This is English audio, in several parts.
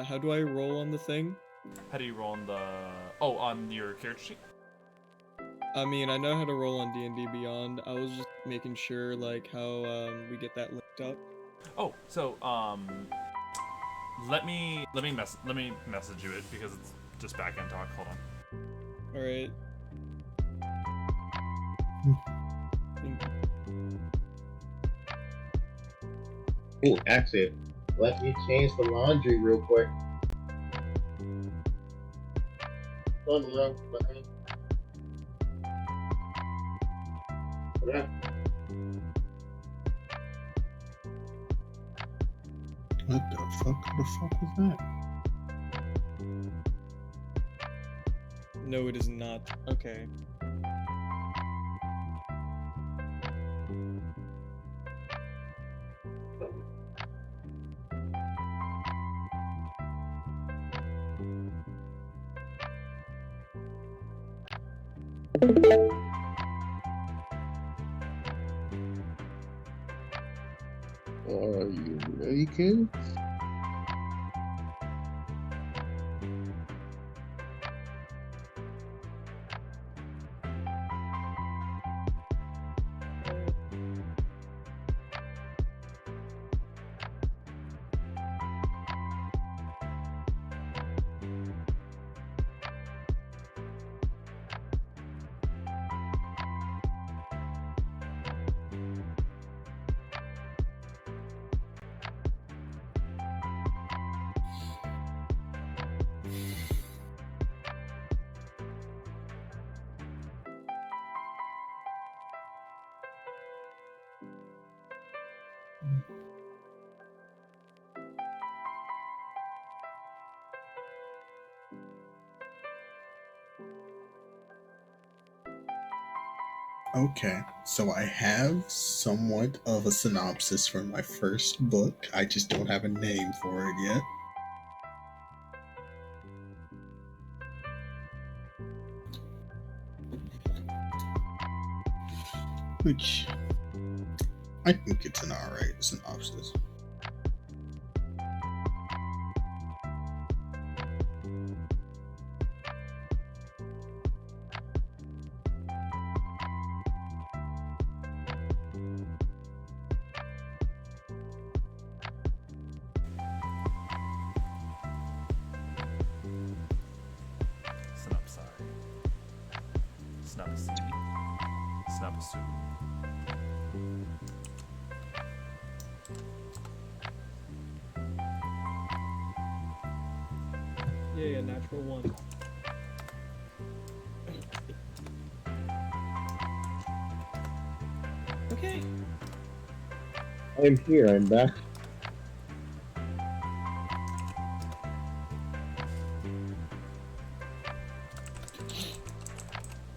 how do I roll on the thing? How do you roll on the... Oh, on your character sheet? I mean, I know how to roll on D&D Beyond. I was just making sure, like, how we get that linked up. Oh, so let me message you it because it's just back end talk. Hold on. All right. Ooh, actually, let me change the laundry real quick. Hold on, What the fuck? What the fuck was that? No, it is not. Okay. Are you ready, kids? Okay, so I have somewhat of a synopsis for my first book. I just don't have a name for it yet. Which I think it's an alright synopsis. Yeah, natural one. Okay. I'm here, I'm back.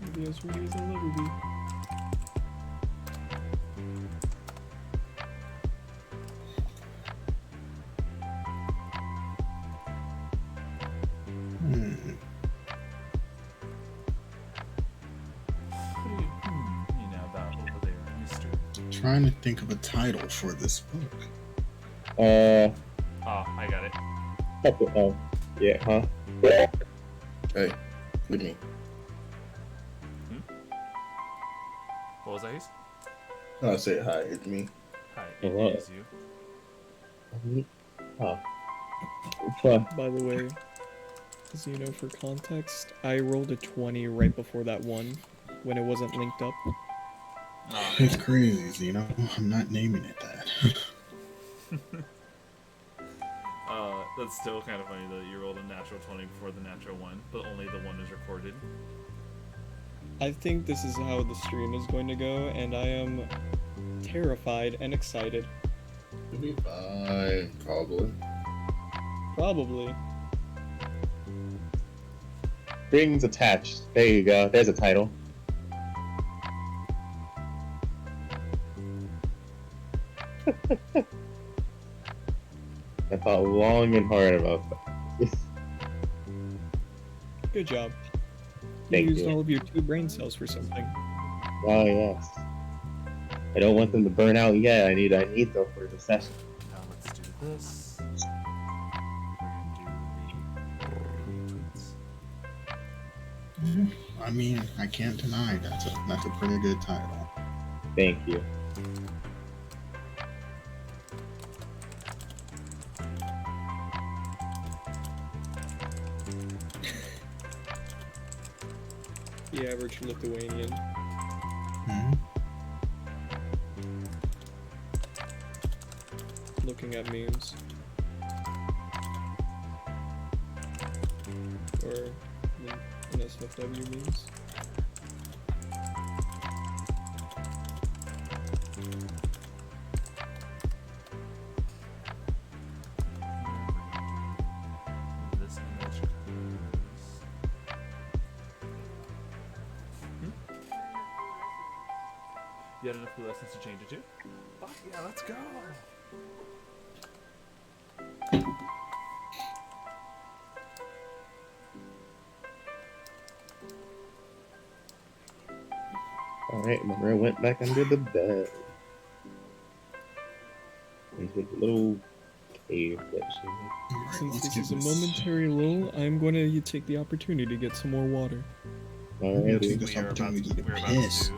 Maybe as ready as I'll ever be. Trying to think of a title for this book. Oh, I got it. Oh, yeah, huh? Hey, look at me. What was that, Haze? No, I said hi, it's me. Hi, Hello. it is you. Oh. By the way, as you know, for context, I rolled a 20 right before that one, when it wasn't linked up. It's crazy, you know? I'm not naming it that. That's still kind of funny that you rolled a natural 20 before the natural 1, but only the 1 is recorded. I think this is how the stream is going to go, and I am terrified and excited. It'll be fine, probably. Probably. Strings attached. There you go. There's a title. I thought long and hard about that. Good job. Thank You used you. all of your 2 brain cells for something. Oh yes. I don't want them to burn out yet. I need them for the session. Now let's do this. We're gonna do I mean, I can't deny that's a pretty good title. Thank you. The average Lithuanian. Hmm? Looking at memes. Or NSFW memes. This image goes. You had enough blue essence to change it to? Fuck yeah, let's go! Alright, Monroe went back under the bed. Into the little cave that she made. Alright, Since let's this get is a this. momentary lull, I'm going to take the opportunity to get some more water. I'm gonna take Alrighty. this We are about opportunity to, to we're about piss. to.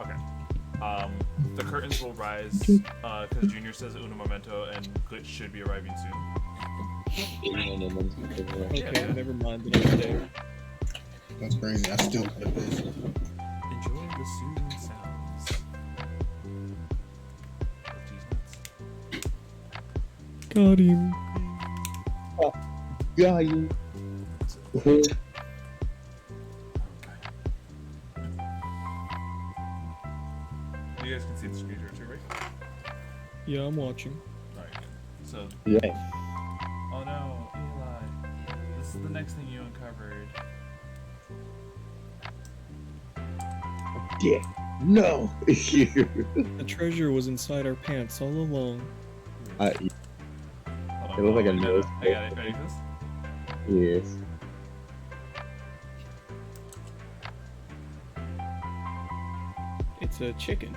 Okay. The curtains will rise because Junior says Uno Momento and Glitch should be arriving soon. Okay, Yeah. never mind the next day. That's crazy. I still gotta piss. Enjoy the soothing sounds of cheese nuts. Got him. Yeah, you. You guys can see the screen too, right? Yeah, I'm watching. Alright. So, Yeah. oh no, Eli. This is the next thing you uncovered. Yeah. No. The treasure was inside our pants all along. Hold It on, looked like a I got nose. it. I got it. Ready for this? Yes. It's a chicken.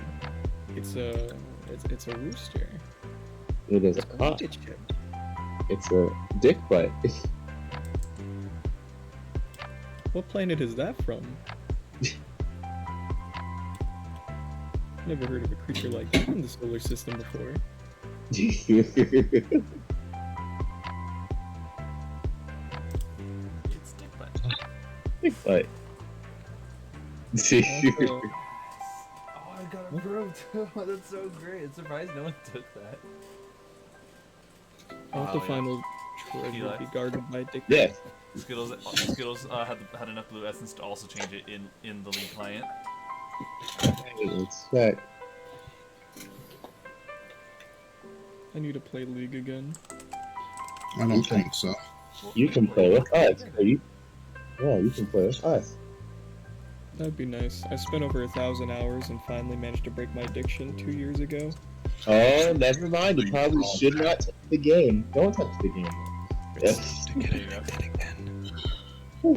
It's a rooster. It is a It's cock. potato chip. It's a dick butt. What planet is that from? Never heard of a creature like that in the solar system before. It's dick butt. Dick butt. Also, Oh, I got it proved. That's so great. I'm surprised no one took that. also yeah. final treasure Eli? be guarded by Dick. Yes. Skittles had enough blue essence to also change it in the lead client. Let's check. I need to play League again. I don't think so. You can play with us. You can play with us. That'd be nice. I spent over 1,000 hours and finally managed to break my addiction 2 years ago. Oh, never mind. You probably should not touch the game. Don't touch the game. Yes.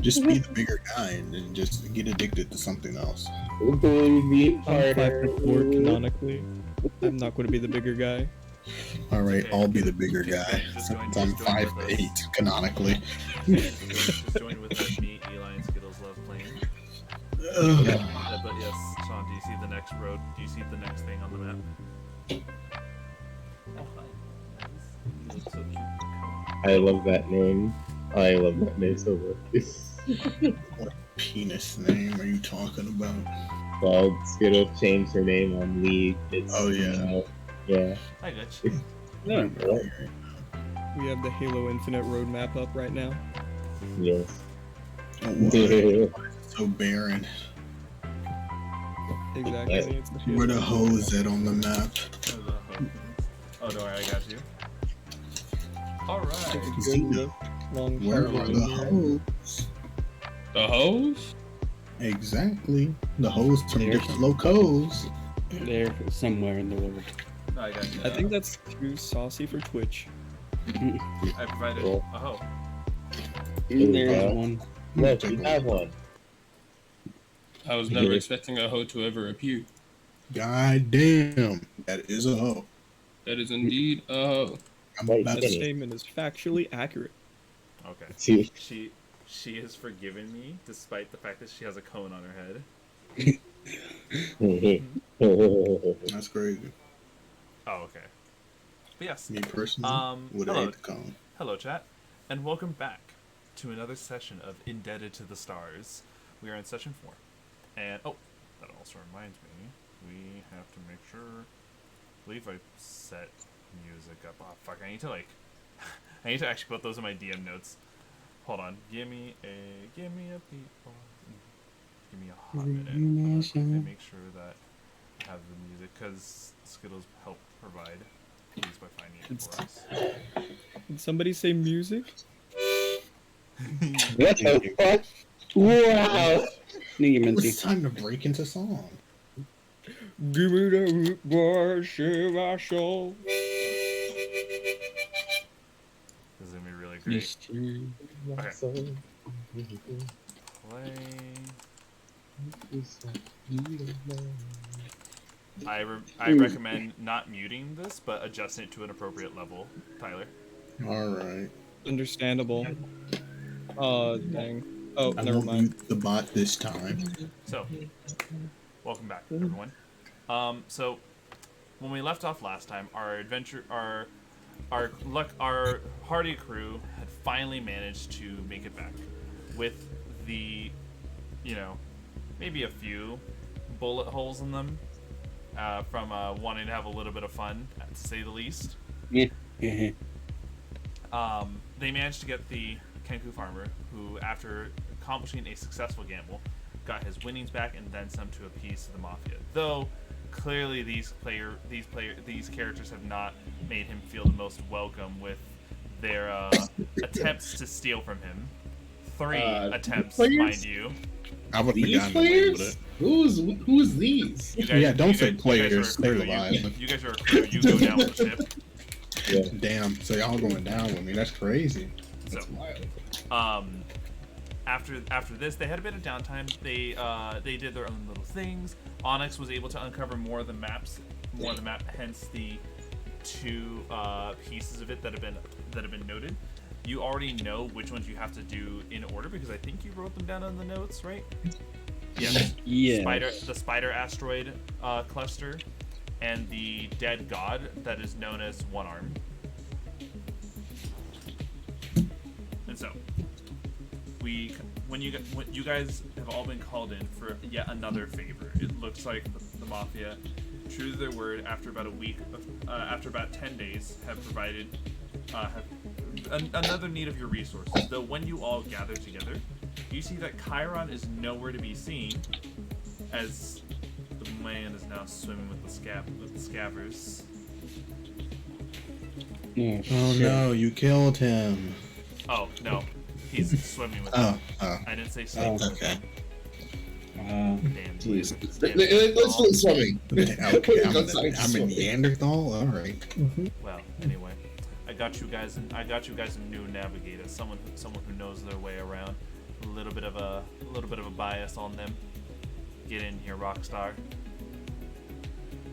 Just be the bigger guy and then just get addicted to something else. Believe me, I'm harder. 5'4" canonically. I'm not going to be the bigger guy. Alright, Okay, I'll be the just- bigger just- guy. just Since join- I'm just join with 5'8" canonically. Just join with us. Me, Eli, and Skittles love playing. Ugh. But yes, Shawn, do you see the next road? Do you see the next thing on the map? Oh, hi. Nice. You look so cute. Come I love that name. I love that name so much. What a penis name are you talking about? Well, Skittle changed her name on League. It's, Oh, yeah. Yeah. Hi, Glitch. Yeah. We have the Halo Infinite roadmap up right now. Yes. Oh, why? So barren. Exactly. It's the Where the Halo. hoes at on the map? Oh, don't worry, I got you. Alright. See, Long where hallway are the here. hoes? The hose? Exactly. The hoes from There. different locos. They're somewhere in the world. I got you. I think that's too saucy for Twitch. I provided. Cool. Oh, There's one. Look, you have one. I was never expecting a hoe to ever appear. God damn, that is a hoe. That is indeed a hoe. I'm Wait, about That Kenny. to statement is factually accurate. okay. See, She she has forgiven me despite the fact that she has a cone on her head. That's crazy. Oh, okay. But yes. Me personally would have Hello. ate the cone. Hello, chat, and welcome back to another session of Indebted to the Stars. We are in session 4, and that also reminds me, we have to make sure. I believe I set music up. Oh fuck! I need to I need to actually put those in my DM notes. Hold on. Give me a people. Give me a hot minute. And make sure that I have the music, because Skittles help provide these by finding it for us. Did somebody say music? What the fuck? Wow! It's time to break into song. Give me the root boy, shave our soul. This is gonna be really great. Okay. Play. I recommend not muting this, but adjusting it to an appropriate level. Tyler. Alright. Understandable. Oh, dang. Oh, I never won't mind. mute the bot this time. So, welcome back, everyone. So, when we left off last time, our hardy crew had finally managed to make it back, with the, maybe a few bullet holes in them, from wanting to have a little bit of fun, to say the least. They managed to get the Kenku farmer, who, after accomplishing a successful gamble, got his winnings back and then some to appease to the mafia. Though clearly these characters have not made him feel the most welcome with their attempts to steal from him. 3 attempts, mind you. I would have These forgotten the name of players? it. Who's these? Don't say players. Stay alive. You guys are a crew. You go down with the ship. Yeah. Damn. So y'all going down with me? That's crazy. So, Wild. after this, they had a bit of downtime. They did their own little things. Onyx was able to uncover more of the map. Hence the 2 pieces of it that have been noted. You already know which ones you have to do in order, because I think you wrote them down on the notes, right? Yes. Yeah. The spider asteroid cluster, and the dead god that is known as One Arm. And so, when you guys have all been called in for yet another favor. It looks like the mafia, true to their word, after about a week, after about 10 days, have provided another need of your resources. Though when you all gather together, you see that Chiron is nowhere to be seen, as the man is now swimming with the scabbers. Oh no, you killed him. Oh no, he's swimming with Oh, them. I didn't say sleep. okay. Damn. Please. Damn. Let's go swimming. Okay, I'm Let's a swim. Neanderthal. All right. Well, anyway, I got you guys a new navigator, someone who knows their way around. A little bit of a bias on them. Get in here, Rockstar.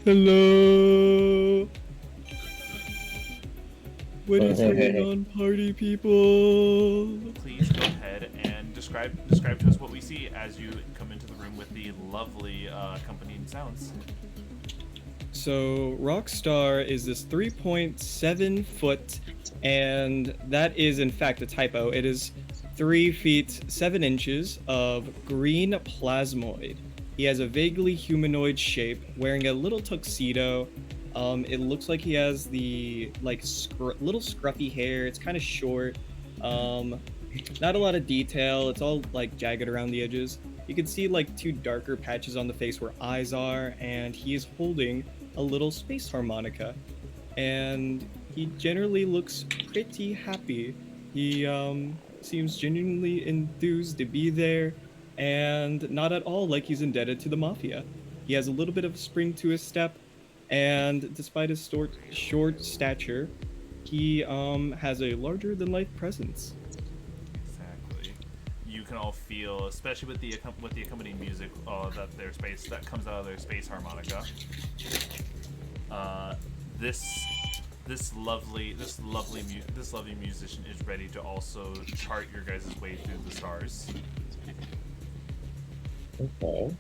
Hello. What is going on, party people? Please go ahead and describe to us what we see as you come into the room with the lovely accompanying sounds. So Rockstar is this 3.7 foot, and that is in fact a typo. It is 3 feet 7 inches of green plasmoid. He has a vaguely humanoid shape, wearing a little tuxedo. It looks like he has the little scruffy hair. It's kind of short. Not a lot of detail. It's all like jagged around the edges. You can see like 2 darker patches on the face where eyes are, and he is holding a little space harmonica. And he generally looks pretty happy. He seems genuinely enthused to be there, and not at all like he's indebted to the mafia. He has a little bit of a spring to his step, and despite his short stature, he has a larger-than-life presence. Exactly. You can all feel, especially with the accompanying music, that comes out of their space harmonica. This this lovely musician is ready to also chart your guys' way through the stars. Okay.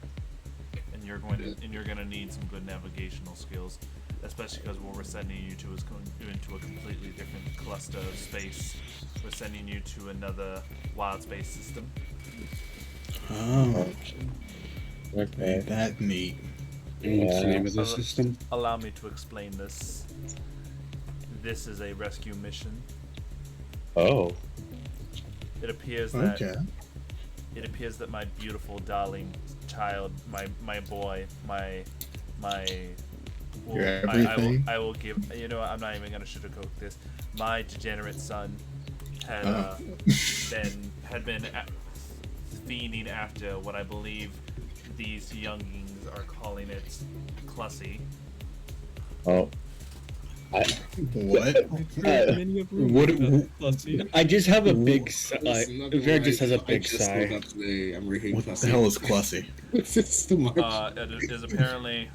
And you're going to need some good navigational skills, especially because what we're sending you to is going into a completely different cluster of space. We're sending you to another wild space system. Oh, Okay. ain't that neat. What's the name of the Uh, system? Allow me to explain this. This is a rescue mission. Oh. It appears that Okay. my beautiful darling child, my boy, my Your everything? I will give, you know what, I'm not even gonna sugarcoat this. My degenerate son had been fiending after what I believe these youngings are calling it Clussy. Oh. What? Many of them What- let's see. I just have a big Vera Vera just has a big just sigh. up today. I'm reading What the hell is Clussy? It's too much. It is apparently,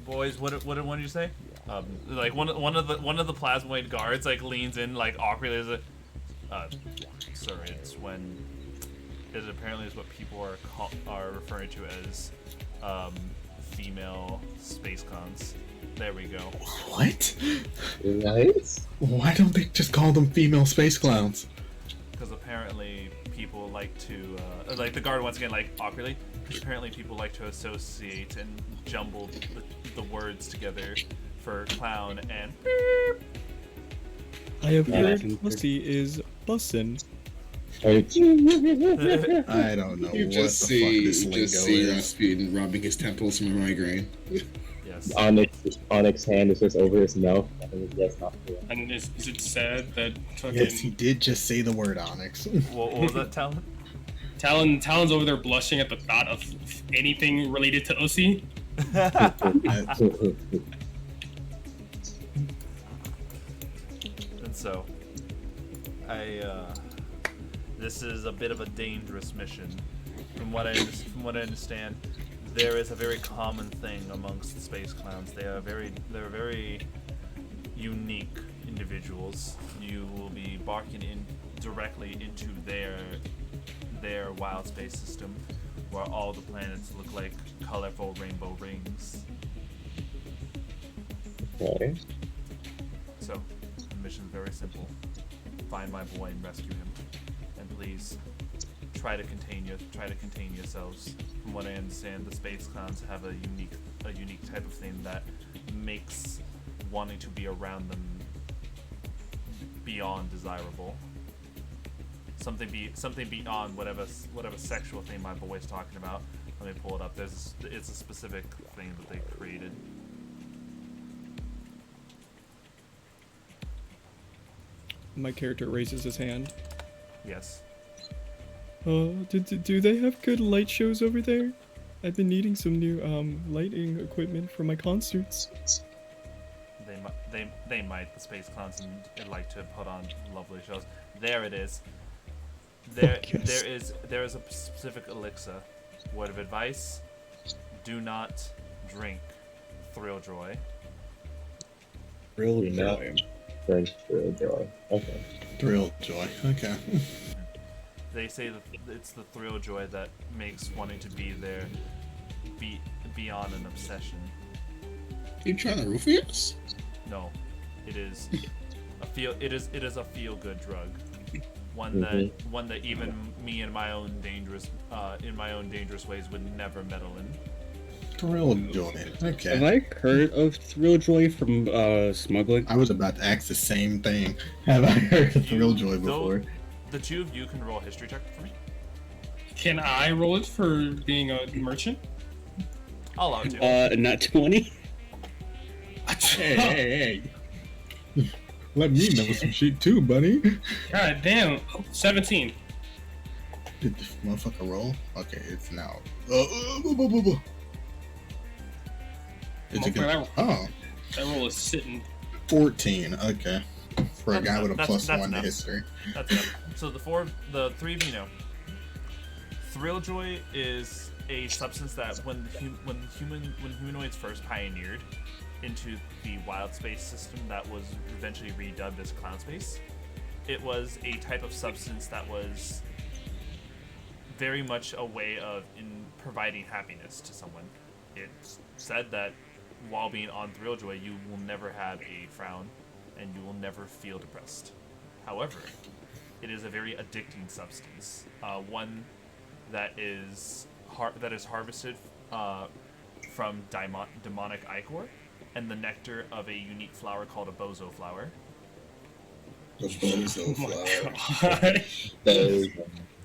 boys. What did you say? Like one of the plasmoid guards like leans in like awkwardly as a, sir, it's when it apparently is what people are referring to as female space cons. There we go. What? Nice. Why don't they just call them female space clowns? Because apparently people like to like the guard once again like awkwardly. Because apparently people like to associate and jumble the words together for clown and beep. I have heard Leviathan. pussy is bussin'. I don't know You what just the see, fuck this you lingo just see is. Rasputin rubbing his temples from a migraine. Yes. Onyx hand is just over his mouth. I think that's not cool. And is it sad that fucking Yes, he did just say the word Onyx. What was that, Talon? Talon's over there blushing at the thought of anything related to Uzi? And so, this is a bit of a dangerous mission. From what I understand, there is a very common thing amongst space clowns. They're very unique individuals. You will be barking in directly into their wild space system, where all the planets look like colorful rainbow rings. Okay. So, the mission is very simple. Find my boy and rescue him. And please try to contain yourselves. From what I understand, the space clowns have a unique type of thing that makes wanting to be around them beyond desirable. Something beyond whatever sexual thing my boy's talking about. Let me pull it up. It's a specific thing that they created. My character raises his hand. Yes. Do they have good light shows over there? I've been needing some new lighting equipment for my concerts. They might. The space clowns and like to put on lovely shows. There it is. Yes. There is a specific elixir. Word of advice: do not drink Thrill Joy. Real No. joy. Drink Thrill Joy. Okay. Thrill joy. Okay. They say that it's the Thrill Joy that makes wanting to be there beyond an obsession. You trying to roof us? No, it is a feel good drug. One that even me in my own dangerous ways would never meddle in. Thrill joy. Have Okay. I heard of Thrill Joy from smuggling? I was about to ask the same thing. Have I heard of Thrill joy before? The two of you can roll a history check for me. Can I roll it for being a merchant? I'll allow it to. Not 20? Hey. Let me know some shit too, buddy. God damn, 17. Did this motherfucker roll? Okay, it's now. Is it good? Oh, That roll is sitting. 14. Okay. For a guy with a That's +1 to enough. history. That's it. So the three of you know. Thrill Joy is a substance that when humanoids first pioneered, into the wild space system that was eventually redubbed as clown space. It was a type of substance that was very much a way of providing happiness to someone. It's said that while being on Thrilljoy, you will never have a frown and you will never feel depressed. However, it is a very addicting substance, one that is harvested from demonic ichor and the nectar of a unique flower called a bozo flower. The bozo flower.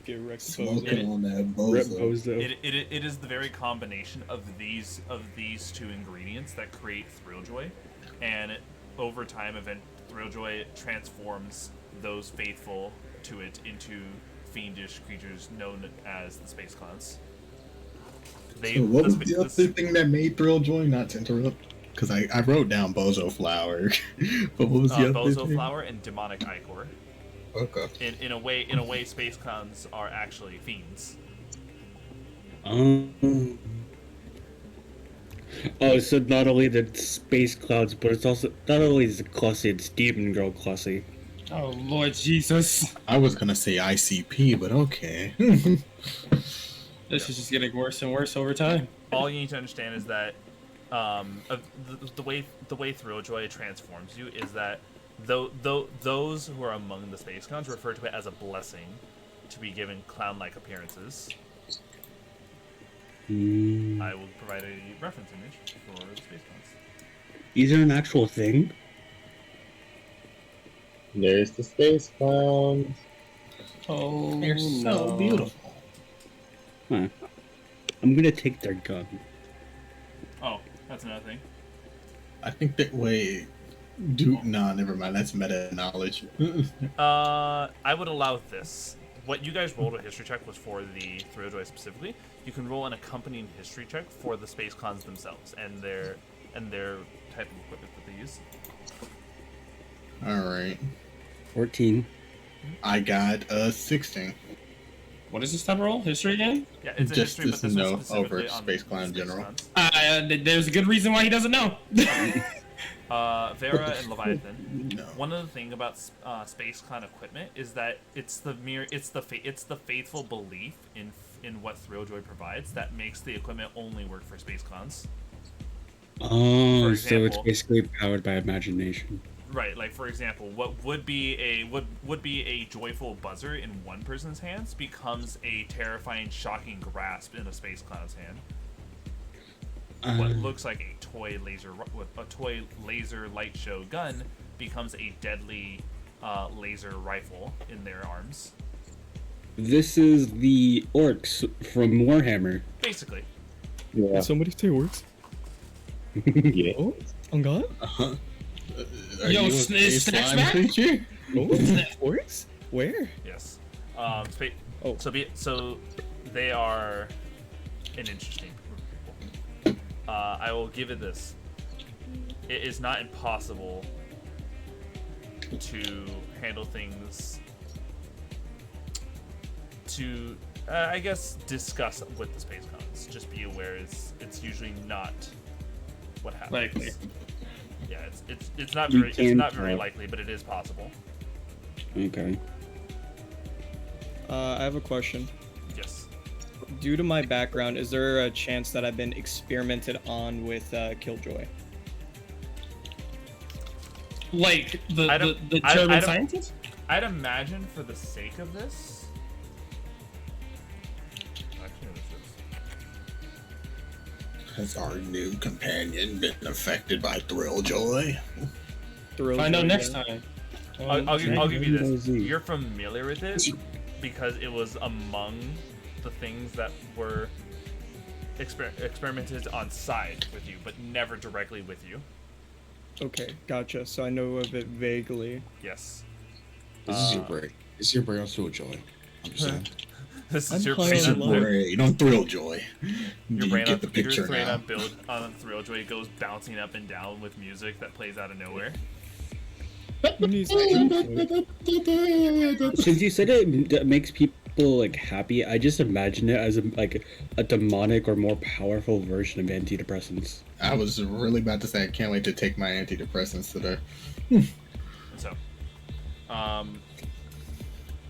Get wrecked, Smoking Bozo. on that Rip bozo. Bozo. It is the very combination of these two ingredients that create Thrilljoy, and over time, Thrilljoy transforms those faithful to it into fiendish creatures known as the Space Clowns. So what was the other thing that made Thrilljoy? Not to interrupt, because I wrote down bozo flower, but what was the other bozo thing? flower and demonic ichor. Okay. In a way, Space Clowns are actually fiends. Oh, so not only the space clouds, but it's also not only is it classy, it's demon girl classy. Oh Lord Jesus! I was gonna say ICP, but okay. This is just getting worse and worse over time. All you need to understand is that the way Thrilljoy transforms you is that those who are among the Space Clowns refer to it as a blessing to be given clown-like appearances. I will provide a reference image for the Space Clowns. These are an actual thing? There's the space clowns. Oh, They're so beautiful. Huh. I'm gonna take their gun. Oh, that's another thing. I think that nah, never mind. That's meta knowledge. I would allow this. What you guys rolled a history check was for the Thrilljoy specifically. You can roll an accompanying history check for the Space Clowns themselves and their type of equipment that they use. All right. 14. I got 16. What is this type of roll? History again? Yeah, it's a Just history, but to this know is specifically over on Space Clown in Space general. Clowns. There's a good reason why he doesn't know. Vera and Leviathan. No. One of the thing about Space Clown equipment is that it's the faithful belief in what Thrilljoy provides that makes the equipment only work for Space Clowns. Oh, For so it's example- basically powered by imagination. Right, like for example, what would be a joyful buzzer in one person's hands becomes a terrifying, shocking grasp in a Space Clown's hand. What looks like a toy laser light show gun becomes a deadly laser rifle in their arms. This is the orcs from Warhammer. Basically, Yeah. Did somebody say works? Yeah. Oh, on God? Uh-huh. Are Yo, you a is Snacks slime back? creature? Oh, works? Where? yes. Oh. So they are an interesting group of people. I will give it this. It is not impossible to handle things to, I guess, discuss with the Space Clowns. Just be aware it's usually not what happens. Likely. Yeah, it's not You very can very try. likely, but it is possible. Okay. I have a question. Yes. Due to my background, is there a chance that I've been experimented on with Killjoy? Like the I German don't- scientist? I'd imagine for the sake of this. Actually, this is. Has our new companion been affected by Thrilljoy? Find out next time. I'll give you this. Z. You're familiar with it because it was among the things that were experimented on side with you, but never directly with you. Okay, gotcha. So I know of it vaguely. Yes. This is your break. This is your break on Thrilljoy. I'm just saying. This I'm is your high brain on on love. Thrilljoy. Brain on Thrilljoy. Your Do you brain on get the picture brain now? on Thrilljoy goes bouncing up and down with music that plays out of nowhere. Who needs Since you said it makes people people like happy, I just imagine it as a demonic or more powerful version of antidepressants. I was really about to say I can't wait to take my antidepressants today.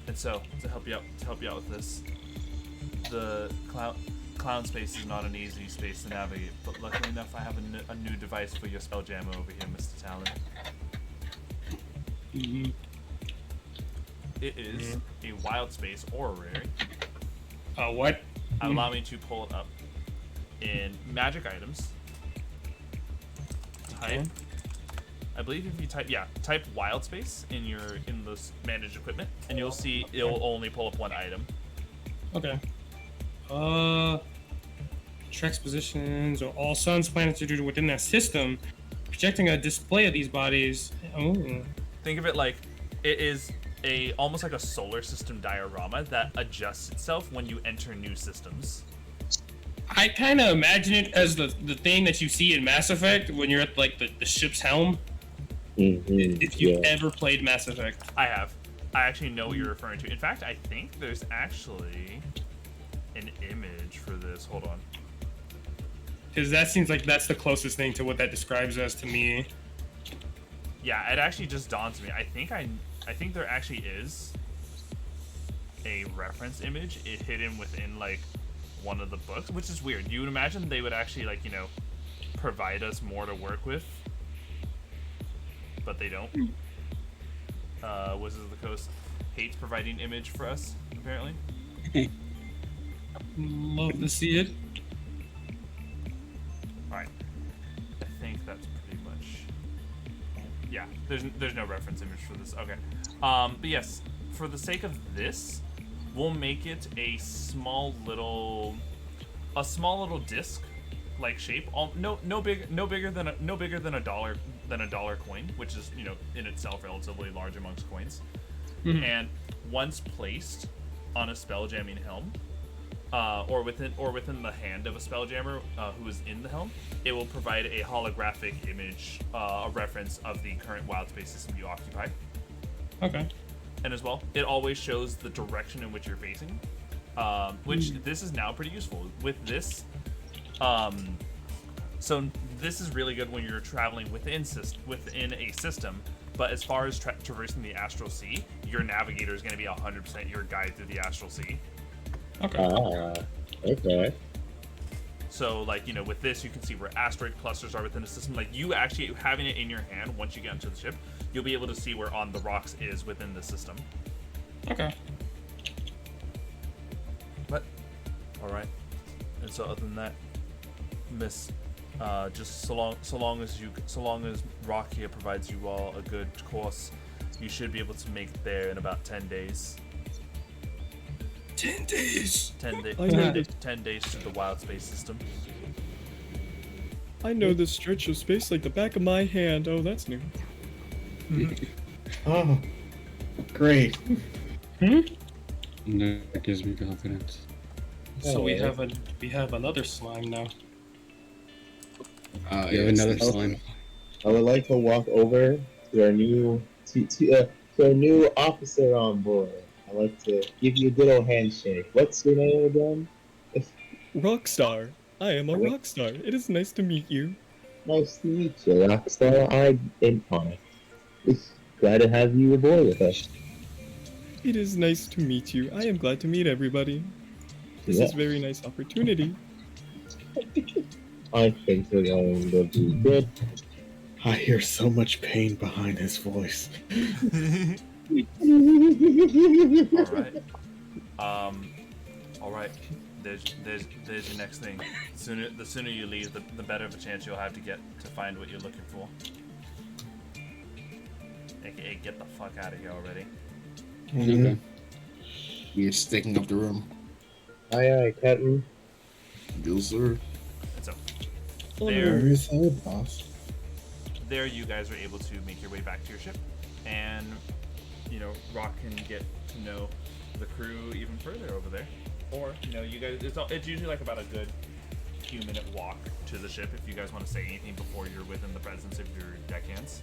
And so to help you out with this, the clown space is not an easy space to navigate, but luckily enough, I have a new device for your spelljammer over here, Mr. Talon. Mhm. It is a wild space orrery. What? Allow me to pull it up in magic items. Type. I believe if you type wild space in those managed equipment, and you'll see it'll only pull up one item. Okay. Tracks positions or all suns, planets are within that system, projecting a display of these bodies. Oh. Think of it like it is almost like a solar system diorama that adjusts itself when you enter new systems. I kind of imagine it as the thing that you see in Mass Effect when you're at like the ship's helm. If you've ever played Mass Effect. I have. I actually know what you're referring to. In fact, I think there's actually an image for this. Hold on. Because that seems like that's the closest thing to what that describes as to me. Yeah, it actually just dawned to me. I think there actually is a reference image hidden within like one of the books, which is weird. You would imagine they would actually like, provide us more to work with, but they don't. Wizards of the Coast hates providing image for us, apparently. Love to see it. Alright. I think that's pretty much... Yeah, there's no reference image for this. Okay. But yes, for the sake of this, we'll make it a small little disc like shape. No bigger than a dollar coin, which is, in itself relatively large amongst coins. Mm-hmm. And once placed on a spelljamming helm, or within the hand of a spelljammer who is in the helm, it will provide a holographic image, a reference of the current wild space system you occupy. Okay. And as well, it always shows the direction in which you're facing, which this is now pretty useful. With this, so this is really good when you're traveling within a system, but as far as traversing the astral sea, your navigator is going to be 100% your guide through the astral sea. Okay. Okay. So, like, with this, you can see where asteroid clusters are within the system. Like, you actually having it in your hand, once you get into the ship, you'll be able to see where On the Rocks is within the system. Okay. But, alright. And so, other than that, Miss, just so long as Rock here provides you all a good course, you should be able to make it there in about 10 days. 10 days. 10 days to the wild space system. I know this stretch of space like the back of my hand. Oh, that's new. Oh, great. That gives me confidence. So we have another slime now. We have another slime. I would like to walk over to our new to our new officer on board. I'd like to give you a good old handshake. What's your name again? Rockstar. I am a rockstar. It is nice to meet you. Nice to meet you, Rockstar. I'm Connor. It's glad to have you aboard with us. It is nice to meet you. I am glad to meet everybody. This is a very nice opportunity. I think we're going to be good. I hear so much pain behind his voice. Alright. There's your next thing. The sooner you leave, the better of a chance you'll have to find what you're looking for. AKA, get the fuck out of here already. Mm-hmm. You're sticking up the room. Aye, Captain. Yes, sir. And so, Very solid, boss. there you guys are able to make your way back to your ship, and Rock can get to know the crew even further over there. Or you guys, it's usually like about a good few minute walk to the ship if you guys want to say anything before you're within the presence of your deckhands.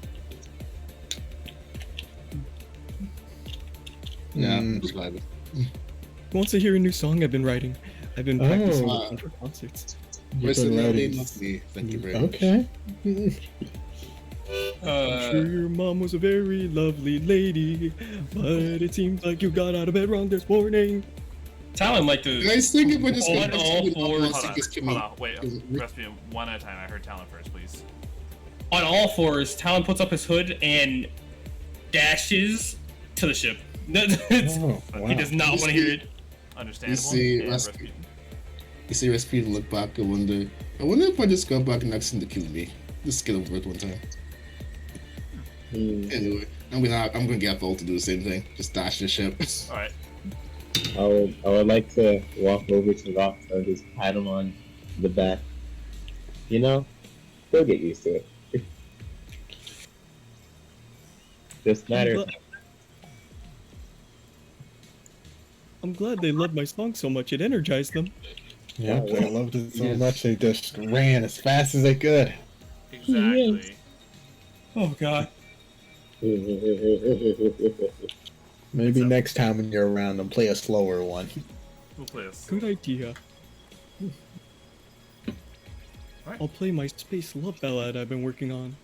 Yeah, just vibing. Who wants to hear a new song I've been writing? I've been practicing wow. it for concerts. You've Listen, been lovely, writing. lovely. Thank you very much. Okay. I'm sure your mom was a very lovely lady, but it seems like you got out of bed wrong this morning. Talon like to. Guys, think about this. On all fours. Hold on, wait. Rasputin, one at a time. I heard Talon first, please. On all fours, Talon puts up his hood and dashes to the ship. Oh, wow. He does not want to hear it. Understandable. see, and Rasputin. Rasputin. You see Rasputin look back and wonder, I wonder if I just go back and ask him to kill me. Just get over it one time. Anyway, I'm gonna get Vol to do the same thing. Just dash the ship. Alright. I would like to walk over to Rock and just pat him on the back. You know, they'll get used to it. Just matter. I'm glad they loved my song so much it energized them. Yeah, they loved it so much they just ran as fast as they could. Exactly. Oh god. Maybe next time when you're around them, play a slower one. We'll play this. Good idea. Alright. I'll play my space love ballad I've been working on.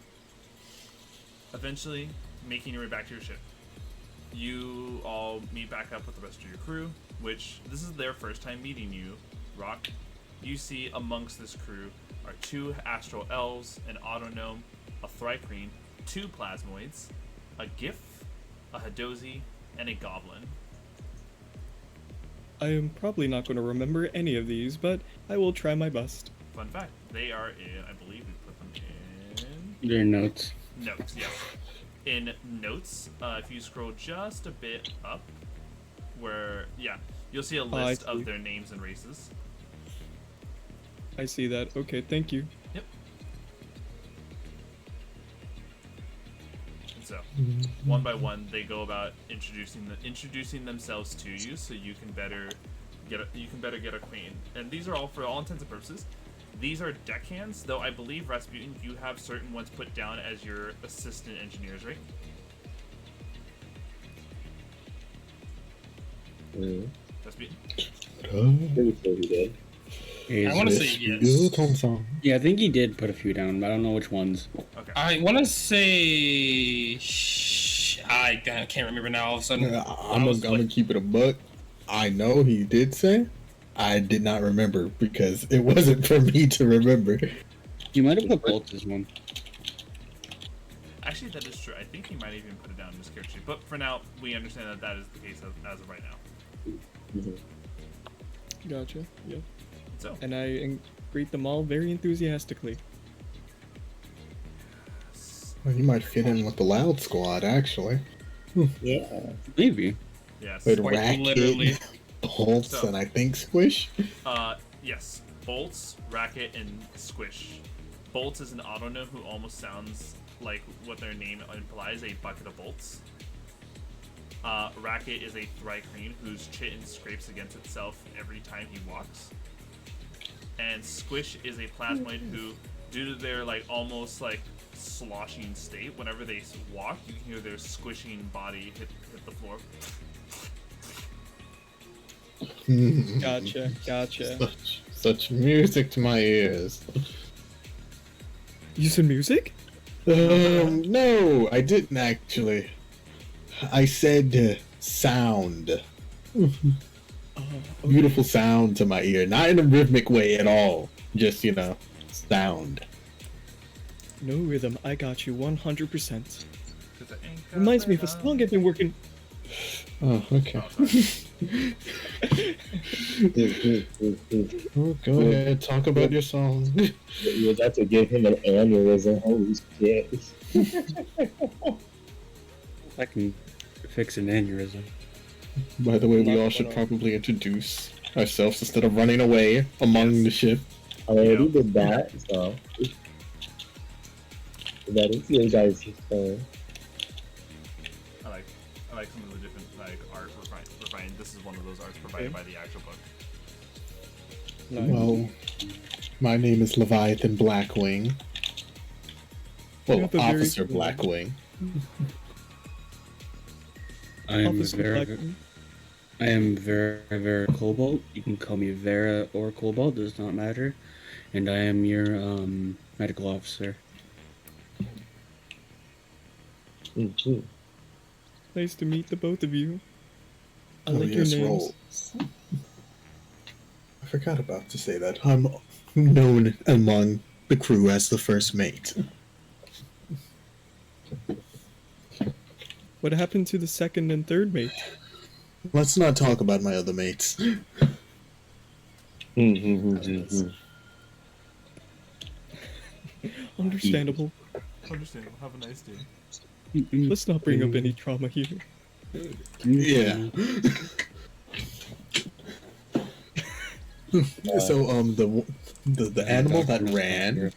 Eventually, making your way back to your ship. You all meet back up with the rest of your crew, which this is their first time meeting you, Rock. You see amongst this crew are 2 astral elves, an autognome, a thrycreen, 2 plasmoids, a gif, a hadozi, and a goblin. I am probably not going to remember any of these, but I will try my best. Fun fact, they are in, I believe we put them in Their notes. notes, yes. In notes, if you scroll just a bit up, where, yeah, you'll see a I list see. of their names and races. I see that. Okay, thank you. Yep. And so, one by one, they go about introducing themselves to you, so you can better get acquainted. And these are all, for all intents and purposes, these are deckhands. Though I believe, Rasputin, you have certain ones put down as your assistant engineers, right? Rasputin. Pretty sure he did. I want to say yes. Yeah, I think he did put a few down, but I don't know which ones. Okay. I want to say. I can't remember now. All of a sudden, I'm gonna keep it a buck. I know he did say. I did not remember because it wasn't for me to remember. You might have put Bolt as one. Actually, that is true. I think he might even put it down in his character sheet. But for now, we understand that that is the case as of right now. Gotcha. Yep. So, And I greet them all very enthusiastically. Well, you might fit in with the Loud Squad, actually. Yeah. Maybe. yes. With Quite Racket, literally. Bolts, So- and I think Squish. Yes. Bolts, Racket, and Squish. Bolts is an autognome who almost sounds like what their name implies, a bucket of bolts. Racket is a thrycreen whose chitin scrapes against itself every time he walks. And Squish is a plasmoid who, due to their almost sloshing state, whenever they walk, you can hear their squishing body hit the floor. Gotcha. Such music to my ears. You said music? No, I didn't actually. I said sound. Beautiful sound to my ear. Not in a rhythmic way at all. Just, sound. No rhythm. I got you 100%. Reminds me of a song I've been working. Oh, okay. Oh, go ahead, talk about your song. You're about to give him an aneurysm. Holy shit. I can fix an aneurysm. By the way, we all should probably introduce ourselves instead of running away among the ship. I already did that, so. That is your guys' turn. I like some of the different art refined. This is one of those arts provided by the actual book. Nice. Well, my name is Leviathan Blackwing. Well, You have a very Officer cool name. Blackwing. I'm Officer Vera. Blackman. I am Vera Cobalt. You can call me Vera or Cobalt, does not matter. And I am your medical officer. Mm-hmm. Nice to meet the both of you. I Oh, like your yes, names. roll. I forgot about to say that. I'm known among the crew as the first mate. What happened to the second and third mate? Let's not talk about my other mates. Understandable. Understandable. Have a nice day. Let's not bring up any trauma here. Yeah. So the animal that ran,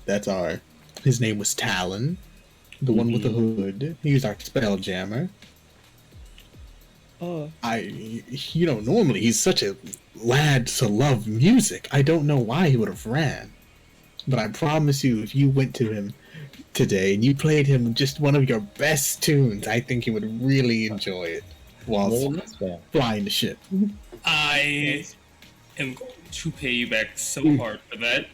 that's his name was Talon, the one with the hood. He's our spelljammer. Normally he's such a lad to love music. I don't know why he would have ran, but I promise you, if you went to him today and you played him just one of your best tunes, I think he would really enjoy it while flying the ship. I am going to pay you back so hard for that.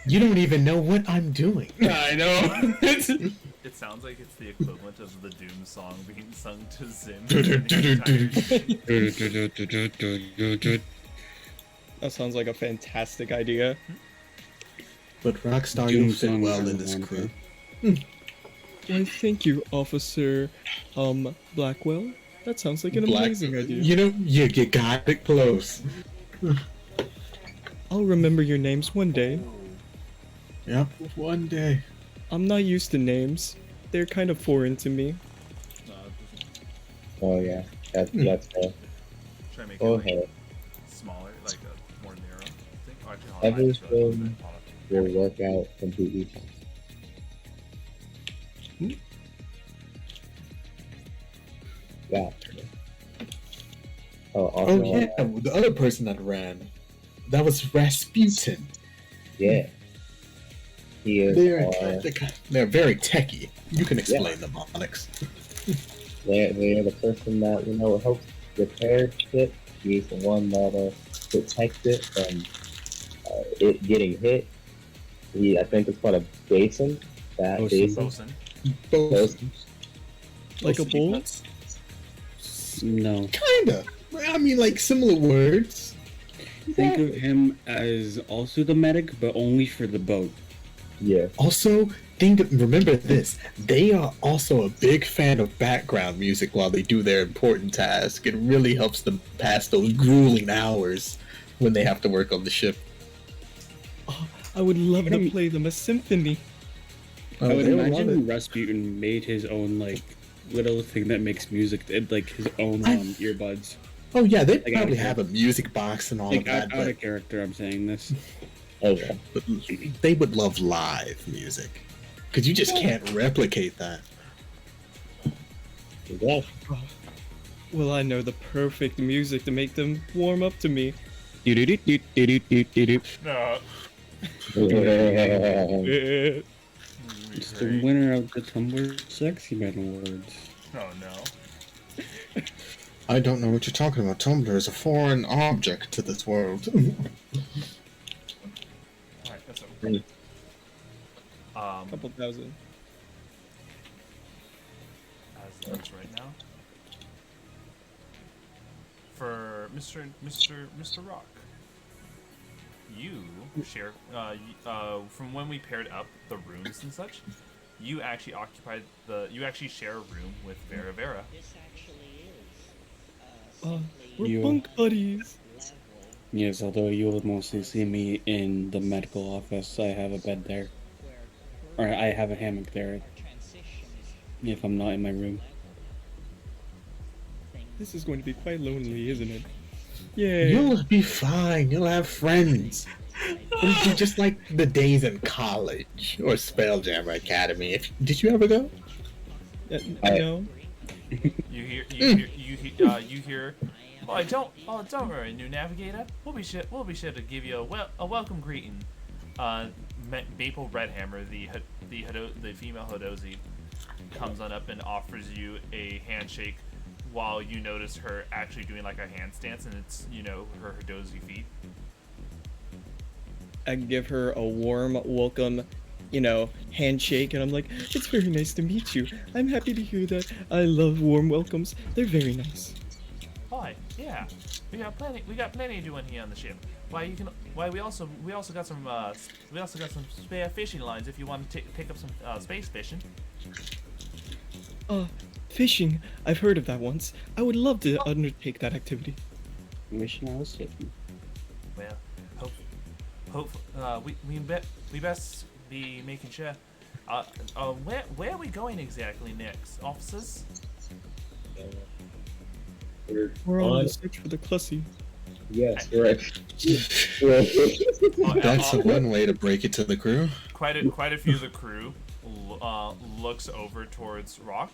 You don't even know what I'm doing. I know. It sounds like it's the equivalent of the Doom song being sung to Zim. That sounds like a fantastic idea. But Rockstar, you'll fit well in this crew. Why, thank you, Officer Blackwell. That sounds like an amazing idea. You got it close. I'll remember your names one day. Yep, one day. I'm not used to names. They're kind of foreign to me. Oh yeah, that's fair. Should I make Go it ahead. smaller, like a more narrow thing? Oh, actually, Everything will work out completely fine. Yeah. Oh yeah, the other person that ran, that was Rasputin. Yeah. He is. They're very techy. You can explain them, Onyx. They're the person that helps repair shit. He's the one that protects it from it getting hit. I think it's called a basin. Basin. Like a bull? No. Kinda. I mean, like similar words. Think of him as also the medic, but only for the boat. Yeah. Also, remember this. They are also a big fan of background music while they do their important task. It really helps them pass those grueling hours when they have to work on the ship. Oh, I would love to play them a symphony. I would imagine Rasputin made his own little thing that makes music, like his own earbuds. Oh yeah, they probably have a music box and all of that. Out of character, I'm saying this. Oh yeah. But they would love live music, because you just can't replicate that. Yeah. Well, I know the perfect music to make them warm up to me. No. It's the winner of the Tumblr Sexy Man Awards. Oh no. I don't know what you're talking about. Tumblr is a foreign object to this world. Alright, that's okay. Couple thousand. As it is right now. For Mr. Rock, you share from when we paired up the rooms and such. You actually share a room with Vera. We're bunk buddies. Yes, although you will mostly see me in the medical office. I have a bed there. Or I have a hammock there. If I'm not in my room. This is going to be quite lonely, isn't it? Yay. You'll be fine. You'll have friends. It'll be just like the days in college or Spelljammer Academy. Did you ever go? No. You hear. Don't worry, new navigator. We'll be sure to give you a welcome greeting. Maple Redhammer, the female Hodozi, comes on up and offers you a handshake while you notice her actually doing like a handstance, and it's her dozy feet. I give her a warm welcome, handshake, and I'm like, it's very nice to meet you. I'm happy to hear that. I love warm welcomes. They're very nice. Hi, yeah, we got plenty to do in here on the ship. We also got some spare fishing lines if you want to pick up some space fishing. Fishing. I've heard of that once. I would love to undertake that activity. Mission I was taking. Well, we best be making sure. Where are we going exactly next, officers? We're on the search for the Clussy. Yes, correct. That's one way to break it to the crew. Quite a few of the crew looks over towards Rock.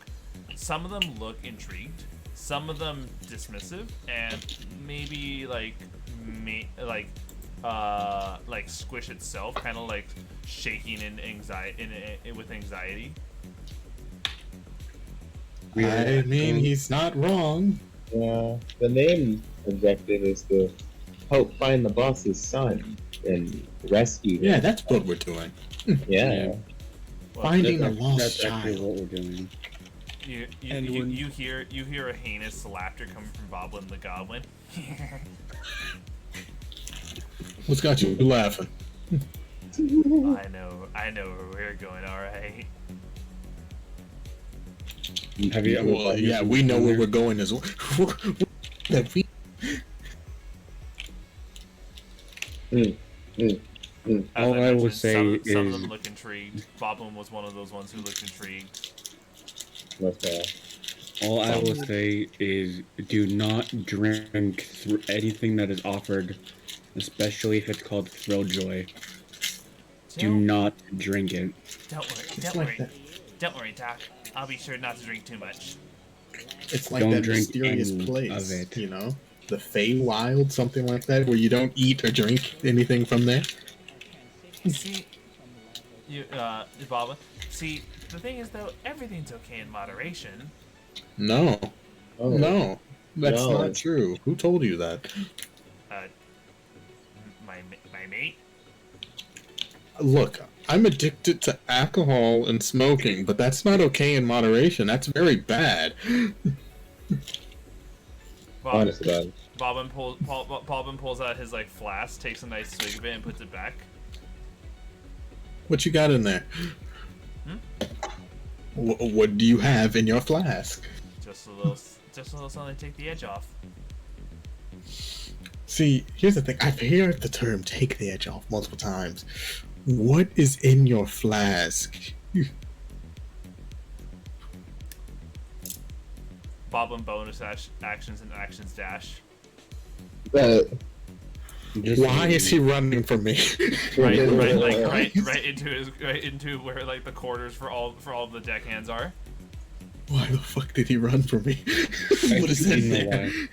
Some of them look intrigued, some of them dismissive, and maybe like Squish itself, kind of like shaking in with anxiety. I mean, he's not wrong. Yeah, the main objective is to help find the boss's son and rescue him. Yeah, that's what we're doing. Yeah. Finding a lost That's child. actually what we're doing. You hear a heinous laughter coming from Boblin the Goblin. What's got you laughing? I know where we're going. All right. Have you ever Well, played yeah, this we know where before? we're going as well. As All I will mentioned, say some of is- them look intrigued. Boblin was one of those ones who looked intrigued. All I will say is do not drink through anything that is offered, especially if it's called Thrilljoy. Do not drink it. Don't worry, Doc. I'll be sure not to drink too much. It's like Don't that drink mysterious any place, of it. you know? The Feywild, something like that, where you don't eat or drink anything from there. See, Boblin. See, the thing is though, everything's okay in moderation. No. Oh. No. That's No. not true. Who told you that? My mate. Look, I'm addicted to alcohol and smoking, but that's not okay in moderation. That's very bad. Honest to God. Boblin pulls out his like flask, takes a nice swig of it, and puts it back. What you got in there? What do you have in your flask? Just a little something to take the edge off. See, here's the thing. I've heard the term "take the edge off" multiple times. What is in your flask? Boblin bonus actions and actions dash. Why is he running from me? Right into where like the quarters for all of the deckhands are. Why the fuck did he run from me? What is in You know there? why.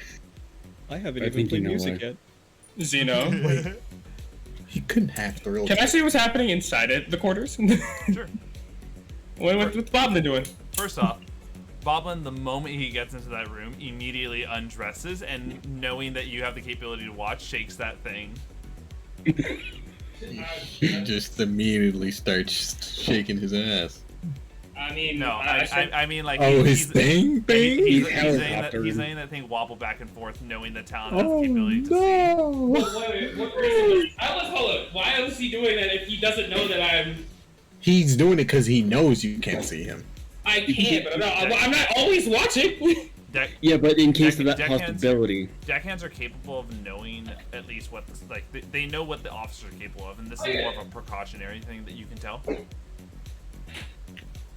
I haven't I even think played you know music why. yet. Xeno. Wait, he couldn't have thrilled. Can I see what's happening inside it, the quarters? Sure. What's Boblin doing? First off, Boblin, the moment he gets into that room, immediately undresses and, knowing that you have the capability to watch, shakes that thing. He just immediately starts shaking his ass. I mean, No, I mean like Oh, his thing? He's helicoptering. letting that thing wobble back and forth, knowing that Talon Oh, has the capability to see. no! What reason? Hold up. Why is he doing that if he doesn't know that He's doing it because he knows you can't see him. I can't, but I'm not always watching. Yeah, but in case of that Deckhands- possibility, Deckhands are capable of knowing at least what they know what the officers are capable of, and this is more of a precautionary thing that you can tell.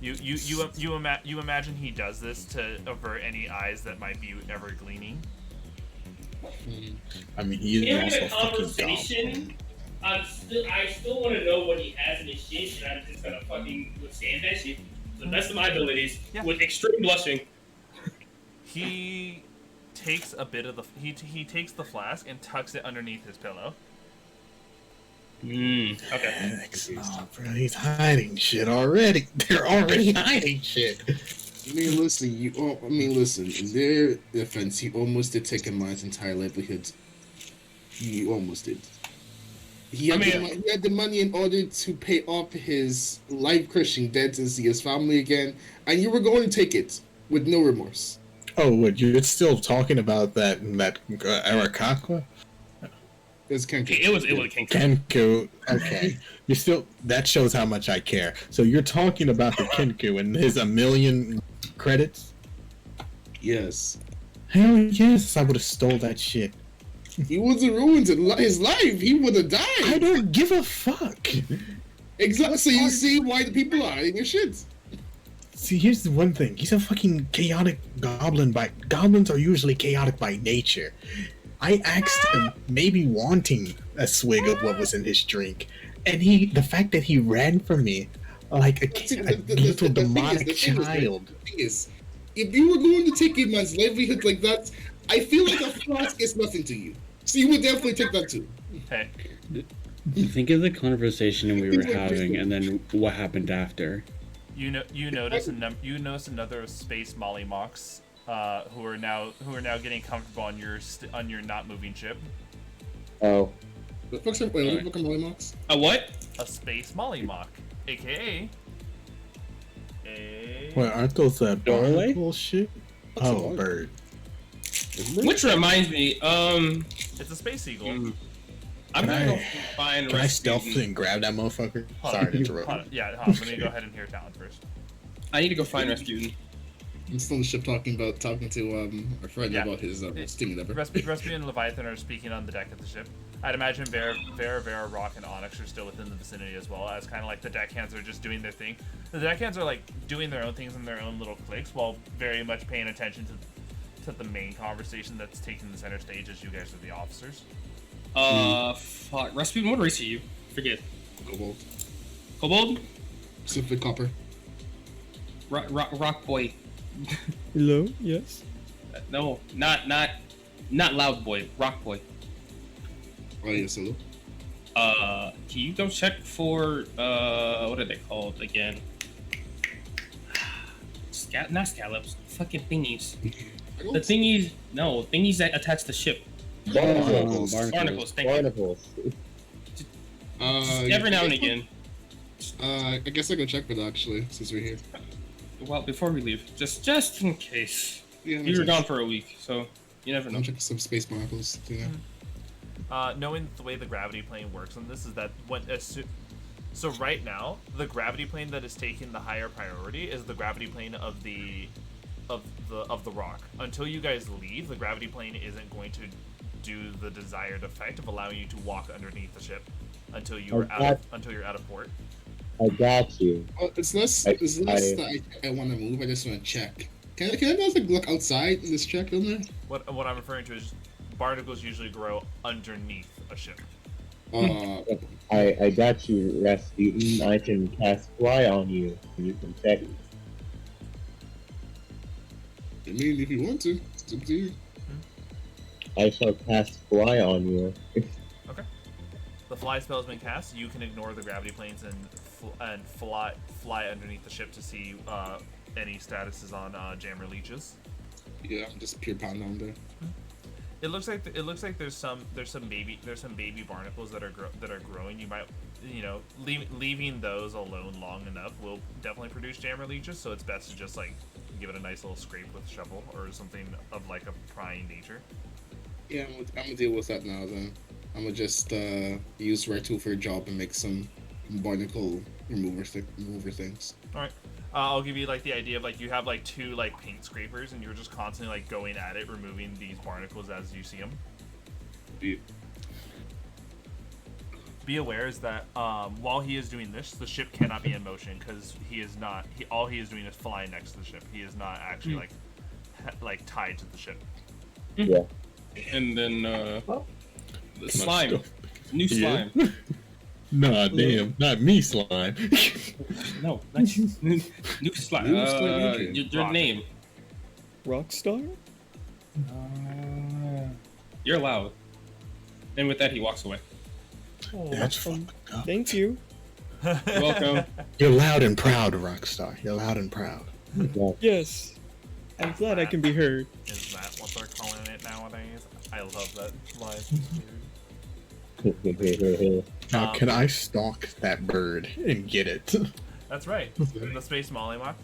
You imagine he does this to avert any eyes that might be ever gleaning. I mean, he is Hearing also the a fucking conversation, I still want to know what he has in his shit, and I'm just gonna fucking withstand that shit to the best of my abilities with extreme blushing. He takes a bit of the he takes the flask and tucks it underneath his pillow. Okay. Oh, bro, he's hiding shit already. They're already hiding shit. I mean, listen. Listen. In their defense, he almost did take a man's entire livelihood. He almost did. He had the money in order to pay off his life-crushing debt and see his family again, and you were going to take it with no remorse. Oh, what? You're still talking about that Arakakwa? It was Kenku. It was Kenku. Kenku. Okay. You still. That shows how much I care. So you're talking about the Kenku and his 1 million credits? Yes. Hell yes, I would have stole that shit. He would have ruined his life. He would have died. I don't give a fuck. Exactly. So you see why the people are in your shit. See, here's the one thing. He's a fucking chaotic goblin. Goblins are usually chaotic by nature. I asked him, maybe wanting a swig of what was in his drink, and the fact that he ran from me like a little demonic child. The thing is, if you were going to take a man's livelihood like that, I feel like a flask is nothing to you. So you would definitely take that too. Hey, Think of the conversation we were having, and then what happened after. you notice another space mollymocks who are now getting comfortable on your not moving ship. Oh, What the fuck's up? Wait, what the fuck are Mollymocks? A what? A space mollymock, aka a Well, aren't those Doorway? bullshit? What's Oh, a bird. Which reminds me, it's a space eagle. I'm Can gonna go I- find Can I stealth Rasputin. and grab that motherfucker? Hold Sorry on, to interrupt. hold on. Yeah, hold on. Let me go ahead and hear talent first. I need to go find Rasputin. I'm still on the ship talking to our friend Yeah. about his stinging lever. Rasputin and Leviathan are speaking on the deck of the ship. I'd imagine Vera, Rock, and Onyx are still within the vicinity as well, as kind of like the deckhands are just doing their thing. The deckhands are like doing their own things in their own little cliques, while very much paying attention to the main conversation that's taking the center stage as you guys are the officers. Fuck. Rasputin, what race are you? Forget. Cobalt. Kobold? Pacific Copper. Rock boy. Hello? Yes? No, not loud boy. Rock boy. Oh, yes, hello. Can you go check for, what are they called again? Not scallops. Fucking thingies. The thingies that attach the ship. barnacles. Barnacles, thank you. Barnacles. Every now and again. I guess I can check for that actually, since we're here. Well, before we leave, just in case. Yeah, You were gone for a week, so you never know. I'm checking some space barnacles. You know. Knowing the way the gravity plane works on this is that so right now the gravity plane that is taking the higher priority is the gravity plane of the rock. Until you guys leave, the gravity plane isn't going to do the desired effect of allowing you to walk underneath the ship until you're out of port. I got you. Well, it's less that I want to move. I just want to check. Can I just like look outside in this check on there? What I'm referring to is barnacles usually grow underneath a ship. I got you, Rasputin. I can cast fly on you, and you can check. I mean, if you want to, it's up to you. I shall cast fly on you. Okay. The fly spell has been cast. You can ignore the gravity planes and fly underneath the ship to see any statuses on jammer leeches. Yeah, just pure pound down there. It looks like there's some baby barnacles that are growing. You might, leaving those alone long enough will definitely produce jammer leeches. So it's best to just like give it a nice little scrape with a shovel or something of like a prying nature. Yeah, I'm gonna deal with that now. Then I'm gonna just use Rare Tool for a job and make some barnacle remover things. All right. I'll give you like the idea of like you have like two like paint scrapers and you're just constantly like going at it, removing these barnacles as you see them. Yeah. Be aware is that while he is doing this, the ship cannot be in motion because he is not. All he is doing is flying next to the ship. He is not actually like tied to the ship. Yeah. And then the slime, new slime. Nah, damn, not me, slime. No, not you. New slime. Your name. Rockstar? You're loud. And with that, he walks away. That's fucked up. Thank you. You're welcome. You're loud and proud, Rockstar. You're loud and proud. Yeah. Yes. I'm glad I can be heard. Is that what they're calling it nowadays? I love that line. It's weird. Now, can I stalk that bird and get it? That's right. The space mollymawk.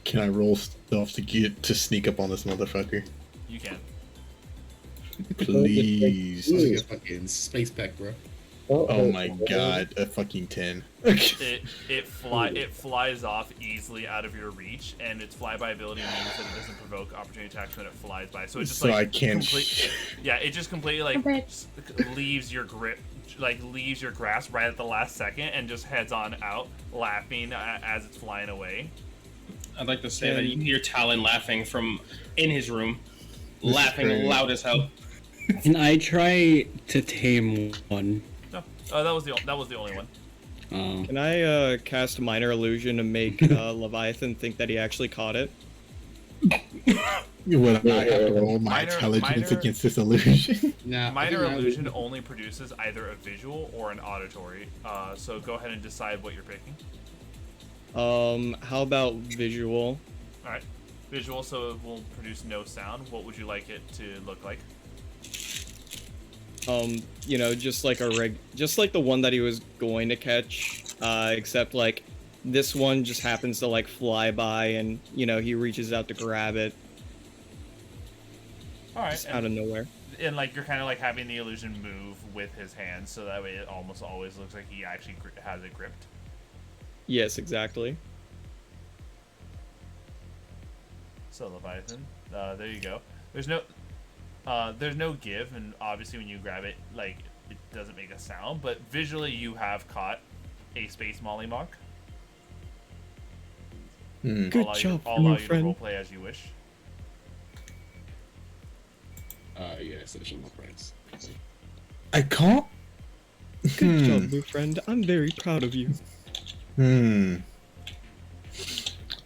Can I roll stuff to sneak up on this motherfucker? You can. Please. This is a fucking space pack, bro. Oh my god, a fucking 10. It flies off easily out of your reach, and its flyby ability means that it doesn't provoke opportunity attacks when it flies by. So it just I can't. it just completely leaves your grip, leaves your grasp right at the last second, and just heads on out, laughing as it's flying away. I'd like to say that you can hear Talon laughing from in his room, laughing loud as hell. Can I try to tame one? No, that was the only one. Can I cast minor illusion to make Leviathan think that he actually caught it? Would I have to roll my intelligence against this illusion? Nah, Minor illusion only produces either a visual or an auditory. So go ahead and decide what you're picking. How about visual? All right, visual, so it will produce no sound. What would you like it to look like? Just like just like the one that he was going to catch, except like this one just happens to like fly by, and he reaches out to grab it. All right, just out of nowhere. And you're kind of having the illusion move with his hands, so that way it almost always looks like he actually has it gripped. Yes, exactly. So Leviathan, there you go. There's no give, and obviously when you grab it, it doesn't make a sound. But visually, you have caught a space mollymawk. Good job, I'll allow you to friend. roleplay as you wish. Yes, I show my friends. I caught? Good job, new friend. I'm very proud of you.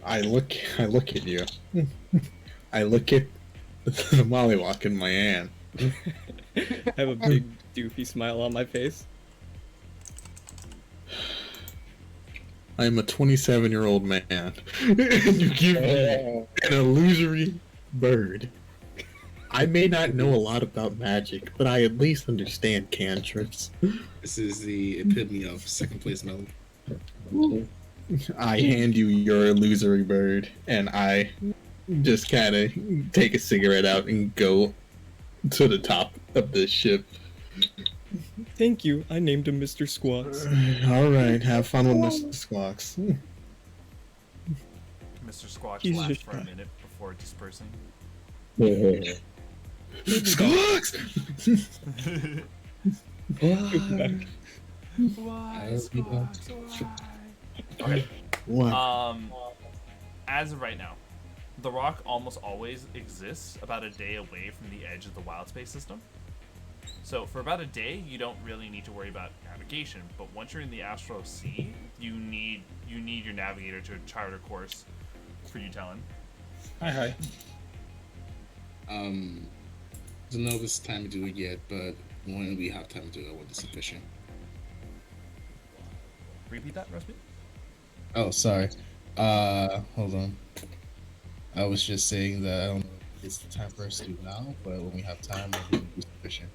I look at you. I look at the mollywalk in my hand. I have a big doofy smile on my face. I'm a 27-year-old man. And you give me an illusory bird. I may not know a lot about magic, but I at least understand cantrips. This is the epitome of second place medal. I hand you your illusory bird, and I just kind of take a cigarette out and go to the top of the ship. Thank you. I named him Mr. Squawks. All right, have fun with Mr. Squawks. Mr. Squawks He's laughs just for a fine. minute before dispersing. Squawks! Why, Squawks? Why? Okay. What? As of right now, the rock almost always exists about a day away from the edge of the wild space system. So for about a day, you don't really need to worry about navigation. But once you're in the astral sea, you need your navigator to chart a course for you, Talon. Hi. Don't know if it's time to do it yet, but when we have time to do it, I want to see fishing. Repeat that, Rasputin? Oh, sorry. Hold on. I was just saying that I don't know if it's the time for us to do now, but when we have time, we'll do some fishing.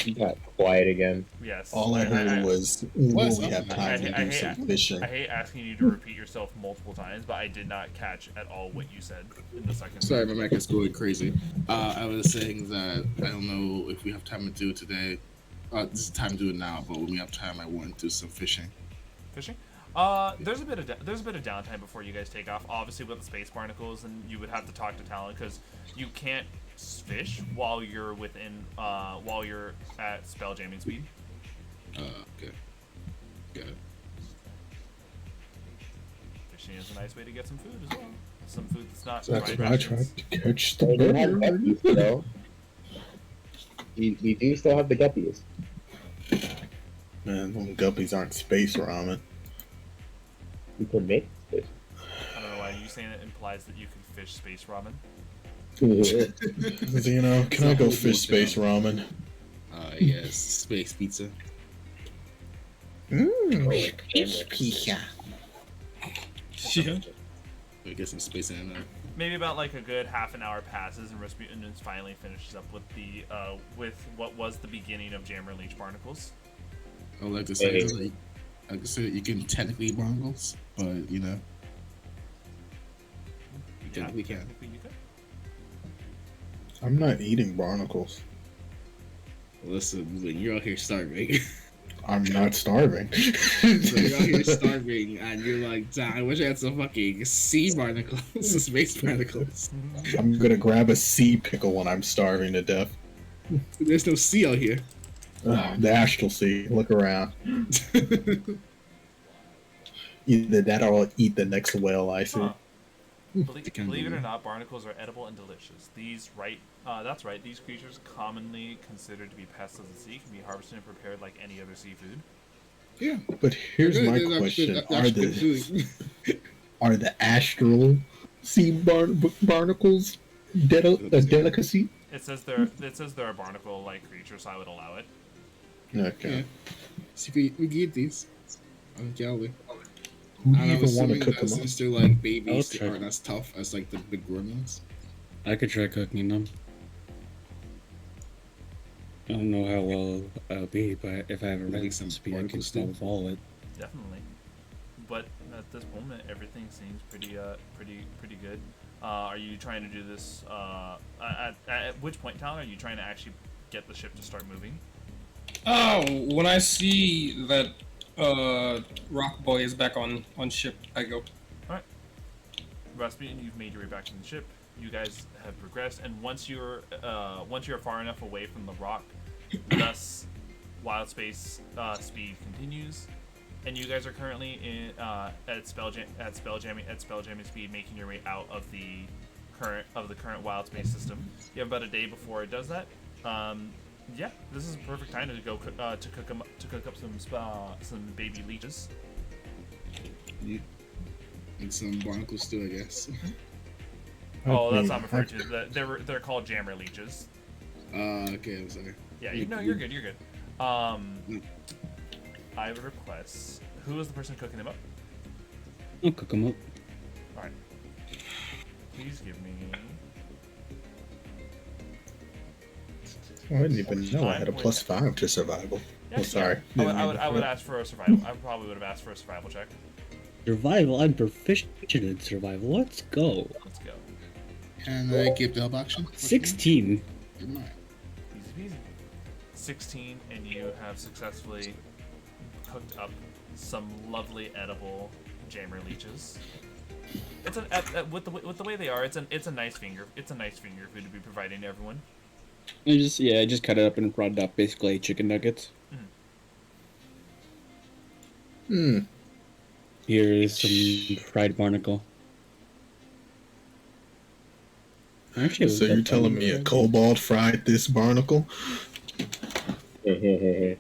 You got quiet again. Yes. All I heard was, will we have time to do some fishing? I hate asking you to repeat yourself multiple times, but I did not catch at all what you said in the second. Sorry, my mic is going crazy. I was saying that I don't know if we have time to do it today. This is time to do it now, but when we have time, I want to do some fishing. Fishing? There's a bit of downtime before you guys take off. Obviously, with the space barnacles, and you would have to talk to Talon because you can't fish while you're while you're at spell jamming speed. Okay. Got it. Fishing is a nice way to get some food as well. Some food that's not. That's fried why I rations. tried to catch the We do have bird. guppies, though. We do still have the guppies. Man, those guppies aren't space ramen. We could make fish. I don't know why you saying it implies that you can fish space ramen. Can I go fish space ramen? Yes, space pizza. Pizza. Yeah. We get some space in there. Maybe about like a good half an hour passes, and Rasputin finally finishes up with the with what was the beginning of Jammer Leech Barnacles. I would like to say, you can technically eat barnacles, but you know, you technically can. Technically you could. I'm not eating barnacles. Listen, when you're out here starving, I'm not starving. so you're out here starving, and you're like, "Damn, I wish I had some fucking sea barnacles, some space barnacles." I'm gonna grab a sea pickle when I'm starving to death. There's no sea out here. The astral sea. Look around. Either that or I'll eat the next whale I see. Huh. Believe it or not, barnacles are edible and delicious. That's right. These creatures, commonly considered to be pests of the sea, can be harvested and prepared like any other seafood. Yeah. But here's my question: Are the astral sea barnacles a delicacy? It says they're a barnacle-like creature, so I would allow it. Okay. Yeah. So we can eat these. I'm Ghelfi. Who do And you I'm even want to assuming cook that them up? since they're like babies, I'll they try. aren't as tough as like the big gremlins. I could try cooking them. I don't know how well I'll be, but if I have a Like some recipe, I barbecue can stew. still follow it. Definitely. But at this moment, everything seems pretty good. Are you trying to do this? At which point, Tyler, are you trying to actually get the ship to start moving? Oh, when I see that Rock Boy is back on ship, I go. Rasputin, you've made your way back to the ship. You guys have progressed, and once you're far enough away from the rock, thus wild space speed continues, and you guys are currently in at spelljamming speed, making your way out of the current wild space system. You have about a day before it does that. Yeah, this is a perfect time to go cook up some baby leeches. And some barnacles too, I guess. Oh, that's not referred to. They're called jammer leeches. Okay, I'm sorry. Yeah, you're good. You're good. I have a request. Who is the person cooking them up? I'll cook them up. All right. Please give me. I didn't even know I had a +5 to survival. Yeah, Oh, sorry. I would ask for a survival. I probably would have asked for a survival check. Survival. I'm proficient in survival. Let's go. Let's go. And I give the help action. 16. Good night. Easy peasy. 16, and you have successfully cooked up some lovely edible jammer leeches. It's with the way they are. It's a nice finger food to be providing to everyone. I just cut it up and brought it up. Basically, chicken nuggets. Here is some fried barnacle. Actually, So you're telling me a kobold fried this barnacle? But There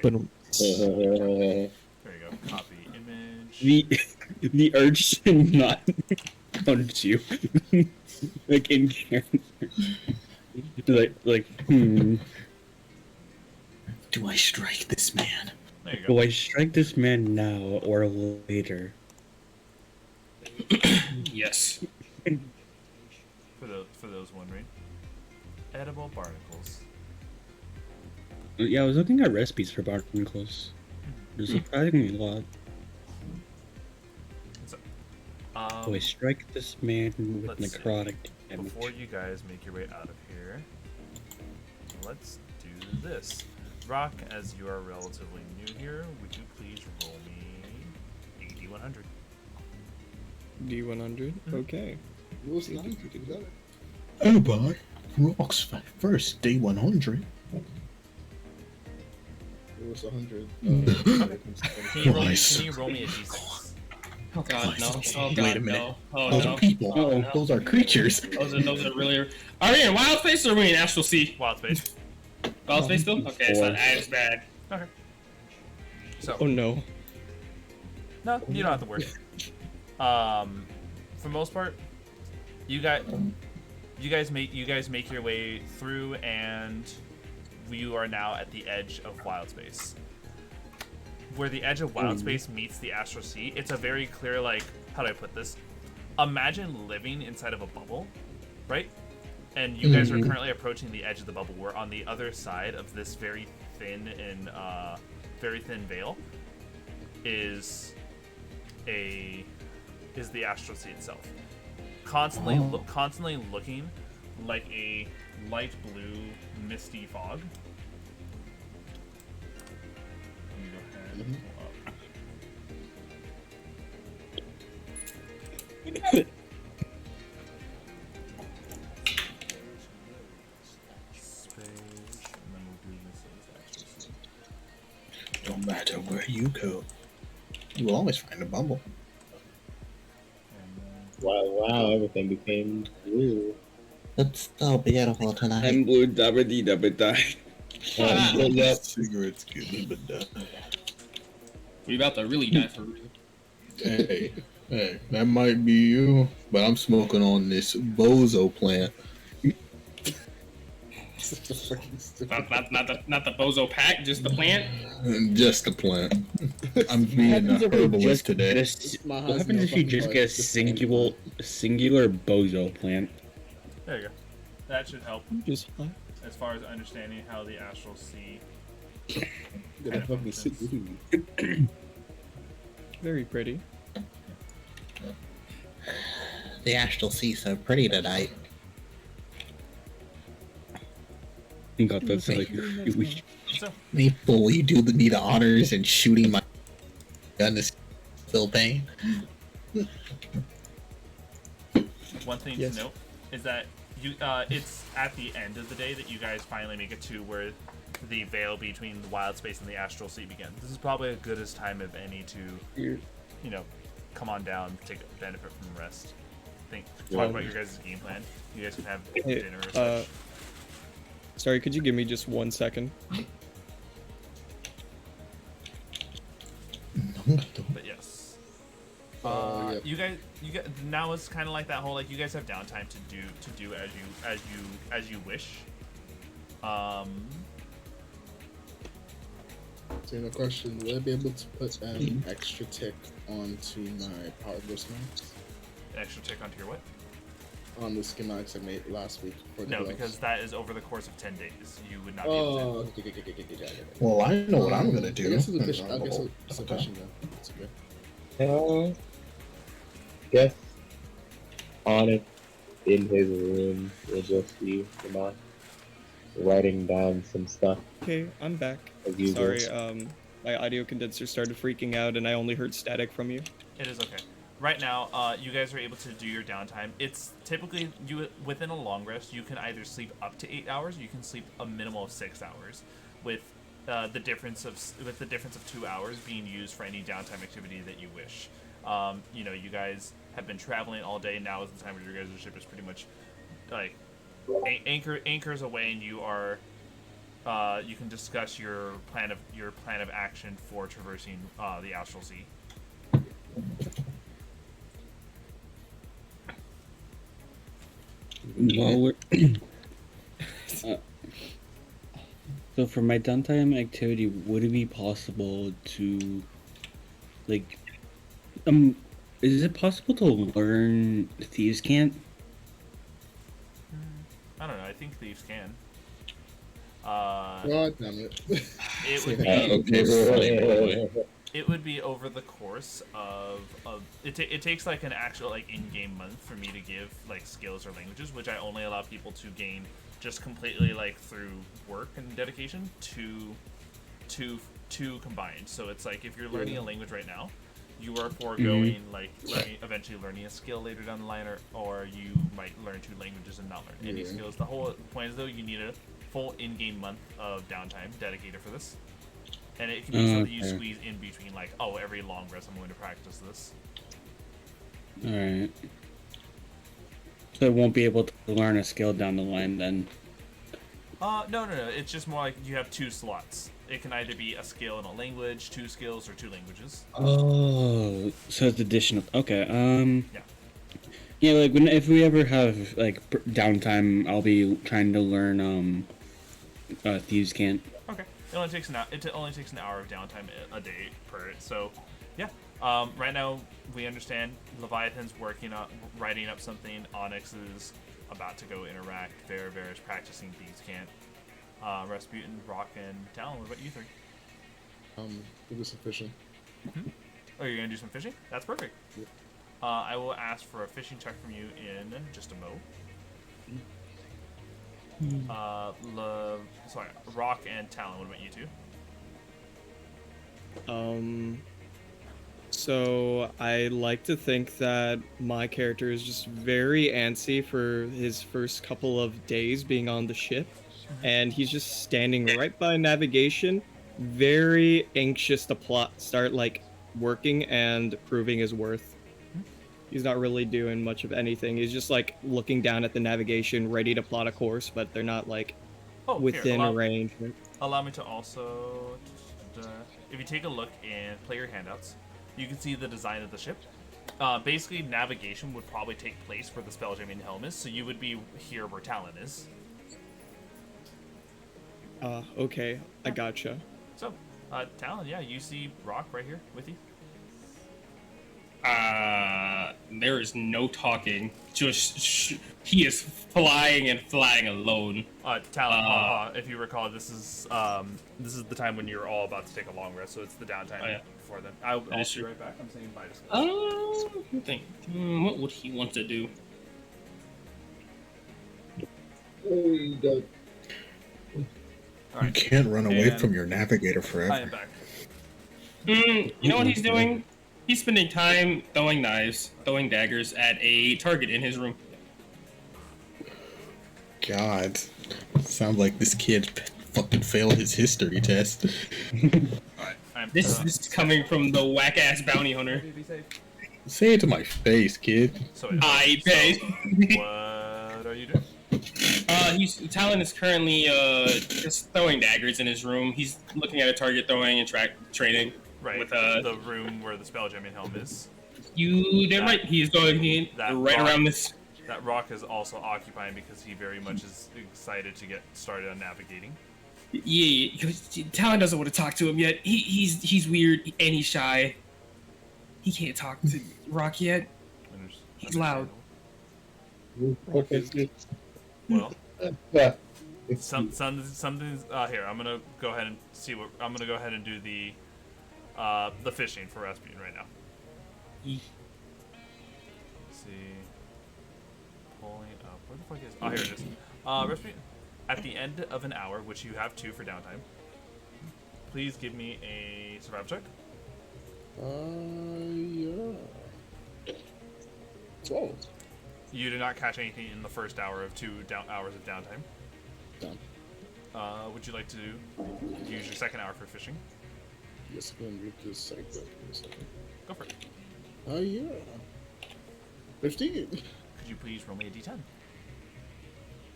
you go. Copy image. the urge to not punch you, like in character, like. Do I strike this man? There you Do go. I strike this man now or later? Yes. For those wondering, edible barnacles. Yeah, I was looking at recipes for barnacles. There's surprisingly a lot. So, Do I strike this man with let's see. necrotic damage? Before you guys make your way out of here, let's do this. Rock, as you are relatively new here, would you please roll me a D100? D100. Okay. What was the line? You got it. Oh boy. Rock's first day 100. It was 100. Nice. Can you roll me a D6? Oh god, no. Oh Wait god, a minute. no. Oh Those no. are people. Oh, no. Those are creatures. Those are really. Are we in wild space or are we in astral sea? Wild space. Wild space still? Okay, it's not as bad. Okay. So, Oh no. no, you don't have to worry. For most part, you guys make your way through, and you are now at the edge of wild space. where the edge of wild space meets the astral sea, it's a very clear, like, how do I put this? Imagine living inside of a bubble, right? And you guys are currently approaching the edge of the bubble, where on the other side of this very thin and very thin veil is the astral sea itself, constantly looking like a light blue misty fog. Let me go ahead and pull up. Space, and then we'll do this as astral sea. No matter where you go, you will always find a bubble. And then Wow, everything became blue. It's so beautiful tonight. I'm blue, dabba dee dabba die. Cigarettes give me but We about to really die for real. Hey, that might be you, but I'm smoking on this bozo plant. Such a fucking stupid. Not the bozo pack, just the plant. Just a plant. I'm being a herbalist today. What happens if you just get a singular bozo plant? there you go. That should help Just as far as understanding how the astral sea. Gonna fucking sit with me. very pretty. The astral sea so pretty tonight. You got that like So Me fully do the need honors and shooting my gun is still pain. one thing Yes. to note is that you it's at the end of the day that you guys finally make it to where the veil between the wild space and the astral sea begins. This is probably as good as time of any to, you know, come on down, take benefit from rest. Talk about your guys' game plan. You guys can have Hey, dinner or such. Sorry, could you give me just 1 second? But yes. Yeah. You guys now it's kind of like that whole like you guys have downtime to do as you wish. So, no question. Will I be able to put an extra tick onto my power ghost maps? Extra tick onto your what? On the schematics I made last week for the No, gloves. because that is over the course of 10 days. You would not be able to. Oh, okay. Well, I know what I'm gonna do. I guess it's efficient. I guess it's efficient though. It's okay. Guess on it in his room, we'll just see Lamont writing down some stuff Okay, I'm back. as usual. Sorry, my audio condenser started freaking out and I only heard static from you. It is okay. Right now, you guys are able to do your downtime. It's typically within a long rest. You can either sleep up to 8 hours, or you can sleep a minimum of 6 hours, with the difference of 2 hours being used for any downtime activity that you wish. You know, you guys have been traveling all day. Now is the time where your guys' ship is pretty much like anchors away, and you are you can discuss your plan of action for traversing the astral sea. Well, so for my downtime activity, would it be possible to, like, is it possible to learn Thieves' Cant? I don't know. I think thieves can. God damn it. It would it would be over the course of it takes like an actual like in-game month for me to give like skills or languages, which I only allow people to gain just completely like through work and dedication to combined. So it's like if you're learning a language right now, you are foregoing eventually learning a skill later down the line, or you might learn 2 languages and not learn any skills. The whole point is though you need a full in-game month of downtime dedicated for this. And it can be something you squeeze in between, like, oh, every long rest I'm going to practice this. Alright. So I won't be able to learn a skill down the line then? No. It's just more like you have 2 slots. It can either be a skill in a language, 2 skills, or 2 languages. Oh, so it's additional. Okay, Yeah. Yeah, like, if we ever have, like, downtime, I'll be trying to learn, Thieves' Cant. Okay. It only takes an hour of downtime a day per. So, yeah. Right now we understand Leviathan's writing up something. Onyx is about to go interact. Vera is practicing Thieves' Cant. Rasputin, Rock, and Talon. What about you three? We'll do some fishing. Oh, you're gonna do some fishing? That's perfect. Yep. I will ask for a fishing check from you in just a mo. Rock and Talon. What about you two? So I like to think that my character is just very antsy for his first couple of days being on the ship, and he's just standing right by navigation, very anxious to start like working and proving his worth. He's not really doing much of anything. He's just like looking down at the navigation, ready to plot a course, but they're not like within a range. Allow me to also, if you take a look in player handouts, you can see the design of the ship. Basically, navigation would probably take place where the spelljamming helm is, so you would be here where Talon is. Okay, I gotcha. So, Talon, yeah, you see Rock right here with you. There is no talking. Just he is flying and flying alone. Talon, if you recall, this is the time when you're all about to take a long rest, so it's the downtime before then. I'll be right back. I'm saying bye to What would he want to do? You can't run away from your navigator forever. I am back. You know what he's doing? He's spending time throwing knives, throwing daggers at a target in his room. God, sounds like this kid fucking failed his history test. Alright, This is coming from the whack ass bounty hunter. Say it to my face, kid. I pay. What are you doing? Talon is currently just throwing daggers in his room. He's looking at a target, throwing and training. Right, with the room where the spelljamming helm is. You did right. He's going right around this. That Rock is also occupying because he very much is excited to get started on navigating. Yeah, Talon doesn't want to talk to him yet. He's weird and he's shy. He can't talk to Rock yet. He's loud. Okay. Well, Yeah. something's here. I'm gonna go ahead and see what I'm gonna go ahead and do the fishing for Rasputin right now. Let's see, pulling up. Where the fuck is? Oh, here it is. Rasputin, at the end of an hour, which you have 2 for downtime, please give me a survival check. Yeah. 12. You did not catch anything in the first hour of 2 hours of downtime. Done. Would you like to use your second hour for fishing? Yes, I'm gonna do this second. Go for it. Yeah. 15. Could you please roll me a d10?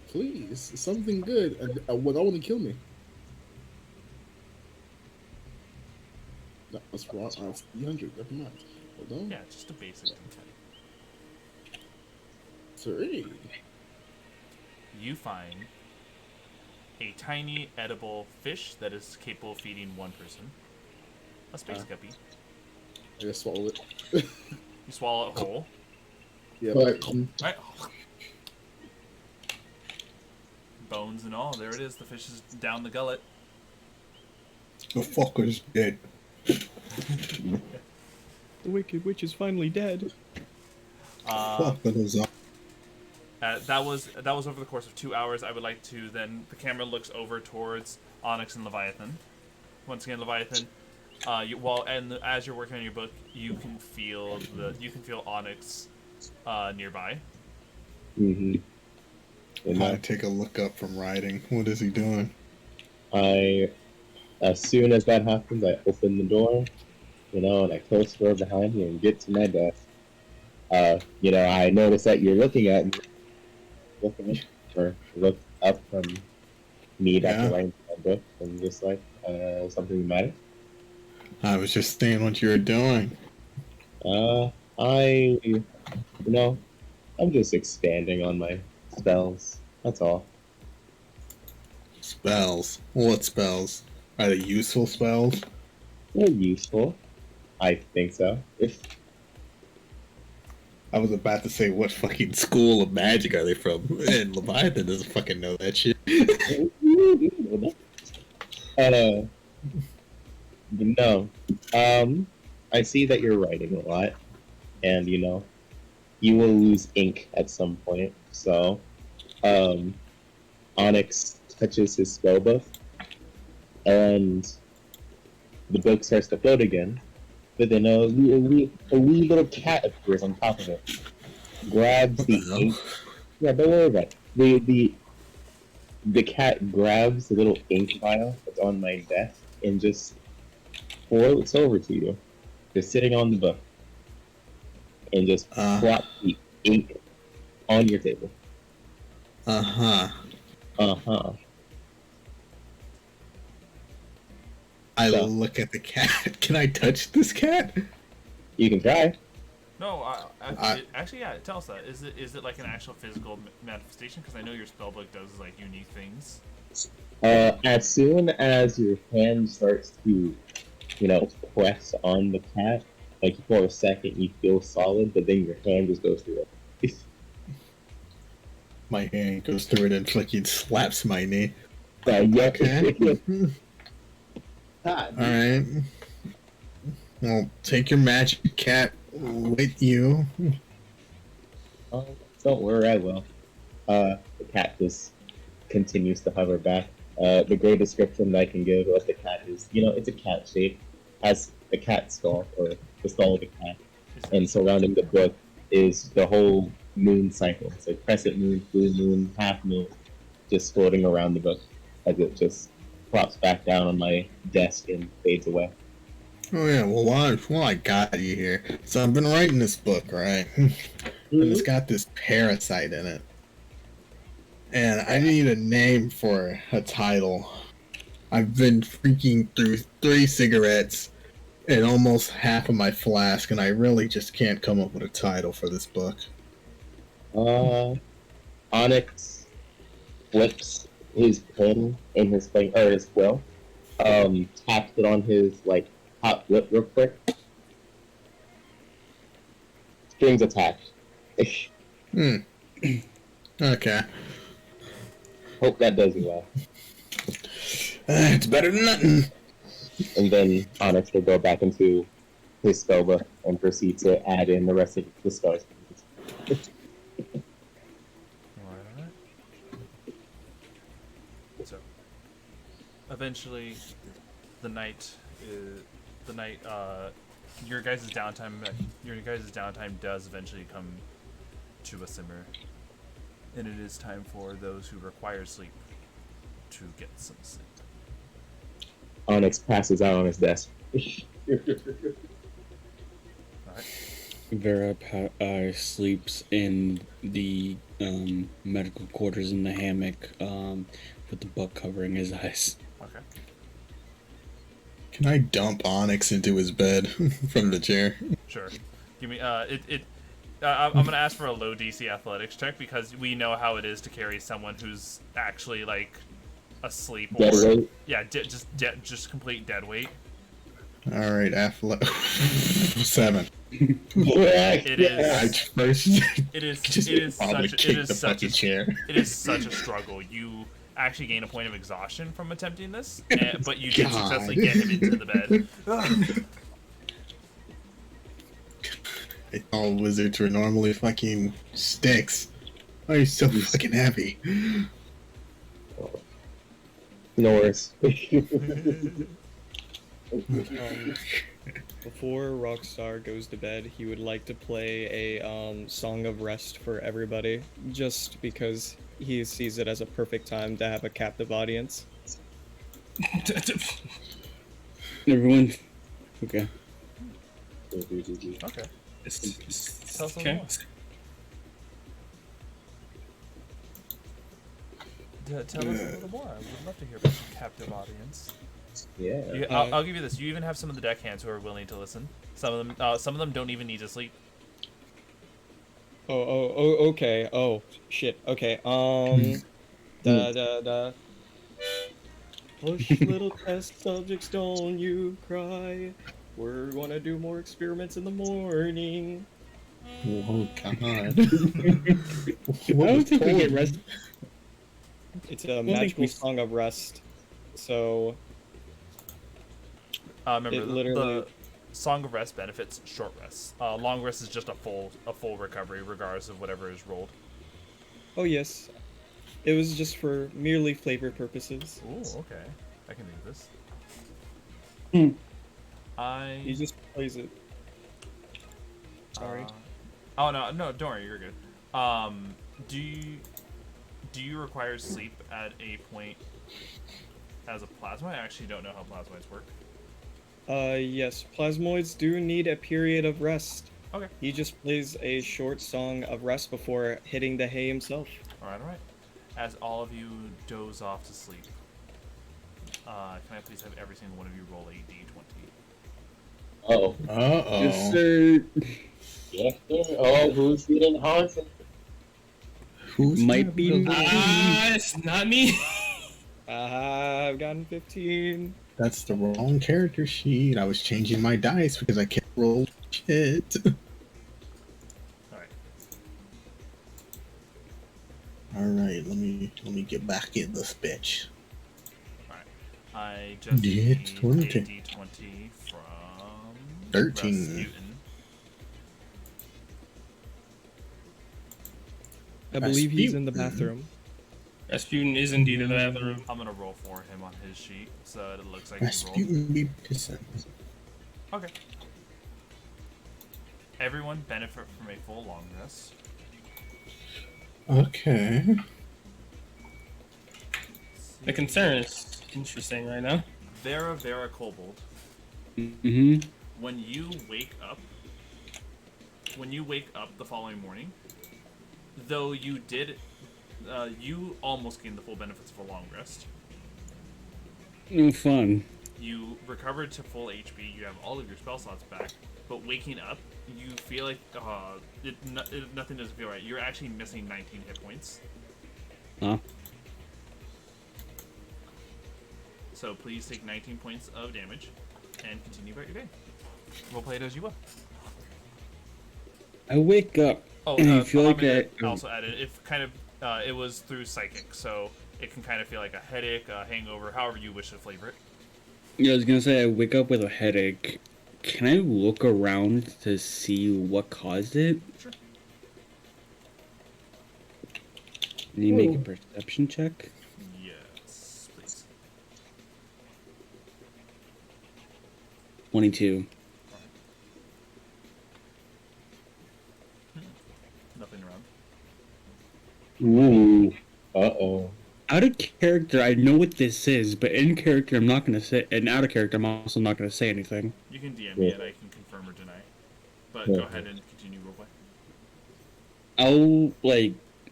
Please, something good. I want to kill me. That's wrong. 300. Never mind. Hold on. Yeah, just a basic d10. 3. You find a tiny edible fish that is capable of feeding 1 person. A space guppy. I just swallow it. You swallow it whole. Yeah. Right. Bones and all. There it is. The fish is down the gullet. The fucker's dead. The Wicked Witch is finally dead. Fucking is up. That was over the course of 2 hours. I would like to then the camera looks over towards Onyx and Leviathan. Once again, Leviathan. As you're working on your book, you can feel Onyx nearby. Mm-hmm. I take a look up from riding. What is he doing? As soon as that happens, I open the door, and I close the door behind me and get to my desk. I notice that you're looking at me, look up from me that's writing my book, and just like, something the matter? I was just seeing what you were doing. I'm just expanding on my spells. That's all. Spells? What spells? Are they useful spells? They're useful. I think so. If I was about to say, what fucking school of magic are they from? And Leviathan doesn't fucking know that shit. No. I see that you're writing a lot, and you will lose ink at some point. So, Onyx touches his spell book, and the book starts to float again. But then a wee little cat appears on top of it, grabs the ink. Yeah, don't worry about it. The cat grabs the little ink vial that's on my desk and just floats over to you. Just sitting on the book. And just plops the ink on your table. Uh-huh. Uh-huh. I So, look at the cat. Can I touch this cat? you can try. No, actually, yeah. Tell us that. Is it like an actual physical manifestation? Because I know your spellbook does like unique things. As soon as your hand starts to, press on the cat, like for a second you feel solid, but then your hand just goes through it. My hand goes through it and fucking slaps my knee. Yeah. Okay. Alright. Well, take your magic cat with you. Oh, don't worry, I will. The cat just continues to hover back. The great description that I can give of the cat is, it's a cat shape, has a cat skull, or the skull of a cat, and surrounding the book is the whole moon cycle. So crescent moon, full moon, half moon, just floating around the book as it just plops back down on my desk and fades away. Oh yeah, well I got you here. So I've been writing this book, right? And it's got this parasite in it. And I need a name for a title. I've been freaking through 3 cigarettes and almost half of my flask, and I really just can't come up with a title for this book. Onyx flips his pen in his thing, or his quill, taps it on his top lip real quick. Strings attached. Okay. Hope that does you well. It's better than nothing. And then Onyx will go back into his spellbook and proceed to add in the rest of the spells. Alright. So, eventually, your guys' downtime does eventually come to a simmer, and it is time for those who require sleep to get some sleep. Onyx passes out on his desk. Vera sleeps in the medical quarters in the hammock with the book covering his eyes. Okay. Can I dump Onyx into his bed from the chair? Sure. Give me I'm gonna ask for a low DC athletics check because we know how it is to carry someone who's actually asleep or Dead weight? yeah, just complete dead weight. All right, athletics 7. It is. It is such a struggle. You actually gain a point of exhaustion from attempting this, but you did successfully get him into the bed. All wizards were normally fucking sticks. Why are you so fucking heavy? No worries. Before Rockstar goes to bed, he would like to play a song of rest for everybody, just because he sees it as a perfect time to have a captive audience. Everyone, okay. Okay. Tell us a little more. Tell us a little more. I would love to hear about your captive audience. Yeah. I'll give you this. You even have some of the deckhands who are willing to listen. Some of them don't even need to sleep. Okay. Oh, shit. Okay. Hush, little test subjects, don't you cry. We're gonna do more experiments in the morning. Oh God! I What was don't think we get told? rest. It's a think magical we- song of rest. So Remember, It literally- the Song of Rest benefits short rests. Long rest is just a full recovery, regardless of whatever is rolled. oh yes, it was just for merely flavor purposes. Ooh, okay. I can do this. Hmm. He just plays it. Sorry. Oh no, don't worry, you're good. Do you require sleep at a point as a plasma? I actually don't know how plasmoids work. Yes, plasmoids do need a period of rest. Okay. He just plays a short song of rest before hitting the hay himself. All right. As all of you doze off to sleep, can I please have every single one of you roll a d20? Oh, Yes, sir. yes, sir. Oh, who's getting haunted? Who's Might that be little- It's not me. I've gotten 15. That's the wrong character sheet. I was changing my dice because I kept rolling shit. All right. All right, let me get back in this bitch. All right. I just D20. need a d20 from 13. Rasputin. I believe he's in the Rasputin. bathroom. Rasputin is indeed in the bathroom. I'm gonna roll for him on his sheet, so it looks like he rolled. Rasputin be pissing. Okay. Everyone benefit from a full long rest. Okay. The concern is interesting right now. Vera Kobold. Mm-hmm. When you wake up the following morning, though you did, you almost gained the full benefits of a long rest. No fun. You recovered to full HP. You have all of your spell slots back. But waking up, you feel like nothing doesn't feel right. You're actually missing 19 hit points. Huh? So please take 19 points of damage and continue about your day. We'll play it as you will. I wake up Oh, and I feel like I I also added if kind of it was through psychic, so it can kind of feel like a headache, a hangover, however you wish to flavor it. Yeah, I was gonna say I wake up with a headache. Can I look around to see what caused it? Sure. Can you make a perception check? Yes, please. 22. Nothing around. Ooh. Uh-oh. Out of character, I know what this is, but in character, I'm not gonna say. And out of character, I'm also not gonna say anything. You can DM me and I can confirm or deny. But go ahead and continue roleplay. I'll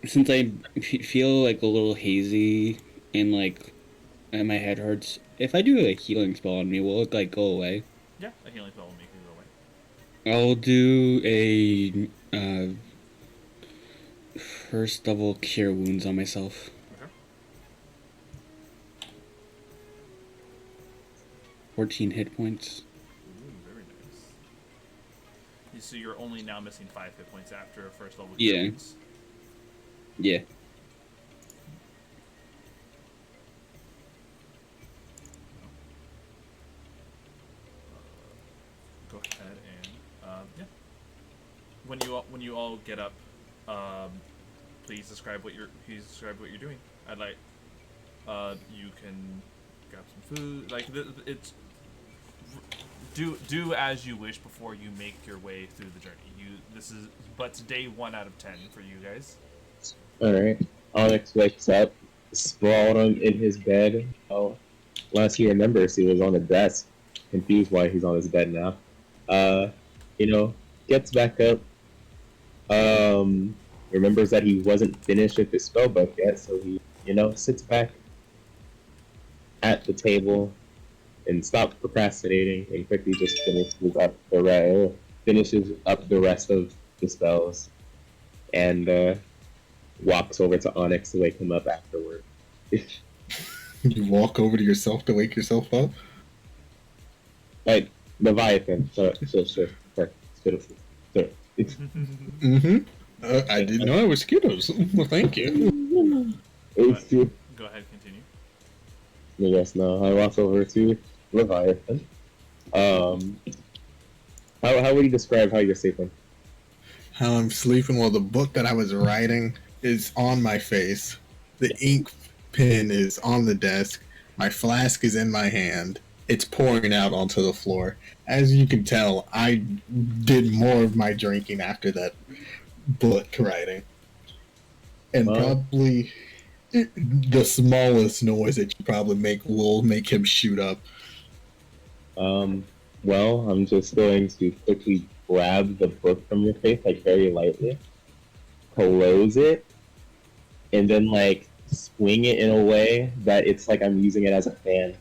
since I feel like a little hazy and and my head hurts. If I do a healing spell on me, will it go away? Yeah, a healing spell will make you go away. I'll do a first level cure wounds on myself. Okay. 14 hit points. Ooh, very nice. So you're only now missing 5 hit points after a first level Yeah. wounds. Yeah. Go ahead and yeah. When you all get up, please describe what you're doing. I'd like you can grab some food. It's do as you wish before you make your way through the journey. This is but day 1 out of 10 for you guys. Alright. Onyx wakes up, sprawled in his bed. Oh, last he remembers, he was on the desk. Confused why he's on his bed now. Gets back up. Remembers that he wasn't finished with his spell book yet, so he, sits back at the table and stops procrastinating and quickly just finishes up the rest of the spells and walks over to Onyx to wake him up afterward. You walk over to yourself to wake yourself up. Like Leviathan. Sir. It's Mm-hmm. I didn't know it was Skittles. Well, thank you. too. Go ahead, continue. Yes, no. I walk over to Leviathan. How would you describe how you're sleeping? How I'm sleeping? Well, the book that I was writing is on my face. The ink pen is on the desk. My flask is in my hand. It's pouring out onto the floor. As you can tell, I did more of my drinking after that book writing. And Well- probably the smallest noise that you probably make will make him shoot up. Well, I'm just going to quickly grab the book from your face, like very lightly, close it, and then like swing it in a way that it's like I'm using it as a fan.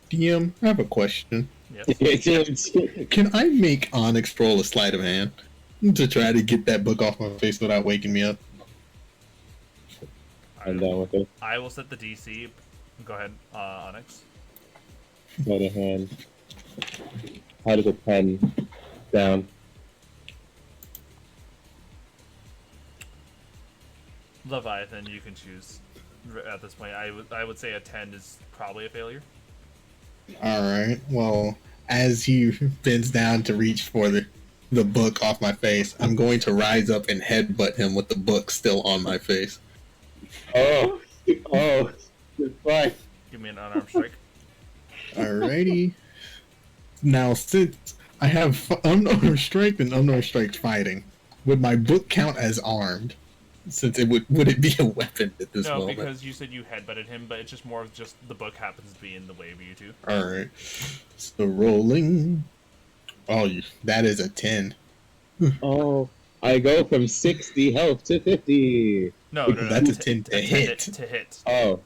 DM, I have a question. Yes. Can I make Onyx roll a sleight of hand to try to get that book off my face without waking me up? I'm down with it. I will set the DC. Go ahead, Onyx. Sleight of hand. How does a 10 down? Leviathan, you can choose. At this point, I would say a 10 is probably a failure. Alright, well, as he bends down to reach for the book off my face, I'm going to rise up and headbutt him with the book still on my face. Oh, goodbye. Give me an unarmed strike. Alrighty. Now, since I have unarmed strike and unarmed strike fighting, would my book count as armed? Since it would it be a weapon at this No, moment? because you said you headbutted him, but it's just more of just the book happens to be in the way of you two. Alright. So rolling. Oh, that is a 10. Oh, I go from 60 health to 50. No, That's a 10 to hit. To hit. Oh,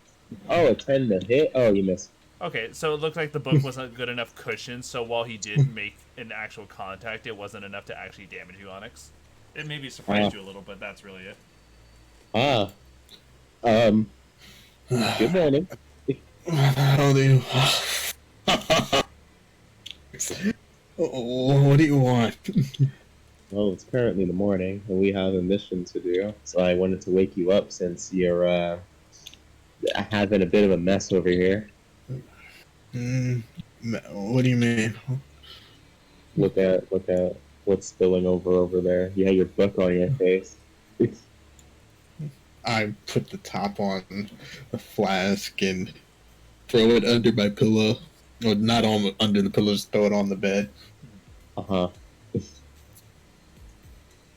a 10 to hit? Oh, you missed. Okay, so it looked like the book wasn't good enough cushion, so while he did make an actual contact, it wasn't enough to actually damage you, Onyx. It maybe surprised you a little, but that's really it. Good morning. How do you... What do you want? Well, it's currently the morning, and we have a mission to do, so I wanted to wake you up since you're, having a bit of a mess over here. What do you mean? Look at what's spilling over there. You have your book on your face. I put the top on the flask and throw it under my pillow. Or not on under the pillow, just throw it on the bed. Uh-huh.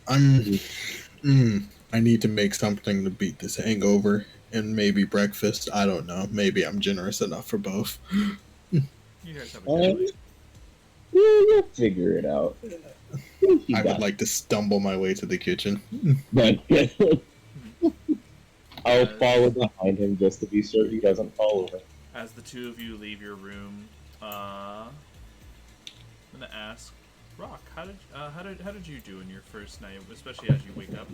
I need to make something to beat this hangover. And maybe breakfast. I don't know. Maybe I'm generous enough for both. You guys have a good night. You'll figure it out. I would like to stumble my way to the kitchen. But I'll follow behind him just to be sure he doesn't fall over. As the two of you leave your room, I'm gonna ask Rock, how did you do in your first night, especially as you wake up?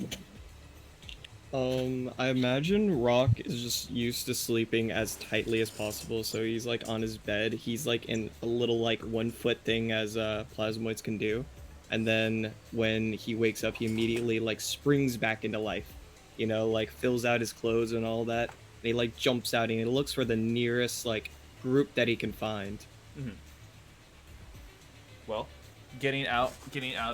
I imagine Rock is just used to sleeping as tightly as possible, so he's like on his bed. He's like in a little like 1 foot thing as plasmoids can do, and then when he wakes up, he immediately like springs back into life. You know, like fills out his clothes and all that. And he like jumps out and he looks for the nearest like group that he can find. Mm-hmm. Well, getting out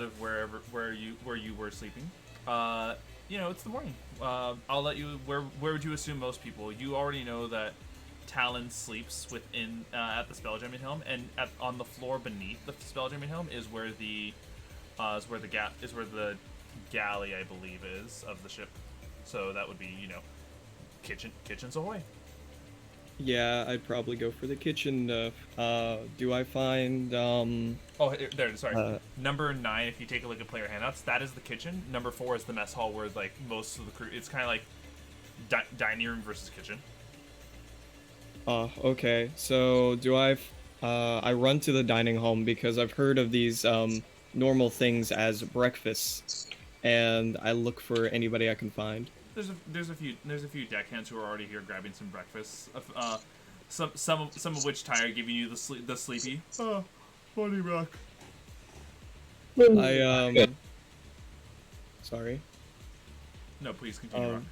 of where you were sleeping. It's the morning. I'll let you. Where would you assume most people? You already know that Talon sleeps within at the spelljamming helm, and on the floor beneath the spelljamming helm is where the galley, I believe, is of the ship. So that would be kitchens ahoy. Yeah, I'd probably go for the kitchen. Do I find Oh, there. Sorry. Number 9. If you take a look at player handouts, that is the kitchen. Number 4 is the mess hall, where like most of the crew. It's kind of like dining room versus kitchen. Okay. So do I run to the dining hall because I've heard of these normal things as breakfasts, and I look for anybody I can find. There's a few deckhands who are already here grabbing some breakfast. some of which tired, giving you the sleepy. Oh, funny rock. Sorry. No, please continue. Rock.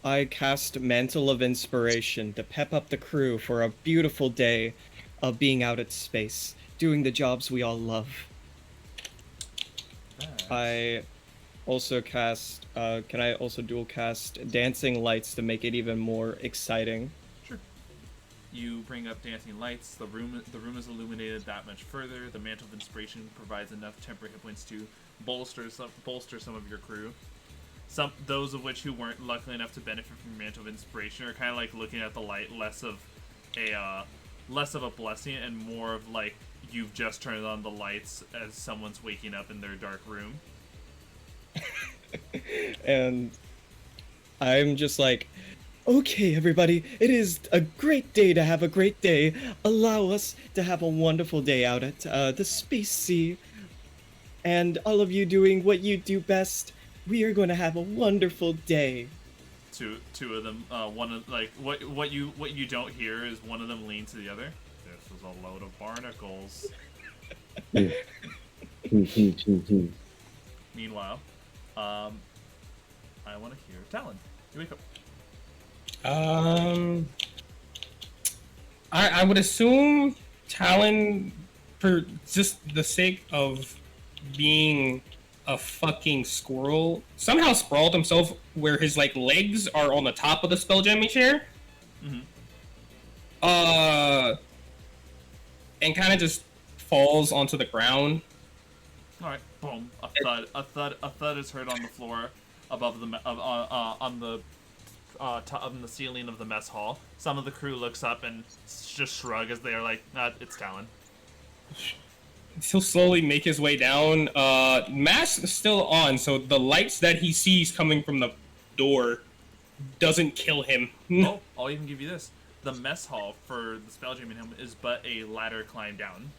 I cast Mantle of Inspiration to pep up the crew for a beautiful day of being out at space, doing the jobs we all love. I also cast, can I also dual cast Dancing Lights to make it even more exciting? Sure. You bring up dancing lights. The room is illuminated that much further. The Mantle of Inspiration provides enough temporary hit points to bolster some of your crew. Those of which who weren't lucky enough to benefit from Mantle of Inspiration are kind of like looking at the light less of a blessing and more of like you've just turned on the lights as someone's waking up in their dark room. And I'm just like, okay, everybody, it is a great day to have a great day. Allow us to have a wonderful day out at the Space Sea. And all of you doing what you do best. We are going to have a wonderful day. Two of them, one of like what you don't hear is one of them lean to the other. This was a load of barnacles. Meanwhile, I want to hear Talon. You wake up. I would assume Talon, for just the sake of being a fucking squirrel, somehow sprawled himself where his like legs are on the top of the spelljamming chair. Mm-hmm. And kind of just falls onto the ground. All right, boom! A thud is heard on the floor above the on the ceiling of the mess hall. Some of the crew looks up and just shrug as they are like, "It's Talon." He'll slowly make his way down. Mask is still on, so the lights that he sees coming from the door doesn't kill him. Oh, I'll even give you this. The mess hall for the spelljamming helmet is but a ladder climb down.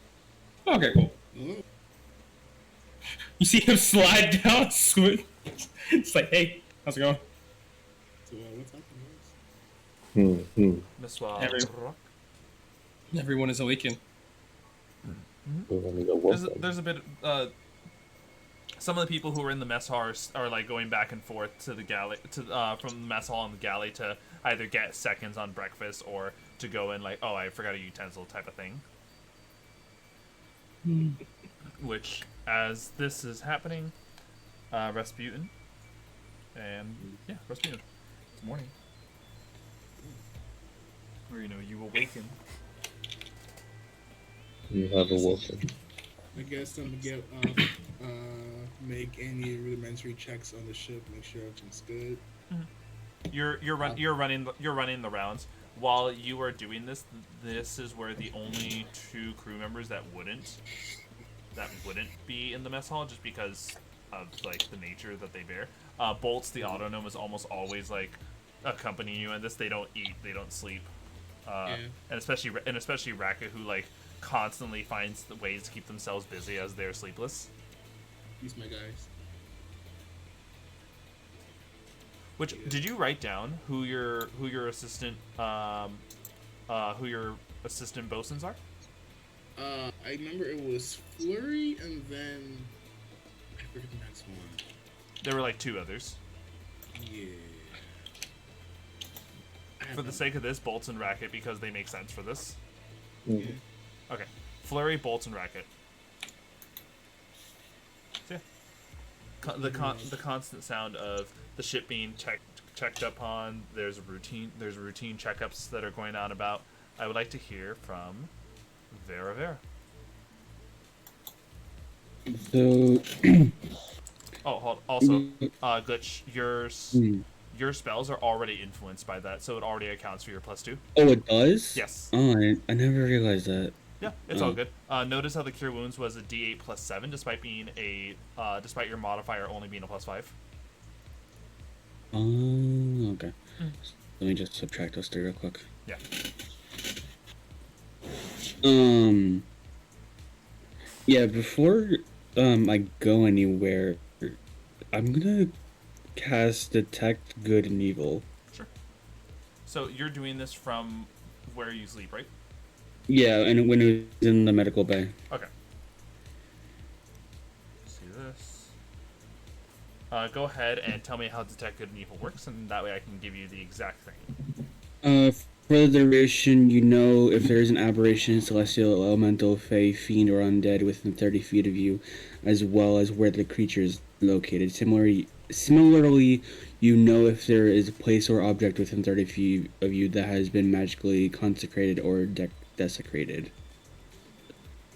Okay, cool. You see him slide down. It's like, hey, how's it going? So, what's happening? Miss Everyone is awakened. There's a bit. Some of the people who are in the mess hall are like going back and forth to the galley from the mess hall and the galley to either get seconds on breakfast or to go in like, oh, I forgot a utensil type of thing. Which, as this is happening, Rasputin, and yeah, Rasputin, it's morning. Or you awaken. You have awoken. I guess I'm gonna get make any rudimentary checks on the ship, make sure everything's good. Mm-hmm. You're running the rounds. While you are doing this, this is where the only two crew members that wouldn't be in the mess hall, just because of like the nature that they bear. Bolts, the autonom, is almost always like accompanying you in this. They don't eat, they don't sleep, and especially Raka, who like constantly finds the ways to keep themselves busy as they're sleepless. These my guys. Which did you write down who your assistant bosuns are? I remember it was Flurry and then I forget the next one. There were like two others. Yeah. For the sake of this, Bolts and Racket, because they make sense for this. Mm-hmm. Okay. Flurry, Bolts, and Racket. So yeah. The constant sound of the ship being checked up on. There's routine checkups that are going on about. I would like to hear from Vera. So. Oh, hold. Also, Glitch, your spells are already influenced by that, so it already accounts for your +2. Oh, it does? Yes. Oh, I never realized that. Yeah, it's all good. Notice how the Cure Wounds was a D8 +7, despite being despite your modifier only being a +5. Oh, okay. Let me just subtract those three real quick. Yeah. Yeah, before I go anywhere, I'm gonna cast Detect Good and Evil. Sure. So you're doing this from where you sleep, right? Yeah, and when it was in the medical bay. Okay. Let's see this. Go ahead and tell me how detect good and evil works, and that way I can give you the exact thing. For the duration, you know if there is an aberration, celestial, elemental, fey, fiend, or undead within 30 feet of you, as well as where the creature is located. Similarly, you know if there is a place or object within 30 feet of you that has been magically consecrated or desecrated.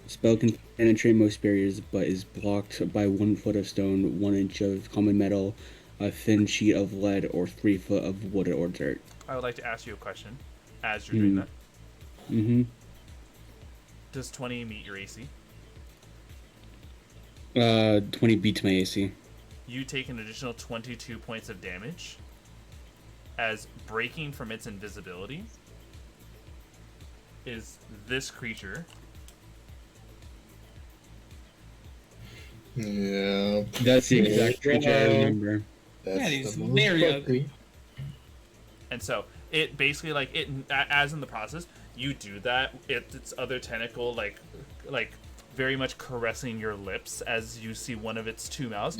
Spell can penetrate most barriers, but is blocked by 1 foot of stone, 1 inch of common metal, a thin sheet of lead, or 3 foot of wood or dirt. I would like to ask you a question as you're doing that. Mm-hmm. Does 20 meet your AC? 20 beats my AC. You take an additional 22 points of damage as breaking from its invisibility is this creature. Yeah. That's the exact creature I remember. That's Yeah, he's the very motherfucker. ugly. And so it basically as in the process you do that, its other tentacle like very much caressing your lips as you see one of its 2 mouths.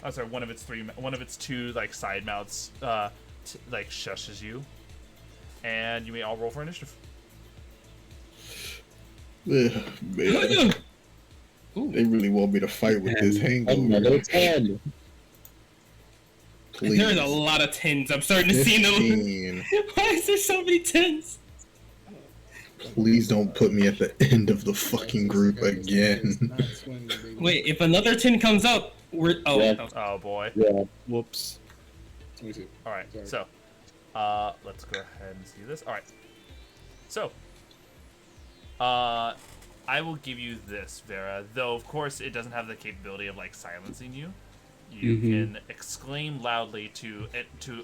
Oh, sorry, one of its 2 like side mouths like shushes you, and you may all roll for initiative. Ugh, man. They really want me to fight with this Another hangover. 10. Please. There's a lot of 10s. I'm starting to see them. 15. Why is there so many 10s? Please don't put me at the end of the fucking group again. Wait, if another 10 comes up, we're... Oh, Yeah. that was- Oh boy. Yeah. Whoops. All right. Sorry. So, let's go ahead and see this. All right. So, I will give you this, Vera. Though of course it doesn't have the capability of like silencing you. You can exclaim loudly to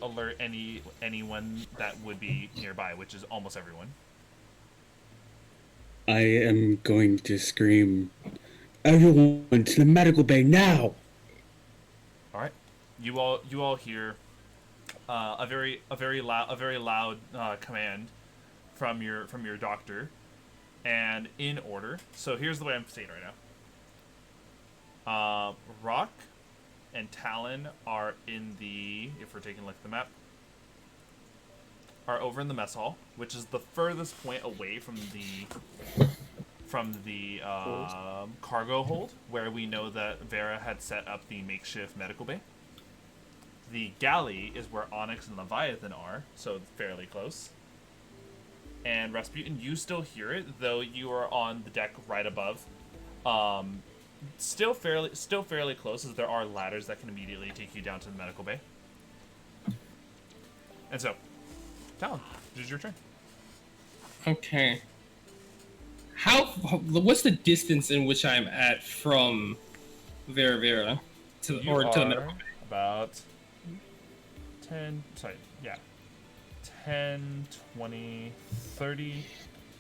alert anyone that would be nearby, which is almost everyone. I am going to scream, "Everyone to the medical bay now!" All right. You all hear a very loud command from your doctor, and in order. So here's the way I'm saying right now. Rock and Talon are in the, if we're taking a look at the map, are over in the mess hall, which is the furthest point away from the cargo hold, where we know that Vera had set up the makeshift medical bay. The galley is where Onyx and Leviathan are, so fairly close. And Rasputin, you still hear it, though you are on the deck right above. Still fairly close, as there are ladders that can immediately take you down to the medical bay. And so, Talon, it is your turn. Okay. What's the distance in which I'm at from Vera to the, You or to the are medical bay? about 10, 20, 30,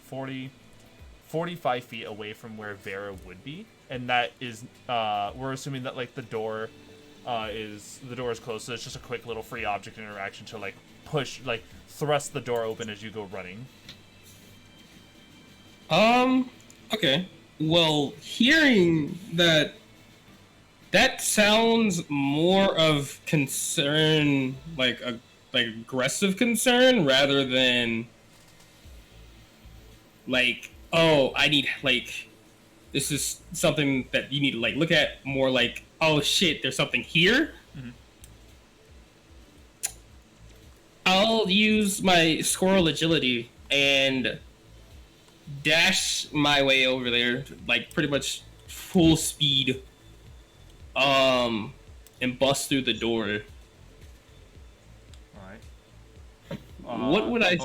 40, 45 feet away from where Vera would be. And that is, we're assuming that, like, the door is closed, so it's just a quick little free object interaction to, like, thrust the door open as you go running. Okay. Well, hearing that sounds more of concern, like aggressive concern, rather than like, oh, I need, like, this is something that you need to, like, look at, more like, oh shit, there's something here. Mm-hmm. I'll use my squirrel agility and dash my way over there, like pretty much full speed, and bust through the door. All right. What would I?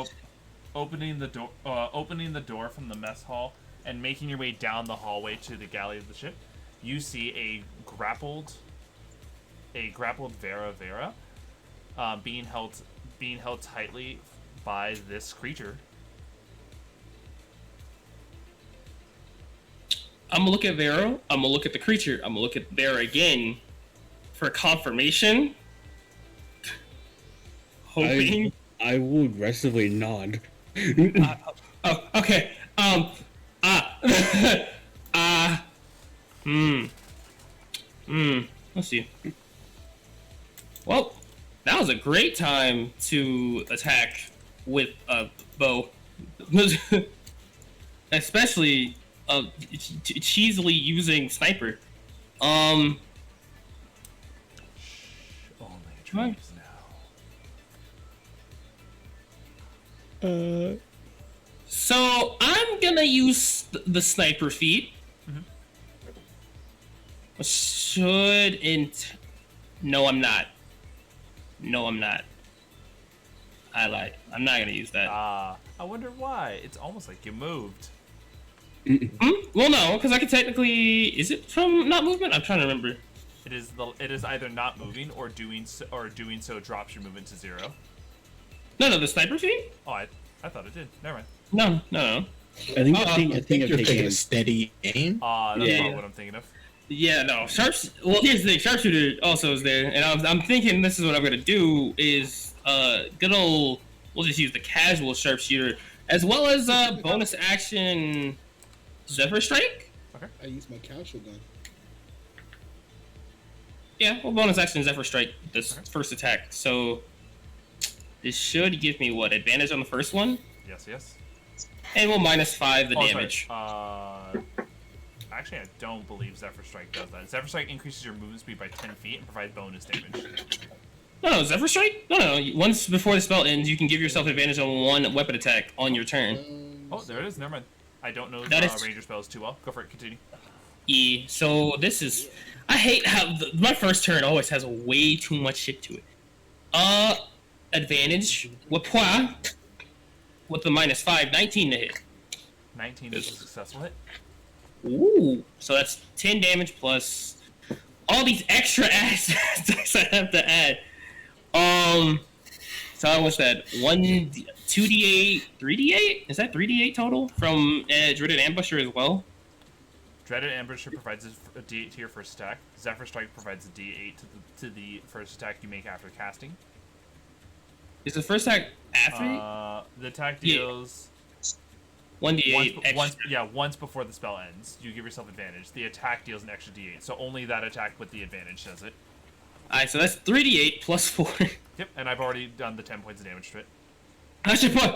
Opening the door from the mess hall and making your way down the hallway to the galley of the ship, you see a grappled Vera, being held tightly by this creature. I'm gonna look at Vera. I'm gonna look at the creature. I'm gonna look at Vera again for confirmation. hoping. I will aggressively nod. Oh, okay. Let's see. Well, that was a great time to attack with a bow. Especially cheesily using sniper. Only Right. dreams now. So I'm gonna use the sniper feat. No, I'm not. No, I'm not. I lied. I'm not gonna use that. I wonder why. It's almost like you moved. Well, no, because I could technically. Is it from not movement? I'm trying to remember. It is either not moving or doing so drops your movement to 0. No, the sniper feat? Oh, I thought it did. Never mind. No. I think I think you're I've taking taken a steady aim. That's Yeah. not what I'm thinking of. Yeah, no. Well, here's the thing. Sharpshooter also is there, and I'm thinking this is what I'm gonna do is good old. We'll just use the casual sharpshooter as well as bonus action Zephyr Strike. I use my casual gun. Yeah, well, bonus action Zephyr Strike this first attack. So this should give me what advantage on the first one, Yes. and we'll -5 the Oh, damage. sorry. Actually, I don't believe Zephyr Strike does that. Zephyr Strike increases your movement speed by 10 feet and provides bonus damage. No, Zephyr Strike? No. Once before the spell ends, you can give yourself advantage on one weapon attack on your turn. Oh, there it is. Never mind. I don't know That is- ranger spells too well. Go for it. Continue. So this is. I hate how my first turn always has way too much shit to it. Advantage with the -5, 19 to hit. 19 is a successful hit. Ooh, so that's 10 damage plus all these extra attacks I have to add. So what's that? 2d8, 3d8? Is that 3d8 total from Dreaded Ambusher as well? Dreaded Ambusher provides a d8 to your first attack. Zephyr Strike provides a d8 to the first attack you make after casting. Is the first attack after? The attack Yeah. deals 1d8 extra. once before the spell ends. You give yourself advantage. The attack deals an extra d8, so only that attack with the advantage does it. Alright, so that's 3d8 plus 4. Yep, and I've already done the 10 points of damage to it. I should put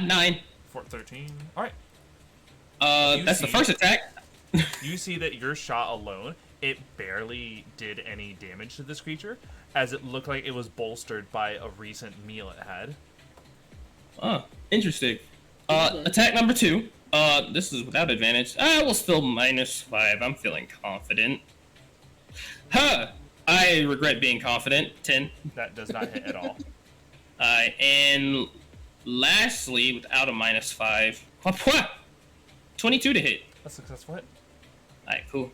9. 13. All right. That's the first attack. You see that your shot alone, it barely did any damage to this creature, as it looked like it was bolstered by a recent meal it had. Oh, interesting. Attack number 2. This is without advantage. We'll still -5. I'm feeling confident. I regret being confident. 10. That does not hit at all. And lastly, without a -5, 22 to hit. A successful hit. Alright, cool.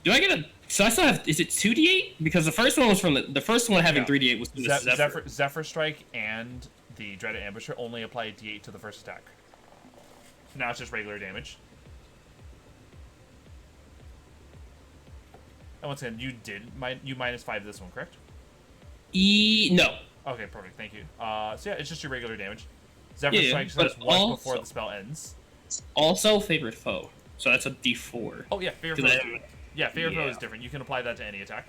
Do I get a? So I still have. Is it 2d8? Because the first one was from the first one having Yeah. 3d8 was from the Zephyr. Zephyr Strike and the Dreaded Ambusher only apply a d8 to the first attack. Now it's just regular damage. And once again, you -5 this one, correct? No. Okay, perfect. Thank you. So yeah, it's just your regular damage. Zephyr Yeah, Strike but says once before also- the spell ends. Also favorite foe. So that's a d4. Oh yeah, favorite 'Cause foe. Yeah, favorite foe Yeah. is different. You can apply that to any attack.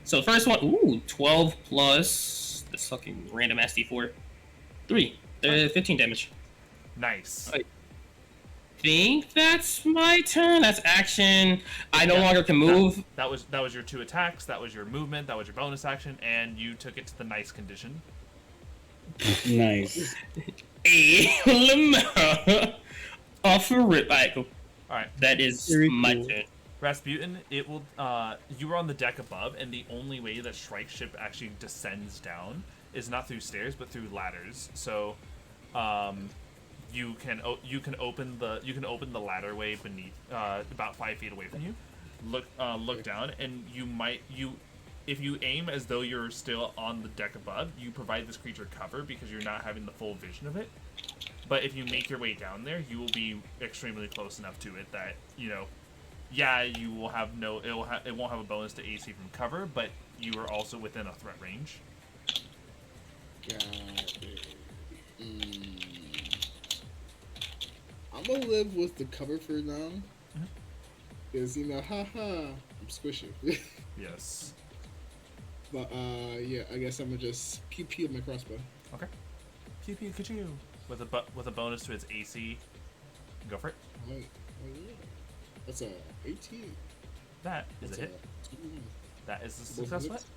So the first one, 12 plus this fucking random ass d4. 3. 15 damage. Nice. Right. Think that's my turn. That's action. I no longer can move. That was your 2 attacks. That was your movement. That was your bonus action, and you took it to the nice condition. Nice. Off a rip. Alright, cool. All right, That is Very my cool. turn. Rasputin. It will. You were on the deck above, and the only way that Strike Ship actually descends down is not through stairs, but through ladders. So, you can open the ladderway beneath, about 5 feet away from you. Look down, and if you aim as though you're still on the deck above, you provide this creature cover because you're not having the full vision of it. But if you make your way down there, you will be extremely close enough to it that yeah, you will have no. It won't have a bonus to AC from cover, but you are also within a threat range. Got it. I'm gonna live with the cover for now. Because, haha, I'm squishy. Yes. But, yeah, I guess I'm gonna just keep healing my crossbow. Okay. Pew pew ka-choo. With a bonus to its AC. Go for it. Right. Oh, yeah. That's a 18. That is That's a hit. 21. That is a Both success hits? hit.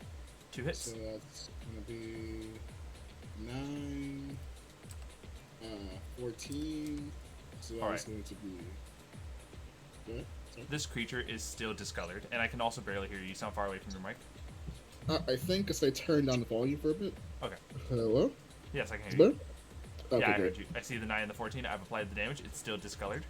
2 hits. So that's gonna be 9, 14. So that's Alright. going to be. What? Sorry? This creature is still discolored, and I can also barely hear you. You sound far away from your mic. I think because I turned down the volume for a bit. Okay. Hello? Yes, I can Is hear it you. better? Yeah, I Okay, heard great. you. I see the 9 and the 14. I've applied the damage. It's still discolored.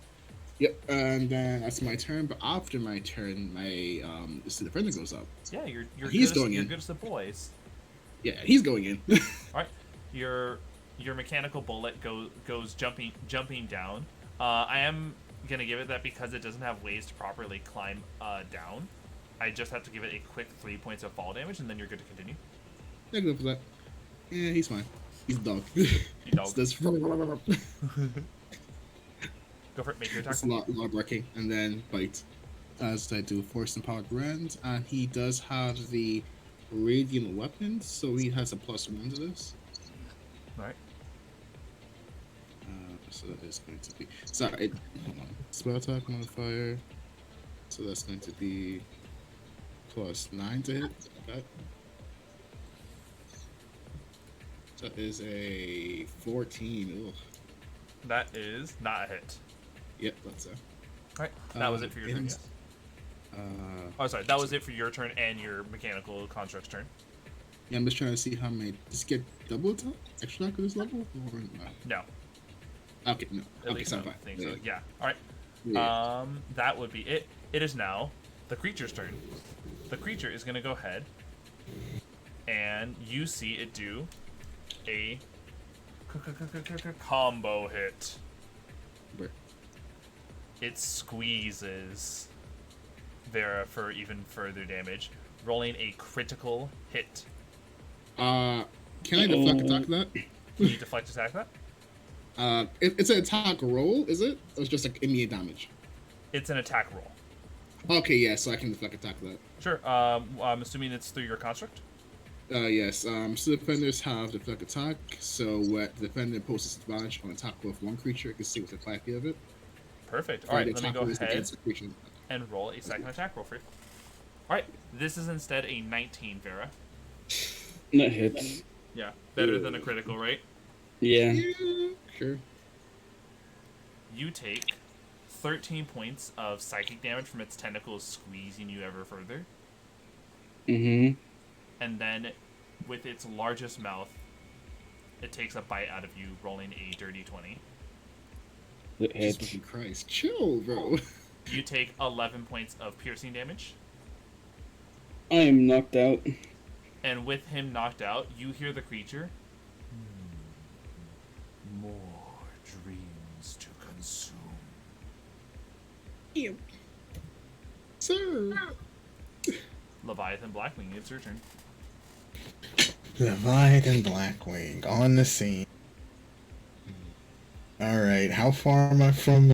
Yep, and then that's my turn. But after my turn, my the defender goes up. Yeah, you're He's good going you're in. good as the boys. Yeah, he's going in. Alright. Your mechanical bullet goes jumping down. I am gonna give it that because it doesn't have ways to properly climb down. I just have to give it a quick 3 points of fall damage, and then you're good to continue. Yeah, good for that. Yeah, he's fine. He's a dog. You dog. So that's Go for it. Make your attack. it's a lot of barking, and then bite. As I do force empowered rend, and he does have the radiant weapon, so he has a +1 to this. Alright. So that is going to be. Sorry, hold on. Spell attack modifier. So that's going to be +9 to hit. Okay. That is a 14. Ugh. That is not a hit. Yep, that's it. Alright. That was it for your turn, yes. Oh, sorry. That was it for your turn and your mechanical construct's turn. Yeah, I'm just trying to see how many. Does it get double attack? Extra attack at this level? Or no? No. Okay, no. At Okay, least so I I'm fine. don't think so. Yeah. Alright. Yeah. That would be it. It is now the creature's turn. The creature is going to go ahead, and you see it do a combo hit. Where? It squeezes Vera for even further damage, rolling a critical hit. Can I deflect attack that? Can you deflect attack that? It's an attack roll, is it? Or it's just like immediate damage? It's an attack roll. Okay, yeah, so I can deflect attack that. Sure. I'm assuming it's through your construct. Yes. So defenders have deflect attack. So what the defender imposes advantage on attack with one creature, you can see with the 5 feet of it. Perfect. Or All right, the let me attack go roll is ahead against the creature. and roll a second attack roll for you. All right, this is instead a 19, Vera. That hits. Yeah, better than a critical, right? Yeah. Yeah, sure. You take 13 points of psychic damage from its tentacles squeezing you ever further. Mm-hmm. And then, with its largest mouth, it takes a bite out of you, rolling a dirty 20. That Jesus hits. fucking Christ. Chill, bro. You take 11 points of piercing damage. I am knocked out. And with him knocked out, you hear the creature. More dreams to consume. Ew. Sir. Leviathan Blackwing, it's your turn. Leviathan Blackwing on the scene. Alright, how far am I from?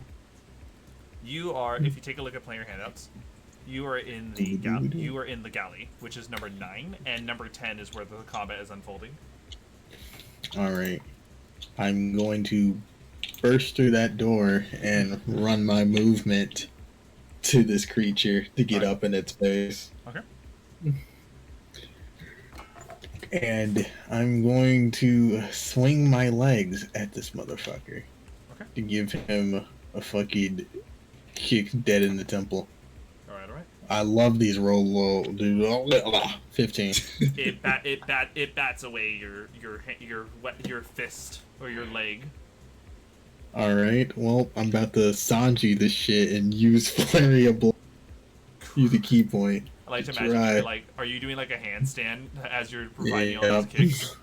You are, if you take a look at player handouts, you are in the galley, which is number 9, and number 10 is where the combat is unfolding. Alright. I'm going to burst through that door and run my movement to this creature to get up in its face. Okay. And I'm going to swing my legs at this motherfucker. Okay. To give him a fucking kick dead in the temple. Alright, alright. I love these roll low, dude. 15. It bats away your fist or your leg. Alright, well, I'm about to Sanji this shit and use Flurry of Blow. Use a key point. I like to That's imagine right. you're like, are you doing like a handstand as you're providing all these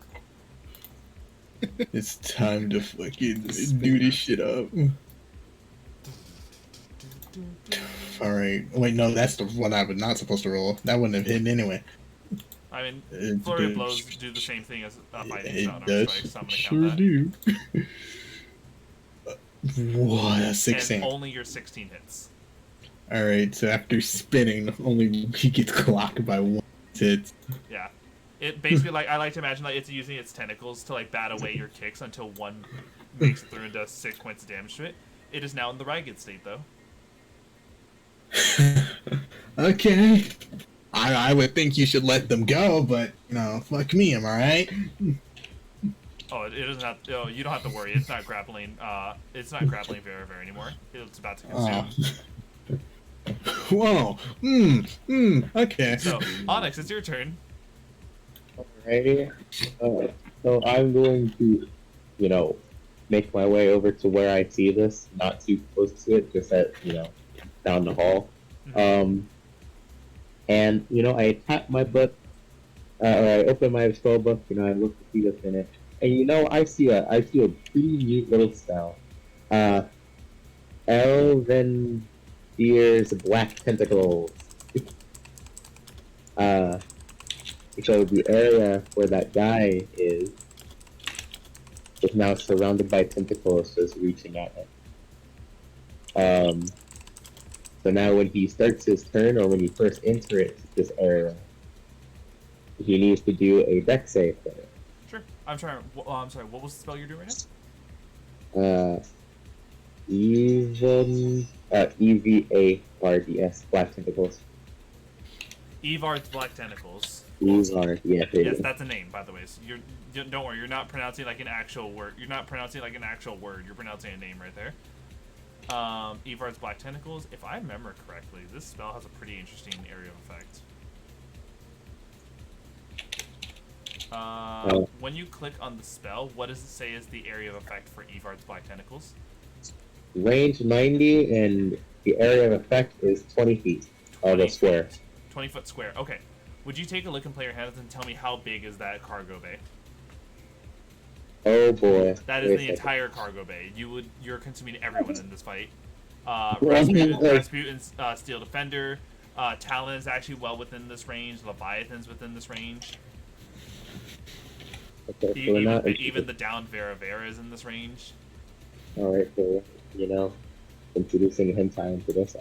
kicks? It's time to fucking do this shit up. enough. All right. Wait, no, that's the one I was not supposed to roll. That wouldn't have hit anyway. I mean, It flurry of does- blows do the same thing as a fighting It style and does strike, so I'm gonna sure count that. do. What a 16. And only your 16 hits. All right. So after spinning, only he gets clocked by one hit. Yeah. It basically, like, I like to imagine like it's using its tentacles to like bat away your kicks until one makes it through and does 6 points of damage to it. It is now in the ragged state though. Okay. I would think you should let them go, but fuck me, am I right? Oh, it doesn't have. Oh, you don't have to worry. It's not grappling. It's not grappling Vera anymore. It's about to consume. Whoa. Okay. So, Onyx, it's your turn. Alrighty. So I'm going to, make my way over to where I see this, not too close to it, just at, down the hall. And, I tap my book, or I open my spell book, I look to see what's in it. And, I see a pretty neat little spell. Elven Deer's Black Tentacles. So the area where that guy is now surrounded by tentacles just reaching at him. So now when he starts his turn, or when he first enters this area, he needs to do a dex save for it. Sure. I'm sorry. What was the spell you're doing right now? EVARDS, Black Tentacles. Evard's Black Tentacles. Evard, yeah. Yes, that's a name, by the way. So don't worry. You're not pronouncing like an actual word. You're pronouncing a name right there. Evard's Black Tentacles. If I remember correctly, this spell has a pretty interesting area of effect. When you click on the spell, what does it say is the area of effect for Evard's Black Tentacles? Range 90, and the area of effect is 20 feet of a square. 20-foot square. Okay. Would you take a look and play your hands and tell me how big is that cargo bay? Oh boy. That is Wait a the second. entire cargo bay. You're consuming everyone in this fight. Rasputin- Rasputin's Steel Defender. Talon's actually well within this range. Leviathan's within this range. Okay, so we're not Even the down Vera is in this range. Alright, so, introducing hentai into this.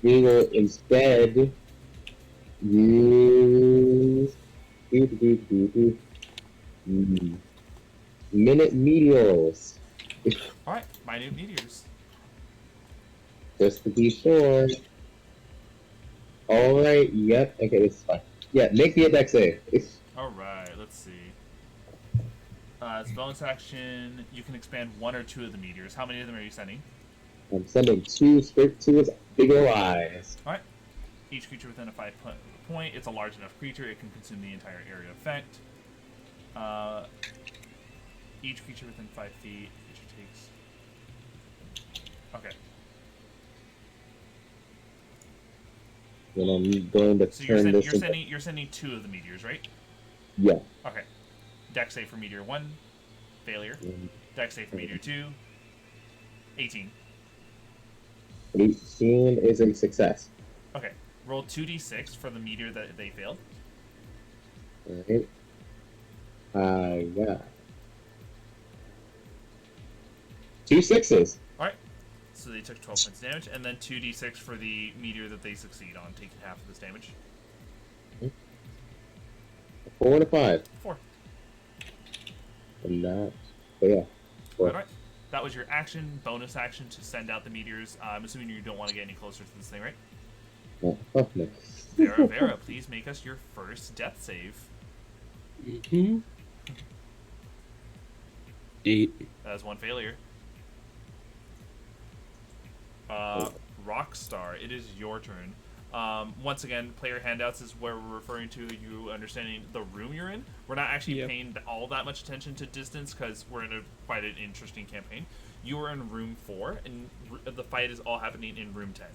We will instead use minute meteors. Alright, minute meteors. Just to be sure. Alright, yep, okay, this is fine. Yeah, make me a dex save. Alright, let's see. As bonus action, you can expand 1 or 2 of the meteors. How many of them are you sending? I'm sending 2 straight to his big ol' eyes. Alright. Each creature within a 5 point. It's a large enough creature. It can consume the entire area effect. Each creature within 5 feet. Creature takes. Okay. And I'm going to So turn this into... you're sending 2 of the meteors, right? Yeah. Okay. Dex save for meteor 1. Failure. Dex save for meteor 2. 18. 18 is a success. Okay. Roll 2d6 for the meteor that they failed. Alright. Yeah. 2 6s. Alright. So they took 12 points of damage, and then 2d6 for the meteor that they succeed on, taking half of this damage. 4 and a 5. 4. And that. So yeah. 4. Alright. That was your action, bonus action to send out the meteors. I'm assuming you don't want to get any closer to this thing, right? Oh, fuck no. Vera, please make us your first death save. 8. That is 1 failure. Rockstar, it is your turn. Once again, player handouts is where we're referring to you understanding the room you're in. We're not actually paying all that much attention to distance because we're in quite an interesting campaign. You are in room 4, and the fight is all happening in room 10.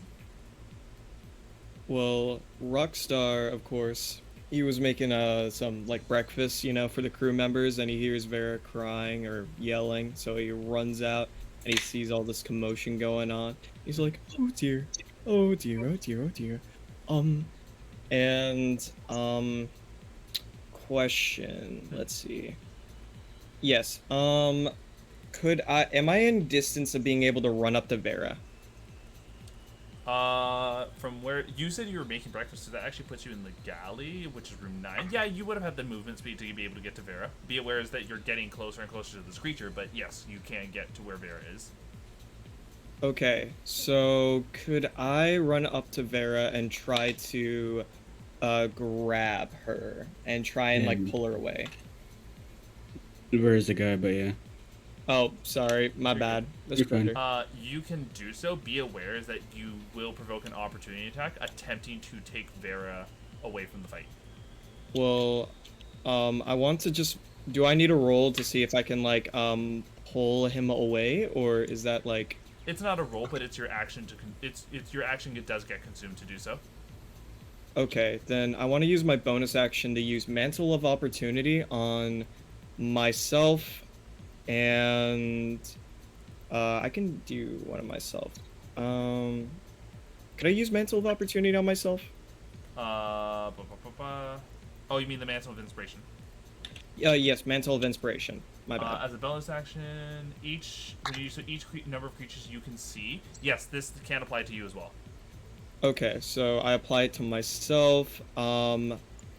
Well, Rockstar, of course, he was making some breakfast, for the crew members, and he hears Vera crying or yelling, so he runs out and he sees all this commotion going on. He's like, "Oh dear, Oh dear, oh dear, oh dear. And question. Let's see. Yes. Am I in distance of being able to run up to Vera? From where you said you were making breakfast, so that actually puts you in the galley, which is room 9. Yeah, you would have had the movement speed to be able to get to Vera. Be aware is that you're getting closer and closer to this creature, but yes, you can get to where Vera is. Okay, so could I run up to Vera and try to grab her and try and like And- pull her away? Where's the guy? But yeah. Oh, sorry, my You're bad. That's You're fine. Predator. You can do so. Be aware is that you will provoke an opportunity attack attempting to take Vera away from the fight. Well, I want to just. Do I need a roll to see if I can like pull him away, or is that like? It's not a roll, but it's your action to. It's your action. It does get consumed to do so. Okay, then I want to use my bonus action to use Mantle of Opportunity on myself, and I can do one of myself. Could I use Mantle of Opportunity on myself? Oh, you mean the Mantle of Inspiration? Yes, Mantle of Inspiration. My bad. As a bonus action, each number of creatures you can see. Yes, this can apply to you as well. Okay, so I apply it to myself,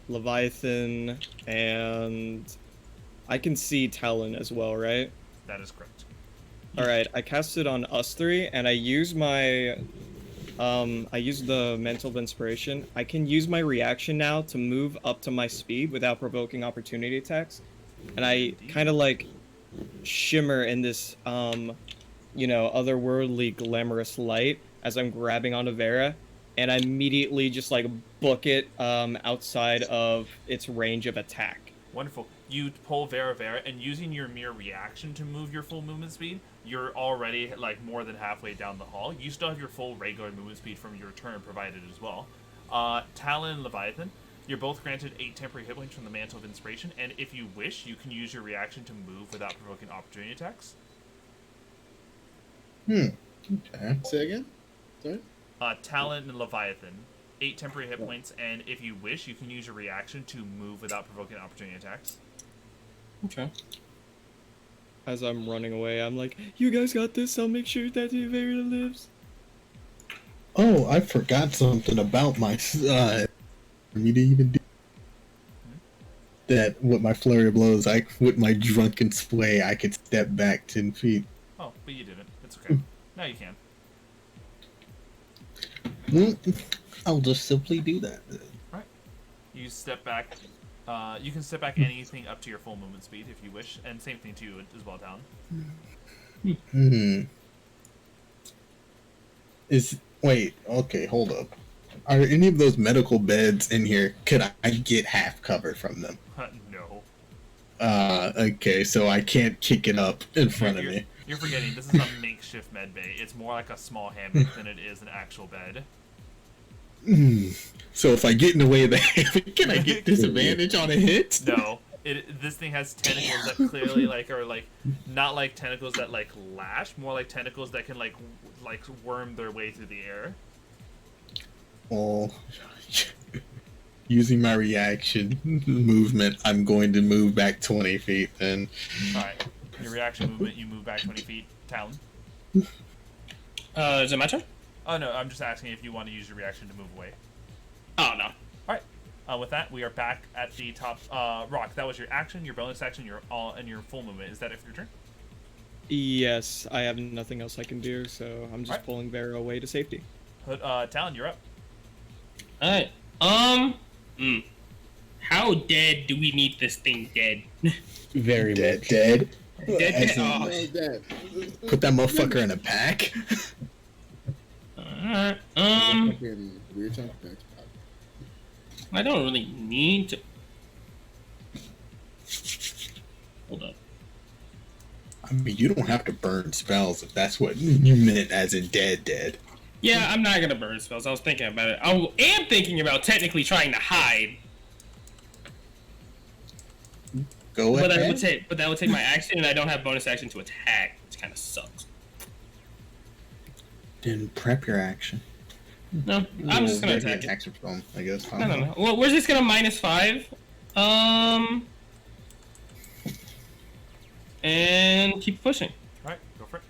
Leviathan, and I can see Talon as well, right? That is correct. Alright, I cast it on us three, and I use my, I use the Mantle of Inspiration. I can use my reaction now to move up to my speed without provoking opportunity attacks. And I kind of like shimmer in this, otherworldly glamorous light as I'm grabbing onto Vera. And I immediately just like book it outside of its range of attack. Wonderful. You pull Vera, and using your mere reaction to move your full movement speed, you're already like more than halfway down the hall. You still have your full regular movement speed from your turn provided as well. Talon and Leviathan, you're both granted 8 temporary hit points from the Mantle of Inspiration, and if you wish, you can use your reaction to move without provoking opportunity attacks. Okay. Say again? Sorry? Talon and Leviathan, 8 temporary hit points, and if you wish, you can use your reaction to move without provoking opportunity attacks. Okay. As I'm running away, I'm like, you guys got this, I'll make sure that Vera lives. Oh, I forgot something about my for me to even do that. With my flurry of blows, with my drunken sway, I could step back 10 feet. Oh, but you didn't. It's okay. Now you can. I'll just simply do that. Right. You step back. You can step back anything up to your full movement speed if you wish, and same thing to you as well, Talon. Wait, okay, hold up. Are any of those medical beds in here? Could I get half cover from them? No. Okay, so I can't kick it up in front of me. You're forgetting, this is a makeshift med bay. It's more like a small hammock than it is an actual bed. So if I get in the way of the hammock, can I get disadvantage on a hit? No. This thing has tentacles that clearly are not like tentacles that lash, more like tentacles that can like worm their way through the air. Well, using my reaction movement, I'm going to move back 20 feet then. Alright. Your reaction movement, you move back 20 feet. Talon. Is it my turn? Oh no, I'm just asking if you want to use your reaction to move away. Oh, no. Alright. With that, we are back at the top. Rock, that was your action, your bonus action, and your full movement. Is that it for your turn? Yes, I have nothing else I can do, so I'm just Alright. pulling Vera away to safety. Talon, you're up. Alright. How dead do we need this thing dead? Very Dead, much. dead. Dead, As dead. in, Oh. Like that. Put that motherfucker in a pack. Alright. Fucking weird jump back. I don't really need to. Hold up. I mean, you don't have to burn spells if that's what you meant as in dead. Yeah, I'm not gonna burn spells. I was thinking about it. I am thinking about technically trying to hide, Go but ahead. that would take my action, and I don't have bonus action to attack, which kind of sucks. Then prep your action. No, I'm just gonna attack it. Attacks from home, I guess. No. Well, we're just gonna -5. And keep pushing. Alright, go for it.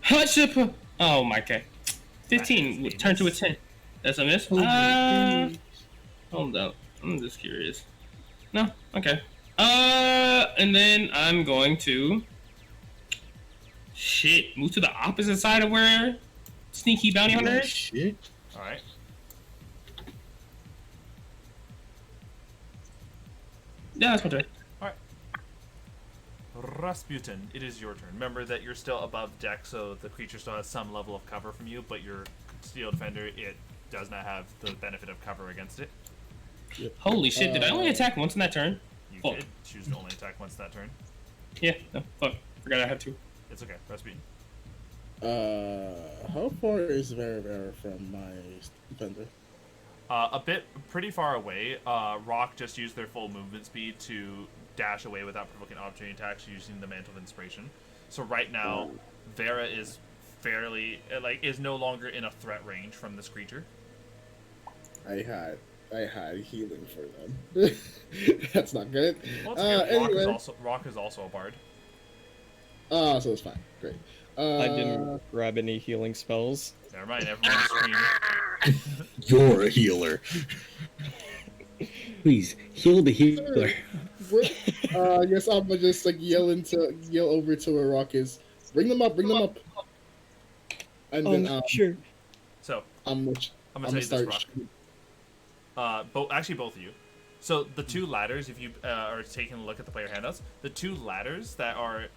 Hutchip. Oh my god. 15. Turn to a 10. That's a miss. Hold on. I'm just curious. No. Okay. And then I'm going to. Shit. Move to the opposite side of where Sneaky Bounty Hunter is. Shit. Alright. Yeah, that's my turn. Alright. Rasputin, it is your turn. Remember that you're still above deck, so the creature still has some level of cover from you, but your Steel Defender, it does not have the benefit of cover against it. Holy shit, did I only attack once in that turn? You Fuck. did choose to only attack once that turn. Yeah, no, fuck. Forgot I had to. It's okay, Rasputin. How far is Vera from my defender? Pretty far away. Rock just used their full movement speed to dash away without provoking opportunity attacks using the Mantle of Inspiration. So right now, Vera is is no longer in a threat range from this creature. I had healing for them. That's not good. Well, it's okay. Anyway. Rock is also a bard. So it's fine. Great. I didn't grab any healing spells. Never mind, everyone scream. You're a healer. Please heal the healer. I guess I'm gonna just yell over to where Rock is. Bring them up. And then Sure. So, I'm gonna tell you start. this, Rock. Both of you. So the two ladders, if you are taking a look at the player handouts, the two ladders that are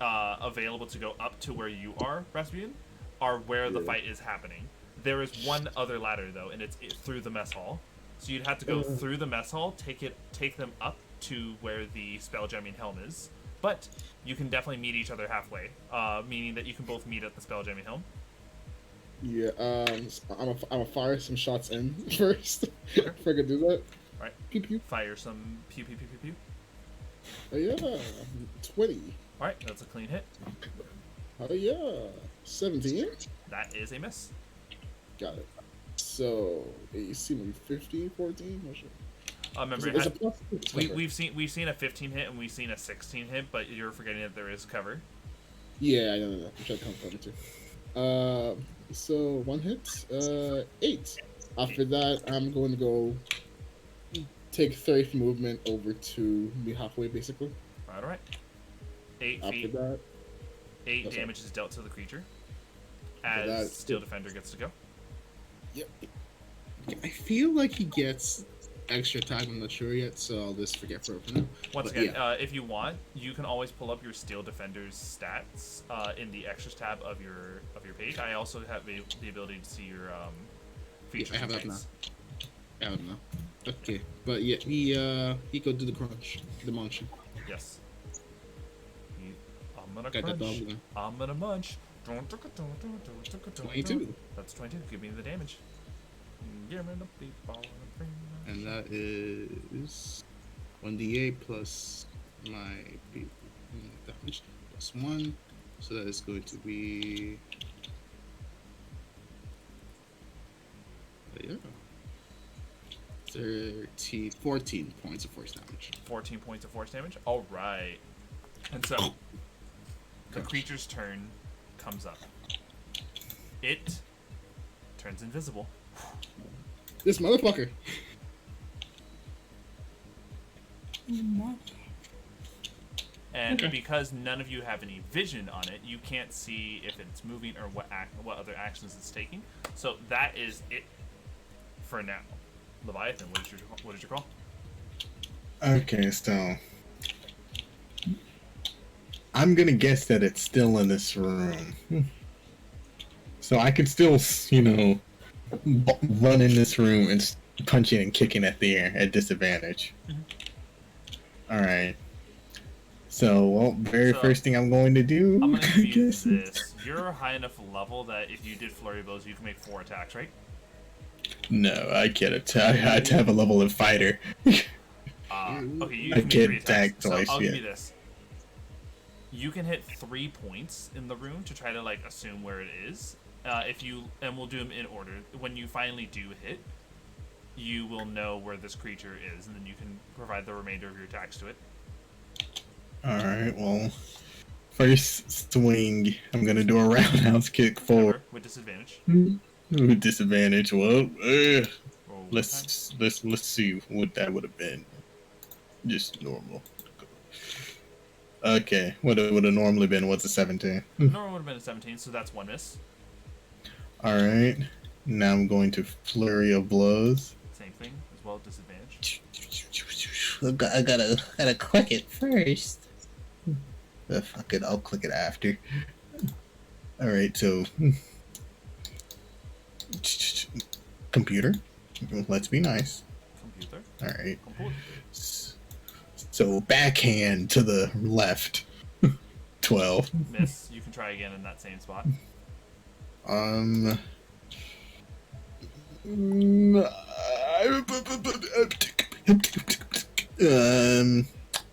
available to go up to where you are, Rasputin, are where the fight is happening. There is one other ladder though, and it's through the mess hall. So you'd have to go through the mess hall, take them up to where the spelljamming helm is. But you can definitely meet each other halfway, meaning that you can both meet at the spelljamming helm. Yeah. I'm gonna fire some shots in first. If I could do that. All right. Pew pew. Fire some pew pew pew pew pew. Oh yeah. 20. All right, that's a clean hit. Oh yeah. 17. That is a miss. Got it. So AC maybe 15, 14. Not sure. Remember, Is it plus? we've seen a 15 hit and we've seen a 16 hit, but you're forgetting that there is cover. Yeah, I know. I'm trying to come cover too. So one hit. 8. After that, I'm going to go take 30 movement over to be halfway, basically. All right. 8 After feet. that, 8 that's damage is dealt to the creature. After As that- Steel Defender gets to go. yep. I feel like he gets extra attack. I'm not sure yet, so I'll just forget for now. Once But again, yeah. if you want, you can always pull up your Steel Defender's stats in the extras tab of your page. I also have the ability to see your features. I have and that now. traits. I don't know. Okay, but yeah, he could do the crunch, the munch. Yes. I'm gonna Got that crunch. dog now. I'm gonna munch. 22. That's 22. Give me the damage. Give me the people. And that is 1d8 plus my damage plus 1. So that is going to be. Yeah. 14 points of force damage. 14 points of force damage. All right. And so, the creature's turn comes up. It turns invisible. This motherfucker. And Okay. because none of you have any vision on it, you can't see if it's moving or what other actions it's taking. So that is it for now. Leviathan, what is your call? Okay, so I'm gonna guess that it's still in this room. So I could still, run in this room and punching and kicking at the air at disadvantage. All right. So, well, first thing I'm going to do. I'm gonna I give you guess this. You're high enough level that if you did flurry blows, you can make 4 attacks, right? No, I can't attack. I had to have a level of fighter. Okay, you I can make can't 3 attacks. attack So twice, I'll give yeah. you this. You can hit 3 points in the room to try to assume where it is. and we'll do them in order. When you finally do hit, you will know where this creature is, and then you can provide the remainder of your attacks to it. Alright, well, first swing, I'm gonna do a roundhouse kick forward. However, with disadvantage. With disadvantage, well, Roll one let's see what that would have been. Just normal. Okay, what it would have normally been, what's a 17? time. Normal would have been a 17, so that's one miss. Alright, now I'm going to flurry of blows. Same thing, as well, disadvantage. I gotta click it first. Fuck it, I'll click it after. Alright, so computer, let's be nice. Computer. Alright, Computer. so backhand to the left. 12. Miss. You can try again in that same spot.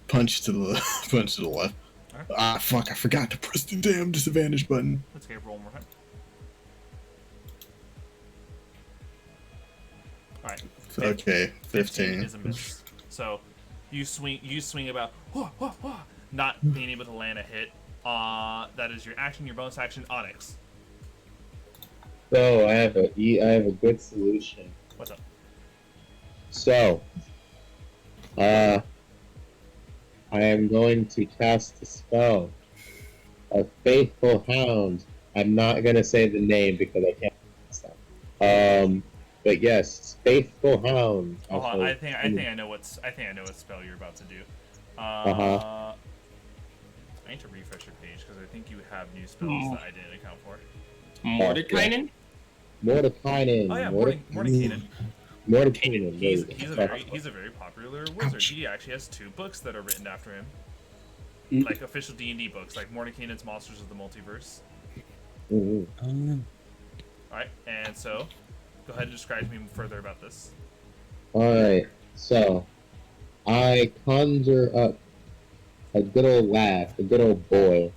Punch to the left. Alright. Ah, fuck! I forgot to press the damn disadvantage button. Let's get roll one more time. Alright. Okay, 15. is a miss. So you swing about, not being able to land a hit. That is your action, your bonus action, Onyx. So I have a good solution. What's up? So, I am going to cast a spell. A faithful hound. I'm not gonna say the name because I can't. But yes, faithful hound. Hold on, I think I know what spell you're about to do. I need to refresh your page because I think you have new spells that I didn't account for. Mordekainen? Mordekainen. Oh yeah, Mordekainen. Mordekainen. He's a very popular wizard. He actually has 2 books that are written after him, like official D&D books, like Mordekainen's Monsters of the Multiverse. Mm-hmm. All right, and so go ahead and describe to me further about this. Alright, so I conjure up a good old lad, a good old boy,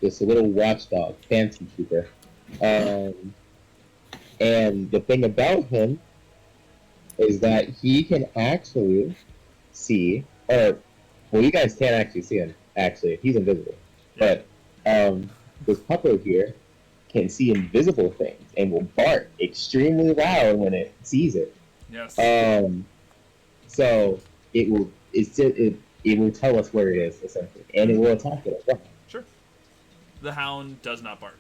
just a little watchdog, fancy keeper. And the thing about him is that he can actually see, well, you guys can't actually see him, actually. He's invisible. But this puppet here can see invisible things and will bark extremely loud when it sees it. Yes. So it will tell us where it is, essentially, and it will attack it as well. Sure. The hound does not bark.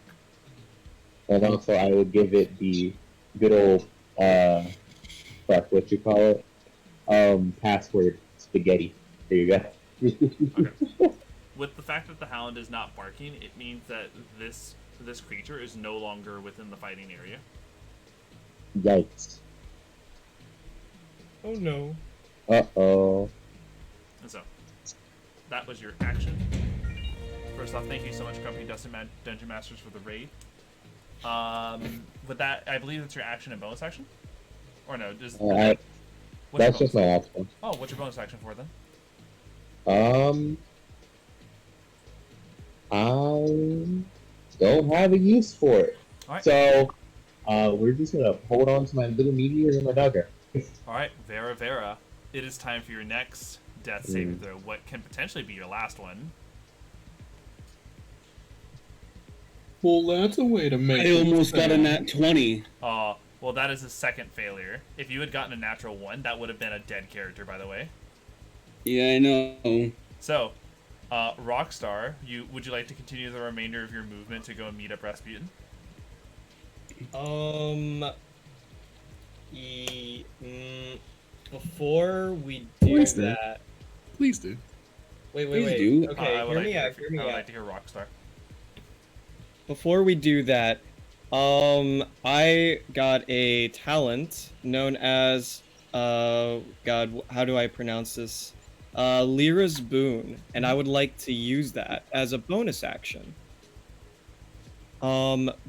And also, I would give it the good old what you call it, password spaghetti. There you go. Okay. With the fact that the hound is not barking, it means that this creature is no longer within the fighting area. Yikes. Oh no. Uh-oh. And so, that was your action. First off, thank you so much, Grumpy Dungeon Masters, for the raid. With that, I believe it's your action and bonus action? Or no, just... That's just my action. Oh, what's your bonus action for, then? I don't have a use for it. Alright. So, we're just gonna hold on to my little meteor in my dugger. Alright, Vera, it is time for your next death saving throw. What can potentially be your last one. Well, that's a way to make I almost got a nat 20. Well, that is a second failure. If you had gotten a natural 1, that would have been a dead character, by the way. Yeah, I know. So, Rockstar, would you like to continue the remainder of your movement to go and meet up Rasputin? Before we do Please do. that... Please do. Wait. Please do. Okay, I would hear me out. I would like to hear Rockstar. Before we do that, I got a talent known as, God, how do I pronounce this? Lyra's Boon, and I would like to use that as a bonus action.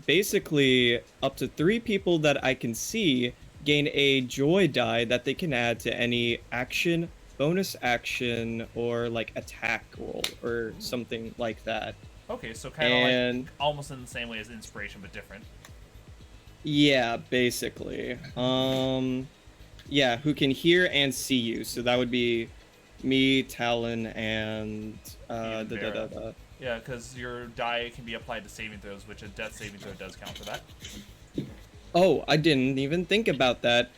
Basically, up to 3 people that I can see gain a joy die that they can add to any action, bonus action, or like attack roll, or something like that. Okay, so kind of like almost in the same way as inspiration, but different. Yeah, basically. Yeah, who can hear and see you. So that would be me, Talon, and Even da, da, da, Vera. da. Yeah, because your die can be applied to saving throws, which a death saving throw does count for that. Oh, I didn't even think about that.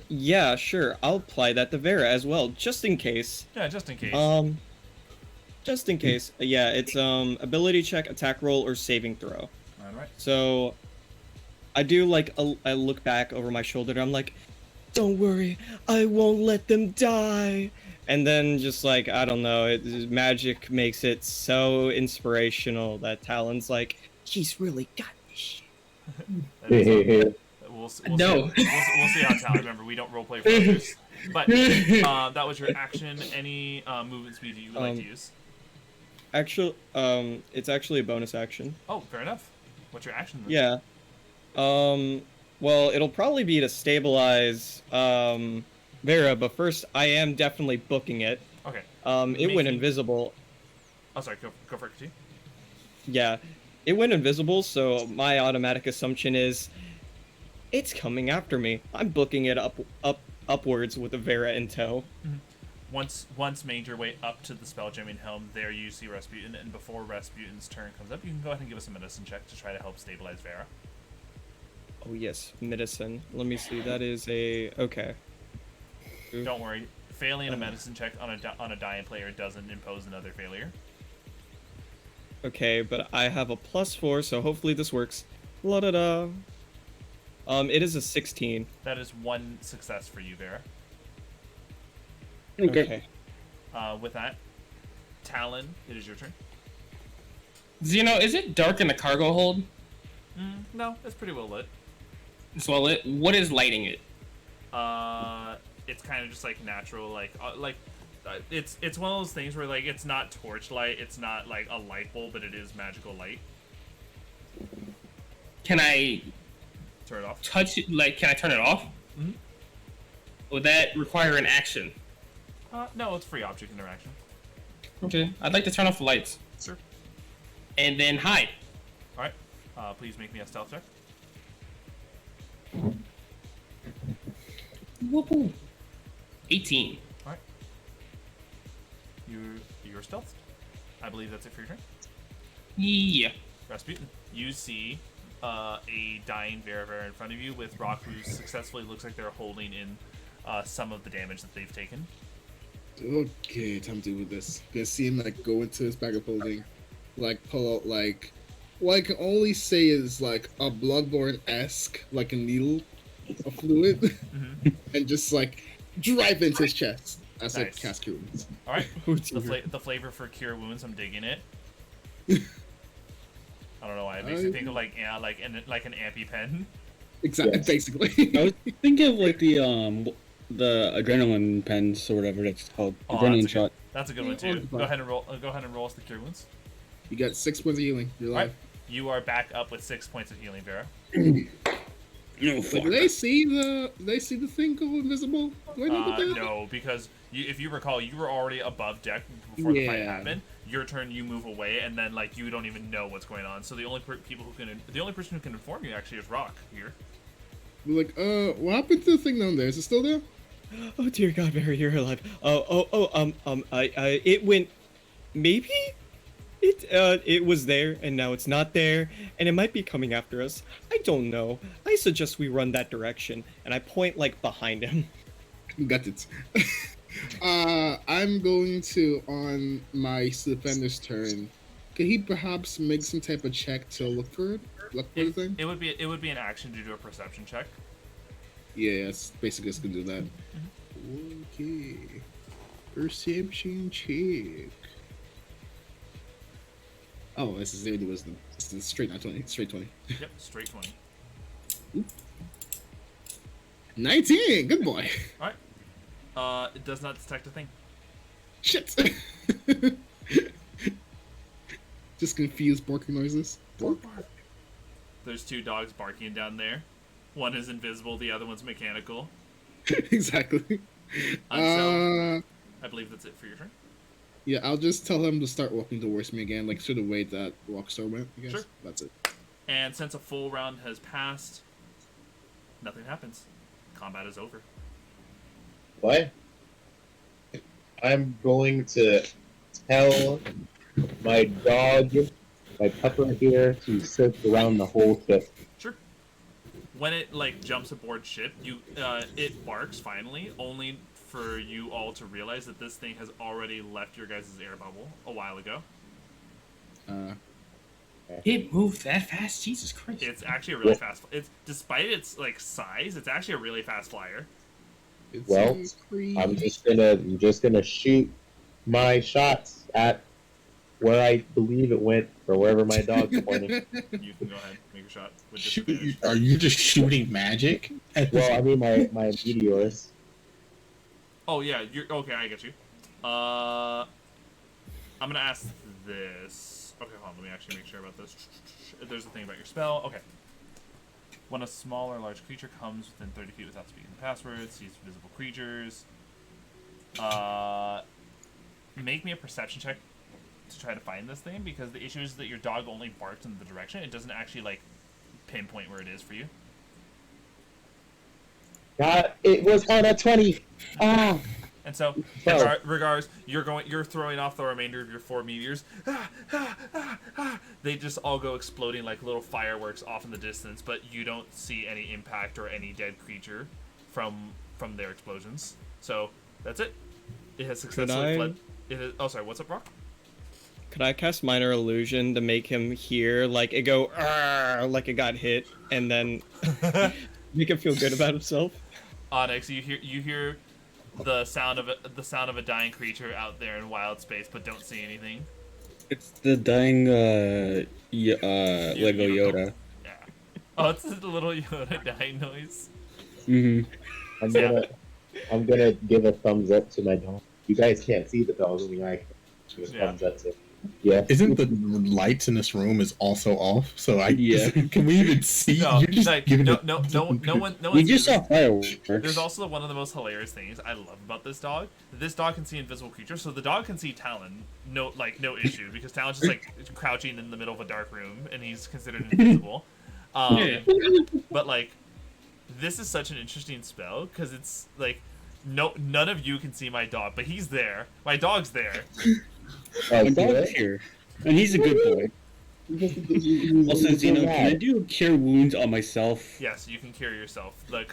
Yeah, sure. I'll apply that to Vera as well, just in case. Yeah, just in case. Um, just in case. Yeah, it's ability check, attack roll, or saving throw. All right. So I do like I look back over my shoulder and I'm like, don't worry, I won't let them die. And then just like I don't know, magic makes it so inspirational that Talon's like, he's really got this shit. That is, we'll see how Talon. Remember, we don't roleplay for others. But that was your action. Any movement speed you would like to use? Actually, it's actually a bonus action. Oh, fair enough. What's your action then? Yeah. Well, it'll probably be to stabilize Vera, but first I am definitely booking it. Okay. It went invisible. Oh, sorry. Go for it, too. Yeah, it went invisible, so my automatic assumption is it's coming after me. I'm booking it upwards with a Vera in tow. Once made your way up to the spelljamming helm, there you see Rasputin, and before Rasputin's turn comes up, you can go ahead and give us a medicine check to try to help stabilize Vera. Oh yes, medicine. Let me see. That is a okay. Don't worry, failing a medicine check on a dying player doesn't impose another failure. Okay, but I have a +4, so hopefully this works. La da da. It is a 16. That is one success for you, Vera. Okay. With that, Talon, it is your turn. Zeno, is it dark in the cargo hold? No, it's pretty well lit. It's well lit. What is lighting it? It's kind of just like natural, it's one of those things where like it's not torchlight, it's not like a light bulb, but it is magical light. Can I turn it off? Touch it? Like, can I turn it off? Mm-hmm. Would that require an action? No, it's free object interaction. Okay, I'd like to turn off the lights. Sure. And then hide. All right. Please make me a stealth check. Whoop-whoop. 18. All right. You're stealth. I believe that's it for your turn. Yeah. Rasputin, you see a dying Vera in front of you with Rock, who successfully looks like they're holding in some of the damage that they've taken. Okay, time to do this. Gonna see him like go into his bag of holding, like pull out like what I can only say is like a Bloodborne-esque, like a needle of fluid, and just like drive into his chest as Nice. I cast Cure Wounds. All right. The flavor for Cure Wounds, I'm digging it. I don't know why it makes me think of like an EpiPen. Exactly, Yes. basically. I was thinking of like the adrenaline pens or whatever it's called. Oh, Adrenaline shot. That's a good one too. Go ahead and roll. Go ahead and roll us the Cure Wounds. You got 6 points of healing. You're All right. alive. You are back up with 6 points of healing, Vera. No, Like, fuck. do they see the thing go invisible? Do I know about that? No, because if you recall, you were already above deck before the fight Yeah. happened. Your turn, you move away, and then like you don't even know what's going on. So the only person who can inform you actually is Rock here. They're like, what happened to the thing down there? Is it still there? Oh dear God, Vera, you're alive. It went. Maybe. It was there, and now it's not there, and it might be coming after us. I don't know. I suggest we run that direction, and I point like behind him. Got it. I'm going to, on my defender's turn, could he perhaps make some type of check to look for it? Look for the thing? It would be an action to do a perception check. Yeah, it's basically just gonna do that. Okay. Perception check. Oh, this is the wisdom. This is straight not 20. Straight 20. Yep, straight 20. 19! Good boy! Alright. It does not detect a thing. Shit! Just confused barking noises. Bark. There's 2 dogs barking down there. One is invisible, the other one's mechanical. Exactly. So, I believe that's it for your turn. Yeah, I'll just tell him to start walking towards me again, like through the way that Rockstar went, I guess. Sure. That's it. And since a full round has passed, Nothing happens. Combat is over. What? I'm going to tell my dog, my pupper here, to search around the whole ship. Sure. When it like jumps aboard ship, it barks finally, only for you all to realize that this thing has already left your guys' air bubble a while ago. It moved that fast, Jesus Christ! It's actually a really fast. It's despite its like size, it's actually a really fast flyer. Well, I'm just gonna shoot my shots at where I believe it went, or wherever my dog's pointing. You can go ahead, make a shot. With Are you just shooting magic? Well, I mean my meteors. Oh yeah, you're okay. I get you. I'm gonna ask this. Okay, hold on. Let me actually make sure about this. There's a thing about your spell. Okay. When a small or large creature comes within 30 feet without speaking the password, sees visible creatures. Make me a perception check to try to find this thing, because the issue is that your dog only barks in the direction. It doesn't actually like pinpoint where it is for you. God, it was on a 20. Ah. And so, regards, you're throwing off the remainder of your 4 meteors. They just all go exploding like little fireworks off in the distance, but you don't see any impact or any dead creature from their explosions. So that's it. It has successfully fled. Oh, sorry. What's up, Brock? Could I cast Minor Illusion to make him hear like it go "Arr," like it got hit, and then make him feel good about himself? Onyx, you hear the sound of a dying creature out there in wild space, but don't see anything. It's the dying Lego Yoda. Yeah. Oh, it's the little Yoda dying noise. Mm-hmm. I'm gonna give a thumbs up to my dog. You guys can't see the dog, only I can. Give a thumbs up to. Yeah. Isn't the lights in this room is also off? So Yeah. Can we even see? No, You're just like, giving no it- one. We just saw fireworks. There's also one of the most hilarious things I love about this dog. This dog can see invisible creatures, so the dog can see Talon. No issue, because Talon's just like crouching in the middle of a dark room, and he's considered invisible. But like, this is such an interesting spell because it's like, none of you can see my dog, but he's there. My dog's there. My dog's here, and he's a good boy. Also, Zeno, can I do cure wounds on myself? Yes, you can cure yourself. The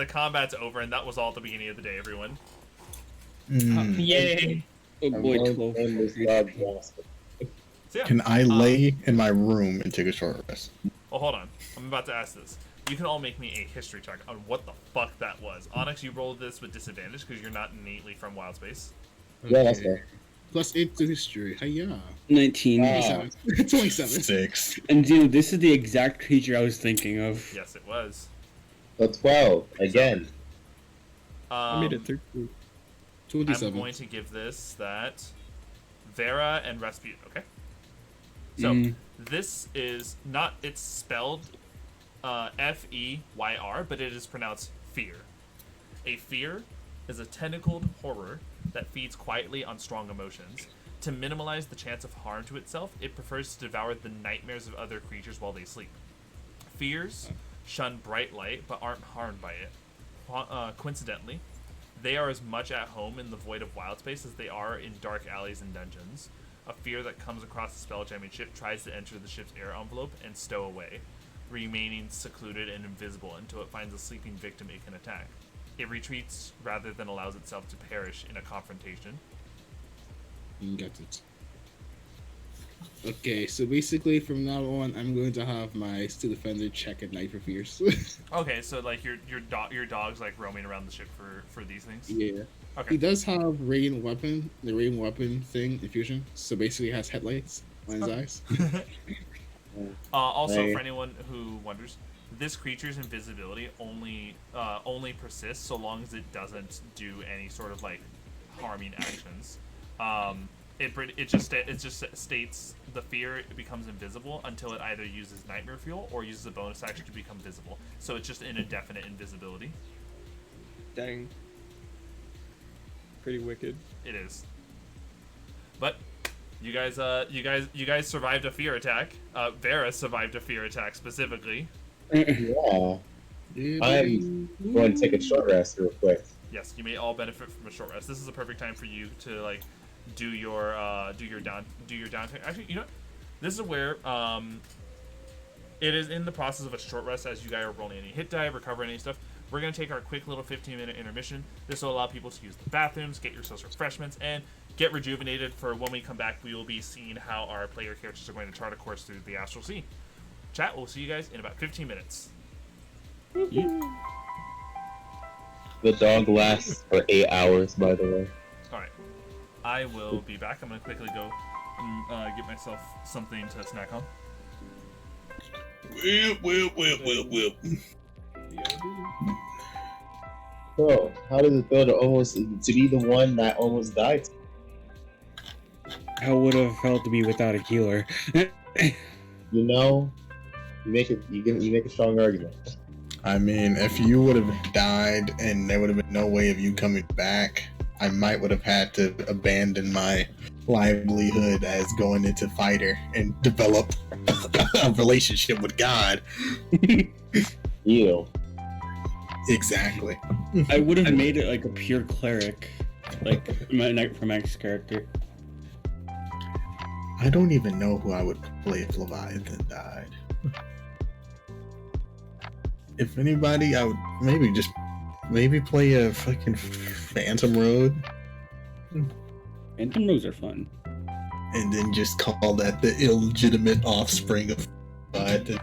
combat's over, and that was all at the beginning of the day, everyone. Yay! Oh boy, 12. So, yeah. Can I lay in my room and take a short rest? Oh, hold on. I'm about to ask this. You can all make me a history check on what the fuck that was. Onyx, you rolled this with disadvantage because you're not innately from Wild Space. Yeah, that's fair. +8 to history. Hiya. 19. 27. 6. And Zeno, this is the exact creature I was thinking of. Yes, it was. So 12 again. I made it through. 27. I'm going to give this that Vera and Rasputin, okay? So, this is not, it's spelled F-E-Y-R, but it is pronounced fear. A fear is a tentacled horror that feeds quietly on strong emotions. To minimize the chance of harm to itself, it prefers to devour the nightmares of other creatures while they sleep. Fears shun bright light, but aren't harmed by it. Coincidentally, they are as much at home in the void of wild space as they are in dark alleys and dungeons. A fear that comes across the spelljamming ship tries to enter the ship's air envelope and stow away, remaining secluded and invisible until it finds a sleeping victim it can attack. It retreats rather than allows itself to perish in a confrontation. Got it. Okay, so basically from now on, I'm going to have my Steel Defender check at night for fears. Okay, so like your dog's like roaming around the ship for these things. Yeah. Okay. He does have radiant weapon, the radiant weapon thing, infusion. So basically, he has headlights on his eyes. Also, for anyone who wonders, this creature's invisibility only persists so long as it doesn't do any sort of like harming actions. It just states the fear becomes invisible until it either uses nightmare fuel or uses a bonus action to become visible. So it's just an indefinite invisibility. Dang. Pretty wicked. It is. But you guys survived a fear attack. Vera survived a fear attack specifically. Yeah. I'm going to take a short rest real quick. Yes, you may all benefit from a short rest. This is a perfect time for you to like do your downtime. Actually, you know what? This is where it is in the process of a short rest as you guys are rolling any hit die, recovering any stuff. We're gonna take our quick little 15-minute intermission. This will allow people to use the bathrooms, get yourselves refreshments, and get rejuvenated. For when we come back, we will be seeing how our player characters are going to chart a course through the astral sea. Chat, we'll see you guys in about 15 minutes. The dog lasts for 8 hours, by the way. Alright. I will be back. I'm going to quickly go and get myself something to snack on. Well. So, how does it feel to be the one that almost died? How would it have felt to be without a healer? You know, you make a strong argument. I mean, if you would have died and there would have been no way of you coming back, I might would have had to abandon my livelihood as going into fighter and develop a relationship with God. You. Exactly. I would have made it like a pure cleric, like my Knight from X character. I don't even know who I would play if Leviathan died. If anybody, I would maybe play a fucking Phantom Road. Phantom Roads are fun. And then just call that the illegitimate offspring of God.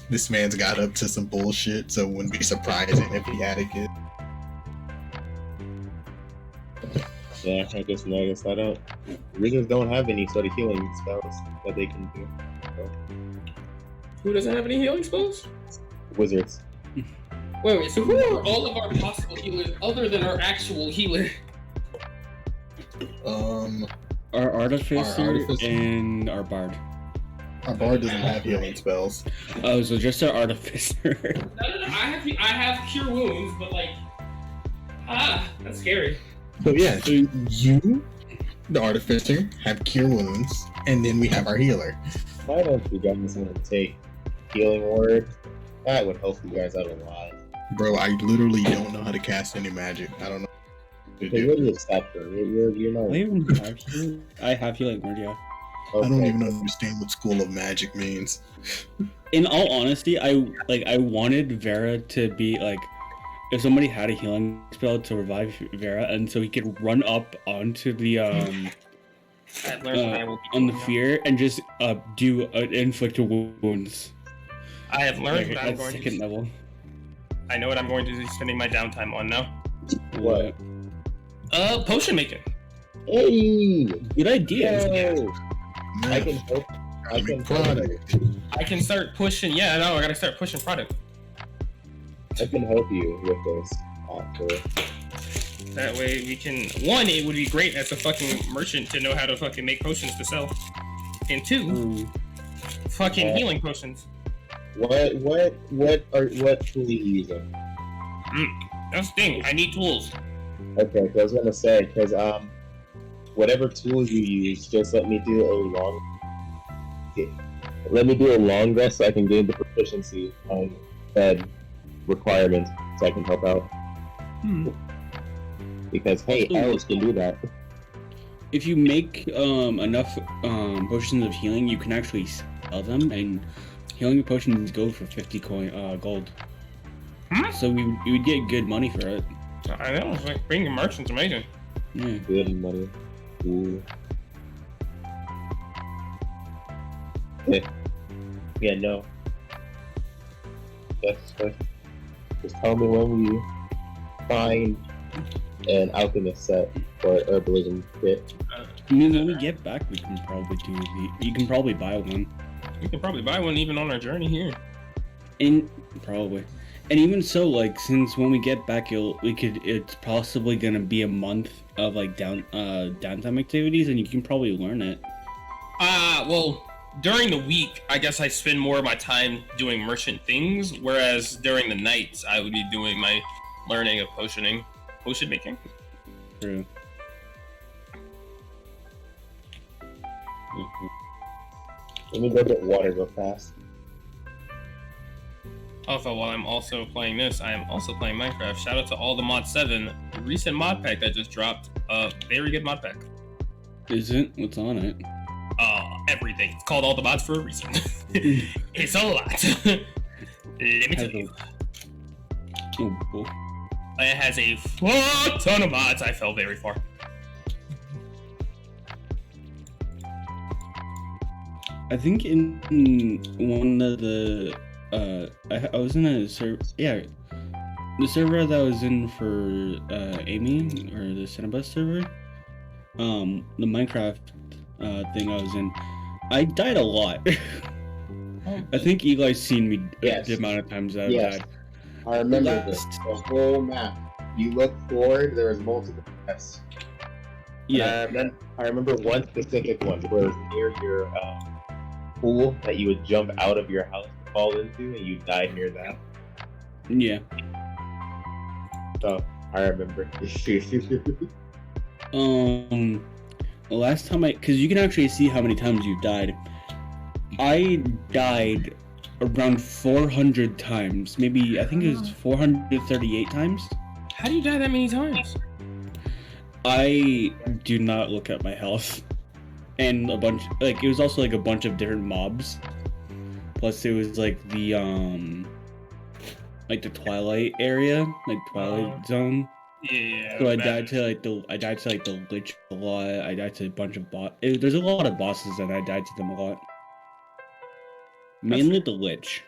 This man's got up to some bullshit, so it wouldn't be surprising if he had a kid. Yeah, I guess I don't. Wizards don't have any sort of healing spells that they can do. So. Who doesn't have any healing spells? Wizards. Wait, so who are all of our possible healers other than our actual healer? Our artificer and our bard. Our bard doesn't have healing spells. Oh, so just our artificer. No. I have cure wounds, but like, that's scary. So yeah, you, the artificer, have cure wounds, and then we have our healer. Why don't you guys want to take healing word? That would help you guys out a lot. Bro, I literally don't know how to cast any magic. I don't know. Okay, you're the scepter. You're not. I even have healing. I have healing word, yeah. Okay. I don't even understand what School of Magic means. In all honesty, I wanted Vera to be like, if somebody had a healing spell to revive Vera, and so he could run up onto the on the fear and just do inflict wounds. I have learned what I'm at going second to. level. I know what I'm going to be spending my downtime on now. What? Potion making. Hey! Good idea. Yo! I can help. I can product. I can start pushing. Yeah, no, I gotta start pushing product. I can help you with this. After. That way we can. One, it would be great as a fucking merchant to know how to fucking make potions to sell. And two, fucking healing potions. What tool are you using? That's the thing. I need tools. Okay, I was gonna say, because whatever tools you use, just let me do a long rest so I can gain the proficiency on said requirements so I can help out. Because hey, elves can do that. If you make enough potions of healing, you can actually sell them, and healing potions go for 50 gold. So you would get good money for it. I know. It's like being a merchant's amazing. Yeah. Good money. Ooh. Yeah, no. Just tell me when we find an alchemist set or herbalism kit. I mean, when we get back, we can probably you can probably buy one. We can probably buy one even on our journey here. And even so, like, since when we get back, it's possibly gonna be a month of like downtime activities, and you can probably learn it. Well, during the week, I guess I spend more of my time doing merchant things, whereas during the nights, I would be doing my learning of potion making. True. Let me go get water real fast. Also, while I'm also playing this, I am also playing Minecraft. Shout out to all the Mod 7, the recent mod pack that just dropped. Very good mod pack. Is it? What's on it? Everything. It's called All the Mods for a reason. It's a lot. Let me tell you. Oh, cool. It has a fuck ton of mods. I fell very far. I think in one of the I was in a server. Yeah, the server that I was in for Amy, or the Cinnabus server. The Minecraft thing I was in. I died a lot. I think Eli's seen me Yes. the amount of times that I've Yes. died. I remember Last- this. The whole map. You look forward, there was multiple deaths. Yeah. I remember one specific one where it was near your pool that you would jump out of your house to fall into, and you died near that. Yeah. So I remember. The last time because you can actually see how many times you've died. I died around 400 times. Maybe, I think it was 438 times. How do you die that many times? I do not look at my health. And a bunch, like, it was also like a bunch of different mobs. Plus it was like the Twilight area, like Twilight Zone. Yeah. So I died to the Lich a lot. I died to a bunch of there's a lot of bosses and I died to them a lot. Mainly the Lich.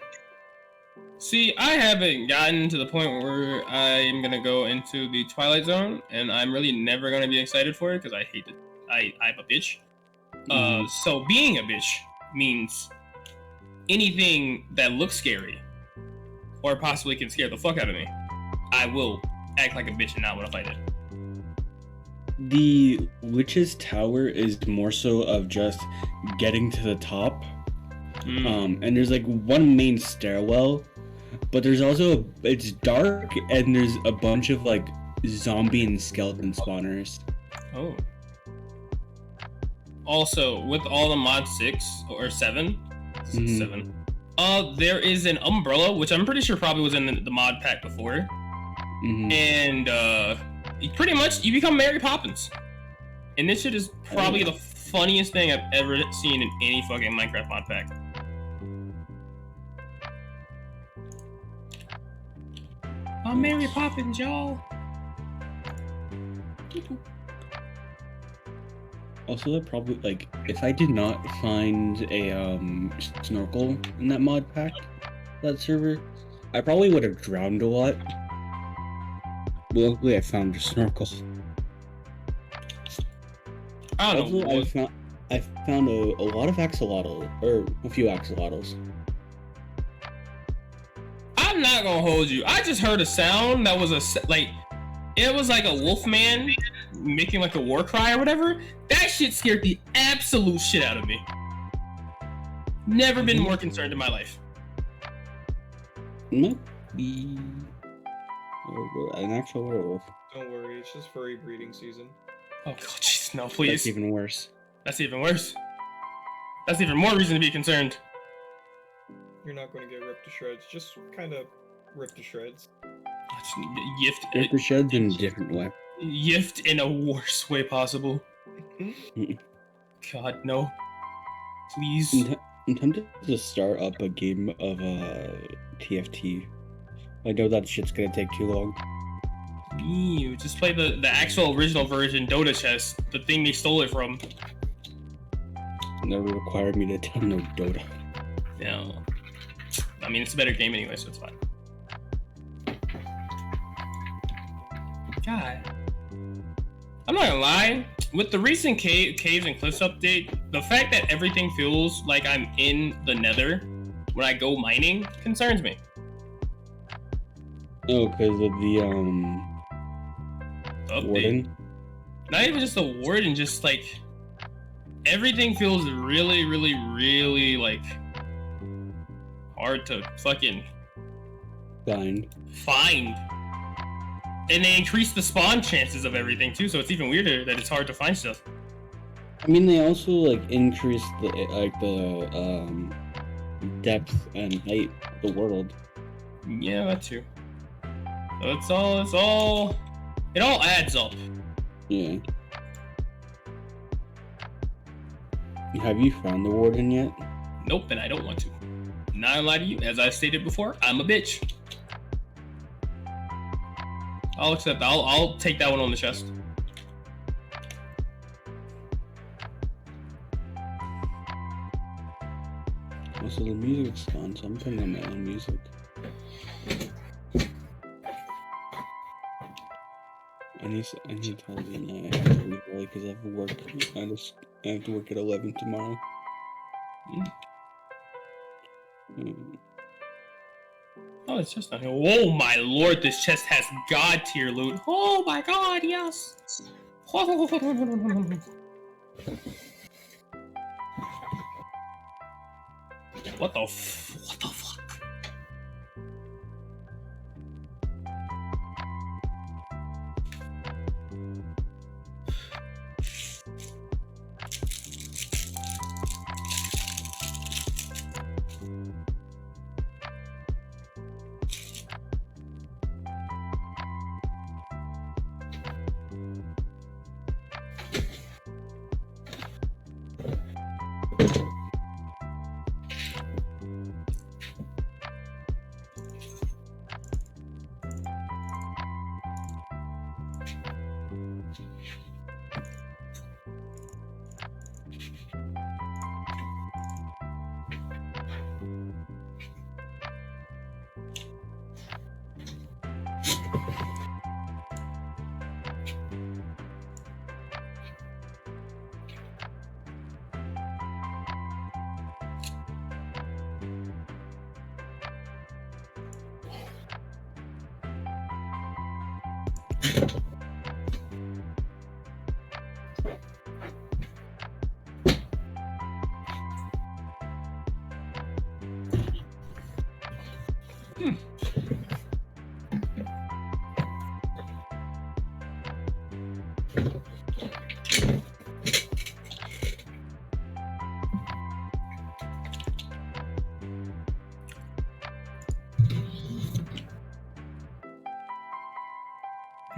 See, I haven't gotten to the point where I'm gonna go into the Twilight Zone, and I'm really never gonna be excited for it because I hate it. I'm a bitch. So being a bitch means anything that looks scary or possibly can scare the fuck out of me, I will act like a bitch and not want to fight it. The Witch's Tower is more so of just getting to the top. And there's like one main stairwell, but there's also it's dark and there's a bunch of like zombie and skeleton spawners. Oh. Also, with all the mod 6 or 7, 7. There is an umbrella, which I'm pretty sure probably was in the mod pack before. And pretty much you become Mary Poppins. And this shit is probably the funniest thing I've ever seen in any fucking Minecraft mod pack. I'm Mary Poppins, y'all. Also, that probably like if I did not find a snorkel in that mod pack, that server, I probably would have drowned a lot. But luckily, I found a snorkel. I don't know. Also, I found a lot of axolotl, or a few axolotls. I'm not gonna hold you. I just heard a sound that was it was like a wolf man making like a war cry or whatever. That shit scared the absolute shit out of me. Never been more concerned in my life. Might be an actual werewolf. Don't worry, it's just furry breeding season. Oh god, jeez, no, please. That's even worse. That's even worse. That's even more reason to be concerned. You're not going to get ripped to shreds. Just kind of ripped to shreds. Rip the sheds in a different way. Yift in a worse way possible. God, no. Please. I'm tempted to start up a game of TFT. I know that shit's gonna take too long. Ew, just play the actual original version Dota chess, the thing they stole it from. Never required me to download Dota. No. I mean, it's a better game anyway, so it's fine. God. I'm not gonna lie, with the recent Caves and Cliffs update, the fact that everything feels like I'm in the Nether when I go mining concerns me. Oh, because of the Update. warden? Not even just the warden, just like everything feels really, really, really like hard to fucking find. And they increase the spawn chances of everything too, so it's even weirder that it's hard to find stuff. I mean, they also like increase the depth and height of the world. Yeah, that too. So it all adds up. Yeah. Have you found the warden yet? Nope, and I don't want to. Not gonna lie to you, as I stated before, I'm a bitch. I'll accept. I'll take that one on the chest. Also, the music's gone, so I'm putting on my own music. I need to tell you now I have to leave early because I have work. I have to work at 11 tomorrow. Oh, it's just not here. Oh my lord, this chest has god tier loot. Oh my god, yes. What the fuck?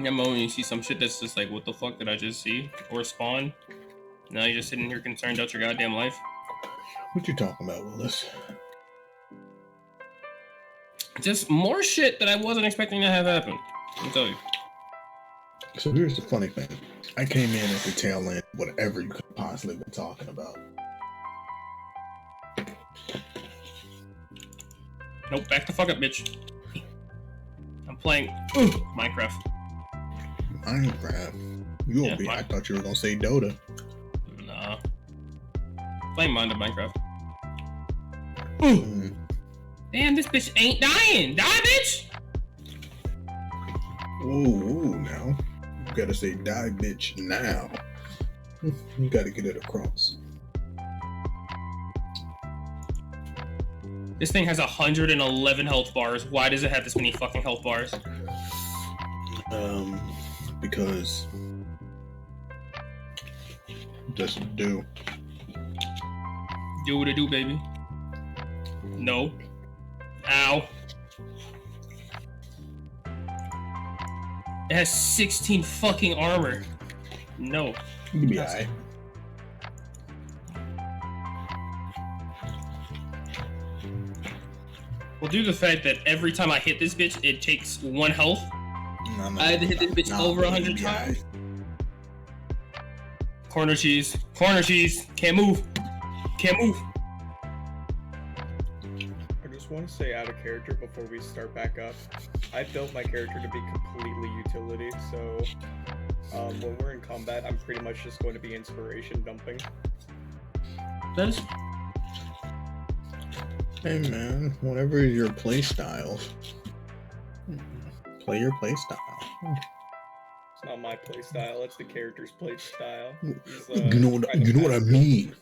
Yeah, moment you see some shit that's just like, what the fuck did I just see? Or spawn? Now you're just sitting here concerned about your goddamn life. What you talking about, Willis? Just more shit that I wasn't expecting to have happen. I'll tell you. So here's the funny thing. I came in at the tail end, whatever you could possibly been talking about. Nope, back the fuck up, bitch. I'm playing Minecraft. Minecraft? You Yeah, will be. I thought you were gonna say Dota. Nah. Playing Minecraft. Mm. Damn, this bitch ain't dying. Die, bitch! Ooh, now. You gotta say die, bitch, now. You gotta get it across. This thing has 111 health bars. Why does it have this many fucking health bars? Because just do. Do what it do, baby. No. Ow. It has 16 fucking armor. No. You can be alright. Well, due to the fact that every time I hit this bitch, it takes 1 health. I had to hit this bitch over 100 times. Corner cheese. Corner cheese. Can't move. Can't move. I just want to say out of character before we start back up. I built my character to be completely utility, so when we're in combat, I'm pretty much just going to be inspiration dumping. That is... Hey man, whatever your play style, play your play style. It's not my play style, it's the character's play style. You know what I mean.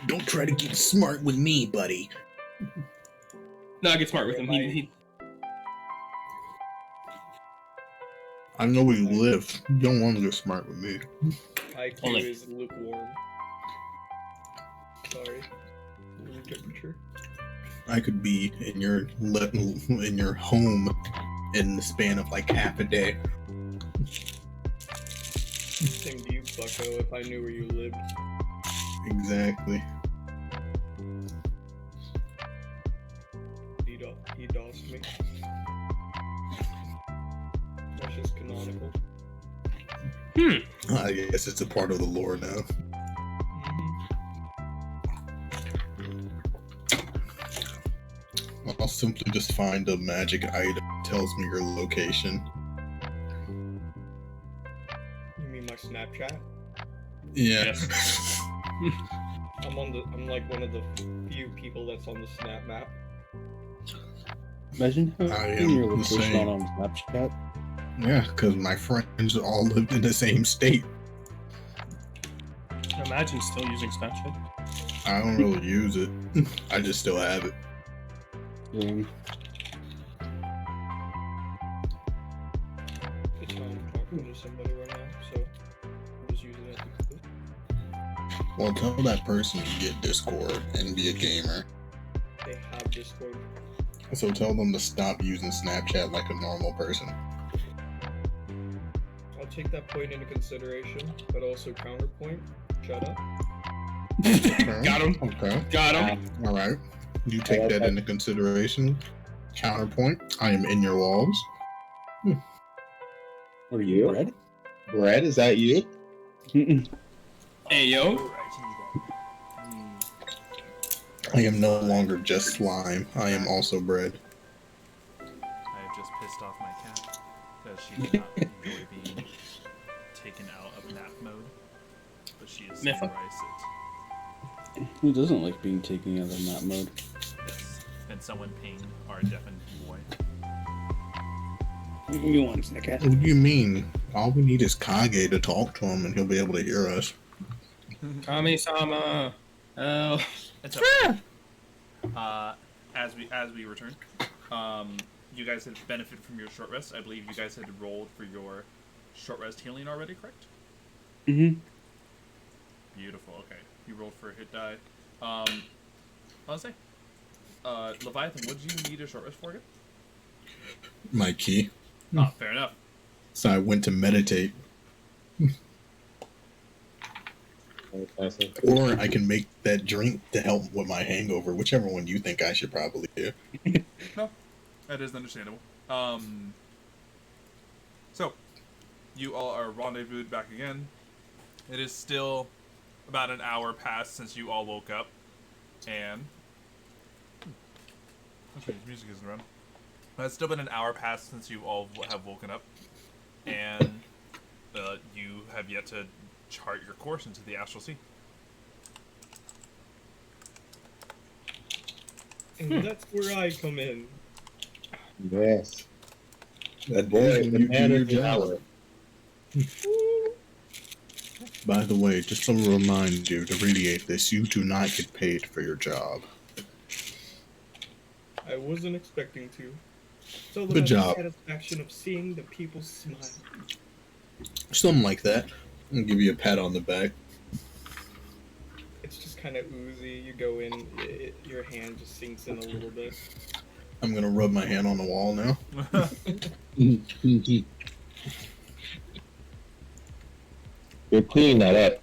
don't try to get smart with me, buddy. No, get smart with him. He... I know where you live. You don't want to get smart with me. IQ is lukewarm. Sorry. Room temperature. I could be in your home in the span of like half a day. Same to you, bucko, if I knew where you lived. Exactly. He dossed me. That's just canonical. I guess it's a part of the lore now. I'll simply just find a magic item that tells me your location. You mean my Snapchat? Yeah. I'm like one of the few people that's on the Snap map. Imagine I having am your the location same. on Snapchat. Yeah, because my friends all lived in the same state. Imagine still using Snapchat. I don't really use it. I just still have it. It's fine, I'm talking to somebody right now, so I'm just using it. Well, tell that person to get Discord and be a gamer. They have Discord. So tell them to stop using Snapchat like a normal person. I'll take that point into consideration, but also counterpoint. Shut up. Okay. Got him. Okay. Got him. All right. You take that into consideration. Counterpoint. I am in your walls. What are you, Brad? Brad, is that you? Hey, yo. I am no longer just slime. I am also bread. I have just pissed off my cat because she did not enjoy being taken out of nap mode, but she is Niffa? embrace it. Who doesn't like being taken out of that mode? Yes. And someone pinged our deafened boy. You want to cat? What do you mean? All we need is Kage to talk to him and he'll be able to hear us. Kami-sama. Oh. And so, as we return, you guys had benefited from your short rest. I believe you guys had rolled for your short rest healing already, correct? Mm-hmm. Beautiful. Okay, you rolled for a hit die. I'll say, Leviathan, what did you need a short rest for again? My key. Oh, fair enough. So I went to meditate. Or I can make that drink to help with my hangover, whichever one you think I should probably do. No, that is understandable. So, you all are rendezvoused back again. It is still about an hour past since you all woke up, and okay, music isn't around. But it's still been an hour past since you all have woken up, and you have yet to chart your course into the astral sea. And that's where I come in. Yes. That Boy, is when the you man do your of the job. hour. By the way, just to remind you to radiate this, you do not get paid for your job. I wasn't expecting to. So Good job. The satisfaction of seeing the people smile. Something like that. I'll give you a pat on the back. It's just kind of oozy. You go in, your hand just sinks in a little bit. I'm gonna rub my hand on the wall now. You're cleaning that up.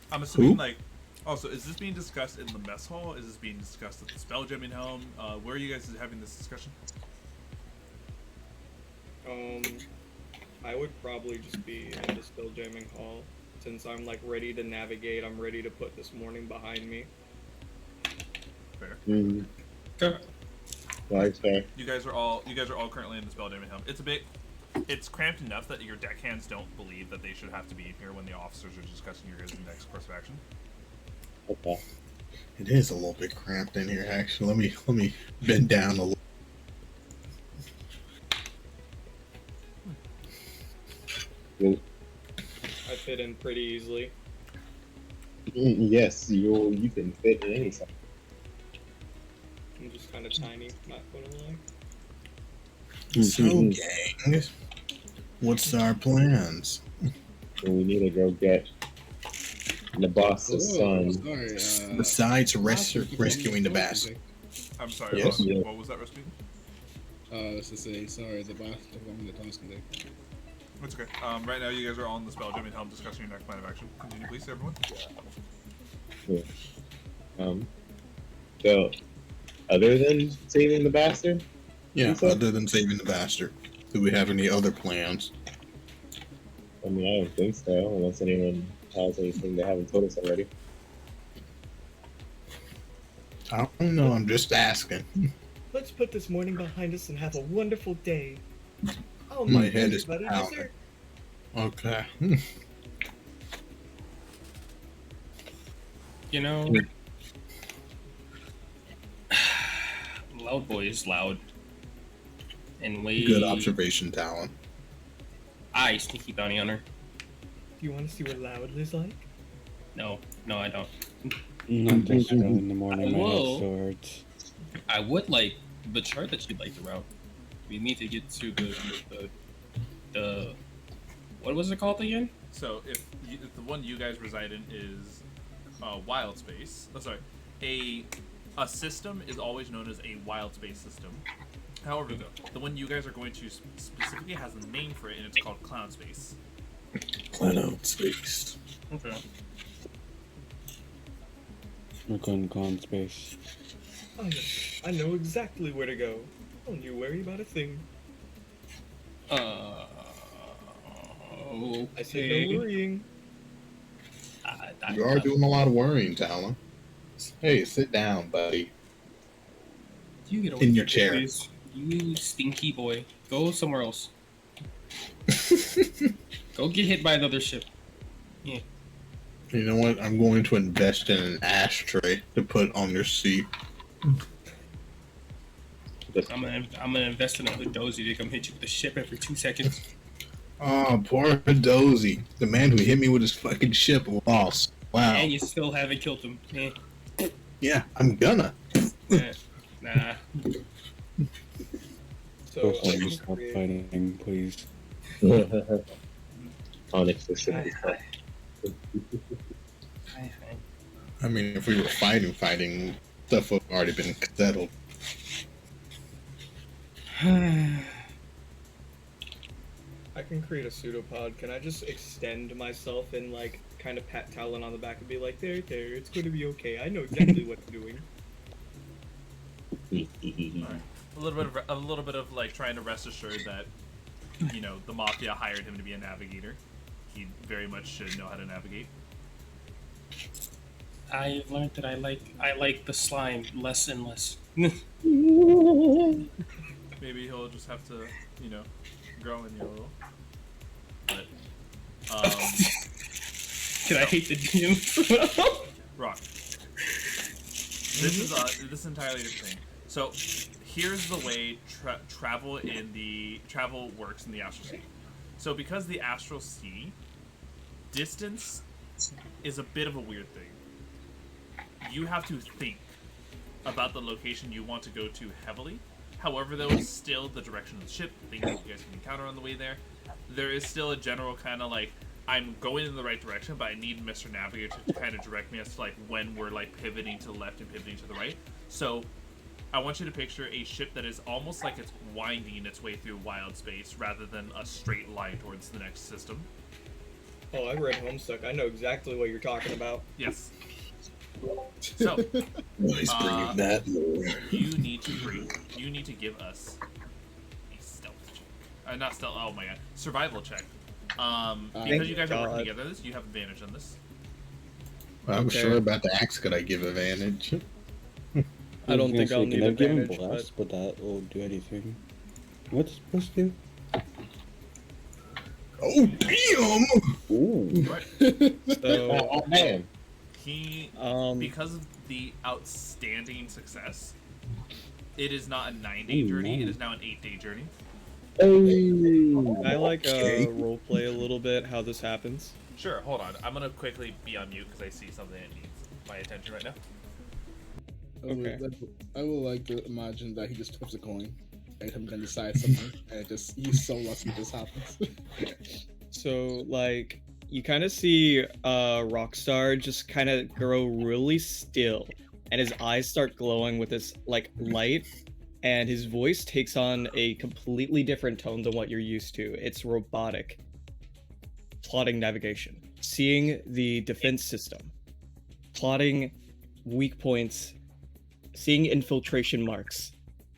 I'm assuming, Who? like, also, is this being discussed in the mess hall? Is this being discussed at the spelljamming helm? Where are you guys having this discussion? I would probably just be in the spelljamming hall. Since I'm like ready to navigate, I'm ready to put this morning behind me. Fair. Mm. Okay. Right there. You guys are all currently in the spelljamming helm. It's cramped enough that your deckhands don't believe that they should have to be here when the officers are discussing your guys' next course of action. Okay. It is a little bit cramped in here, actually. Let me bend down a little. I fit in pretty easily. Yes, you can fit in any size. I'm just kind of tiny, not gonna lie. So, gang, what's our plans? So we need to go get the boss's son. Sorry, Besides rescuing the bass. I'm sorry, Yes. what was that, Rasputin? Let's just say, sorry, the task today. It's okay. Right now, you guys are all in the spell jamming helm discussing your next plan of action. Continue, please, everyone. So, other than saving the bastard? Yeah, So? other than saving the bastard. Do we have any other plans? I mean, I don't think so, unless anyone has anything they haven't told us already. I don't know, I'm just asking. Let's put this morning behind us and have a wonderful day. Oh, My head is everybody pounding. dessert. Okay. You know, Loud Boy is loud. And way... Good observation, Talon. I sneaky bounty hunter. Do you want to see what loud is like? No, I don't. Not this early in the morning. I Whoa. have swords. I would like the chart that you'd like to route. We need to get to the what was it called again? So, if the one you guys reside in is wild space, a system is always known as a wild space system. However, though, the one you guys are going to specifically has a name for it, and it's called Cloud Space. Cloud space. Okay. We're going to clown space. I know exactly where to go. Don't you worry about a thing. Okay. I said no worrying. You are doing a lot of worrying, Talon. Hey, sit down, buddy. You get away in from your me, chair. please. You stinky boy. Go somewhere else. Go get hit by another ship. Yeah. You know what? I'm going to invest in an ashtray to put on your seat. I'm gonna invest in another dozy to come hit you with the ship every 2 seconds. Oh, poor Dozy. The man who hit me with his fucking ship lost. Wow. And you still haven't killed him. Yeah, I'm gonna. Nah. So, Go I home can and stop create- fighting, please. Onyx is simply I mean, if we were fighting, stuff would have already been settled. I can create a pseudopod. Can I just extend myself and like kind of pat Talon on the back and be like, there, it's going to be okay. I know exactly what I'm doing. A little bit of like trying to rest assured that, you know, the Mafia hired him to be a navigator. He very much should know how to navigate. I've learned that I like the slime less and less. Maybe he'll just have to, you know, grow in you a little. But, Can I hate the DM? Rock. This is entirely different thing. So, here's the way travel works in the Astral Sea. So, because the Astral Sea, distance is a bit of a weird thing. You have to think about the location you want to go to heavily. However, though, it's still the direction of the ship, things that you guys can encounter on the way there. There is still a general kind of like, I'm going in the right direction, but I need Mr. Navigator to kind of direct me as to like when we're like pivoting to the left and pivoting to the right. So, I want you to picture a ship that is almost like it's winding its way through wild space rather than a straight line towards the next system. Oh, I read Homestuck. I know exactly what you're talking about. Yes. So, Nice bringing that lore. you need to give us a stealth check. Not stealth. Oh my god, survival check. Because you guys are working together, you have advantage on this. I'm Okay. sure about the axe could I give advantage. I don't think I'll need I've given advantage, but blast, but that will do anything. What's it supposed to do? Oh damn! Ooh. Right. so Oh man. He, because of the outstanding success, it is not a 9-day Ooh, journey. It man. is now an 8-day journey. can I like Okay. roleplay a little bit how this happens? Sure. Hold on. I'm gonna quickly be on mute because I see something that needs my attention right now. Okay. I would like to imagine that he just flips a coin and I'm gonna decide something and he's so lucky this happens. So like you kind of see Rockstar just kind of grow really still, and his eyes start glowing with this like light, and his voice takes on a completely different tone than what you're used to. It's robotic. Plotting navigation, seeing the defense system, plotting weak points, seeing infiltration marks,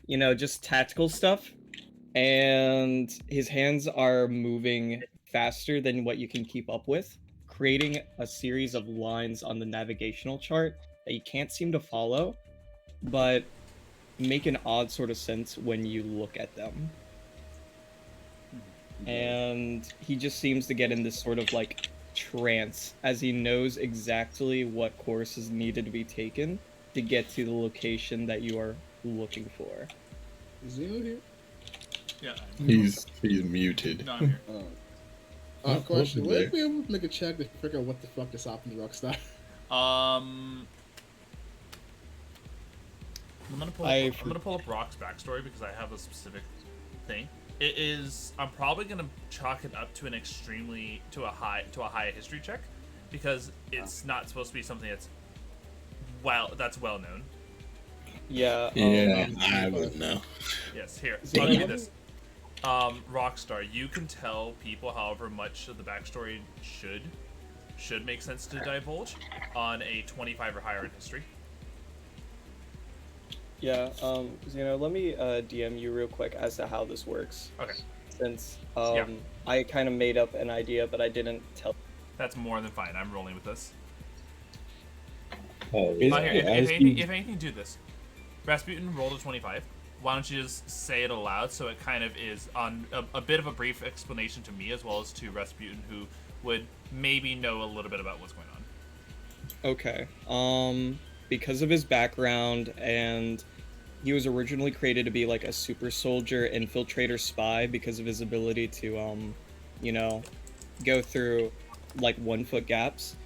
just tactical stuff. And his hands are moving faster than what you can keep up with, creating a series of lines on the navigational chart that you can't seem to follow, but make an odd sort of sense when you look at them. And he just seems to get in this sort of like trance as he knows exactly what course is needed to be taken to get to the location that you are looking for. Is Zeno here? Yeah. He's muted. No, I'm here. Question. What was Would we able to make a check to figure out what the fuck is happening to Rockstar? I'm gonna pull up Rock's backstory because I have a specific thing. It is. I'm probably gonna chalk it up to a high history check, because it's not supposed to be something that's well known. Yeah. I would know. Yes. Here, I'll give you this. Rockstar, you can tell people however much of the backstory should make sense to divulge on a 25 or higher in history. Yeah, let me DM you real quick as to how this works. Okay. Since Yeah. I kind of made up an idea, but I didn't tell. That's more than fine. I'm rolling with this. Oh, Here, yeah. if anything, do this. Rasputin rolled a 25. Why don't you just say it aloud so it kind of is on a bit of a brief explanation to me as well as to Rasputin, who would maybe know a little bit about what's going on. Okay. Because of his background, and he was originally created to be like a super soldier, infiltrator, spy because of his ability to, go through like 1 foot gaps.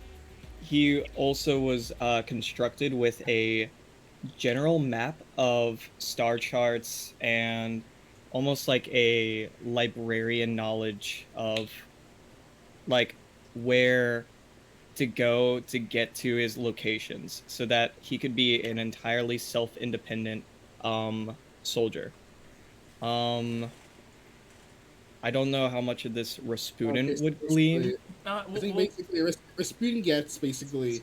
He also was constructed with a general map of star charts and almost like a librarian knowledge of like where to go to get to his locations so that he could be an entirely self-independent soldier. I don't know how much of this Rasputin would glean. I think basically Rasputin gets basically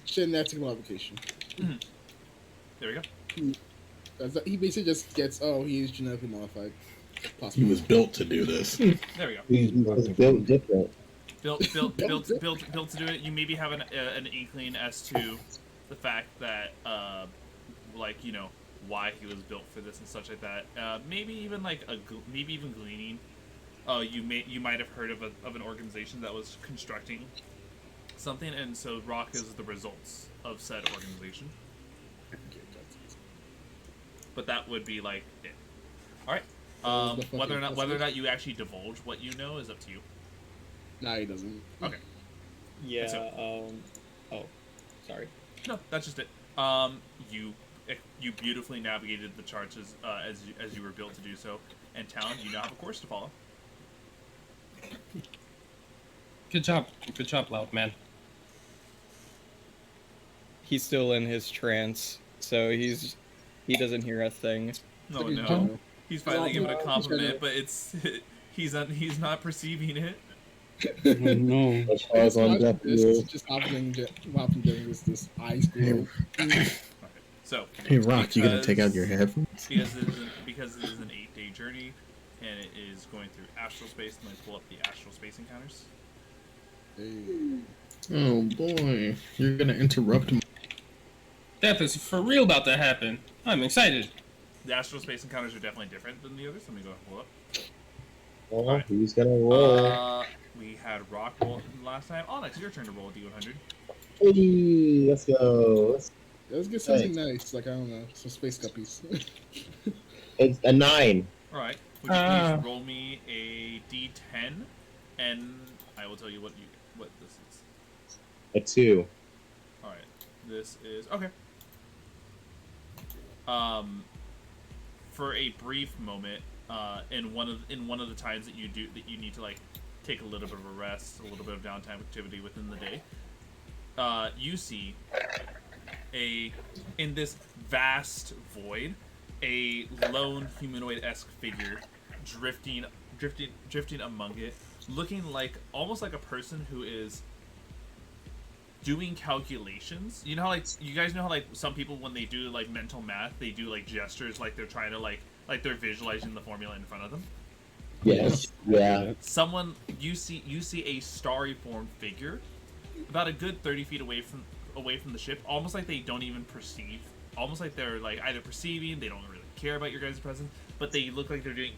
genetic modification. There we go. He basically just gets, he's genetically modified. He Possibly. was built to do this. There we go. He was built different. Built to do it. You maybe have an inkling as to the fact that, why he was built for this and such like that. Maybe even gleaning. You might have heard of an organization that was constructing something, and so Rock is the results of said organization. But that would be like it. All right. Whether or not you actually divulge what you know is up to you. Nah, he doesn't. Okay. Yeah. So- Sorry. No, that's just it. You beautifully navigated the charts as you were built to do so, and Talon, you now have a course to follow. Good job, Loud Man. He's still in his trance, so he doesn't hear a thing. No. He's finally given a compliment, but he's not perceiving it. No. As far as I'm This just happening during this eye scroll. So, Hey, Rock, you gonna take out your headphones? because it is an 8-day journey, and it is going through astral space. Let me pull up the astral space encounters. Oh boy, you're gonna interrupt me. Death is for real about to happen. I'm excited. The astral space encounters are definitely different than the others. Let me go pull up. Well, Alright. who's gonna roll? We had Rock roll last time. Onyx, your turn to roll a D100. Hey, let's go. Let's get something nice, like, I don't know, some space guppies. It's a 9. Alright. Would you please roll me a D10, and I will tell you what this is. A 2. Alright. This is okay. For a brief moment, in one of the times that you need to like take a little bit of a rest, a little bit of downtime activity within the day, you see in this vast void, a lone humanoid-esque figure drifting among it, looking like almost like a person who is doing calculations. You know how, like, you guys know how, like, some people when they do like mental math, they do like gestures, like they're trying to like they're visualizing the formula in front of them. Yes. Yeah. Someone you see a starry formed figure about a good 30 feet away from the ship, almost like they don't even perceive, almost like they're like either perceiving, they don't really care about your guys' presence, but they look like they're doing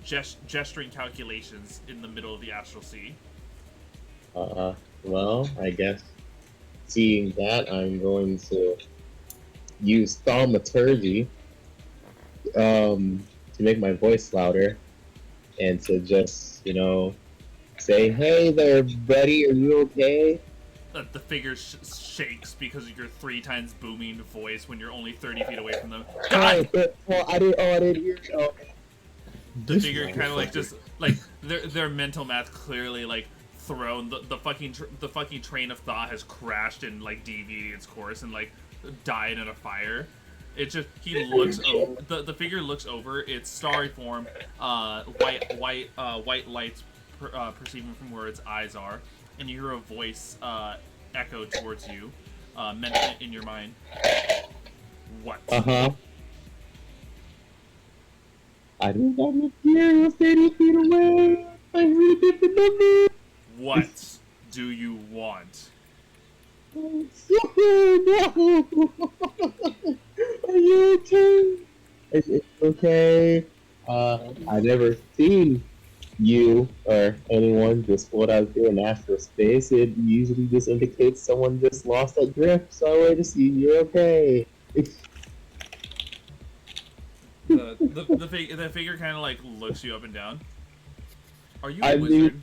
gesturing calculations in the middle of the astral sea. Well, I guess seeing that, I'm going to use thaumaturgy to make my voice louder and to just, say, "Hey there, buddy, are you okay?" The figure shakes because of your 3 times booming voice when you're only 30 feet away from them. God! I didn't hear it. Oh. The figure kind of like just like their mental math clearly like thrown. The fucking train of thought has crashed and like deviated its course and like died in a fire. It just he looks over. The figure looks over. Its starry form, white lights perceiving from where its eyes are, and you hear a voice echo towards you, in your mind. What? I don't know if you're 30 feet away. I read different numbers. What do you want? No. Are you okay? It's okay. I've never seen you or anyone just float out there in astral space. It usually just indicates someone just lost that drift, so I wanted to see you're okay. The figure kind of like looks you up and down. Are you a wizard?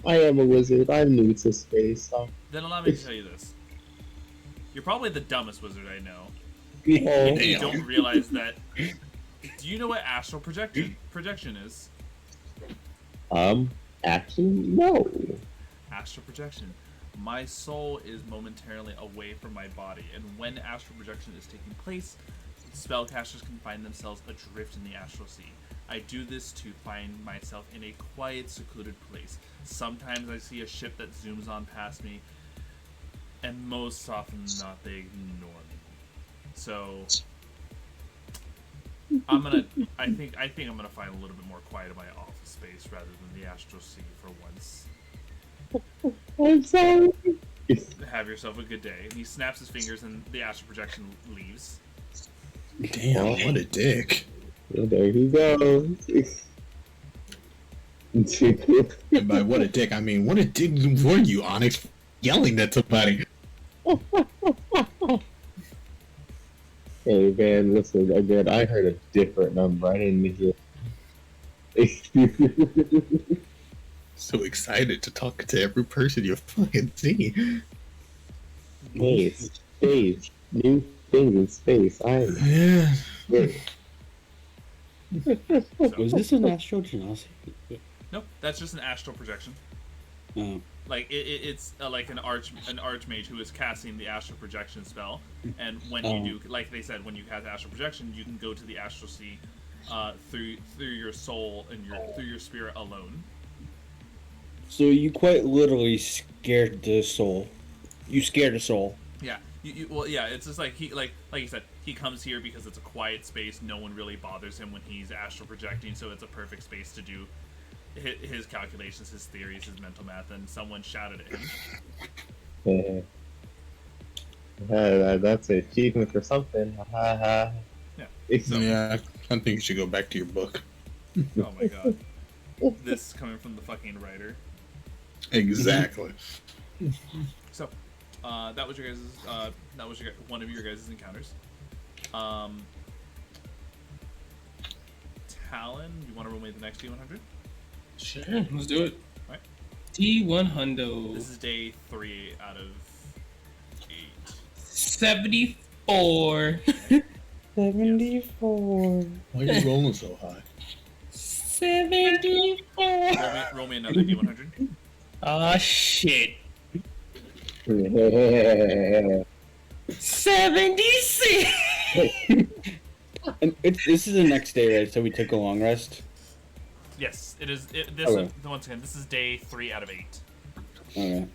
I am a wizard. I'm new to space. Then allow me to tell you this. You're probably the dumbest wizard I know. Oh, You don't realize that. Do you know what astral projection is? Actually, no. Astral projection. My soul is momentarily away from my body, and when astral projection is taking place, spellcasters can find themselves adrift in the astral sea. I do this to find myself in a quiet, secluded place. Sometimes I see a ship that zooms on past me, and most often than not, they ignore me. So I think I'm gonna find a little bit more quiet in my office space rather than the astral sea for once. I'm sorry. Have yourself a good day. And he snaps his fingers, and the astral projection leaves. Damn, what a dick. Well, there he goes. And by what a dick, I mean, what a dick were you, Onyx, yelling at somebody? Hey, man, listen, again, I heard a different number. I didn't hear. So excited to talk to every person you fucking see. Hey, it's space. New things in space. Yeah. Was this an astral genocide? Nope, that's just an astral projection. Oh. Like it's like an archmage who is casting the astral projection spell, and when you do, like they said, when you cast astral projection, you can go to the astral sea through your soul and through your spirit alone. So you quite literally scared the soul. You scared the soul. Yeah. Well, yeah. It's just like like you said, he comes here because it's a quiet space. No one really bothers him when he's astral projecting, so it's a perfect space to do his calculations, his theories, his mental math, and someone shouted at him. That's an achievement for something. Yeah. So, Yeah, I think you should go back to your book. oh my god. This coming from the fucking writer. Exactly. So, that was your guys'. That was one of your guys' encounters. Talon, you want to roll me the next D100? Sure, let's do it. Alright. D100. This is day 3 out of 8. 74. 74. Why are you rolling so high? 74. Roll me another D100. Ah, shit. 76. And this is the next day, right? So we took a long rest. Yes, it is. Okay. Once again, this is day 3 out of 8. Okay.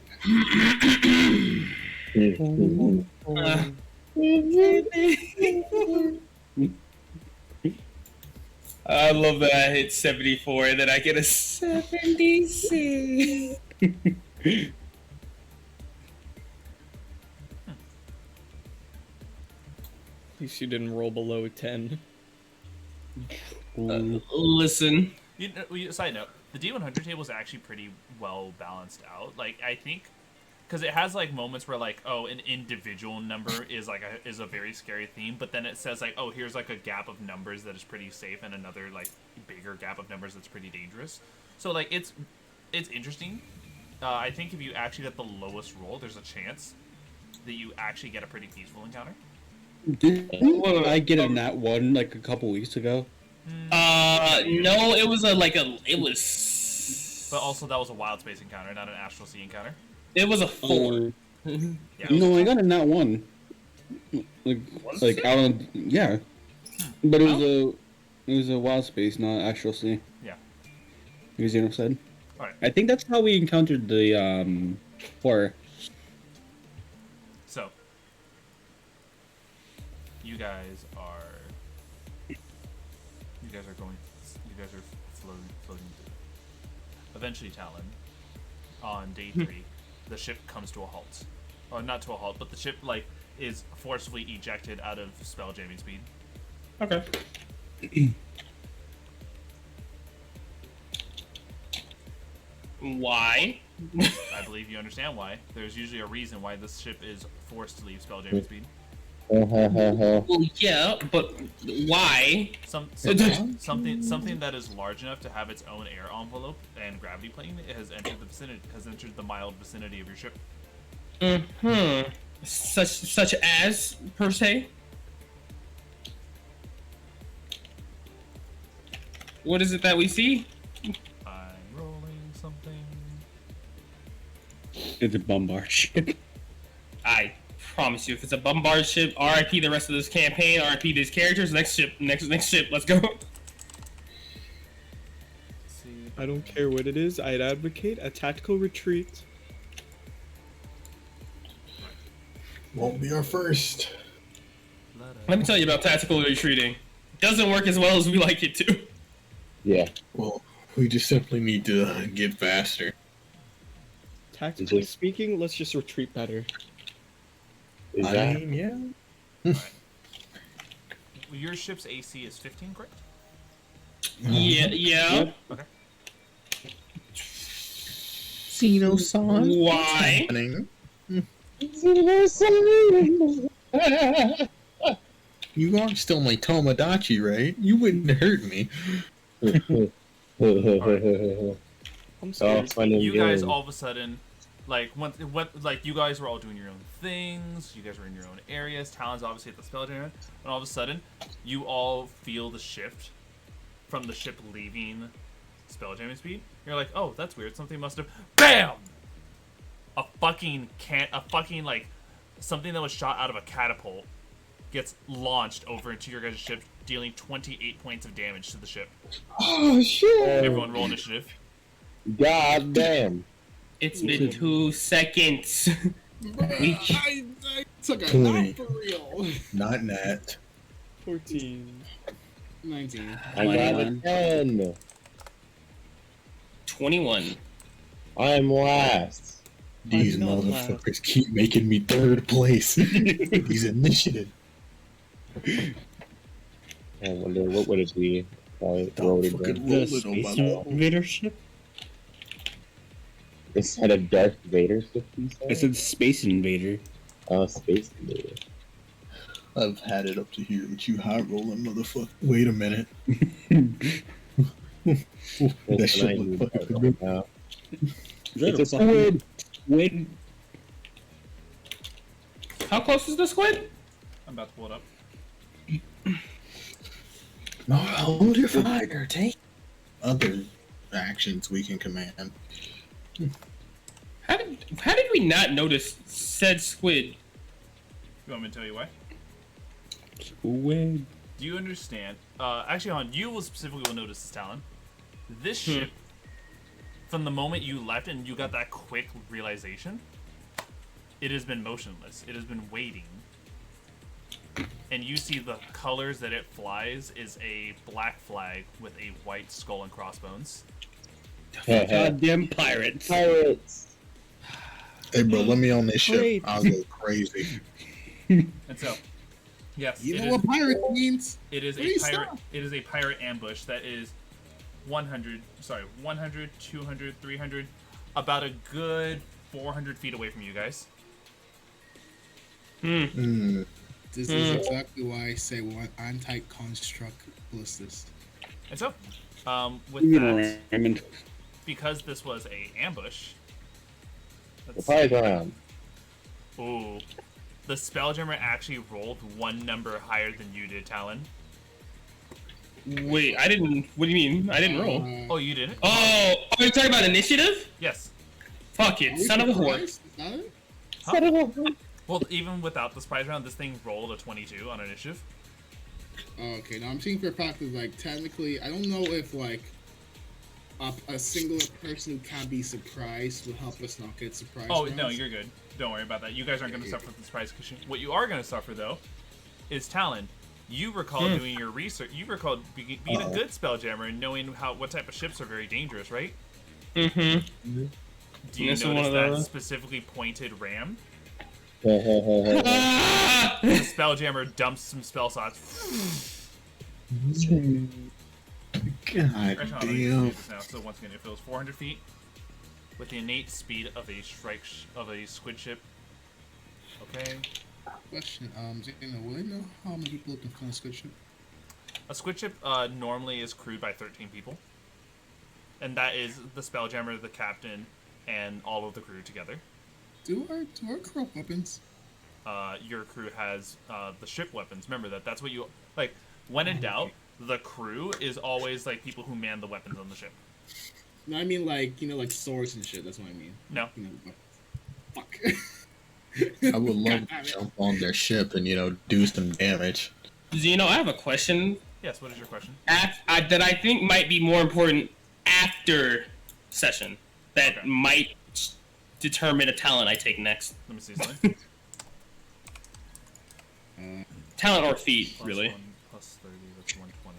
I love that I hit 74 and then I get a 76. At least you didn't roll below 10. Listen. Side note: the D100 table is actually pretty well balanced out. Like I think, because it has like moments where like an individual number is like is a very scary theme, but then it says like here's like a gap of numbers that is pretty safe and another like bigger gap of numbers that's pretty dangerous. So like it's interesting. I think if you actually get the lowest roll, there's a chance that you actually get a pretty peaceful encounter. Didn't I get a nat 1 like a couple weeks ago? No, it was But also that was a wild space encounter, not an astral sea encounter. It was a 4. Yeah. No, I got a nat 1. Like out on but it was a wild space, not astral sea. Yeah. You see what I'm saying? Alright. I think that's how we encountered the horror. So you guys are floating through. Eventually, Talon, on day 3, the ship comes to a halt. Or not to a halt, but the ship like is forcibly ejected out of spell jamming speed. Okay. Why? I believe you understand why. There's usually a reason why this ship is forced to leave spell jamming speed. Well, yeah, but why? Something that is large enough to have its own air envelope and gravity plane has entered the mild vicinity of your ship. Such as per se. What is it that we see? I'm rolling something. It's a bombard ship. I promise you, if it's a bombard ship, RIP the rest of this campaign, RIP these characters. Next ship, let's go. See. I don't care what it is, I'd advocate a tactical retreat. Won't be our first. Let me tell you about tactical retreating. Doesn't work as well as we like it to. Yeah. Well, we just simply need to get faster. Tactically speaking, let's just retreat better. Is I that? mean, yeah. Your ship's AC is 15, correct? Yeah. Okay. Xeno-san? Why? You are still my Tomodachi, right? You wouldn't hurt me. I'm sorry. Oh, fun and You guys games. all of a sudden, like you guys were all doing your own things. You guys were in your own areas. Talon's obviously at the spell jammer, and all of a sudden, you all feel the shift from the ship leaving spell jamming speed. You're like, oh, that's weird. Something must have. BAM! A fucking like something that was shot out of a catapult gets launched over into your guys' ship, dealing 28 points of damage to the ship. Oh, shit! Everyone roll initiative. God damn. It's been 2 seconds. I took a 20. nap for real. Not Nat. 14. 19. I got a 10. 21. I'm last. These not motherfuckers keep making me third place. These initiative. I wonder what would it be? Probably Don't rolled fucking again. roll The it on Space my wall. Invader ship? Instead of Darth Vader ship, you I said? said Space Invader. Oh, Space Invader. I've had it up to here with you high rolling motherfucker. Wait a minute. That shit look fucking good. Is that It's a fucking squid. squid? How close is the squid? I'm about to pull it up. No, hold your fire. Take other actions we can command. How did we not notice said squid? You want me to tell you why? Squid. Do you understand? Actually, on you will specifically will notice this, Talon. This ship, from the moment you left and you got that quick realization, it has been motionless. It has been waiting. And you see the colors that it flies is a black flag with a white skull and crossbones. Goddamn pirates. Pirates. Hey, bro, let me on this ship. Great. I'll go crazy. And so, yes, You it know is- what pirate means? It is Please a pirate. stop. It is a pirate ambush that is 100, 200, 300, about a good 400 feet away from you guys. Mm. This is exactly why I say one anti-construct ballistas. And so, with You that, know, Raymond. because this was a ambush. The Let's pirates see. around. Ooh, the spelljammer actually rolled one number higher than you did, Talon. Wait, I didn't. What do you mean? I didn't roll. Oh, you didn't? Oh, are you talking about initiative? Yes. Fuck it, son of a whore. Huh? Well, even without the surprise round, this thing rolled a 22 on initiative. Okay, now I'm seeing for a fact that, like, technically, I don't know if, like, a singular person who can be surprised will help us not get surprised. Oh, rounds. no, you're good. Don't worry about that. You guys aren't going to suffer from the surprise cushion. What you are going to suffer, though, is Talon. You recall doing your research. You recall being a good spelljammer and knowing what type of ships are very dangerous, right? Mm-hmm. Do you This is one notice of that those. specifically pointed ram? Ah! The spelljammer dumps some spell slots. God Actually, hold on, let me just do damn. this now. So once again, if it was 400 feet, with the innate speed of a of a squid ship. Okay. Question, Zeno, will I know how many people can fly a squid ship? A squid ship normally is crewed by 13 people. And that is the spelljammer, the captain, and all of the crew together. Do our crew have weapons? Your crew has the ship weapons. Remember that. That's what you... Like, when in doubt, the crew is always, like, people who man the weapons on the ship. No, I mean, like, you know, like swords and shit, that's what I mean. No. You know, fuck. I would love to jump on their ship and, do some damage. Zeno, I have a question Yes, what is your question? that I think might be more important after session. That Okay. might determine a talent I take next. Let me see something. Talent or feat, Plus really. 1, plus 30, that's 120.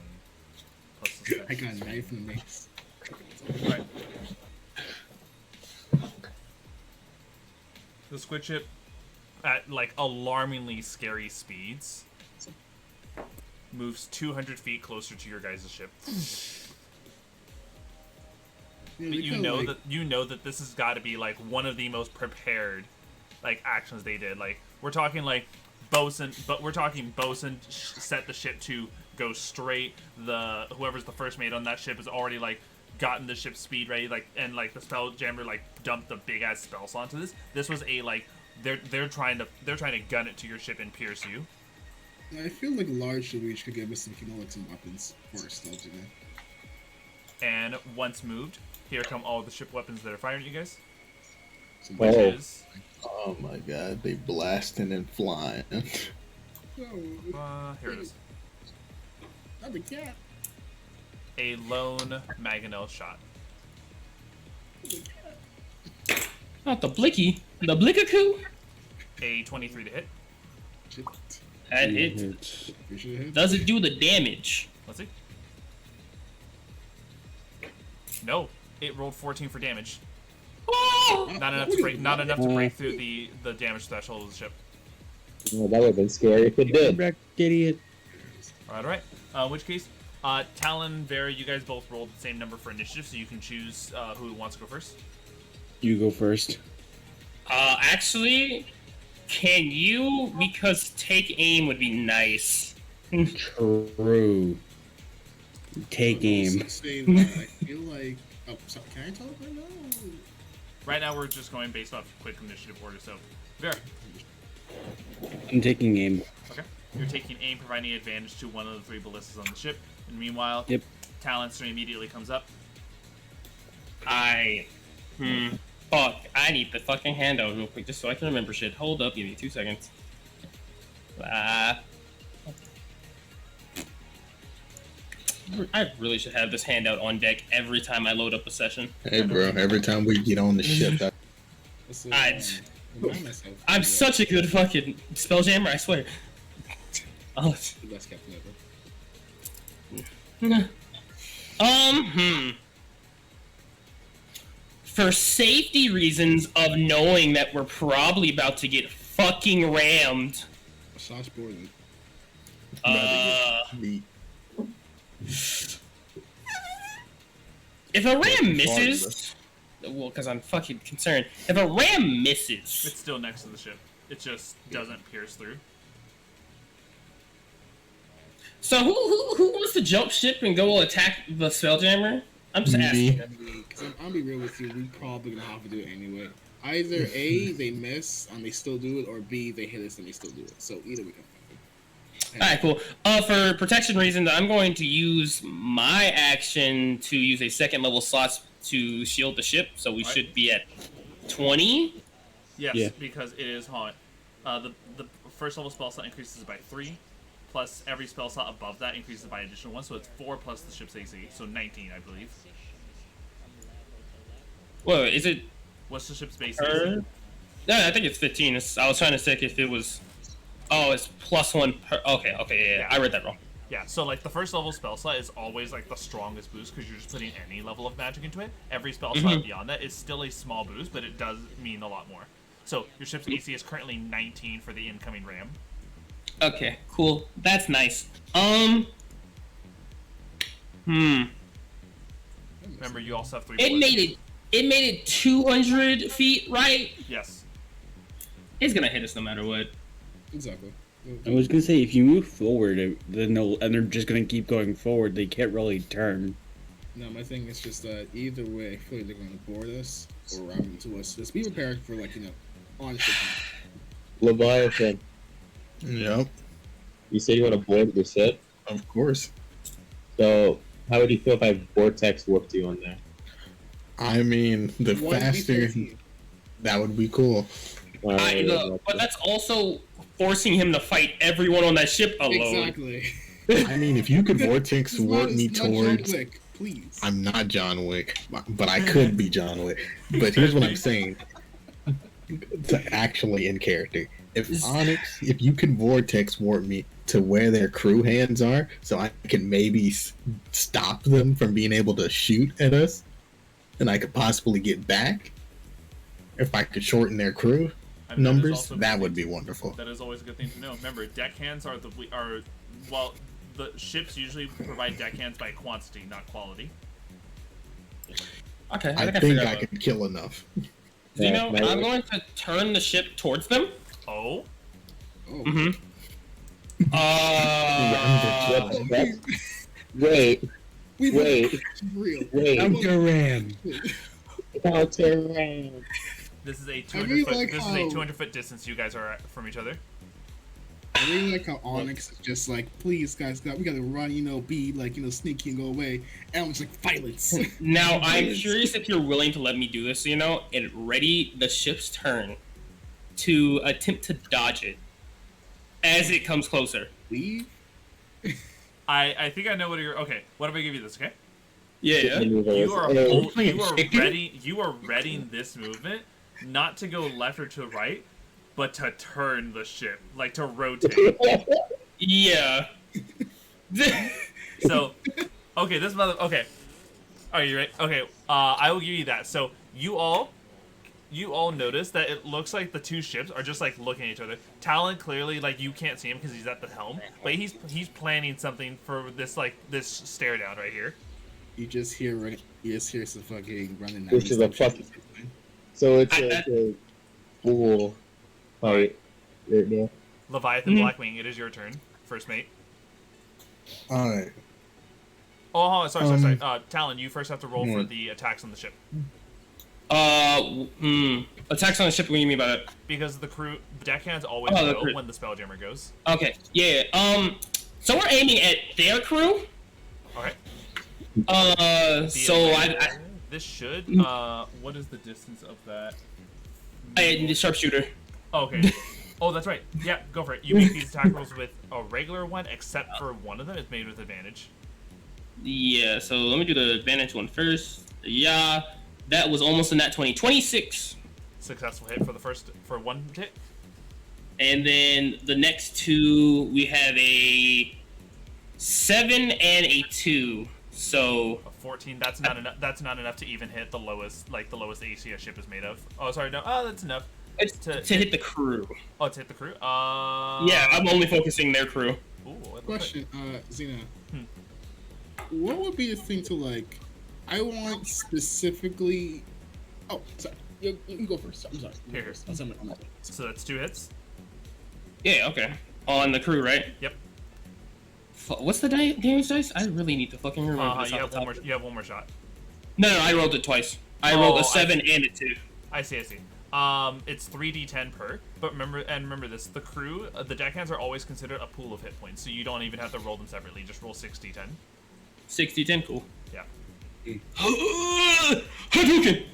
Plus the I got a knife and a mace. Right. The squid ship, at like alarmingly scary speeds, moves 200 feet closer to your guys' ship. Yeah, But they you kinda, know like, that this has got to be like one of the most prepared, like actions they did. Like we're talking like bosun set the ship to go straight. Whoever's the first mate on that ship has already like gotten the ship's speed ready. Like and like the spelljammer like dumped the big ass spell slot onto this. This was a like they're trying to gun it to your ship and pierce you. I feel like large reach could give us some, like some weapons for our stealth, you know? And once moved, here come all the ship weapons that are firing at you guys. Some Which Oh. is Oh my god, they blasting and flying. here it is. Not the cat. A lone mangonel shot. Not the blicky. The blickacoo? A 23 to hit. Shit. That hit. It's We should have. Does it do the damage? Let's see. No, it rolled 14 for damage. Oh! Not enough to break. Not enough to break through the damage threshold of the ship. Well, that would have been scary if it did. wrecked idiot. All right. In which case, Talon, Vera, you guys both rolled the same number for initiative, so you can choose who wants to go first. You go first. Actually, can you? Because take aim would be nice. True. Take aim. Also saying that I feel like. Oh, sorry, can I tell it right now? Right now, we're just going based off quick initiative order. So, Vera, I'm taking aim. okay, you're taking aim, providing advantage to one of the 3 ballistas on the ship. And meanwhile, Yep. Talon immediately comes up. Fuck, I need the fucking handout real quick just so I can remember shit. Hold up, give me 2 seconds. I really should have this handout on deck every time I load up a session. Hey, bro. Every time we get on the ship, I'm such a good fucking spelljammer, I swear. Oh. The best captain ever. For safety reasons of knowing that we're probably about to get fucking rammed. Sauce Borden. me. If a ram misses, well, because I'm fucking concerned. If a ram misses, It's still next to the ship. It just doesn't pierce through. so who wants to jump ship and go attack the spelljammer? I'm just asking. Because I'll be real with you, we probably gonna have to do it anyway. Either A, they miss and they still do it, or B, they hit us and they still do it. So either we can. Alright, cool. For protection reasons, I'm going to use my action to use a second level slot to shield the ship, so we should be at 20. Yes, Yeah. because it is haunt. The first level spell slot increases by 3, plus every spell slot above that increases by an additional 1, so it's 4 plus the ship's AC, so 19, I believe. Whoa, is it? What's the ship's base No, AC? I think it's 15. I was trying to check if it was. Oh, it's +1 per. Okay, yeah, I read that wrong. Yeah, so like the first level spell slot is always like the strongest boost because you're just putting any level of magic into it. Every spell slot beyond that is still a small boost, but it does mean a lot more. So your ship's AC is currently 19 for the incoming ram. Okay, cool. That's nice. Remember, you also have 3 It bullets. made it 200 feet, right? Yes. It's gonna hit us no matter what. Exactly. I was gonna say, if you move forward, then they're just gonna keep going forward. They can't really turn. No, my thing is just that either way, I feel like they're going to board us or ram into us. Just be prepared for, like, honestly. Leviathan, Yep, you say you want to board the ship. of course. So, how would you feel if I vortex warped you on there? I mean, the faster, that would be cool. But that's also forcing him to fight everyone on that ship alone. Exactly. I mean, if you could vortex It's not- warp me it's not John towards. Wick, please. I'm not John Wick, but I could be John Wick. But here's what I'm saying. To actually in character. If Onyx, if you can vortex warp me to where their crew hands are, so I can maybe stop them from being able to shoot at us, and I could possibly get back. If I could shorten their crew I mean, numbers, that that would be wonderful. That is always a good thing to know. Remember, deckhands well, the ships usually provide deckhands by quantity, not quality. Okay, I think figured I out. could kill enough. Zeno, I'm going to turn the ship towards them. Oh? Oh. Wait, wait, Real. wait. Ram. Counter ram. This is a I really 200 foot. like This is how- a 200-foot distance you guys are at from each other. I really like how Onyx is just like, please, guys, we gotta run, be like, sneaky and go away. And I'm just like, violence. Now, I'm curious if you're willing to let me do this, and ready the ship's turn to attempt to dodge it as it comes closer. Leave? I think I know what you're. Okay, what if I give you this? Okay. Yeah. You are Chicken? you are readying this movement not to go left or to right, but to turn the ship, like to rotate. Yeah. So, okay, this mother. Okay, are you ready? Okay, I will give you that. So you all notice that it looks like the two ships are just like looking at each other. Talon clearly, like, you can't see him because he's at the helm, but he's planning something for this stare down right here. You just hear some fucking running. This is a fucking. So it's a full fight right now. Leviathan Blackwing, it is your turn, first mate. Alright. Oh, hold on, sorry. Talon, you first have to roll for the attacks on the ship. Attacks on the ship, what do you mean by that? Because the deckhands always the go crew. when the spelljammer goes. Okay, yeah. So we're aiming at their crew? Okay. So This should. What is the distance of that? The sharpshooter. Oh, okay. Oh, that's right. Yeah, go for it. You make these attack rolls with a regular one, except for one of them is made with advantage. Yeah, so let me do the advantage one first. Yeah, that was almost a nat 20. 26. Successful hit for one hit. And then the next two, we have a 7 and a 2. So A 14. That's not enough. That's not enough to even hit the lowest AC a ship is made of. Oh, sorry. No. Oh, that's enough. it's to hit the crew. Oh, to hit the crew. Yeah, I'm only focusing their crew. Ooh, it looks Question, Xena. Hmm. What would be the thing to like? I want specifically. Oh, sorry. You go first. I'm sorry. You go Here. first. I'll send it on that. So that's 2 hits. Yeah, okay. On the crew, right? Yep. What's the damage dice? I really need to fucking remember this You off have the top. You have one more shot. No, I rolled it twice. I rolled a 7 and a 2. I see. It's 3d10 per. But remember this: the crew, the deckhands are always considered a pool of hit points, so you don't even have to roll them separately. Just roll 6d10. 60-10, cool. Yeah. Hadouken!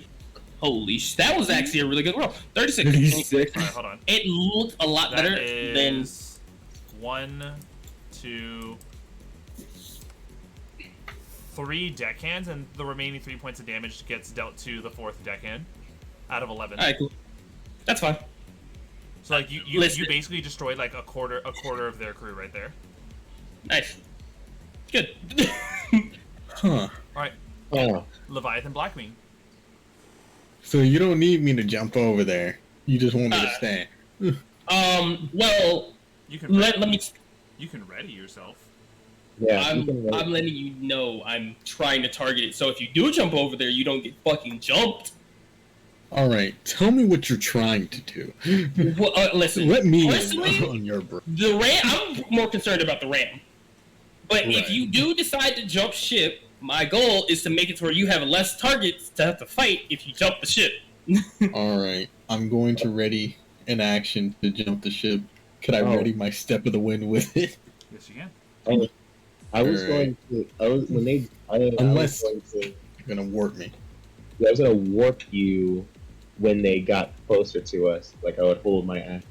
Holy sh! That was actually a really good roll. 36. 36. All right, hold on. It looked a lot better That than. is 1, 2, 3 deckhands, and the remaining 3 points of damage gets dealt to the 4th deckhand out of 11. Alright, cool. That's fine. So like you Listen. basically destroyed like a quarter of their crew right there. Nice. Good. Huh. All right, Oh, Leviathan Blackwing. So you don't need me to jump over there. You just want me to Uh, stand. Well, You can let me. you can ready yourself. yeah. you can I'm letting you know I'm trying to target it. So if you do jump over there, you don't get fucking jumped. All right, tell me what you're trying to do. Well, listen. Let me Personally, in on your brain. the ram. I'm more concerned about the ram. But if Right. you do decide to jump ship, my goal is to make it to where you have less targets to have to fight if you jump the ship. All right, I'm going to ready an action to jump the ship. Could I Oh. ready my step of the wind with it? Yes, you can. I was Alright. going to. I was when they. I was Unless- going to. You're gonna warp me. I was gonna warp you when they got closer to us. Like I would hold my action.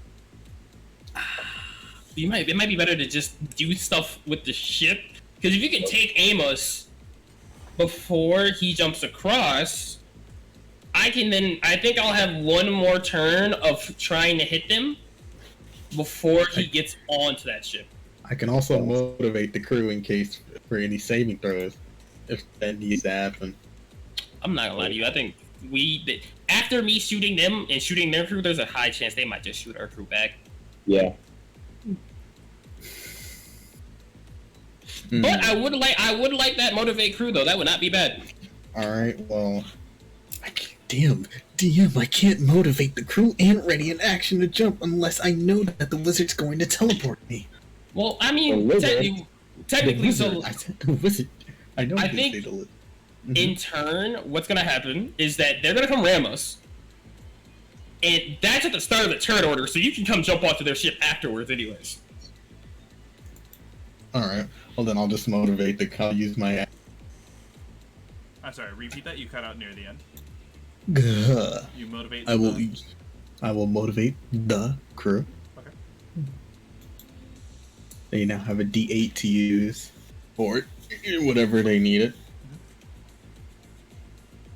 It might be better to just do stuff with the ship, because if you can take Amos before he jumps across, I think I'll have one more turn of trying to hit them before he gets onto that ship. I can also motivate the crew in case for any saving throws, if that needs to happen. I'm not gonna lie to you. I think after me shooting them and shooting their crew, there's a high chance they might just shoot our crew back. Yeah. Hmm. But I would like that motivate crew though. That would not be bad. All right, well, damn, DM, I can't motivate the crew and ready an action to jump unless I know that the wizard's going to teleport me. Well, I mean, The wizard? technically, The so wizard. I said the wizard. I know. I you think say the wizard. in turn, what's gonna happen is that they're gonna come ram us, and that's at the start of the turn order. So you can come jump onto their ship afterwards, anyways. All right. Well, then I'll just motivate the. I'll use my. I'm sorry. Repeat that. You cut out near the end. Gah. You motivate. I will. the- I will motivate the crew. Okay. They now have a D8 to use for it, whatever they need it.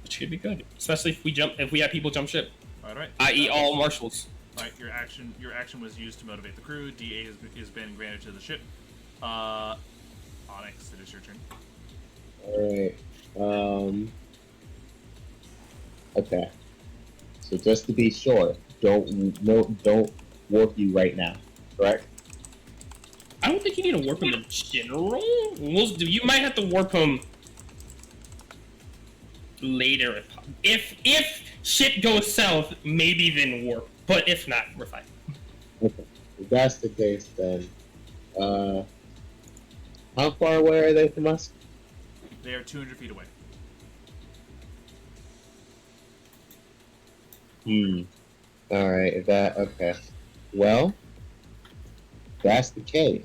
Which could be good, especially if we have people jump ship, All right. i.e., all marshals. All right. Your action was used to motivate the crew. DA has been granted to the ship. Onyx, it is your turn. Alright. Okay. So just to be sure, don't warp you right now, correct? I don't think you need to warp him in general. You might have to warp him later if shit goes south. Maybe then warp, but if not, we're fine. Okay. If that's the case, then how far away are they from us? They are 200 feet away. Alright, if that okay. Well, that's the case.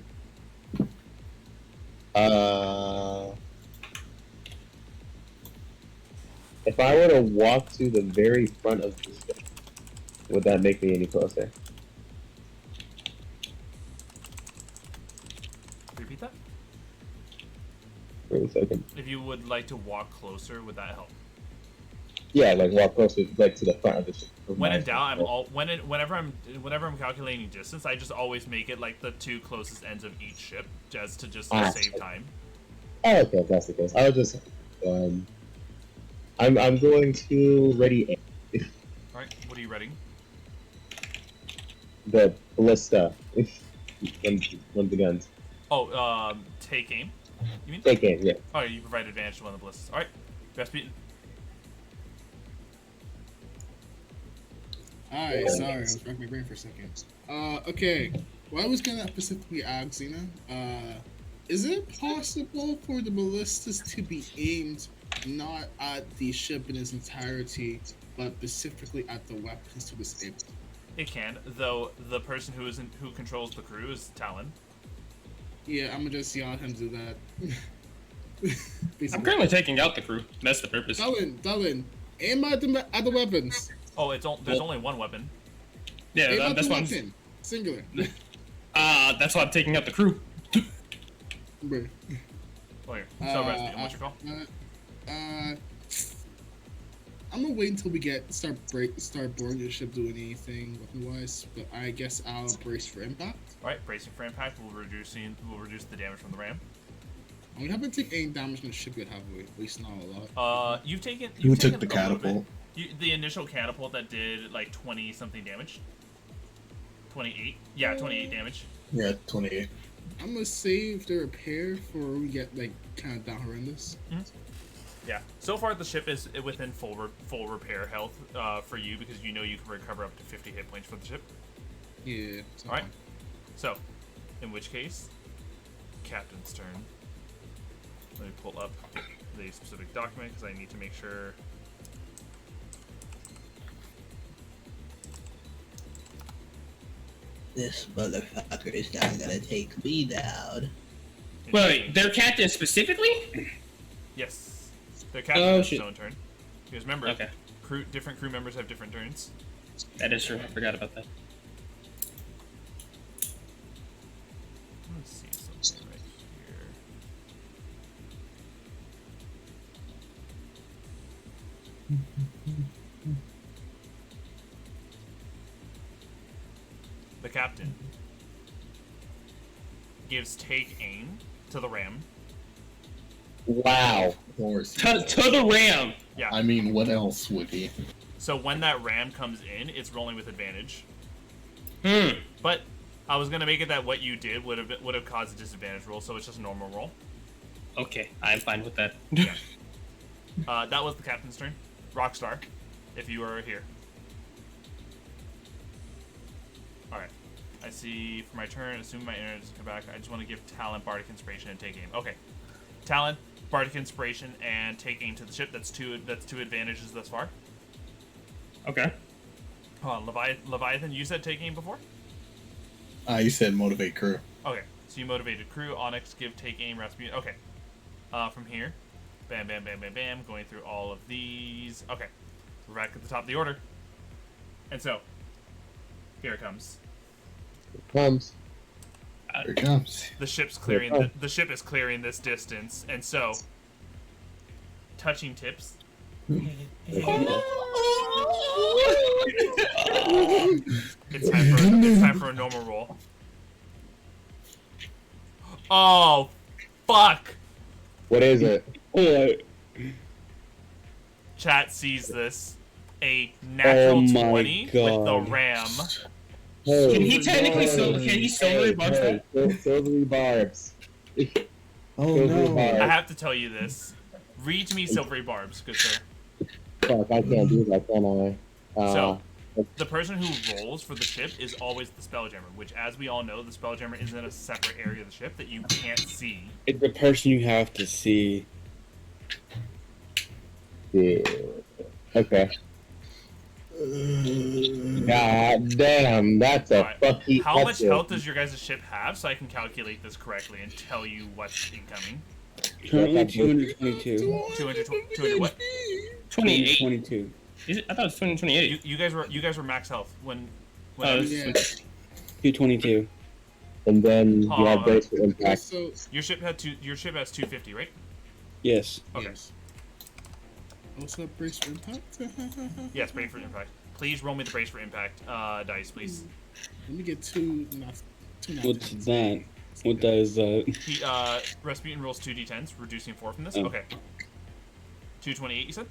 If I were to walk to the very front of the ship, would that make me any closer? Repeat that. Wait a second. If you would like to walk closer, would that help? Yeah, like walk closer, like to the front of the ship. When in doubt, whenever I'm calculating distance, I just always make it like the 2 closest ends of each ship, just to save time. Oh, okay, if that's the case. I was just, I'm going to ready All right, what are you ready? the ballista. One of the guns. Oh, take aim. You mean? Take aim, yeah. Oh, you provide advantage to one of the ballistas. All right, Rasputin. Alright, sorry, I was racking my brain for a second. Okay. Well, I was gonna specifically ask Xena, is it possible for the ballistas to be aimed not at the ship in its entirety, but specifically at the weapons to disable? It can, though the person who controls the crew is Talon. Yeah, I'm gonna just yell at him to do that. I'm currently taking out the crew. That's the purpose. Talon, aim at the weapons. Oh, there's only one weapon. Yeah, Aim at that's the why weapon. Singular. that's why I'm taking out the crew. Bruh. Oh, here. So, Rasputin, what's your call? I'm gonna wait until we start boarding the ship doing anything weapon-wise, but I guess I'll brace for impact. All right, bracing for impact will reduce the damage from the ram. I haven't taken any damage from the ship yet, have we? At least not a lot. You've taken. Who You've took taken the a little catapult? bit. The initial catapult that did like 20 something damage. 28. Yeah, 28 damage. Yeah, 28. I'm gonna save the repair for we get like kind of down horrendous. Yeah. So far, the ship is within full repair health for you because you know you can recover up to 50 hit points for the ship. Yeah. All right. So, in which case, Captain's turn. Let me pull up the specific document because I need to make sure. This motherfucker is not gonna take me down. Wait, their captain specifically? Yes. Their captain Oh, has shit. his own turn. Because remember, Okay. different crew members have different turns. That is true. I forgot about that. Let's see something right here. The captain gives take aim to the ram. Wow. Of course. To the ram. Yeah. I mean, what else would he? So when that ram comes in, it's rolling with advantage. But I was gonna make it that what you did would have caused a disadvantage roll, so it's just a normal roll. Okay, I'm fine with that. Yeah. That was the captain's turn. Rockstar, if you are here. Alright. I see for my turn, assuming my internet doesn't come back, I just want to give Talon Bardic Inspiration and take aim. Okay. Talon, Bardic Inspiration, and take aim to the ship. That's two advantages thus far. Okay. Hold on, Leviathan, you said take aim before? You said motivate crew. Okay. So you motivated crew, Onyx, give, take aim, Rasputin. Okay. From here. Bam, bam, bam, bam, bam. Going through all of these. Okay. We're back at the top of the order. And so, here it comes. Comes. Here it comes. The ship's clearing. The ship is clearing this distance, and so, touching tips. It's time for a normal roll. Oh, fuck! What is it? Chat sees this. A natural Oh my 20 with the God. ram. Hey, Can he technically still? Can he silvery barbs that? Silvery barbs. Oh Silvery no. I barbs. have to tell you this. Read to me silvery barbs, good sir. Fuck, I can't do that, can I? So, the person who rolls for the ship is always the spelljammer, which, as we all know, the spelljammer is in a separate area of the ship that you can't see. It's the person you have to see. Yeah. Okay. God damn, that's a Alright, fucking. how much health does your guys' ship have so I can calculate this correctly and tell you what's incoming? Currently 222. 200 what? 28. 22. Is it? I thought it was 28. You guys were max health when Oh, I this was- is- 222. And then you Oh, have brace for impact. So, your ship has 250, right? Yes. Okay. yes. What's up, brace for impact? Yes, brace for impact. Please roll me the brace for impact dice, please. Let me get two. What's that? What does that? He Rasputin rolls 2d10s, reducing 4 from this. Oh. Okay. 228, you said?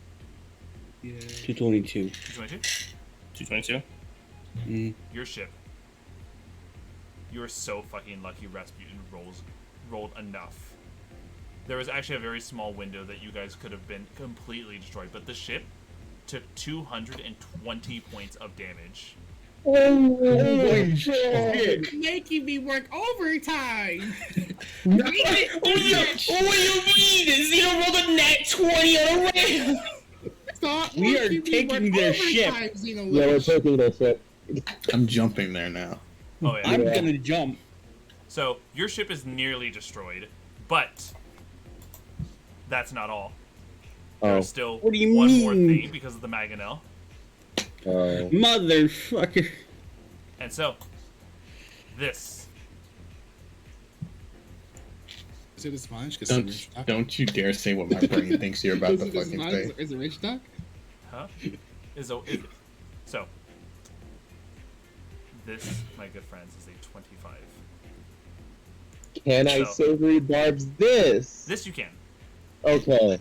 Yeah. 222. 222. 222. Mm. Your ship. You are so fucking lucky Rasputin rolled enough. There was actually a very small window that you guys could have been completely destroyed, but the ship took 220 points of damage. Holy shit! Making me work overtime. What do you mean? Zeno rolled a nat 20 on a rail. Stop We are making me taking work their ship. overtime, Xeno Yeah, we're Lich. taking their ship. I'm jumping there now. Oh yeah. I'm Yeah. gonna jump. So your ship is nearly destroyed, but that's not all. Oh. There's still What do you one more mean? thing because of the Mangonel. Motherfucker. And so, this. Is it a sponge? Don't you dare say what my brain thinks you're about to fucking say. Is it rich duck? Huh? So, this, my good friends, is a 25. Can I So- silvery barbs this? This you can. Okay.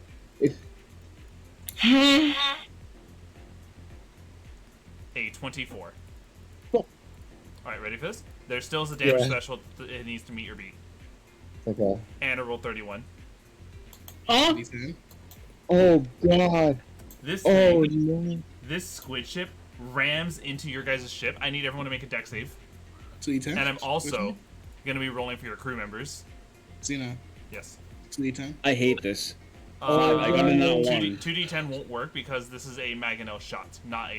A 24. Cool. Alright, ready for this? There still is a damage Yeah. special that it needs to meet your beat. Okay. And a roll 31. Huh? Oh god. This Oh thing, no. this squid ship rams into your guys' ship. I need everyone to make a deck save. 2d10. And I'm also going to be rolling for your crew members. Xeno. Yes. 2d10. I hate this. Oh, I got a nat 1. 2d10 won't work because this is a Mangonel shot, not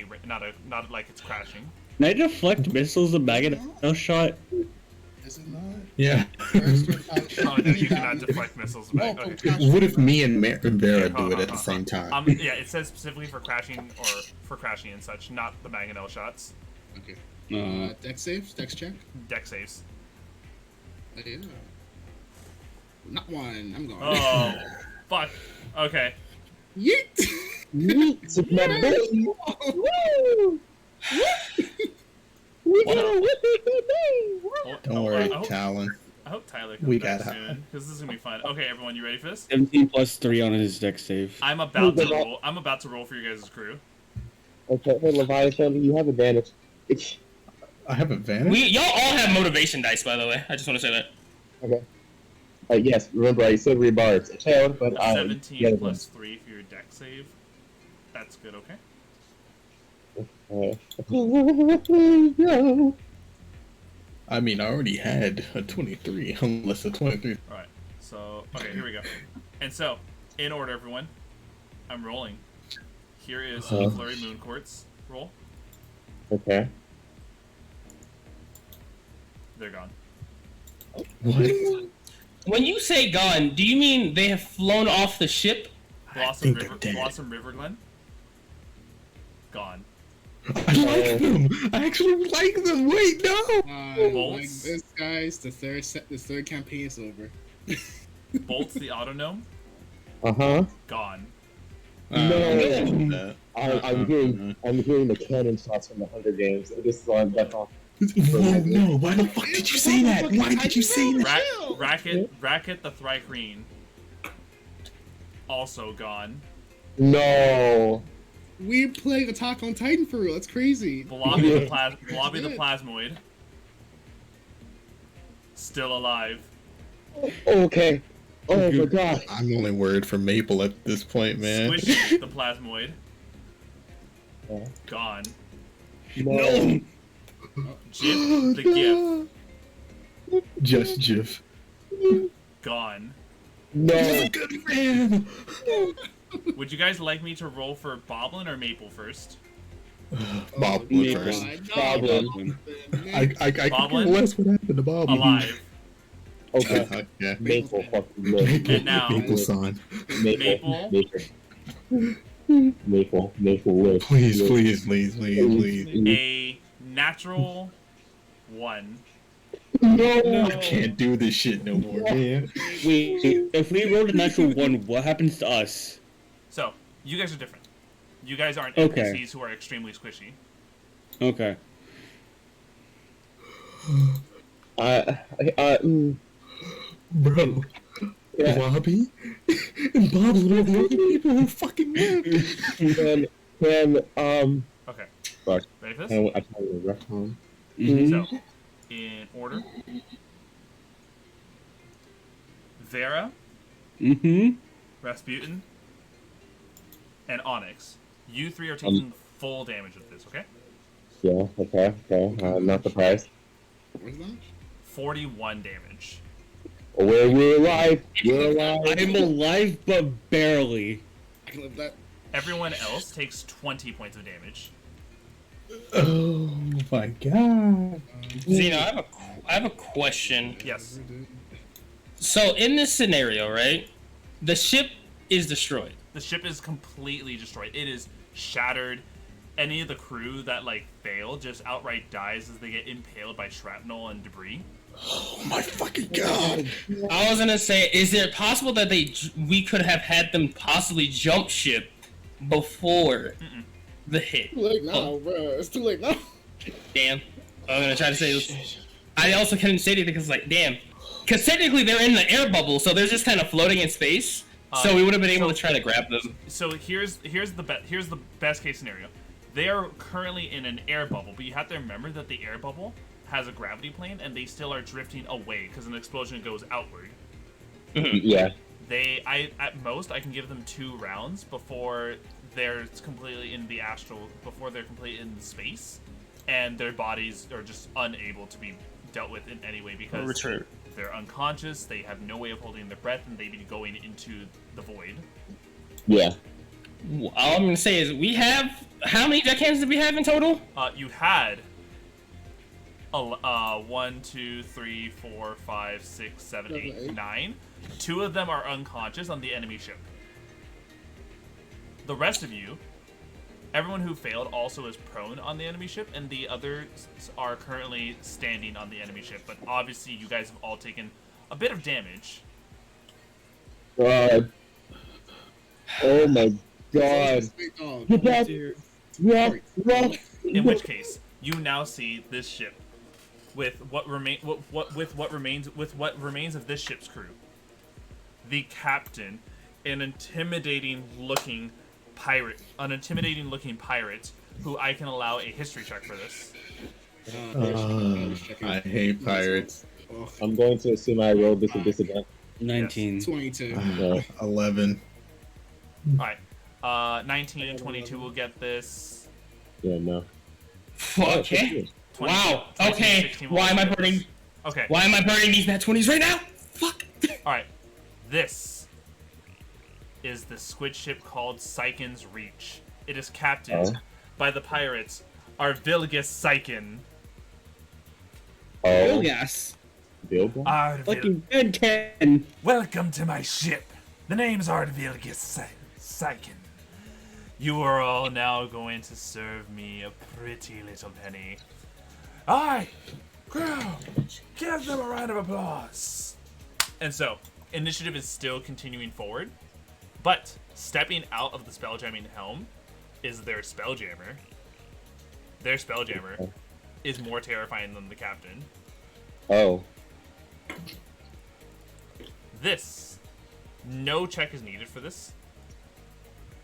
like it's crashing. Can I deflect missiles and maggot shot? Is it not? Yeah. Oh no, you cannot deflect missiles back. Okay. What if me and Vera Hold do on, it at the hold same on. time? Yeah, it says specifically for crashing and such, not the Mangonel shots. Okay. Uh, Deck saves? Dex check? Deck saves. Yeah. Not one. I'm going. Oh, fuck. Okay. Yeet! Yeet, my baby. Woo! Don't worry, Talon. I hope Tyler comes We back got soon because this is gonna be fun. Okay, everyone, you ready for this? 17 plus 3 on his deck save. I'm about to roll. I'm about to roll for your guys' crew. Okay, hey Leviathan, you have advantage. I have advantage. Y'all all have motivation dice, by the way. I just want to say that. Okay. Yes, remember I said rebars. It failed, but A 17 plus 3 for your deck save. That's good. Okay. No. I mean, I already had a 23, unless a 23. All right. So okay, here we go. And so, in order, everyone, I'm rolling. Here is the Flurry Moon Quartz roll. Okay. They're gone. What? When you say gone, do you mean they have flown off the ship? Blossom think River, they're dead. Blossom River Glen. Gone. I like them. I actually like them. Wait, no. Like Bolts. this, guys. The third campaign is over. Bolts the Autonome. Uh-huh. Gone. No. I'm hearing the cannon shots from the Hunger Games. This is on that off. Whoa, no. Why the fuck did you say that? Why did you say that? Racket the Thrycreen. Also gone. No. We played Attack on Titan for real. That's crazy. Blobby the Plasmoid. Still alive. Okay. Oh my god. I'm only worried for Maple at this point, man. Squish the Plasmoid. Yeah. Gone. No. Jif the GIF. Just Jif. Gone. No. Good man. Would you guys like me to roll for Boblin or Maple first? Bob Maple. first. Problem. I could Boblin? care less what happened to Bob. Alive. Okay. Yeah. Maple fucking live. And now- Maple son. Maple. Maple. Maple whip. Please, whip. please, please, please, please. A natural 1. No, I can't do this shit no more, man. Wait, if we rolled a natural 1, what happens to us? So, you guys are different. You guys aren't Okay. NPCs who are extremely squishy. Okay. Bro, Bobby and Bob's one of the only people who fucking live. Okay. Fuck. Ready for this? I tell you, rough home. Mhm. So, in order, Vera, Mhm. Rasputin, and Onyx. You 3 are taking full damage of this, okay? Yeah, okay. I'm not surprised. What's that? 41 damage. We're alive. We're alive. I'm alive, but barely. I can live that. Everyone else takes 20 points of damage. Oh my god. Zeno, I have a question. Yes. So in this scenario, right, the ship is destroyed. The ship is completely destroyed. It is shattered. Any of the crew that, like, fail just outright dies as they get impaled by shrapnel and debris. Oh my fucking god. I was gonna say, is it possible that we could have had them possibly jump ship before the hit? Too late now, bro. It's too late now. Damn. I'm gonna try to say this. I also couldn't say anything because, like, damn. Because technically they're in the air bubble, so they're just kind of floating in space. So we would have been able to try to grab them. So here's the best case scenario. They are currently in an air bubble, but you have to remember that the air bubble has a gravity plane, and they still are drifting away because an explosion goes outward. Yeah. At most I can give them 2 rounds before they're completely in the astral, before they're completely in space, and their bodies are just unable to be dealt with in any way because they're unconscious, they have no way of holding their breath, and they'd be going into the void. Yeah. All I'm gonna say is how many deckhands did we have in total? You had 1, 2, 3, 4, 5, 6, 7, 8, 9. 2 of them are unconscious on the enemy ship. The rest of you, everyone who failed also is prone on the enemy ship, and the others are currently standing on the enemy ship. But obviously, you guys have all taken a bit of damage. God. Oh my god. Get back. Yeah. In which case, you now see this ship with what remains of this ship's crew. The captain, an intimidating looking pirate who I can allow a history check for this. I hate pirates. I'm going to assume I rolled this with disadvantage. 19. 22. 11. Alright. 19 and 22 will get this. Yeah, no. Okay. 20, Wow. 20, Okay. 16 will Why am I get burning? this. Okay. Why am I burning these nat 20s right now? Fuck. Alright. This is the squid ship called Sykin's Reach. It is captained by the pirates Arvilgus Sykin. Oh. Gas. Bilbo? Fucking Ben 10. Welcome to my ship. The name's Arvilgus Sykin. You are all now going to serve me a pretty little penny. Aye! Crew! Give them a round of applause! And so, initiative is still continuing forward, but stepping out of the spelljamming helm is their spelljammer. Their spelljammer is more terrifying than the captain. Oh. This, no check is needed for this.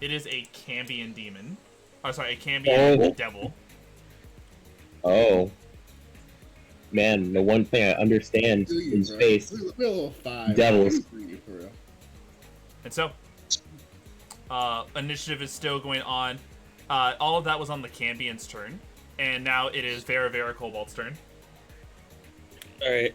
It is a Cambion demon. Oh, sorry, a Cambion devil. Oh. Man, the one thing I understand in space, devils. And so, initiative is still going on. All of that was on the Cambion's turn, and now it is Vera Cobalt's turn. Alright,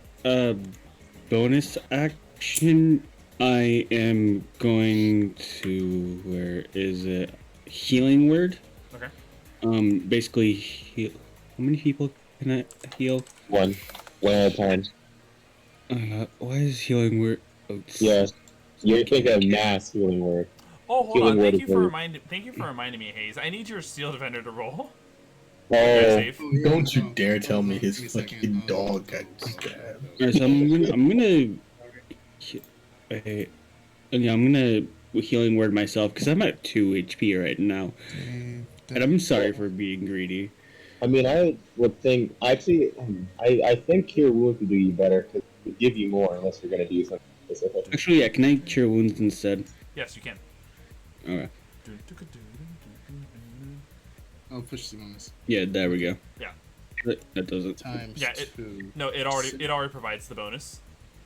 bonus action. I am going to, where is it? Healing word. Okay. Basically heal. How many people can I heal? One at a time. Why is healing word? Oh, Yes. You think of mass healing word. Oh, hold Healing on. word Thank is you for very- reminding me, Haze. I need your steel defender to roll. Oh, Safe. Oh, yeah, Don't you oh, dare oh, tell oh, me give his a second. fucking dog got stabbed. Alright, so I'm gonna healing word myself because I'm at 2 HP right now, and I'm sorry for being greedy. I mean, I would think actually, I think Cure Wounds would do you better because it would give you more unless you're gonna do something specific. Actually, yeah, can I cure wounds instead? Yes, you can. Okay. Oh, push the bonus. Yeah, there we go. Yeah. That doesn't. Times Yeah, 2. No, it already provides the bonus.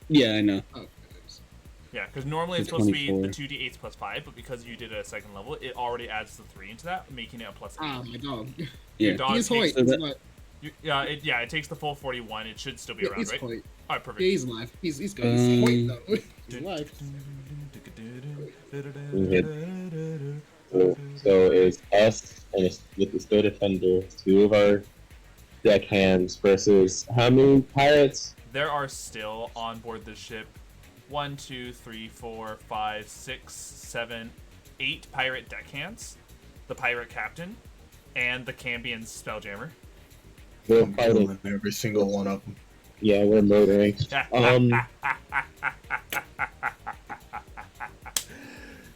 Yeah, I know. Okay. Yeah, because normally it's So supposed to be 24. the 2d8s plus 5, but because you did it at second level, it already adds the 3 into that, making it a plus 8. Ah, my dog. Yeah. Your dog He's takes, Hoyt. so He's that- alive. it takes the full 41. It should still be Yeah, around, he's right? Hoyt. Alright, perfect. Yeah, he's alive. He's good. He's Hoyt, though. He's alive. So it's us and it's with the Steel Defender, 2 of our deckhands versus how many pirates? There are still on board this ship 1, 2, 3, 4, 5, 6, 7, 8 pirate deckhands, the pirate captain, and the Cambion spelljammer. We're I'm fighting. killing every single one of them. Yeah, we're murdering.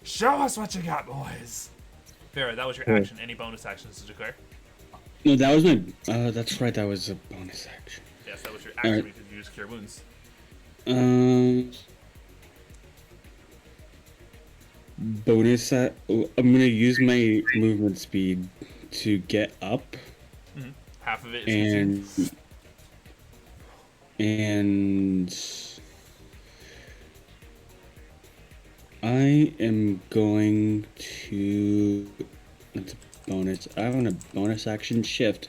Show us what you got, boys. Vera, that was your action. Any bonus actions to declare? No, that was my. That's right. That was a bonus action. Yes, that was your action Alright. because you used Cure Wounds. Bonus. I'm gonna use my movement speed to get up, Half of it is and I am going to. That's a bonus. I want a bonus action shift.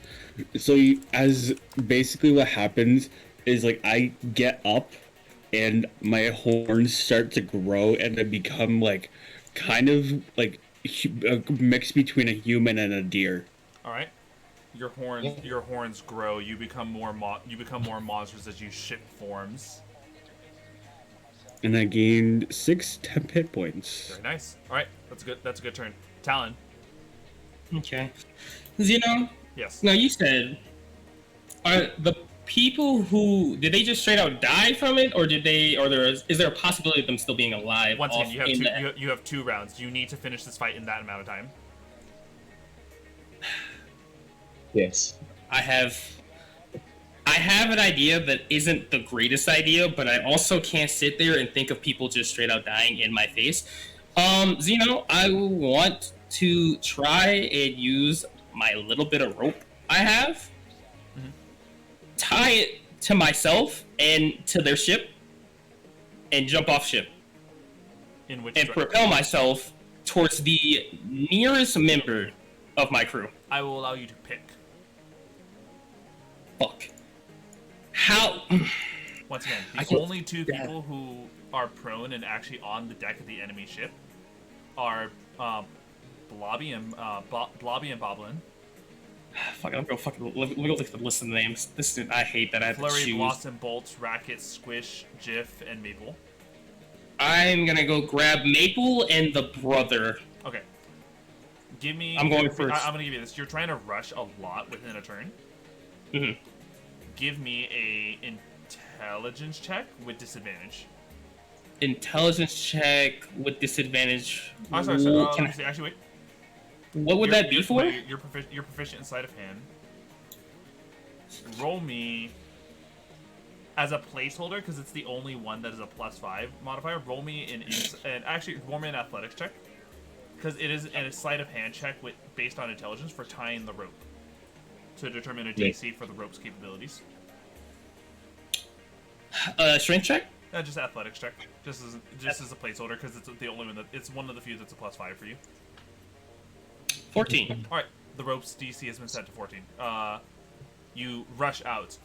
So as basically what happens is like I get up, and my horns start to grow, and I become like kind of like a mix between a human and a deer. All right. Your horns grow. You become more monsters as you shift forms. And I gained 6 temp hit points. Very nice. All right, that's good. That's a good turn. Talon. Okay. Zeno, Yes. now you said, are the people who did they just straight out die from it, or did they, or is there a possibility of them still being alive? Once again, you have in two. that- You have 2 rounds. You need to finish this fight in that amount of time. Yes. I have an idea that isn't the greatest idea, but I also can't sit there and think of people just straight out dying in my face. Zeno, I want to try and use my little bit of rope I have, tie it to myself and to their ship, and jump off ship In which and direction? propel myself towards the nearest member of my crew. I will allow you to pick. Fuck. How? Once again, I the can't- only 2 people who are prone and actually on the deck of the enemy ship are Blobby and Boblin. Fuck, I'm gonna fucking let me go look at the list of names. I hate that I have to Flurry, choose. Blossom, Bolts, Racket, Squish, Jiff, and Maple. I'm gonna go grab Maple and the brother. Okay. Give me. I'm going first. I'm gonna give you this. You're trying to rush a lot within a turn. Mhm. Give me a intelligence check with disadvantage. Intelligence check with disadvantage. Oh, sorry. What, Let me see. Actually, wait. what would that be for? You're proficient in sleight of hand. Roll me as a placeholder because it's the only one that is a +5 modifier. Roll me and actually roll me an athletics check because it is a sleight of hand check based on intelligence for tying the rope to determine a DC for the rope's capabilities. Strength check. Just athletics check, just as a placeholder because it's the only one it's one of the few that's a +5 for you. 14. All right, the rope's DC has been set to 14. You rush out.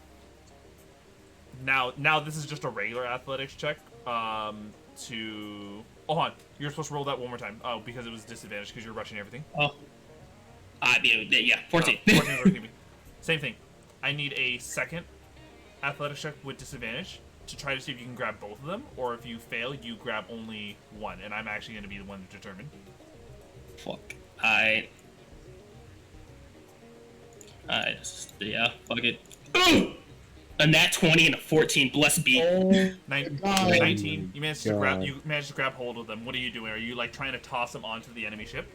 Now this is just a regular athletics check. To hold on, you're supposed to roll that one more time. Oh, because it was disadvantaged because you're rushing everything. Oh. Yeah, 14. 14 is working. Same thing. I need a second athletics check with disadvantage to try to see if you can grab both of them, or if you fail, you grab only one, and I'm actually going to be the one to determine. Yeah, fuck it. Ooh! A nat 20 and a 14. Bless be. Nin- God. 19. You managed to grab. God. You managed to grab hold of them. What are you doing? Are you like trying to toss them onto the enemy ship?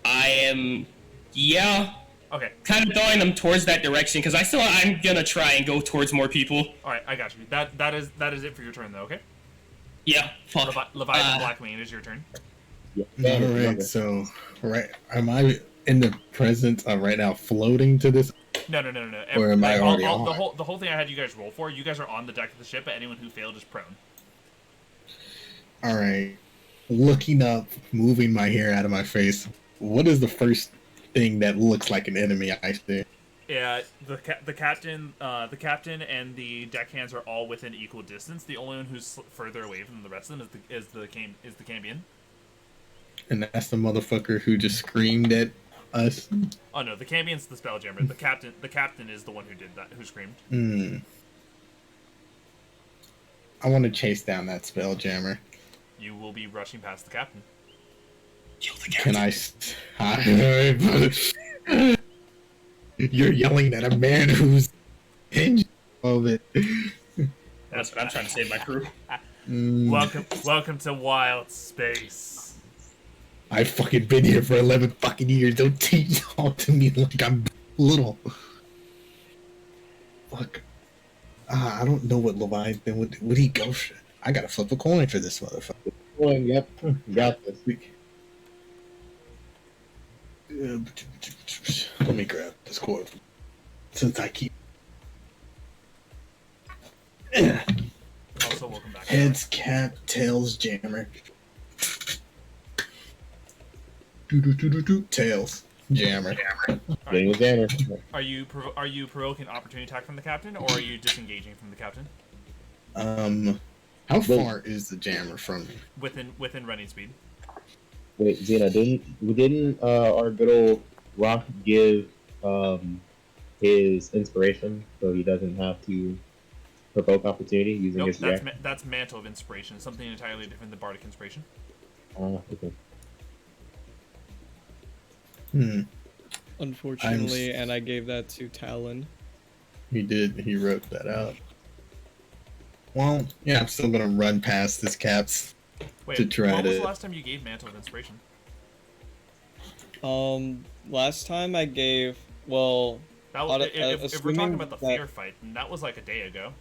I am, yeah, Okay. kind of throwing them towards that direction because I'm gonna try and go towards more people. All right. I got you. That is it for your turn though. Okay. Yeah, fuck. Leviathan Blackmane, it is your turn. Yeah. All right, so am I in the presence of right now floating to this? No. Or am I already on? The whole thing I had you guys roll for. You guys are on the deck of the ship, but anyone who failed is prone. All right, looking up, moving my hair out of my face. What is the first thing that looks like an enemy I see? Yeah, the captain and the deckhands are all within equal distance. The only one who's further away from the rest of them is the Cambion. And that's the motherfucker who just screamed at us. Oh no, the Cambion's the spelljammer. The captain is the one who did that, who screamed. I want to chase down that spelljammer. You will be rushing past the captain. Kill the captain. Can I? You're yelling at a man who's in of it. That's what I'm trying to save my crew. Welcome to wild space. I've fucking been here for 11 fucking years. Don't talk to me like I'm little. Fuck. I don't know what Leviathan would he go for. I gotta flip a coin for this motherfucker. Coin, yep. Got this. Let me grab this coin since I keep. Also, welcome back. Heads, cap, tails, jammer. Tails, jammer. Getting a jammer. Are you provoking opportunity attack from the captain, or are you disengaging from the captain? How far is the jammer from me? Within running speed. Wait, Zena, didn't our good old Rock give his inspiration so he doesn't have to provoke opportunity using Nope, his reaction? that's Mantle of Inspiration, something entirely different than Bardic Inspiration. Okay. Unfortunately, and I gave that to Talon. He did. He wrote that out. Well, yeah, I'm still gonna run past this caps Wait, to try when was to. the last time you gave Mantle of Inspiration? Last time I gave, well, That was, if we're talking assuming about the that- fear fight, then that was like a day ago.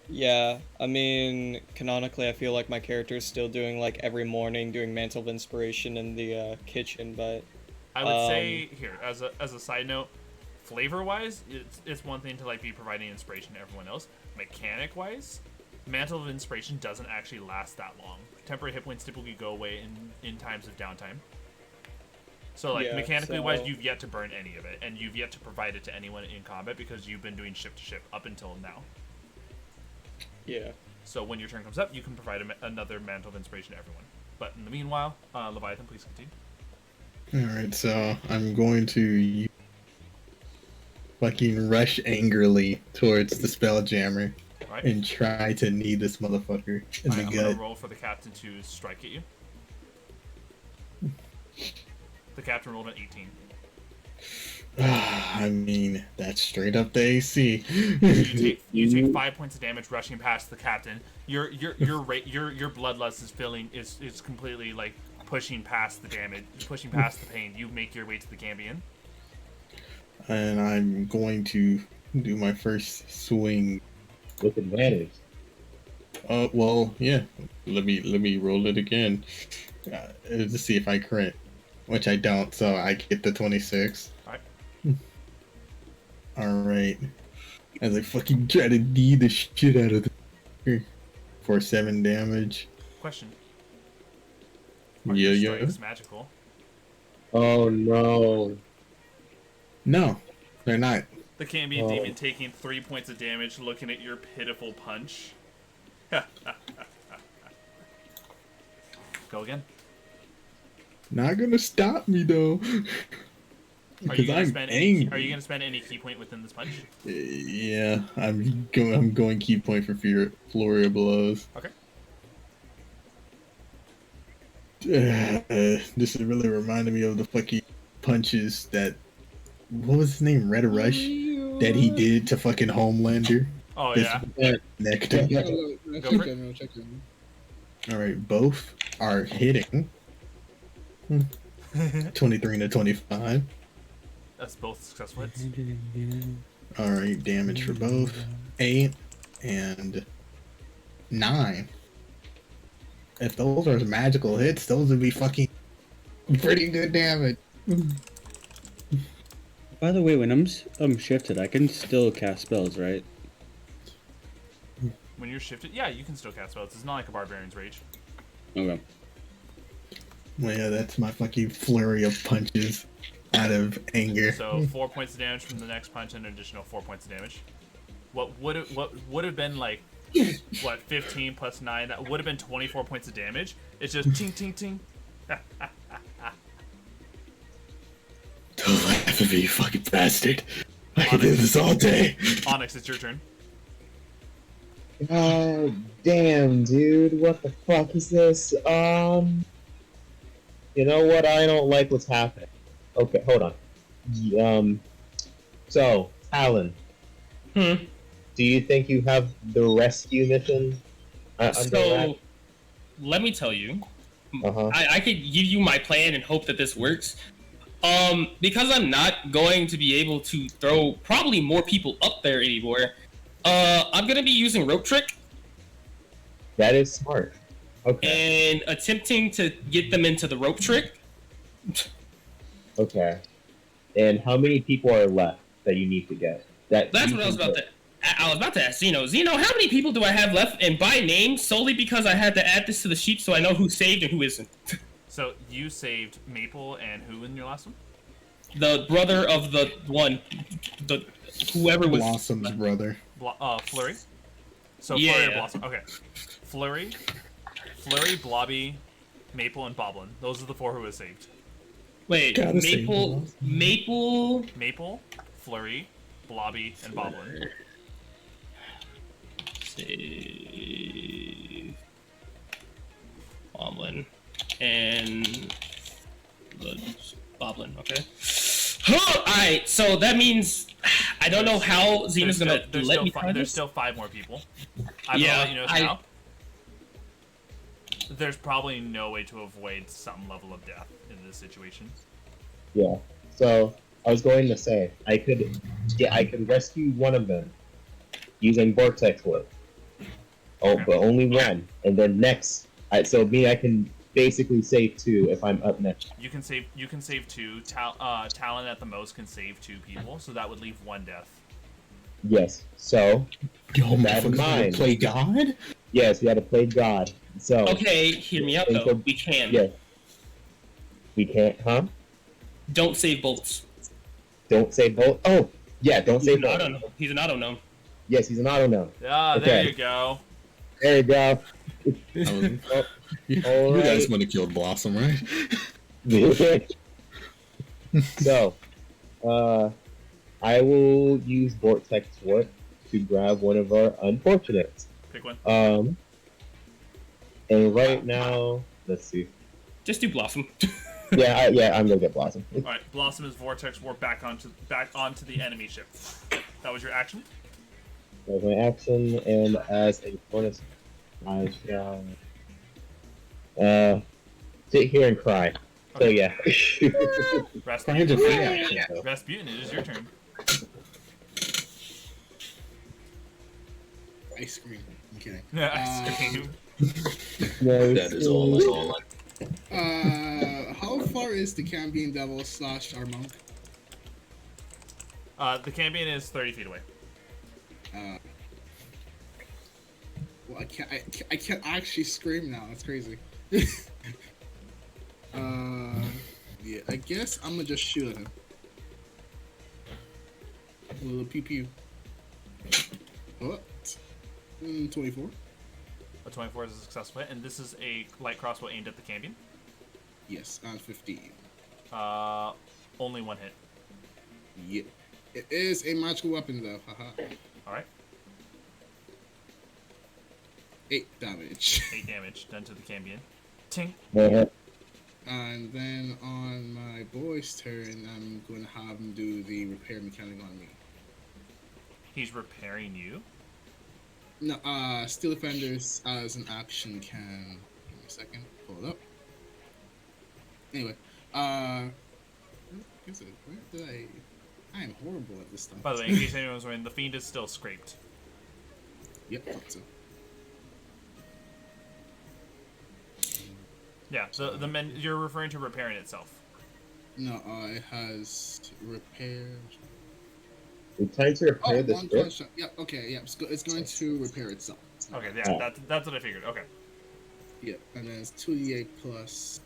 yeah, I mean, canonically, I feel like my character is still doing, like, every morning, doing Mantle of Inspiration in the kitchen, but... I would say, here, as a side note, flavor-wise, it's one thing to, like, be providing inspiration to everyone else. Mechanic-wise, Mantle of Inspiration doesn't actually last that long. Temporary hit points typically go away in times of downtime. So, like, Yeah, mechanically so- wise, you've yet to burn any of it, and you've yet to provide it to anyone in combat because you've been doing ship to ship up until now. Yeah. So when your turn comes up, you can provide another Mantle of Inspiration to everyone. But in the meanwhile, Leviathan, please continue. Alright, so I'm going to fucking rush angrily towards the spelljammer Alright. and try to knee this motherfucker in the I'm gut. gonna roll for the captain to strike at you. The captain rolled an 18. I mean, that's straight up the AC. You take 5 points of damage rushing past the captain. Your bloodlust is completely like pushing past the damage, pushing past the pain. You make your way to the Cambion. And I'm going to do my first swing. With advantage. Well, yeah. Let me roll it again. To see if I crit, which I don't. So I get the 26. Alright. As I fucking try to knee the shit out of the for 7 damage. Question. Yeah. Strikes magical. Oh no. No, they're not. The Cambion demon taking 3 points of damage, looking at your pitiful punch. Go again. Not gonna stop me though. Are you Because I'm angry. Are you gonna spend any key point within this punch? Yeah, I'm going key point for Flurry of Blows. Okay. This is really reminding me of the fucking punches that what was his name, Red Rush, that he did to fucking Homelander. Oh His yeah. nectar. Check Go for it. general, check general. All right, both are hitting. 23 to 25. That's both successful hits. All right, damage for both 8 and 9. If those are magical hits, those would be fucking pretty good damage. By the way, when I'm shifted, I can still cast spells, right? When you're shifted, yeah, you can still cast spells. It's not like a barbarian's rage. Okay. Well, yeah, that's my fucking flurry of punches out of anger. So 4 points of damage from the next punch and an additional 4 points of damage. What would have been like 15 plus 9? That would have been 24 points of damage. It's just ting ting ting. Don't laugh at me, you fucking bastard. I can do this all day. Onyx, it's your turn. God damn, dude. What the fuck is this? You know what? I don't like what's happening. Okay, hold on. So, Talon. Hmm. Do you think you have the rescue mission under So, wrap? let me tell you. Uh-huh. I could give you my plan and hope that this works. Because I'm not going to be able to throw probably more people up there anymore, I'm gonna be using rope trick That is smart. Okay. and attempting to get them into the rope trick. Okay. And how many people are left that you need to get? That's what I was about to. I was about to ask Zeno. Zeno, how many people do I have left? And by name, solely because I had to add this to the sheet so I know who saved and who isn't. So you saved Maple and who in your last one? The brother of the one, the whoever was. Blossom's brother. Flurry. So Yeah. Flurry or Blossom. Okay. Flurry, Blobby, Maple, and Boblin. Those are the 4 who was saved. Wait, Gotta save Maple. Maple, Flurry, Blobby, and Boblin. Save. Boblin. And. Boblin, okay. Alright, so that means. I don't know how Xena's gonna let me try There's this. still 5 more people. I'm Yeah, gonna let you know now. There's probably no way to avoid some level of death in this situation. Yeah. So I was going to say I could rescue one of them using vortex whip. Oh, Okay. but only one, and then next. I can basically save 2 if I'm up next. You can save 2. Talon at the most can save 2 people, so that would leave 1 death. Yes. So Yo, That motherfucker, mine. play God? yes, we had to play God. So Okay, hear me out Think though. of- We can. yeah. We can't, huh? Don't save bolts. Don't say both. Oh, yeah. Don't He's say an both. auto gnome. He's an auto gnome. Yes, he's an auto gnome. Ah, there Okay. you go. There you go. You All right. guys want to kill Blossom, right? So, I will use Vortex Warp to grab one of our unfortunates. Pick one. And right now, let's see. Just do Blossom. Yeah, I'm gonna get Blossom. All right, Blossom is vortex warp back onto the enemy ship. That was your action. That was my action, and as a bonus, I shall sit here and cry. So yeah. Crying's a free Rasputin, action, though. Rasputin, it is your turn. Ice cream. I'm kidding. Ice cream. That is all. How far is the Cambion Devil / our monk? The Cambion is 30 feet away. Well, I can't actually scream now. That's crazy. Yeah, I guess I'm gonna just shoot at him. A little pew pew. What? 24. A 24 is a successful hit, and this is a light crossbow aimed at the Cambion. Yes, on 15. Only 1 hit. Yep. It is a magical weapon though. Haha. All right, 8 damage. 8 damage done to the Cambion. Ting. Uh, And then on my boy's turn, I'm going to have him do the repair mechanic on me. He's repairing you. No, Steel Defenders as an action can. Give me a second. Pull it up. Anyway, where did I am horrible at this stuff. By the way, in case anyone was wondering, the fiend is still scraped. Yep, thought so. Yeah, the men you're referring to repairing itself. No, it has repair. We tried to repair the one ship. construct. Yeah, okay, yeah. It's going to repair itself. Okay, yeah, that's what I figured. Okay. Yeah, and then it's 2d8 plus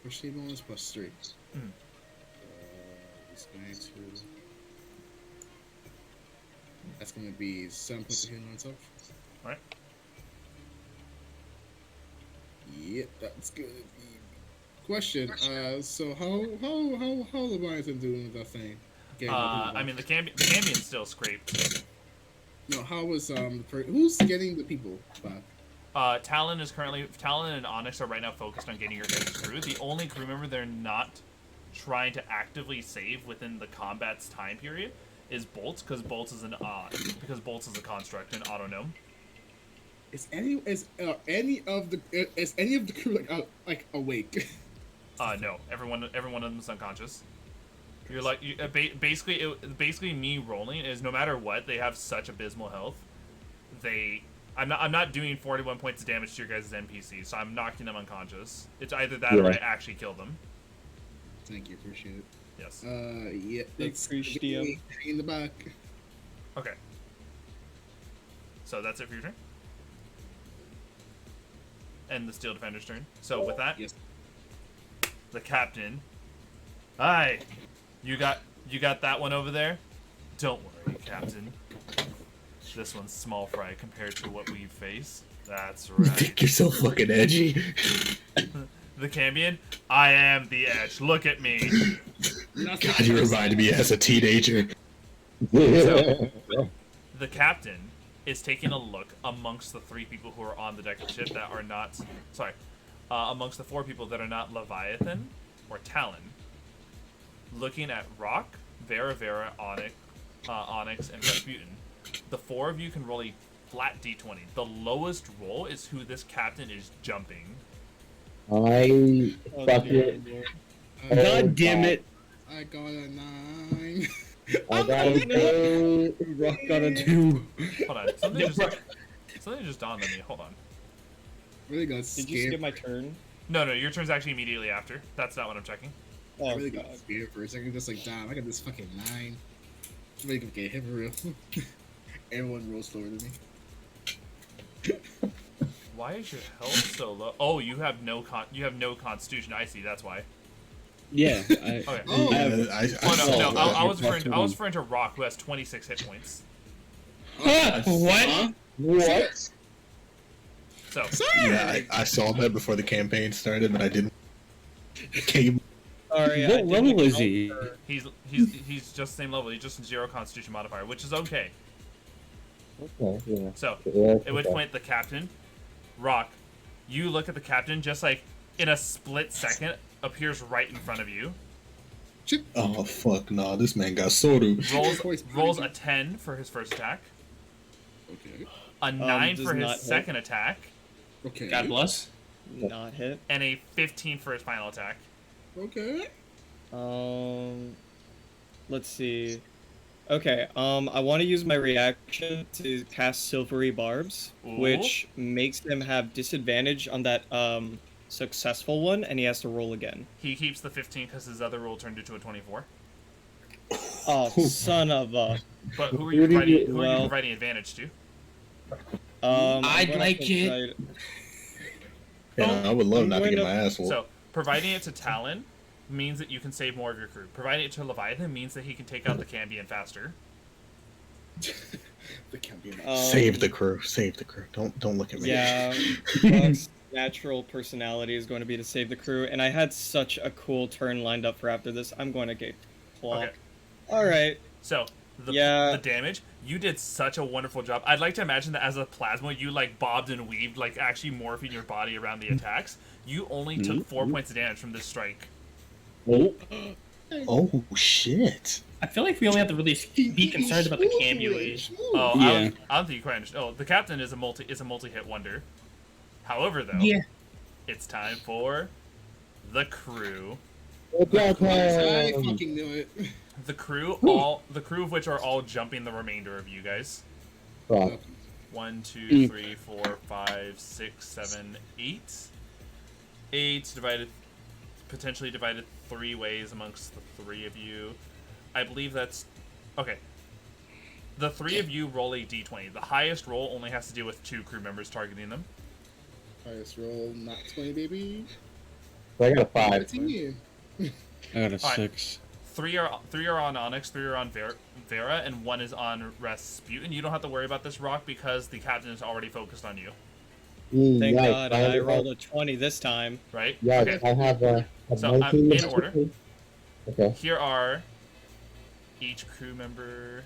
perceive bonus plus 3. Mm. It's going to. That's going to be 7 points of healing on itself. Alright. Yep, that's good. Question. So how Leviathan doing with that thing? I mean the Cambion's still scraped. No, how was who's getting the people back? Talon and Onyx are right now focused on getting your guys' crew. The only crew member they're not trying to actively save within the combat's time period is Bolts, because Bolts is a construct, an auto-gnome. Is any of the crew like awake? No, everyone of them is unconscious. You're like basically me rolling is no matter what, they have such abysmal health. I'm not doing 41 points of damage to your guys' NPCs, so I'm knocking them unconscious. It's either that or I actually kill them. Thank you, appreciate it. Yes. Yeah, let's appreciate get me in the back. Okay. So that's it for your turn. And the Steel Defender's turn. So with that, Yes. the captain. Aye, you got that one over there. Don't worry, Captain. This one's small fry compared to what we face. That's You right. think you're so fucking edgy? The Cambion, I am the edge. Look at me. God, you remind me as a teenager. So, the captain is taking a look amongst the 3 people who are on the deck of the ship that are not... Sorry. Amongst the 4 people that are not Leviathan or Talon. Looking at Rock, Vera, Onyx, and Rasputin. The 4 of you can roll a flat d20. The lowest roll is who this captain is jumping. I fucking. God damn it! I got a 9. I got a Rock got a 2. Hold on. Something just dawned on me. Hold on. Really got Did scared. you skip my turn? No, your turn's actually immediately after. That's not what I'm checking. I Oh, really God. got scared for a second. Just like, damn, I got this fucking 9. I'm ready to get hit for real. Everyone rolls slower than me. Why is your health so low? Oh, you have no constitution. I see. That's why. Yeah. Okay. Oh, I was referring to Rock, who has 26 hit points. What? What? So Yeah, I saw that before the campaign started, but I didn't. Came. Sorry, I What didn't level is account he? for- he's just the same level. He's just 0 constitution modifier, which is okay. Okay, yeah. So Yeah, at which okay. point the captain, Rock, you look at the captain just like in a split second appears right in front of you. Oh fuck, nah, this man got Soru. Rolls a 10 for his first attack, Okay. a 9 does for his not hit. second attack, Okay. God bless. Not hit. and a 15 for his final attack. Okay. Let's see. Okay, I want to use my reaction to cast Silvery Barbs, Ooh. which makes him have disadvantage on that successful one, and he has to roll again. He keeps the 15 because his other roll turned into a 24. Oh, son of a. But who are you providing, Well- providing advantage to? I'm I'd gonna like it. provide- Yeah, I would love I'm not to going get to- my ass whooped. So, providing it to Talon means that you can save more of your crew. Providing it to Leviathan means that he can take out the Cambion faster. The campaign. Save the crew. Save the crew. Don't look at me. Yeah, Rock's natural personality is going to be to save the crew, and I had such a cool turn lined up for after this. I'm going to get clock. Okay. All right. So, the damage, you did such a wonderful job. I'd like to imagine that as a plasma, you like bobbed and weaved, like actually morphing your body around the attacks. You only took 4 points of damage from this strike. Oh. Oh shit. I feel like we only have to really be concerned about the Cambuly. Oh, Yeah. I don't think you quite understand. Oh, the captain is a multi-hit wonder. However, though, it's time for the crew. I fucking knew it. The crew of which are all jumping the remainder of you guys. Rock. 1, 2, 3, 4, 5, 6, 7, 8. 8 potentially divided 3 ways amongst the 3 of you. I believe that's okay. The 3 of you roll a d20. The highest roll only has to do with 2 crew members targeting them. Highest roll, not 20, baby. I got a 5. 13. I got a Alright. 6. 3 are on Onyx, 3 are on Vera, and 1 is on Rasputin. You don't have to worry about this, Rock, because the captain is already focused on you. Thank Yikes, God I rolled a 20 this time. Right? Yeah, Okay. I have a So, 19 in order. Okay. Here are each crew member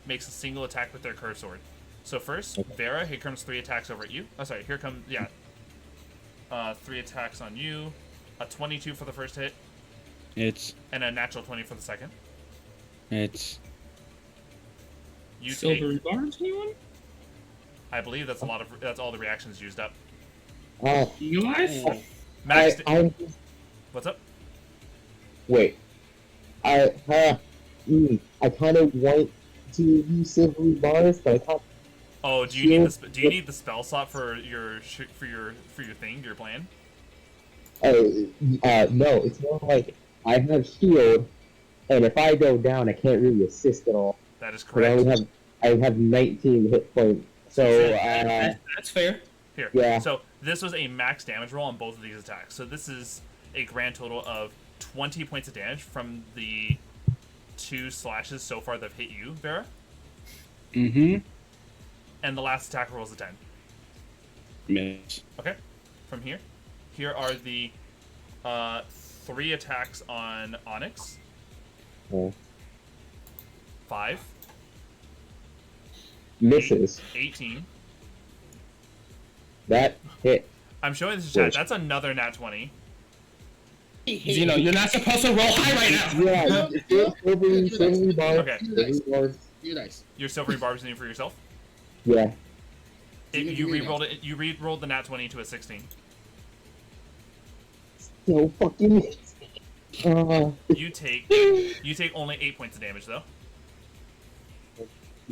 makes a single attack with their curved sword. So first, Vera, here comes 3 attacks over at you. Oh, sorry, here comes 3 attacks on you. A 22 for the first hit, It's and a natural 20 for the second. it's You Silver take, barbs, anyone? I believe that's that's all the reactions used up. Oh, You guys? Max, I what's up? wait. I kind of want to use silvery bars, but I can't. Oh, do you need the spell slot for your thing, your plan? No, it's more like I have shield, and if I go down, I can't really assist at all. That is But correct. I have 19 hit points, so That's fair. Here. Yeah. So this was a max damage roll on both of these attacks. So this is a grand total of 20 points of damage from the 2 slashes so far that have hit you, Vera. mm-hmm. And the last attack rolls a 10. Miss. Okay. From here. Here are the 3 attacks on Onyx. Oh. 5, misses. 18. That hit. I'm showing this to chat. That's another nat 20. Zeno, you're not supposed to roll high right now. Yeah, silvery bars. Okay. Silvery bars. You're nice. Your silvery barbs in for yourself. Yeah. You re-rolled it. You re-rolled the nat 20 to a 16. So fucking. You take only 8 points of damage though.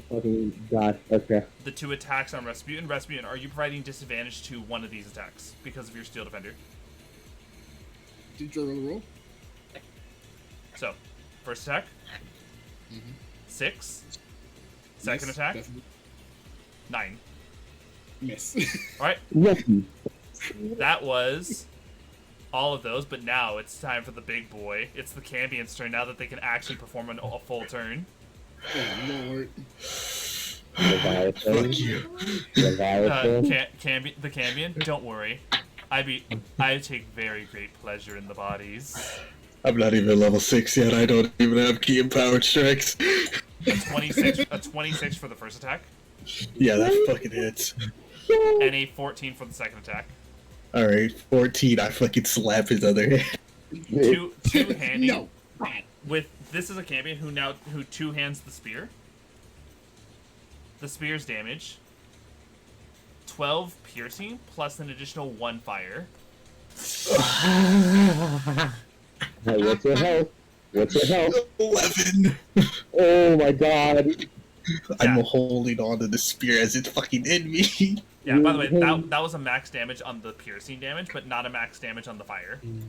Fucking god. Okay. The 2 attacks on Rasputin. Rasputin, are you providing disadvantage to one of these attacks because of your steel defender? Did you roll the roll? So, first attack. 6. Second Miss. attack. Definitely. 9. Miss. All right. Lucky. That was all of those, but now it's time for the big boy. It's the Cambian's turn now that they can actually perform a full turn. Oh lord. Leviathan. Fuck you. Leviathan. The Cambian, don't worry. I take very great pleasure in the bodies. I'm not even level 6 yet. I don't even have key empowered strikes. A 26 for the first attack, Yeah, that fucking hits. and a 14 for the second attack. Alright, 14. I fucking slap his other hand. Two handing. No. With this is a Cambian who 2 hands the spear. The spear's damage 12 piercing plus an additional 1 fire. Hey, what's your health? What's your health? 11. Oh my god. I'm Yeah. holding on to the spear as it's fucking in me. Yeah, by the way, that was a max damage on the piercing damage, but not a max damage on the fire. You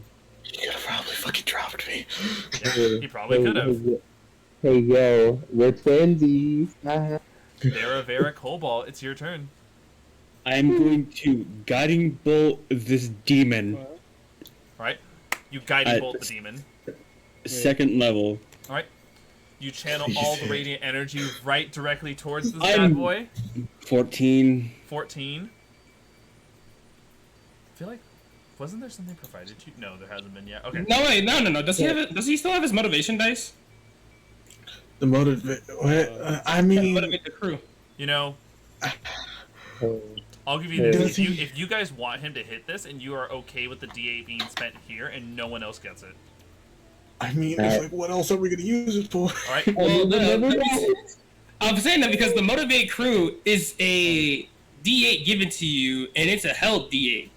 could have probably fucking dropped me. Yeah, he probably could have. Hey yo, we're twinsies. Vera, Cobalt, it's your turn. I'm going to guiding bolt this demon. Alright? You guiding bolt the demon. Second level. Alright? You channel all the radiant energy right directly towards this I'm- bad boy. 14. 14. I feel like, wasn't there something provided to you? No, there hasn't been yet. Okay. No, wait, no. Does he still have his motivation dice? The motive. What? I mean. Motivate the crew. You know, I'll give you this. If you guys want him to hit this, and you are okay with the D8 being spent here, and no one else gets it. I mean, it's like, what else are we gonna use it for? All right. Well, I'm saying that because the Motivate Crew is a D8 given to you, and it's a held D8.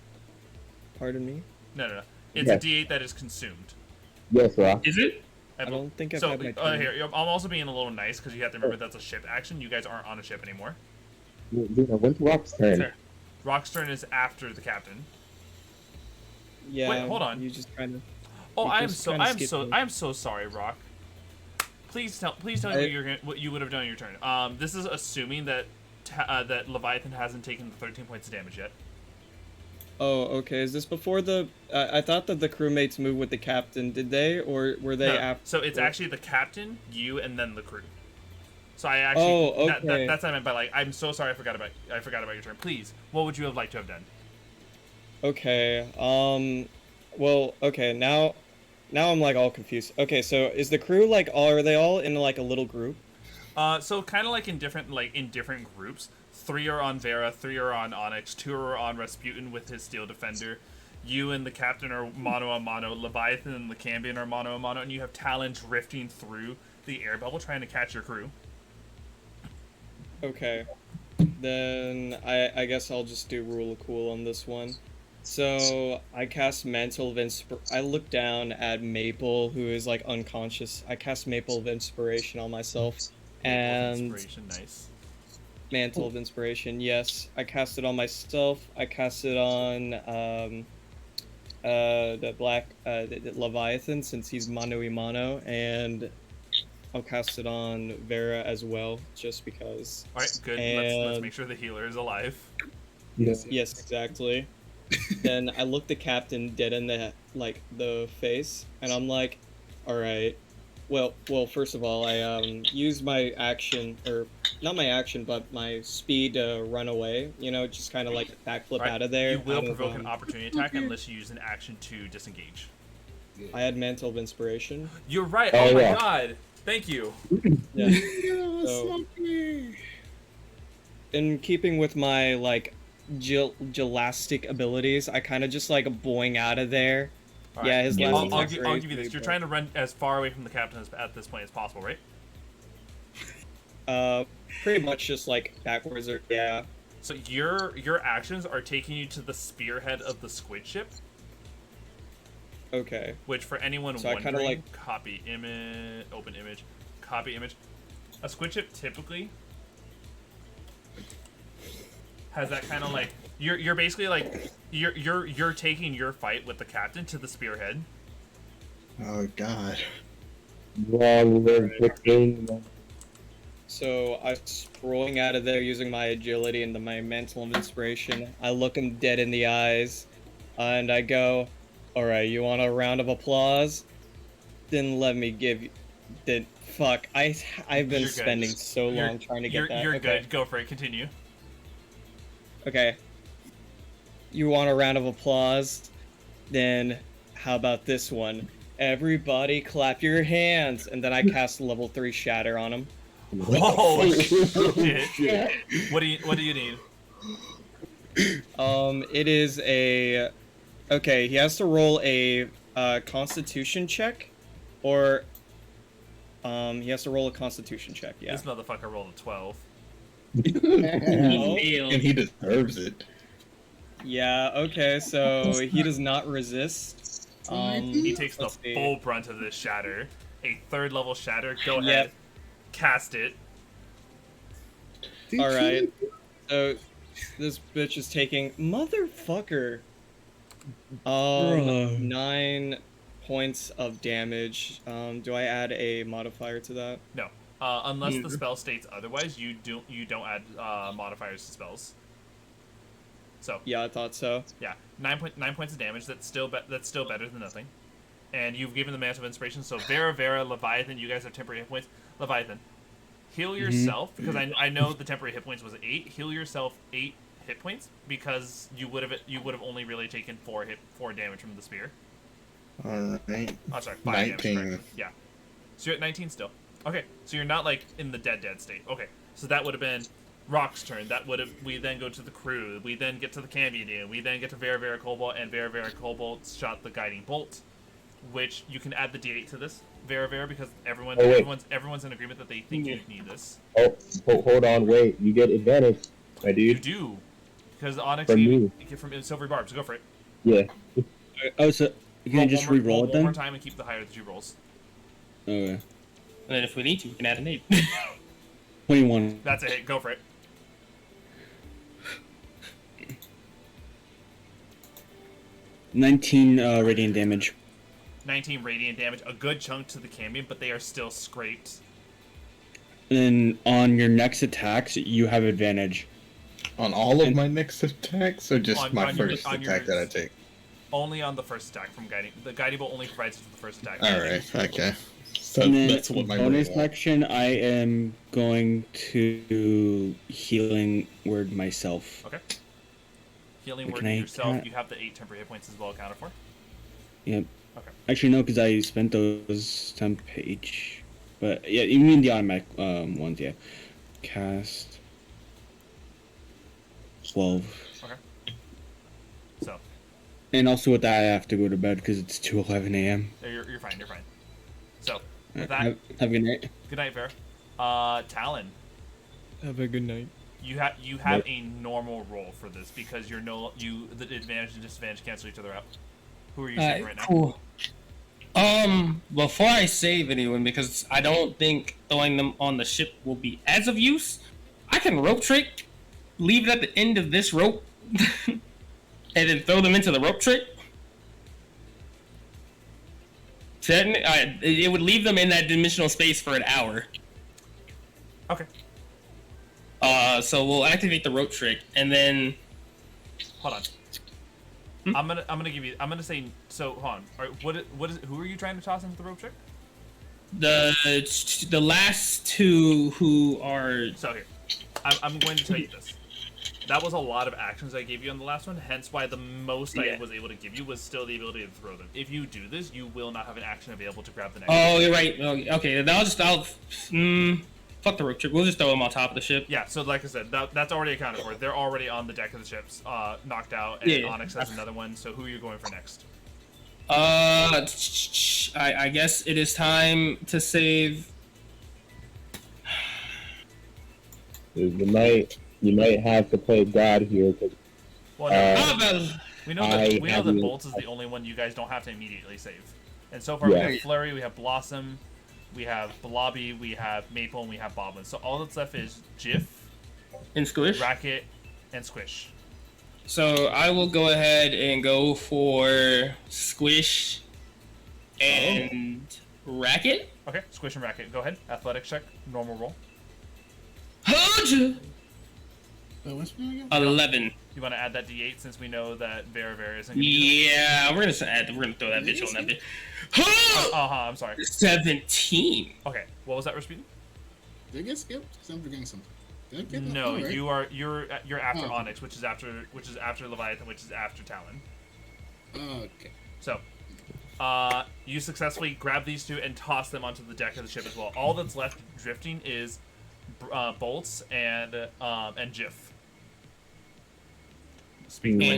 Pardon me? No. It's a D8 that is consumed. Yes, Rock. Is it? I don't think I've so, had my turn. here, I'm also being a little nice because you have to remember that's a ship action. You guys aren't on a ship anymore. When's Rock's turn? Sure. Rock's turn is after the captain. Yeah. Wait, hold on. You just kind of. Oh, I'm so sorry, Rock. Please tell me what you would have done on your turn. This is assuming that that Leviathan hasn't taken the 13 points of damage yet. Oh, okay. Is this before the? I thought that the crewmates moved with the captain. Did they, or were they after? So it's actually the captain, you, and then the crew. So I actually. Oh, okay. That's what I meant by like. I'm so sorry. I forgot about your turn. Please, what would you have liked to have done? Okay. Well. Okay. Now I'm like all confused. Okay. So is the crew like? Are they all in like a little group? So kind of like in different groups. 3 are on Vera, 3 are on Onyx, 2 are on Rasputin with his Steel Defender. You and the captain are mono a mono. Leviathan and the Cambion are mono a mono, and you have Talon drifting through the air bubble trying to catch your crew. Okay. Then I guess I'll just do Rule of Cool on this one. So I cast Mantle of I look down at Maple, who is like unconscious. I cast Maple of Inspiration on myself, and Inspiration, nice. Mantle of Inspiration, yes. I cast it on myself. I cast it on the Leviathan, since he's mono y mono, and I'll cast it on Vera as well, just because. All right, good. Let's make sure the healer is alive. Yes, exactly. Then I look the captain dead in the face, and I'm like, all right. Well, first of all, I use my action, or not my action, but my speed to run away. You know, just kind of like backflip out of there. You will provoke an opportunity attack unless you use an action to disengage. I had Mantle of Inspiration. You're right. Oh my god. Thank you. Yeah. So, in keeping with my like gelastic abilities, I kind of just like boing out of there. Right. Yeah, his last I'll give you this. You're trying to run as far away from the captain at this point as possible, right? Pretty much just like backwards, or yeah. So your actions are taking you to the spearhead of the squid ship. Okay. Which, for anyone so wondering, I kinda like... copy image, open image, copy image. A squid ship typically has that kind of like you're basically like you're taking your fight with the captain to the spearhead. Oh god. So I'm scrolling out of there using my agility and my Mantle of Inspiration. I look him dead in the eyes, and I go, "All right, you want a round of applause? Then let me give you." Then fuck, I've been spending so long trying to get that. You're good. Go for it. Continue. Okay. You want a round of applause? Then how about this one? Everybody clap your hands, and then I cast level 3 Shatter on him. Oh shit! What do you need? It is a. Okay, he has to roll a Constitution check, or he has to roll a Constitution check. Yeah. This motherfucker rolled a 12. No. And he deserves it. Yeah. Okay. So he does not resist. He takes the full brunt of this shatter. A 3rd level shatter. Go ahead. Cast it. All right. So this bitch is taking motherfucker. 9 points of damage. Do I add a modifier to that? No. Unless the spell states otherwise, you don't add modifiers to spells. So yeah, I thought so. Yeah, 9 points of damage. That's still better than nothing. And you've given the Mantle of Inspiration. So Vera, Leviathan, you guys have temporary hit points. Leviathan, heal yourself because I know the temporary hit points was 8. Heal yourself 8 hit points because you would have only really taken 4 damage from the spear. All right. Oh, sorry, 5 19. damage. Yeah. So you're at 19 still. Okay, so you're not like in the dead state. Okay, so that would have been Rock's turn. We then go to the crew. We then get to the Cambion. We then get to Vera Cobalt, and Vera Cobalt shot the guiding bolt, which you can add the D8 to this Vera because everyone's in agreement that they think you need this. Oh, hold on, wait. You get advantage, my dude. You do, because Onyx From you get from Silvery Barb. So go for it. Yeah. Oh, so can I just re-roll it then? One more time and keep the higher the 2 rolls. Okay. And then if we need to, we can add an 8. 21. That's a hit. Go for it. 19 radiant damage. 19 radiant damage. A good chunk to the Cambion, but they are still scraped. And then on your next attacks, you have advantage. On all of my next attacks, or just my first on attack that I take? Only on the first attack from guiding. The guiding bolt only provides for the first attack. Alright, okay. So And then that's what my bonus roll was. action, I am going to healing word myself. Okay. Healing word Can I- yourself. can I- You have the 8 temporary hit points as well accounted for. Yep. Okay. Actually, no, because I spent those temp page. But yeah, you mean the automatic ones, yeah. Cast 12. Okay. So. And also with that, I have to go to bed because it's 2:11 a.m. You're fine. You're fine. So. With that, Have a good night. good night, Vera. Talon. Have a good night. You have a normal roll for this because the advantage and disadvantage cancel each other out. Who are you saving right now? Cool. Before I save anyone, because I don't think throwing them on the ship will be as of use, I can rope trick, leave it at the end of this rope, and then throw them into the rope trick. It would leave them in that dimensional space for an hour. Okay. So we'll activate the rope trick, and then Hold on. I'm gonna say so. Hold on. All right, who are you trying to toss into the rope trick? the last two who are So here, I'm going to tell you this. That was a lot of actions I gave you on the last one. Hence, why the most I was able to give you was still the ability to throw them. If you do this, you will not have an action available to grab the next. Oh, you're right. Okay, then fuck the rope trick. We'll just throw them on top of the ship. Yeah, so like I said, that's already accounted for. They're already on the deck of the ships, knocked out, and Yeah. Onyx has another one. So who are you going for next? I guess it is time to save. You might have to play God here because Well, no, How about we know that haven't- Bolts is the only one you guys don't have to immediately save. And so far we Yeah. have Flurry, we have Blossom, we have Blobby, we have Maple, and we have Boblin. So all that's left is Jiff, in Squish? Racket, and Squish. So I will go ahead and go for Squish and Racket. Okay, Squish and Racket. Go ahead. Athletics check. Normal roll. Hoja! What's my again? 11. You want to add that D8 since we know that Vera isn't going to Yeah, we're gonna throw that bitch on that bitch. I'm sorry. 17. Okay, what was that, Rasputin? Did I get skipped? Because I'm forgetting something. Did I get that? No, Oh, right. you're after Oh. Onyx, which is after Leviathan, which is after Talon. Okay. So, you successfully grab these two and toss them onto the deck of the ship as well. All that's left drifting is Bolts and Jiff. Speaking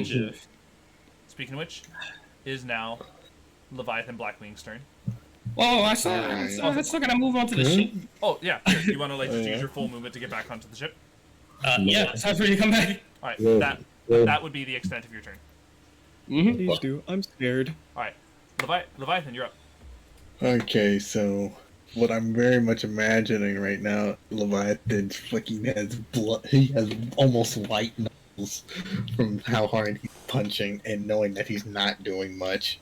of which, is now Leviathan Blackwing's turn. Whoa, I still gotta move on to the ship. Oh yeah, here, you want to just use your full movement to get back onto the ship? Yeah, it's time for you to come back. All right, Yeah. that would be the extent of your turn. Mm-hmm. Please do. I'm scared. All right, Leviathan, you're up. Okay, so what I'm very much imagining right now, Leviathan fucking has blood. He has almost white knuckles from how hard he's punching, and knowing that he's not doing much.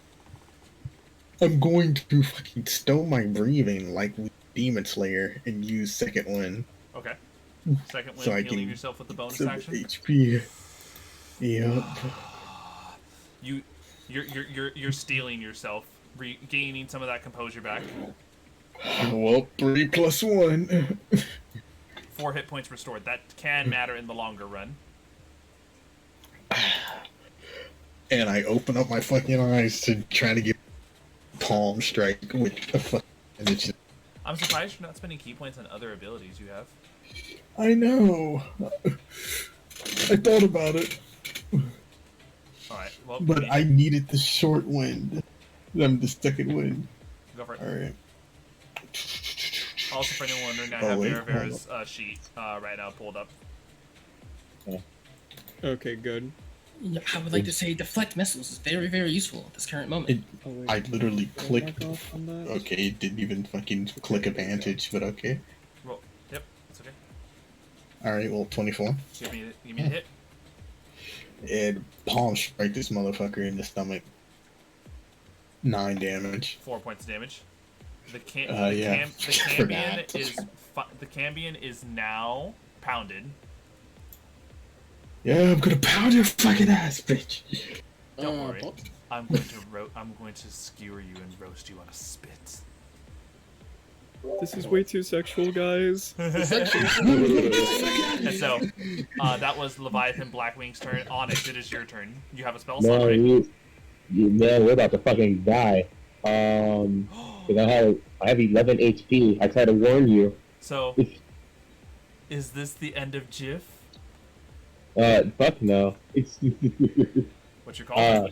I'm going to fucking stow my breathing like with Demon Slayer and use Second Wind. Okay. Second So I wind, healing can- yourself with the bonus So action. HP. Yep. You're stealing yourself, regaining some of that composure back. Well, 3 + 1. 4 hit points restored. That can matter in the longer run. And I open up my fucking eyes to try to get palm strike with a fucking. And it's just, I'm surprised you're not spending key points on other abilities you have. I know. I thought about it, All right. Well, but I needed the short wind. I'm the second wind. go for it. All right. Also, for anyone wondering, I Oh, have wait, Vera's sheet right now pulled up. Okay, good. I would like to say deflect missiles is very, very useful at this current moment. Oh, wait. I literally Can I clicked. mark off on that? Okay, it didn't even fucking click advantage, but okay. Roll. Yep, it's okay. All right, well, 24. Give me a hit. And palm strike this motherfucker in the stomach. 9 damage. 4 points of damage. The yeah. For that. the Cambion is now pounded. Yeah, I'm gonna pound your fucking ass, bitch. Don't worry. I'm going to skewer you and roast you on a spit. This is way too sexual, guys. And so, that was Leviathan Blackwing's turn. Onyx, it is your turn. You have a spell slot, No, right? man, we're about to fucking die. 'Cause I have 11 HP. I try to warn you. So, is this the end of Jif? Fuck no. What's your call?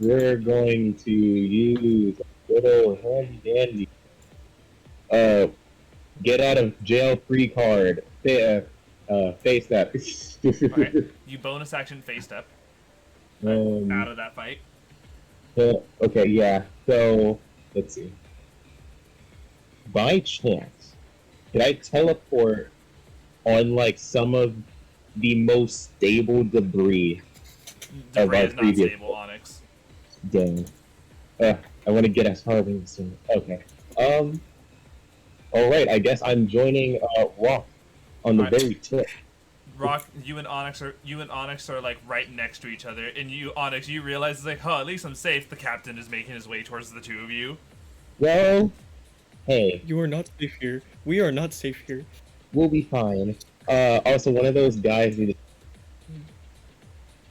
We're going to use a little handy dandy. Get out of jail free card. Face that. Alright, you bonus action face step out of that fight. Okay, yeah. So, let's see. By chance, could I teleport on like some of the most stable debris of Debris our is not previous? stable, Onyx. Dang. I want to get as hard as soon. Okay. All right. I guess I'm joining Rock on the Alright. very tip. Rock, you and Onyx are like right next to each other, and Onyx, you realize it's like, huh, at least I'm safe. The captain is making his way towards the two of you. Well, hey, You are not safe here. We are not safe here. we'll be fine. Also, one of those guys needed.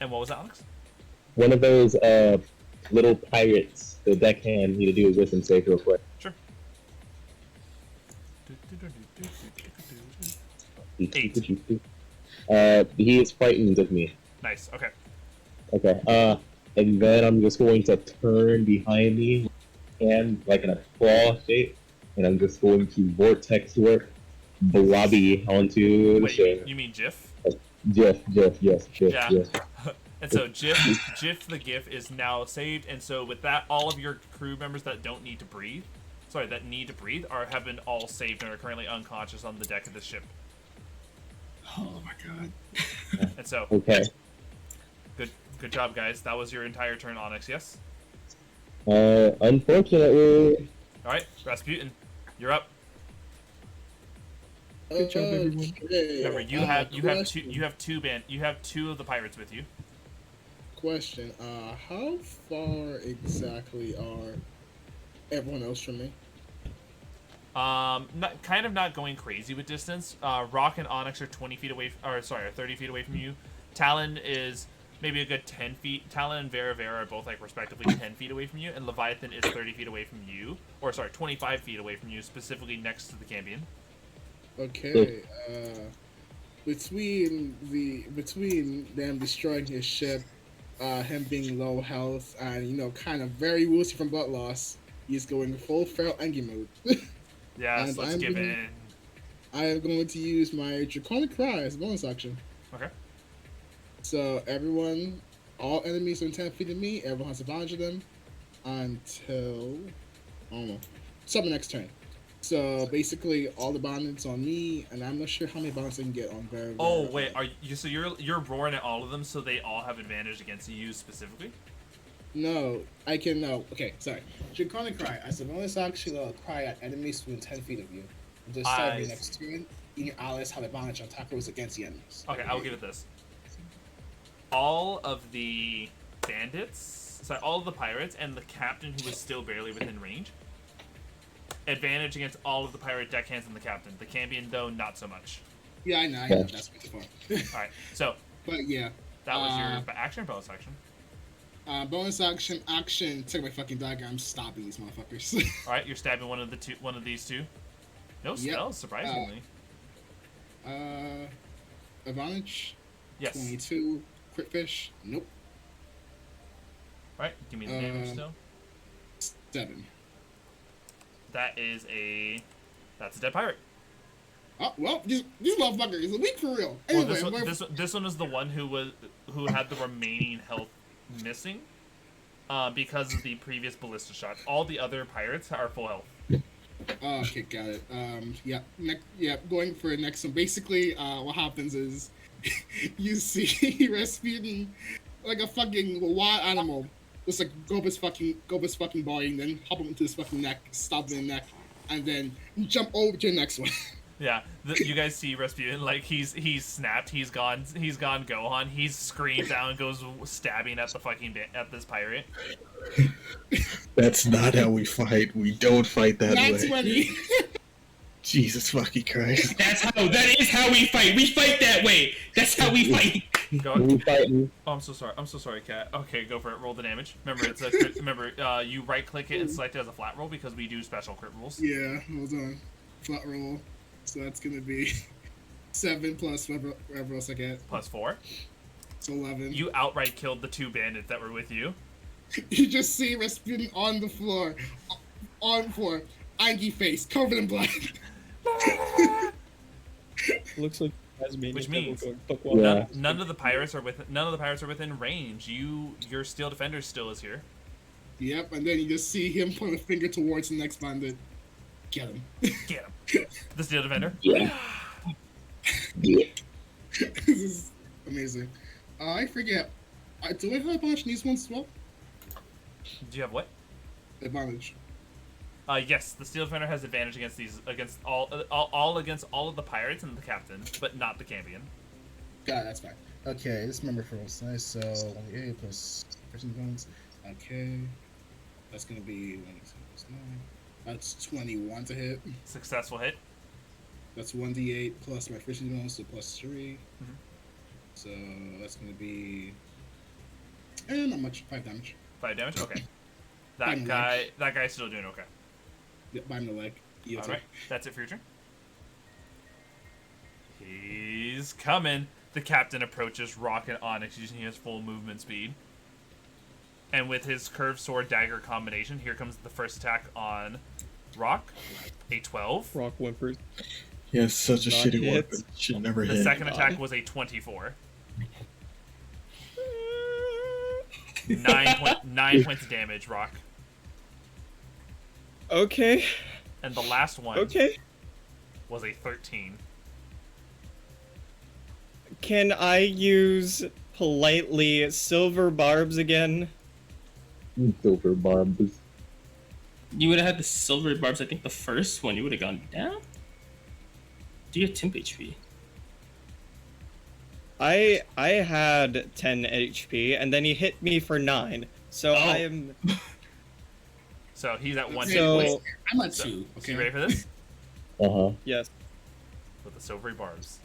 And what was that, Onyx? One of those little pirates, the deckhand, need to do a wisdom save real quick. Sure. 8. He is frightened of me. Nice. Okay. Okay. And then I'm just going to turn behind me, and like in a claw shape, and I'm just going to vortex work blobby onto the Wait, ship. you mean Jif? Yes. Yeah. And so Jif the GIF is now saved, and so with that, all of your crew members that need to breathe have been all saved and are currently unconscious on the deck of the ship. Oh my god. And so, Okay. good job, guys. That was your entire turn, Onyx. Yes. Unfortunately. All right, Rasputin, you're up. Good job, everyone. Remember, you have two of the pirates with you. Question: how far exactly are everyone else from me? Not going crazy with distance. Rock and Onyx are 20 feet away, are 30 feet away from you. Talon is maybe a good 10 feet. Talon and Vera are both like respectively 10 feet away from you, and Leviathan is 30 feet away from you, 25 feet away from you, specifically next to the Cambion. Okay. Between them destroying his ship, him being low health, and kind of very woozy from blood loss, he's going full feral angry mode. Yes, let's give in. I am going to use my Draconic Cry as a bonus action. Okay. So everyone, all enemies within 10 feet of me, everyone has advantage of them until, I don't know, something next turn. So basically, all the bandits on me, and I'm not sure how many bandits I can get on Vera. Oh wait, are you? So you're roaring at all of them, so they all have advantage against you specifically? No, I can. No, okay, sorry. Draconic Cry as a bonus action, cry at enemies within 10 feet of you. The start of your next turn, your allies have advantage on attack rolls against the enemies. Okay, I'll give it this. All of the bandits, all of the pirates, and the captain who was still barely within range. Advantage against all of the pirate deckhands and the captain. The Cambion, though, not so much. Yeah, I know. That's pretty fun. Alright, so. But yeah. That was your action or bonus action? Bonus action. Take my fucking dagger. I'm stopping these motherfuckers. Alright, you're stabbing one of these two. No spells, surprisingly. Advantage. Yes. 22. Crit fish. Nope. Right. Give me the damage still. 7. That's a dead pirate. Oh well, these motherfuckers is weak for real. Well, Anyway, this one is the one who had the remaining health missing, because of the previous ballista shots. All the other pirates are full health. oh, okay, got it. Going for the next one. Basically, what happens is you see Rasputin like a fucking wild animal, just like go up his fucking body, and then hop him into his fucking neck, stab him in the neck, and then jump over to the next one. Yeah, you guys see Rasputin, like he's snapped, he's gone Gohan, he screams out and goes stabbing at at this pirate. That's not how we fight. We don't fight that That's way. when he. Jesus fucking Christ. That is how we fight. We fight that way. That's how we fight. Go. We fighting. Oh, I'm so sorry, Cat. Okay, go for it. Roll the damage. Remember, you right click it and select it as a flat roll because we do special crit rules. Yeah, hold on. Flat roll. So that's gonna be 7 plus whatever else I get. Plus 4. So 11. You outright killed the 2 bandits that were with you. You just see Rasputin on the floor, angry face, covered in blood. Looks like Tasmania. Which means Yeah. none of the pirates are within range. Your steel defender still is here. Yep, and then you just see him point a finger towards the next bandit. Get him. Get him. The steel defender. Yeah. Yeah. This is amazing. I forget. Do I have advantage in these ones as well? Do you have what? Advantage. Yes, the steel defender has advantage against all of the pirates and the captain, but not the campion. God, that's fine. Okay, this member for what's nice. So 1d8 plus person bonus. Okay, that's gonna be 1d6 plus 9. That's 21 to hit. Successful hit. That's 1d8 plus my fishing bonus, so plus 3. Mhm. So that's gonna be not much. 5 damage. 5 damage. Okay. Bang That guy's still doing okay. Yep, by the leg. All right, that's it for your turn. He's coming. The captain approaches Rock and Onyx using his full movement speed. And with his curved sword dagger combination, here comes the first attack on Rock. A 12. Rock whimpers. Yeah, such a Not shitty hit. weapon. Should never hit. The second attack was a 24. 9 points of damage, Rock. Okay. And the last one Okay. was a 13. Can I use politely silver barbs again? Silver barbs. You would have had the silver barbs. I think the first one you would have gone down. Do you have temp HP? I had 10 HP and then he hit me for 9. So Oh. I am. So he's at 1 hit So- point. I'm at So, 2. so you ready for this? Uh-huh. Yes. With the silvery barbs.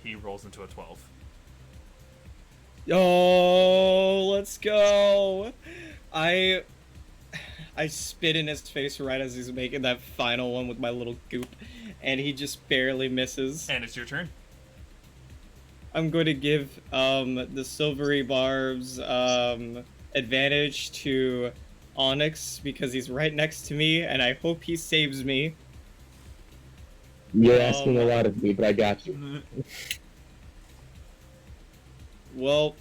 He rolls into a 12. Oh, let's go. I spit in his face right as he's making that final one with my little goop, and he just barely misses. And it's your turn. I'm going to give the silvery barbs advantage to Onyx because he's right next to me, and I hope he saves me. You're asking a lot of me, but I got you. Well,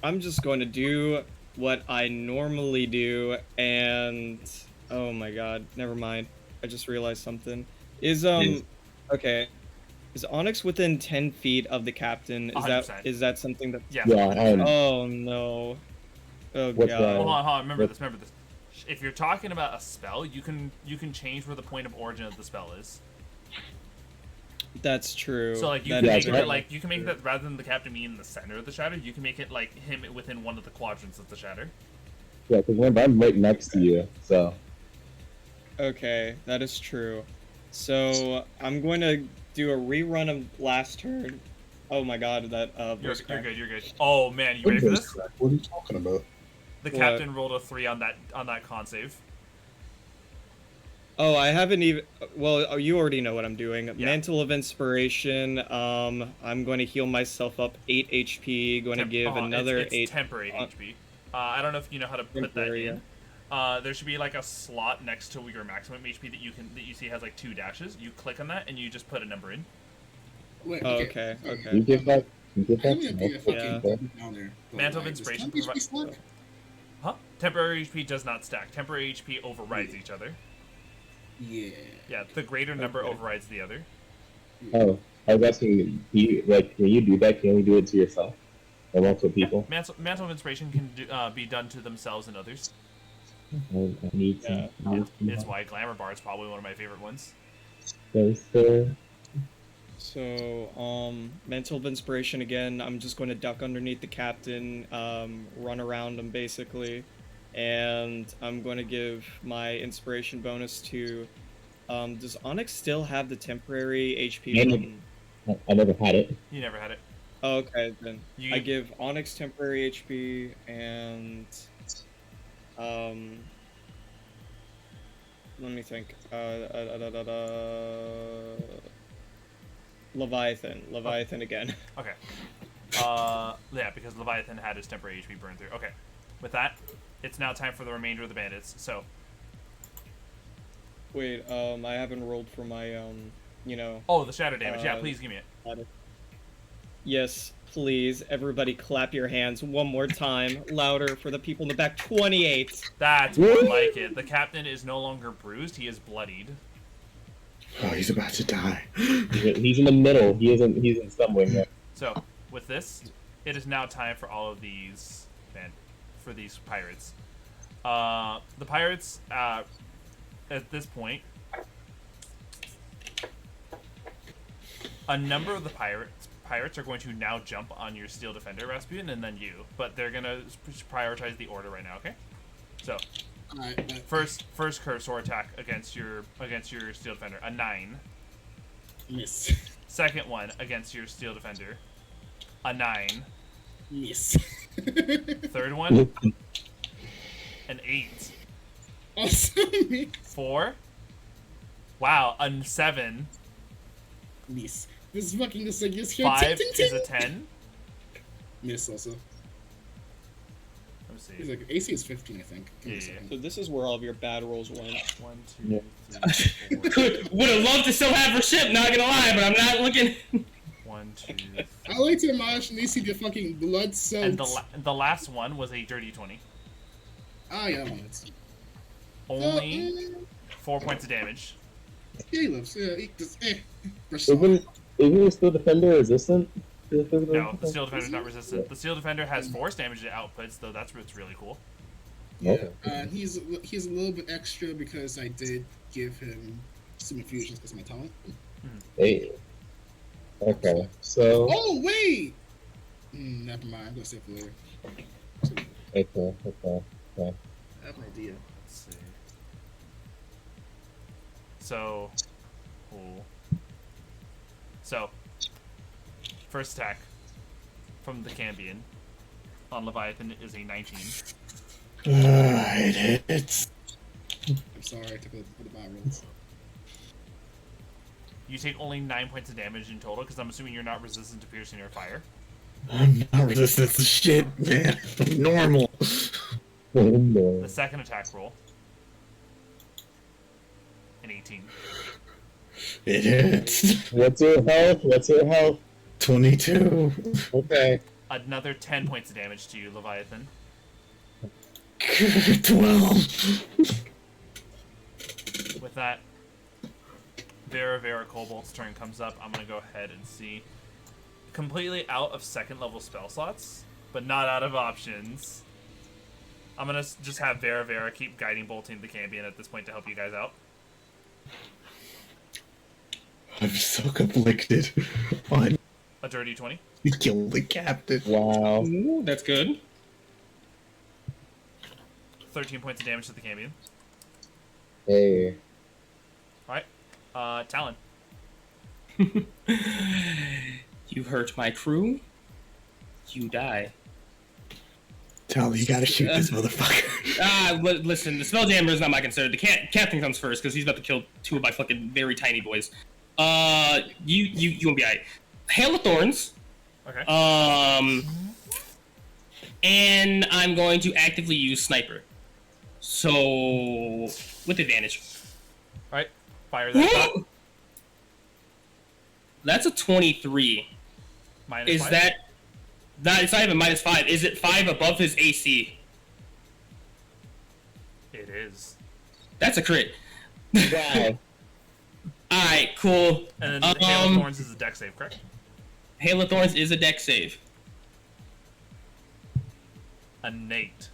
I'm just going to do what I normally do, and oh my god, never mind. I just realized something. Okay. Is Onyx within 10 feet of the captain? 100%. Is that something that? Yeah. Yeah, and Oh no. Oh What's god. that? Hold on. Remember this. If you're talking about a spell, you can change where the point of origin of the spell is. That's true. So like you That can is make right. it like you can make that rather than the captain being in the center of the shatter, you can make it like him within one of the quadrants of the shatter. yeah, because remember, I'm right next to you, so. Okay, that is true. So I'm going to do a rerun of last turn. Oh my god, that You're voice crack. good. You're good. Oh man, you ready for this? What are you talking about? The What? captain rolled a 3 on that con save. Oh, I haven't even. Well, oh, you already know what I'm doing. Yeah. Mantle of Inspiration. I'm going to heal myself up 8 HP. Going to give another it's 8. temporary HP. I don't know if you know how to put that Temporary, in. There should be like a slot next to your maximum HP that you see has like 2 dashes. You click on that and you just put a number in. Wait, Oh, okay. You give that. You give I'm that. gonna be a fucking Yeah. down there. Mantle of Does Inspiration temp HP stack? Huh? Temporary HP does not stack. Temporary HP overrides each other. Yeah. Yeah, the greater number Okay. overrides the other. Oh, I was asking. When you do that, can you do it to yourself or multiple people? Mantle of Inspiration can be done to themselves and others. I need Yeah. to. It's why Glamour Bar is probably one of my favorite ones. So, Mantle of Inspiration again. I'm just going to duck underneath the captain, run around him basically, and I'm going to give my inspiration bonus to. Does Onyx still have the temporary HP? I never had it. You never had it. Oh, okay, then You I give Onyx temporary HP and let me think. Leviathan again. Okay. Yeah, because Leviathan had his temporary HP burned through. Okay. With that, it's now time for the remainder of the bandits. So, Wait, I haven't rolled for my oh, the shadow damage. Yeah, please give me it. Yes, please. Everybody clap your hands one more time, louder for the people in the back. 28. That's more like it. The captain is no longer bruised; he is bloodied. Oh, he's about to die. He's in the middle. He's in somewhere. So, with this, it is now time for all of these, for these pirates. The pirates, at this point, a number of the pirates are going to now jump on your Steel Defender, Rasputin, and then you. But they're gonna prioritize the order right now. Okay. So, Alright, first cursor attack against your Steel Defender, a 9. miss. Second one against your Steel Defender, a 9. Miss. Third one, an 8. Also miss. 4. Wow, a 7. Miss. This is fucking just like this here. 5 Ting, ting, is a ting. 10. Miss also. Let me He's see. like AC is 15, I think. Give me a Yeah, second. So this is where all of your bad rolls went. 1, Yeah. 2, 3, 4. Would have loved to still have her ship, not gonna lie, but I'm not looking. 1, 2, I like to imagine they see the fucking blood soaked. and the last one was a dirty 20. Ah, yeah, that one hits. Only 4 points of damage. Yeah, he lives. Yeah, he just, brush off. Isn't the Steel Defender resistant? No, the Steel Defender's not resistant. The Steel Defender has force damage it outputs, though that's what's really cool. Okay. He's a little bit extra because I did give him some infusions because of my talent. Hey. Okay. So. Oh wait! Never mind. I'm gonna save it later. Okay. I have an idea. Let's see. So, cool. So, first attack from the Cambion on Leviathan is a 19. It hits. I'm sorry, I took the bad rolls. You take only 9 points of damage in total, because I'm assuming you're not resistant to piercing or fire. I'm not resistant to shit, man. I'm normal. The second attack roll, an 18. It hits. What's your health? 22. Okay. Another 10 points of damage to you, Leviathan. 12. With that, Vera Cobalt's turn comes up. I'm going to go ahead and see. Completely out of second level spell slots, but not out of options. I'm going to just have Vera keep guiding bolting the Cambion at this point to help you guys out. I'm so conflicted on A dirty 20. kill the captain. Wow. Ooh, that's good. 13 points of damage to the Cambion. Hey. Alright. Talon. You hurt my crew. You die. Tell you gotta shoot this motherfucker. Listen, the spelljammer is not my concern. The captain comes first because he's about to kill 2 of my fucking very tiny boys. You won't be alright. Hail of Thorns. Okay. And I'm going to actively use Sniper. So, with advantage. Alright, fire that shot. That's a 23. Minus Is 5? that... It's not even -5. Is it 5 above his AC? It is. That's a crit. Wow. Alright, cool. And then the Hail of Thorns is a dex save, correct? Hail of Thorns is a dex save. A Nate.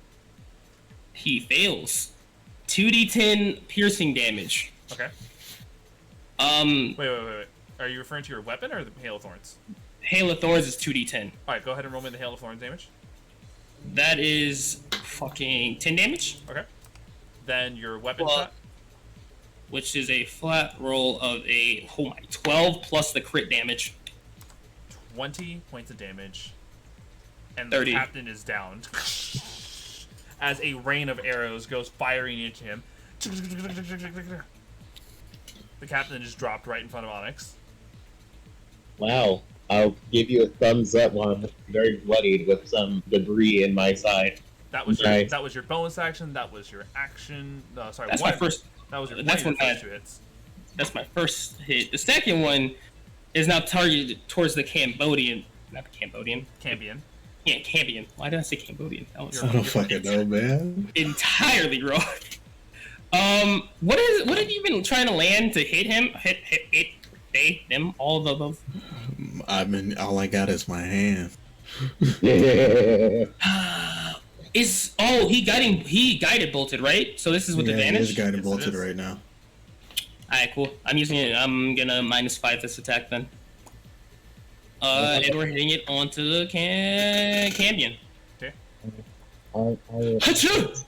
He fails. 2d10 piercing damage. Okay. Wait. Are you referring to your weapon or the Hail of Thorns? Hail of Thorns is 2d10. Alright, go ahead and roll me the Hail of Thorns damage. That is fucking 10 damage. Okay. Then your weapon Well, shot. which is a flat roll of 12 plus the crit damage. 20 points of damage. And 30. the captain is downed. As a rain of arrows goes firing into him. The captain is dropped right in front of Onyx. Wow. I'll give you a thumbs up while I'm very bloodied with some debris in my side. That was Nice. that was your bonus action. That was your action. No, sorry. That's one, my first. That was your, That's one of your one first 2 hits. That's my first hit. The second one is now targeted towards the Cambodian. Not the Cambodian. Cambion. Yeah, Cambion. Why did I say Cambodian? That was I don't fucking know, man. entirely wrong. What have you been trying to land to hit him? Hit they, them, all of the above? I mean, all I got is my hand. Yeah. He guided bolted, right? So this is with advantage? He's guided Yes, it bolted is. right now. Alright, cool. I'm gonna -5 this attack then. And we're hitting it onto the Cambion. Okay. Achoo!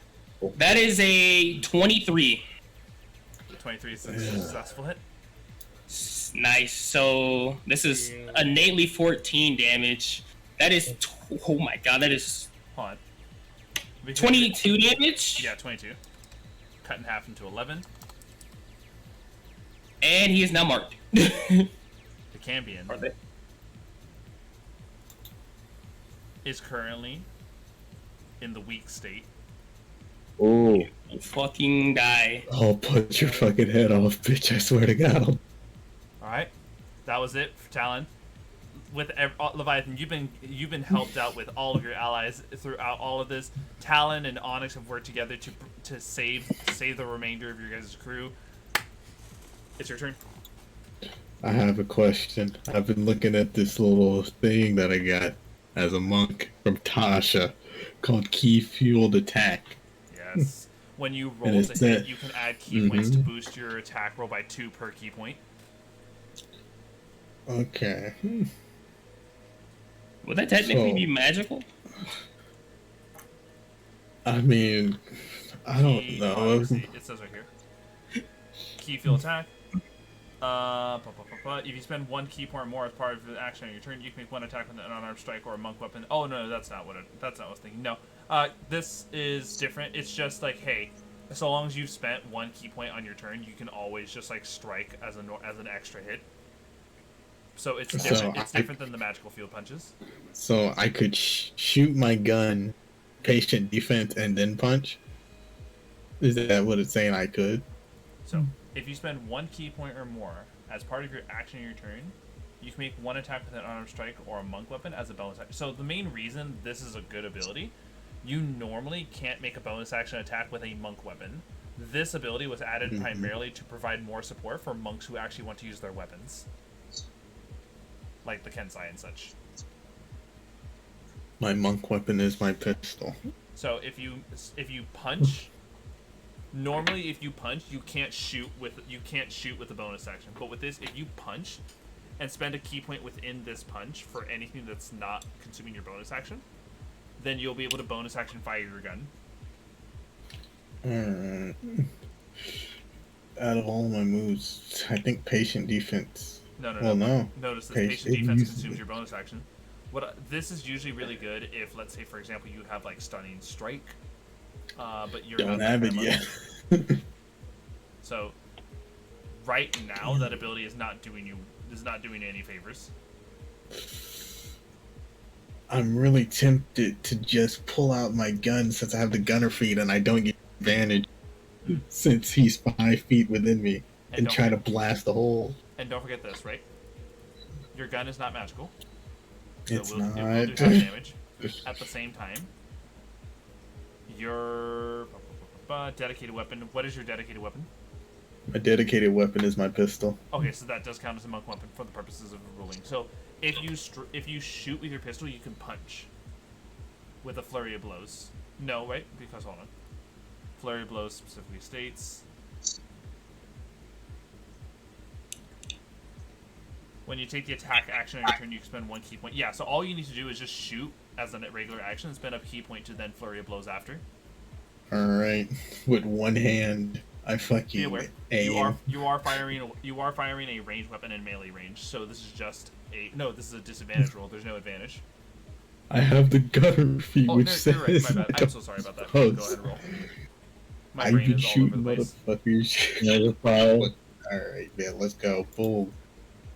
That is a 23. 23 is a successful hit. Nice. So this is innately 14 damage. That is oh my god, that is Hold on. 22 damage. Yeah, 22. Cut in half into 11. And he is now marked. The Cambion Are they? is currently in the weak state. Ooh. Fucking die. I'll punch your fucking head off, bitch. I swear to God. Alright. That was it for Talon. With Leviathan, you've been helped out with all of your allies throughout all of this. Talon and Onyx have worked together to save the remainder of your guys' crew. It's your turn. I have a question. I've been looking at this little thing that I got as a monk from Tasha called Key Fueled Attack. Yes. When you roll And to it's hit, that- you can add key points to boost your attack roll by 2 per key point. Okay. Would that technically So- be magical? I mean, I don't Key- know. It says right here. Key fuel attack. If you spend 1 key point or more as part of the action on your turn, you can make 1 attack with an unarmed strike or a monk weapon. Oh no, that's not what I was thinking. No, this is different. It's just like, hey, so long as you've spent 1 key point on your turn, you can always just like strike as an extra hit. So it's different. It's different than the magical field punches. So I could shoot my gun, patient defense, and then punch? Is that what it's saying I could? So if you spend 1 key point or more as part of your action on your turn, you can make 1 attack with an unarmed strike or a monk weapon as a bonus action. So the main reason this is a good ability, you normally can't make a bonus action attack with a monk weapon. This ability was added primarily to provide more support for monks who actually want to use their weapons, like the Kensai and such. My monk weapon is my pistol. So if you punch, normally if you punch, you can't shoot with the bonus action. But with this, if you punch and spend a key point within this punch for anything that's not consuming your bonus action, then you'll be able to bonus action fire your gun. Out of all my moves, I think patient defense. No. Well, no. Notice that Patient- patient defense consumes your bonus action. This is usually really good if, let's say, for example, you have like stunning strike, but you're Don't not have that it kind of yet. So right now, that ability is not doing you any favors. I'm really tempted to just pull out my gun since I have the gunner feat and I don't get advantage since he's 5 feet within me and try to blast the hole. And don't forget this, right? Your gun is not magical. So It's it will do not. half damage. At the same time, your dedicated weapon. What is your dedicated weapon? My dedicated weapon is my pistol. Okay, so that does count as a monk weapon for the purposes of ruling. So if you shoot with your pistol, you can punch with a flurry of blows. No, right? Because hold on. Flurry of blows specifically states when you take the attack action on your turn, you can spend 1 key point. Yeah, so all you need to do is just shoot as a regular action and spend a key point to then flurry of blows after. Alright. With one hand, I fucking Be aware. aim. You are firing a ranged weapon in melee range, so this is just this is a disadvantage roll. There's no advantage. I have the gunner feat, Oh, which no, says... you're right. My bad. I'm so sorry about that. Go ahead and roll. My I've brain been is all over shooting the place. motherfuckers. Alright, man, let's go. Boom.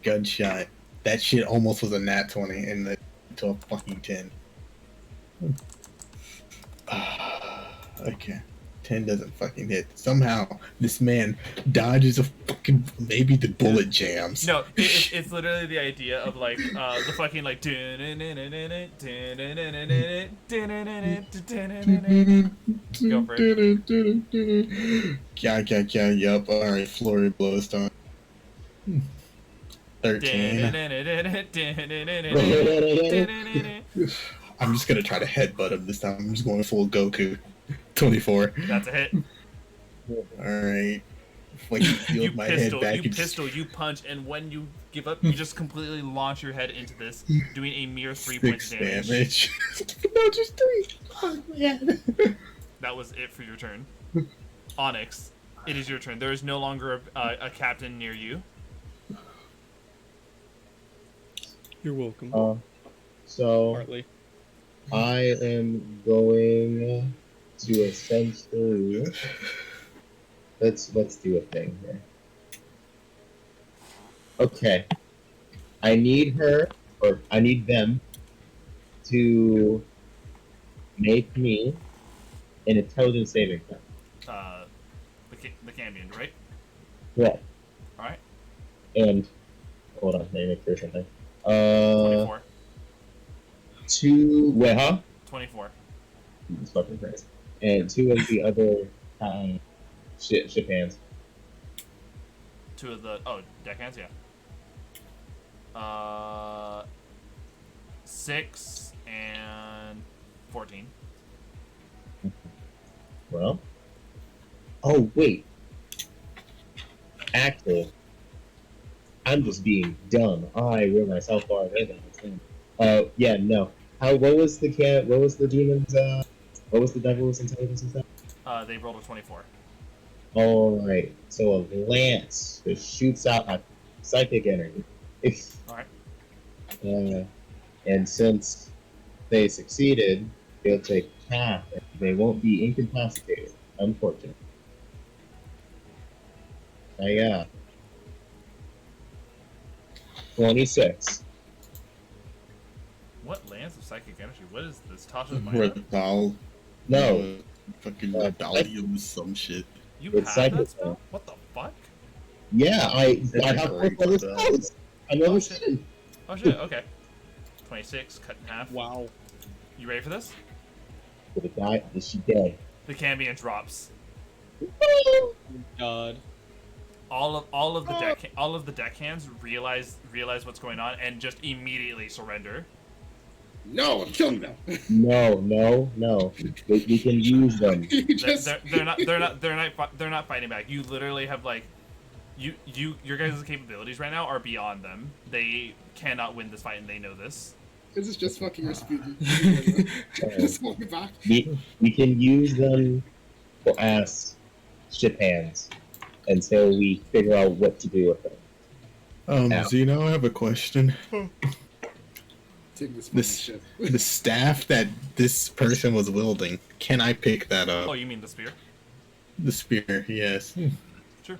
Gunshot. That shit almost was a nat 20 and then to a fucking 10. Okay. 10 doesn't fucking hit. Somehow, this man dodges a fucking... Maybe the bullet jams. No, it's literally the idea of like the fucking like. Go for it. Yeah, yup. Alright, flurry blows time. 13. I'm just gonna try to headbutt him this time. I'm just going full Goku. 24. That's a hit. Alright. Like You my head back you punch, and when you give up, you just completely launch your head into this, doing a mere 3 points 6 damage. damage. No, just 3. Oh, man. That was it for your turn. Onyx, it is your turn. There is no longer a captain near you. You're welcome. So Partly. I am going to essentially let's do a thing here. Okay. I need them to make me an intelligence saving throw. The Cambion, right? Yeah. Alright. And hold on, let me make sure something. 24. 2 wait, huh? 24. It's fucking crazy. And 2 of the other ship hands. 2 of the deckhands, yeah. 6 and 14. Well. Oh wait. Actually, I'm just being dumb. I realize how far ahead I am. Yeah, no. What was the demon's what was the devil's intelligence and stuff? They rolled a 24. Alright. So a lance that shoots out my psychic energy. Alright. And since they succeeded, they'll take half. They won't be incapacitated, unfortunately. Yeah. 26. What lance of psychic energy? What is this? Tasha's Retal. No. Fucking medallion, some shit. You It's have that psychic. spell? What the fuck? Yeah, I have great all those spell. spells. I never Oh, shit. said. Oh shit, okay. 26, cut in half. Wow. You ready for this? For the guy, is she dead? The Cambion drops. God. All of the deckhands realize what's going on and just immediately surrender. No, I'm killing them. No. We can use them. They're not fighting back. You literally have like, your guys' capabilities right now are beyond them. They cannot win this fight, and they know this. This is just fucking Rasputin. Just walk back. We can use them as ship hands until we figure out what to do with them. Yeah. Zeno, I have a question. Take this This- ship. The staff that this person was wielding. Can I pick that up? Oh, you mean the spear? The spear, yes. Sure.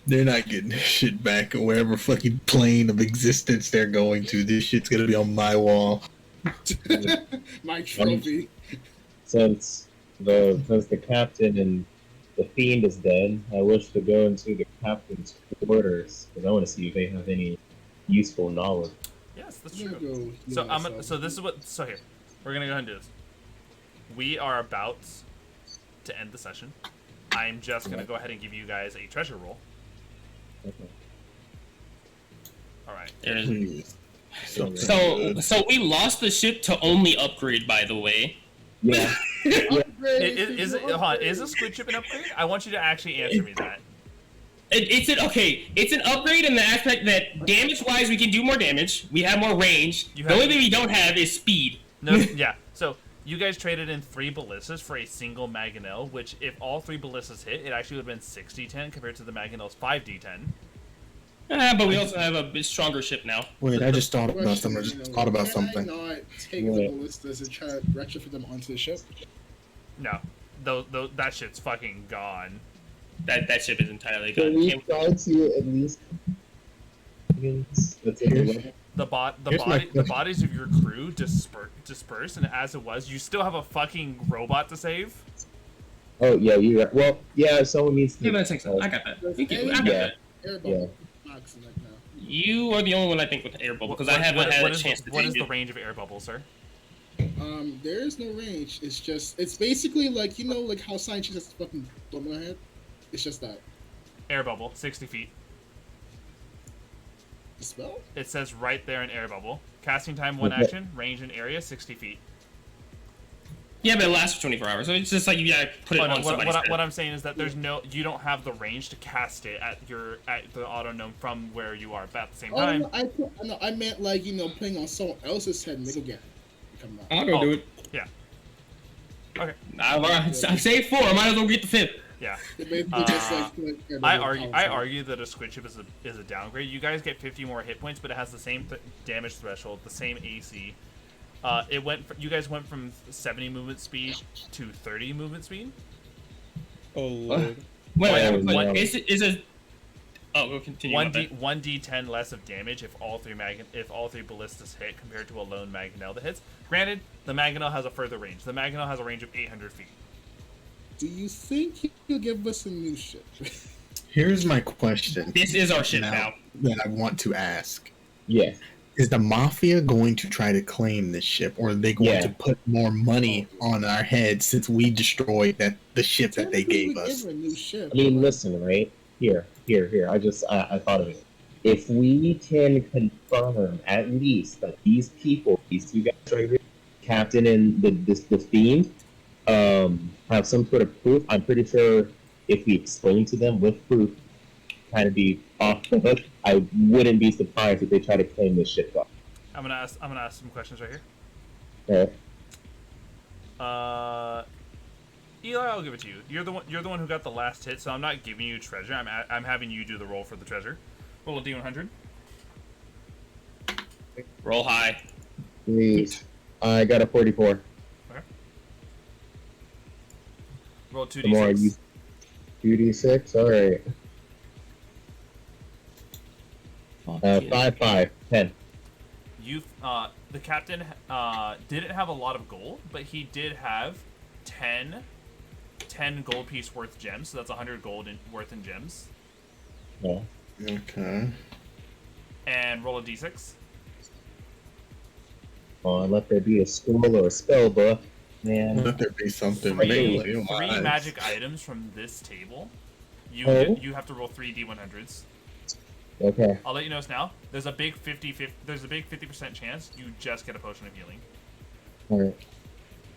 They're not getting this shit back wherever fucking plane of existence they're going to. This shit's gonna be on my wall. My trophy. Since the captain and the fiend is dead, I wish to go into the captain's quarters because I want to see if they have any useful knowledge. Yes, that's I'm gonna true. go heal So myself. so this is what. So here, we're gonna go ahead and do this. We are about to end the session. I'm just gonna go ahead and give you guys a treasure roll. Okay. All right. Please. So we lost the ship to only upgrade, by the way. Yeah. Upgrade, Is it? Hold on, is a squid ship an upgrade? I want you to actually answer me that. It's an upgrade in the aspect that damage-wise we can do more damage. We have more range. You The have- only thing we don't have is speed. No, yeah. So you guys traded in 3 ballistas for a single mangonel, which if all 3 ballistas hit, it actually would have been 6d10 compared to the mangonel's 5d10. But we also have a bit stronger ship now. Wait, I just thought about Question, something. I you just know, thought about can something. I not take the What? ballistas and try to retrofit them onto the ship? No, that shit's fucking gone. That ship is entirely Can gone. we Can't- try to at least? That's it. The Here's my question. bodies of your crew disperse, and as it was, you still have a fucking robot to save. Oh yeah, you. Well, yeah. Someone needs to. Yeah, that's excellent. I got that. I got Yeah. that. Airball box in that now. You are the only one I think with air bubble because I haven't had a chance to What is take the it. range of air bubbles, sir? There is no range. It's basically like like how scientists just fucking throw my head. It's just that. Air bubble, 60 feet. The spell? It says right there in air bubble. Casting time 1 Okay. action, range and area 60 feet. Yeah, but it lasts for 24 hours, so it's just like you gotta put it Oh, no, on somebody's head. what I'm saying is that you don't have the range to cast it at the autonome from where you are. But at the same Oh, time, no, I meant like putting on someone else's head and they go get it. Come on. I'm gonna go do it. yeah. Okay. I saved 4. I might as well get the 5th. Yeah. They basically just I argue that a squid ship is a downgrade. You guys get 50 more hit points, but it has the same damage threshold, the same AC. You guys went from 70 movement speed to 30 movement speed. Oh lord. Wait, no. is it? Oh, we'll continue. One with that. 1d10 less of damage if all three ballistas hit compared to a lone mangonel that hits. Granted, the mangonel has a further range. The mangonel has a range of 800 feet. Do you think he'll give us a new ship? Here's my question. This is our ship now. That I want to ask. Yeah. Is the mafia going to try to claim this ship, or are they going Yeah. to put more money on our heads since we destroyed the ship that they Technically, gave we us? give her a new ship. I mean, listen, right? Here. I thought of it. If we can confirm at least that these people, these 2 guys right here, Captain and the fiend, have some sort of proof, I'm pretty sure if we explain to them with proof, kind of be off the hook, I wouldn't be surprised if they try to claim this shit back. I'm gonna ask some questions right here. Right? Eli, I'll give it to you. You're the one who got the last hit, so I'm not giving you treasure. I'm having you do the roll for the treasure. Roll a d100. Roll high. Please. I got a 44. Roll The more I 2d6. use 2d6, alright. 5, 10. The captain didn't have a lot of gold, but he did have 10 gold piece worth gems, so that's 100 gold worth in gems. Yeah. Okay. And roll a d6. Let there be a scroll or a spell book. Man. Let there be something. Three Wise. magic items from this table. You Oh. you have to roll 3 d100s. Okay. I'll let you know this now. There's a big 50% chance you just get a potion of healing. Alright.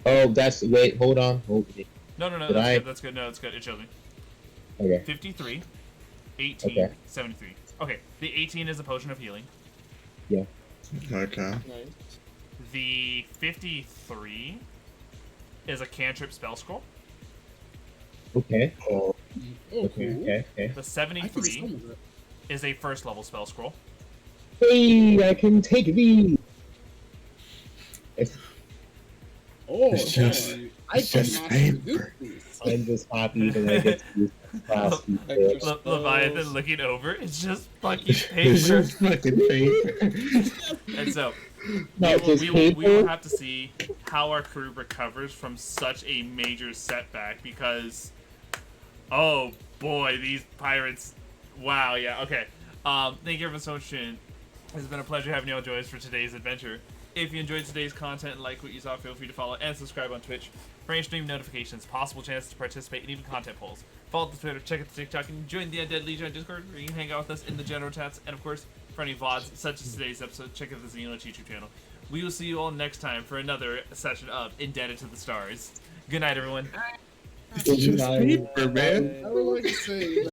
Oh, wait, hold on. No, Did that's I- good. That's good. No, that's good. It shows me. Okay. 53, 18, Okay. 73. Okay, the 18 is a potion of healing. Yeah. Okay. The 53 is a cantrip spell scroll. Okay. Oh, Okay, cool. okay, okay. The I can 73 summon it. is a first level spell scroll. Hey, I can take thee. Oh, It's just- I it's can just master paper. this. I'm just happy that I get to use this class. Extra Leviathan spells. looking over, it's just fucking It's paper. just fucking paper. And so, Not just we will paper. have to see how our crew recovers from such a major setback because, oh boy, these pirates. Wow, yeah, okay. Thank you everyone so much for tuning in. It's been a pleasure having you all join us for today's adventure. If you enjoyed today's content and like what you saw, feel free to follow and subscribe on Twitch for any stream notifications, possible chances to participate, and even content polls. Follow the Twitter, check out the TikTok, and join the Undead Legion on Discord, where you can hang out with us in the general chats. And of course, for any VODs, such as today's episode, check out the Xenos YouTube channel. We will see you all next time for another session of Indebted to the Stars. Good night, everyone. It's just paper, man. I would like to say